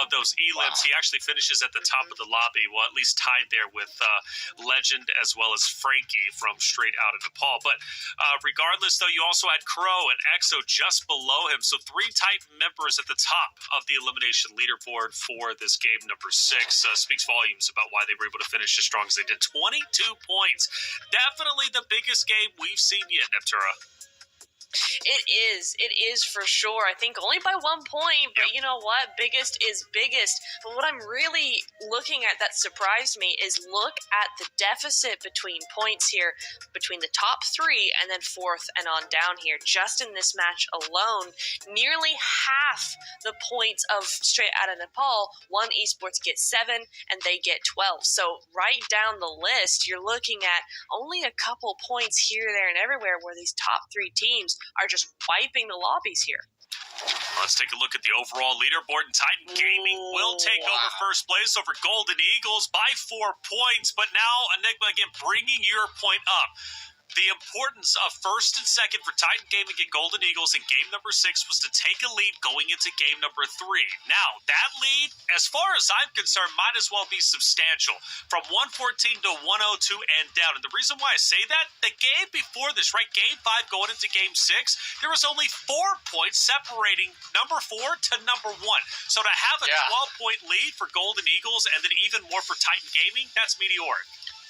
Speaker 3: of those elims. He actually finishes at the top of the lobby, well, at least tied there with Legend as well as Frankie from straight out of Nepal. But regardless, though, you also had Crow and EXO just below him. So 3 Titan members at the top of the elimination leaderboard for this game number 6. Speaks volumes about why they were able to finish as strong as they did. 22 points. Definitely the biggest game we've seen yet, Neptura.
Speaker 1: It is for sure. I think only by 1 point, but you know what? Biggest is biggest. But what I'm really looking at that surprised me is look at the deficit between points here, between the top 3 and then 4th and on down here. Just in this match alone, nearly half the points of straight out of Nepal. One Esports gets 7 and they get 12. So right down the list, you're looking at only a couple points here, there, and everywhere where these top 3 teams are just wiping the lobbies here.
Speaker 3: Let's take a look at the overall leaderboard, and Titan Gaming will take over first place over Golden Eagles by 4 points. But now, Enigma, again, bringing your point up. The importance of first and second for Titan Gaming and Golden Eagles in game number 6 was to take a lead going into game number 3. Now, that lead, as far as I'm concerned, might as well be substantial. From 114 to 102 and down. And the reason why I say that, the game before this, right, game 5 going into game 6, there was only 4 points separating number 4 to number 1. So to have a 12-point lead for Golden Eagles and then even more for Titan Gaming, that's meteoric.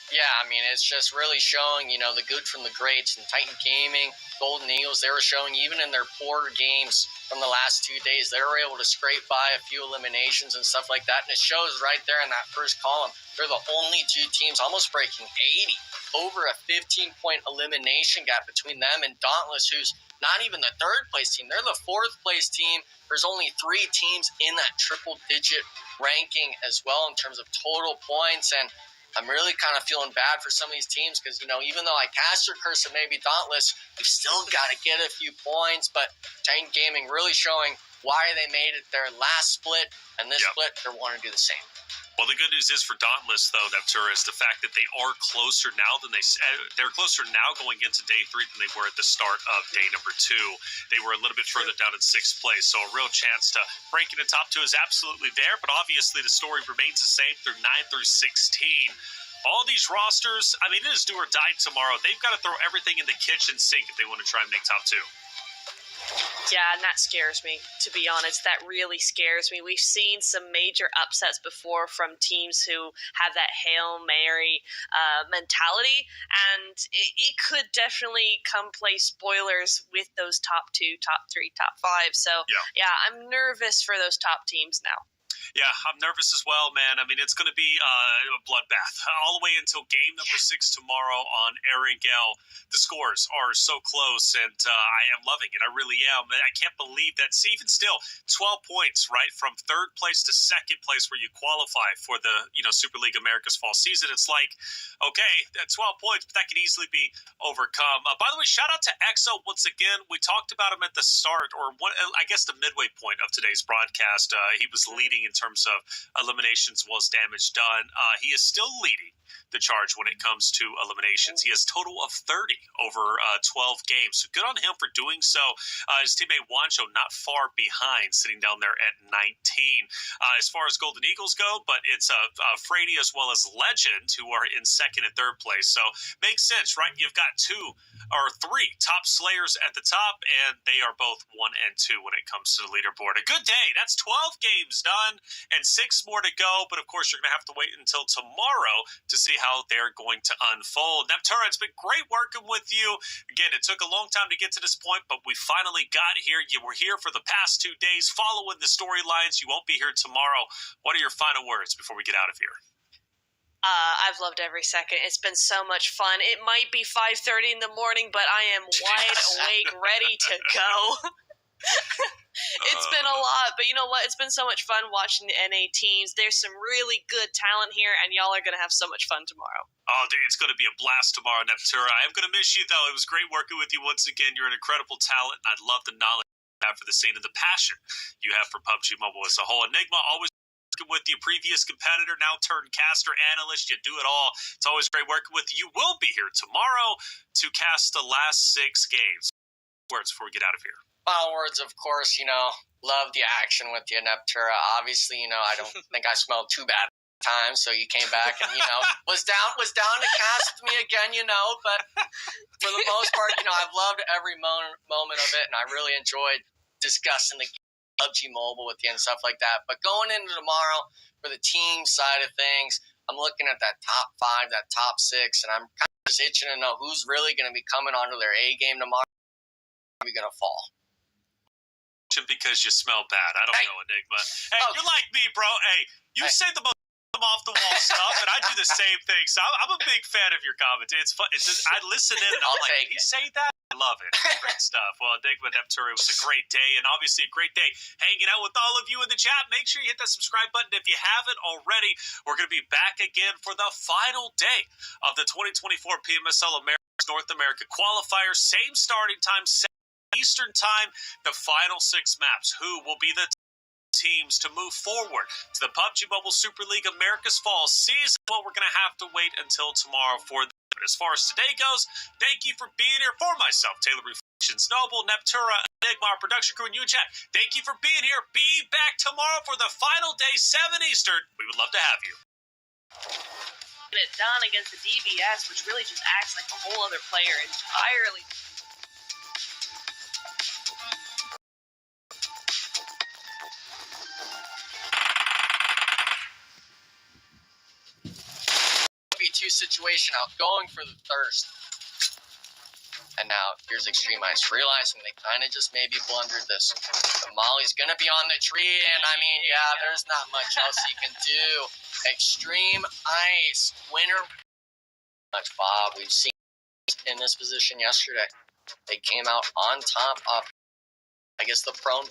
Speaker 2: Yeah, I mean, it's just really showing, you know, the good from the greats. And Titan Gaming, Golden Eagles, they were showing even in their poor games from the last 2 days, they were able to scrape by a few eliminations and stuff like that. And it shows right there in that first column. They're the only 2 teams almost breaking 80. Over a 15-point elimination gap between them and Dauntless, who's not even the 3rd place team. They're the 4th place team. There's only 3 teams in that triple-digit ranking as well in terms of total points. And I'm really kind of feeling bad for some of these teams because, you know, even though I cast your curse and maybe Dauntless, we've still got to get a few points. But Titan Gaming really showing why they made it their last split, and this split, they want to do the same.
Speaker 3: Well, the good news is for Dauntless, though, Neptura, is the fact that they are closer now than they're closer now going into day 3 than they were at the start of day number 2. They were a little bit further down in 6th place, so a real chance to break into top 2 is absolutely there. But obviously, the story remains the same through 9 through 16. All these rosters, I mean, it is do or die tomorrow. They've got to throw everything in the kitchen sink if they want to try and make top 2.
Speaker 1: Yeah, and that scares me, to be honest. That really scares me. We've seen some major upsets before from teams who have that Hail Mary mentality, and it could definitely come play spoilers with those top 2, top 3, top 5. So, yeah I'm nervous for those top teams now.
Speaker 3: Yeah, I'm nervous as well, man. I mean, it's going to be a bloodbath all the way until game number 6 tomorrow on Erangel. The scores are so close, and I am loving it. I really am. I can't believe that even still, 12 points, right, from third place to second place where you qualify for the Super League America's fall season. It's like, okay, 12 points, but that could easily be overcome. By the way, shout out to EXO once again. We talked about him at the start, or I guess the midway point of today's broadcast. He was leading in terms of eliminations, was damage done. He is still leading the charge when it comes to eliminations. He has total of 30 over 12 games. So good on him for doing so. His teammate Wancho not far behind, sitting down there at 19. As far as Golden Eagles go, but it's Frady as well as Legend who are in second and third place. So makes sense, right? You've got 2 or 3 top slayers at the top, and they are both 1 and 2 when it comes to the leaderboard. A good day. That's 12 games done and 6 more to go. But of course, you're going to have to wait until tomorrow to see how they're going to unfold. Neptura, it's been great working with you. Again, it took a long time to get to this point, but we finally got here. You were here for the past 2 days following the storylines. You won't be here tomorrow. What are your final words before we get out of here?
Speaker 1: I've loved every second. It's been so much fun. It might be 5:30 in the morning, but I am wide awake, ready to go. It's been a lot, but you know what? It's been so much fun watching the NA teams. There's some really good talent here, and y'all are going to have so much fun tomorrow.
Speaker 3: Oh, dude, it's going to be a blast tomorrow, Neptura. I am going to miss you, though. It was great working with you once again. You're an incredible talent, and I love the knowledge you have for the scene and the passion you have for PUBG Mobile as a whole. Enigma, always with you, previous competitor, now turned caster, analyst. You do it all. It's always great working with you. You will be here tomorrow to cast the last 6 games. Words before we get out of here.
Speaker 2: Final words, of course, love the action with you, Neptura. Obviously, I don't think I smelled too bad at the time, so you came back and, was down to cast with me again, but for the most part, I've loved every moment of it, and I really enjoyed discussing the PUBG Mobile with you and stuff like that. But going into tomorrow for the team side of things, I'm looking at that top 5, that top 6, and I'm kind of just itching to know who's really going to be coming onto their A game tomorrow. Probably going to fall.
Speaker 3: Because you smell bad. I don't know, Enigma. Hey, you're like me, bro. Hey, you say the most off the wall stuff, and I do the same thing. So I'm a big fan of your commentary. It's fun. I listen in, and I'm like, you say that? I love it. Great stuff. Well, Enigma Neptura, it was a great day, and obviously a great day hanging out with all of you in the chat. Make sure you hit that subscribe button if you haven't already. We're going to be back again for the final day of the 2024 PMSL America's North America qualifier. Same starting time, Eastern time, the final 6 maps. Who will be the teams to move forward to the PUBG Mobile Super League America's fall season? Well, we're going to have to wait until tomorrow for that. But as far as today goes, thank you for being here. For myself, Taylor Reflections, Noble, Neptura, Enigma, our production crew, and you in chat, thank you for being here. Be back tomorrow for the final day, 7 Eastern. We would love to have you.
Speaker 1: Get it done against the DBS, which really just acts like a whole other player entirely.
Speaker 2: Situation out going for the thirst, and now here's Extreme Ice realizing they kind of just maybe blundered this. The Molly's gonna be on the tree, and I mean, yeah, there's not much else he can do. Extreme Ice winner. Much Bob, we've seen in this position yesterday. They came out on top of, I guess, the prone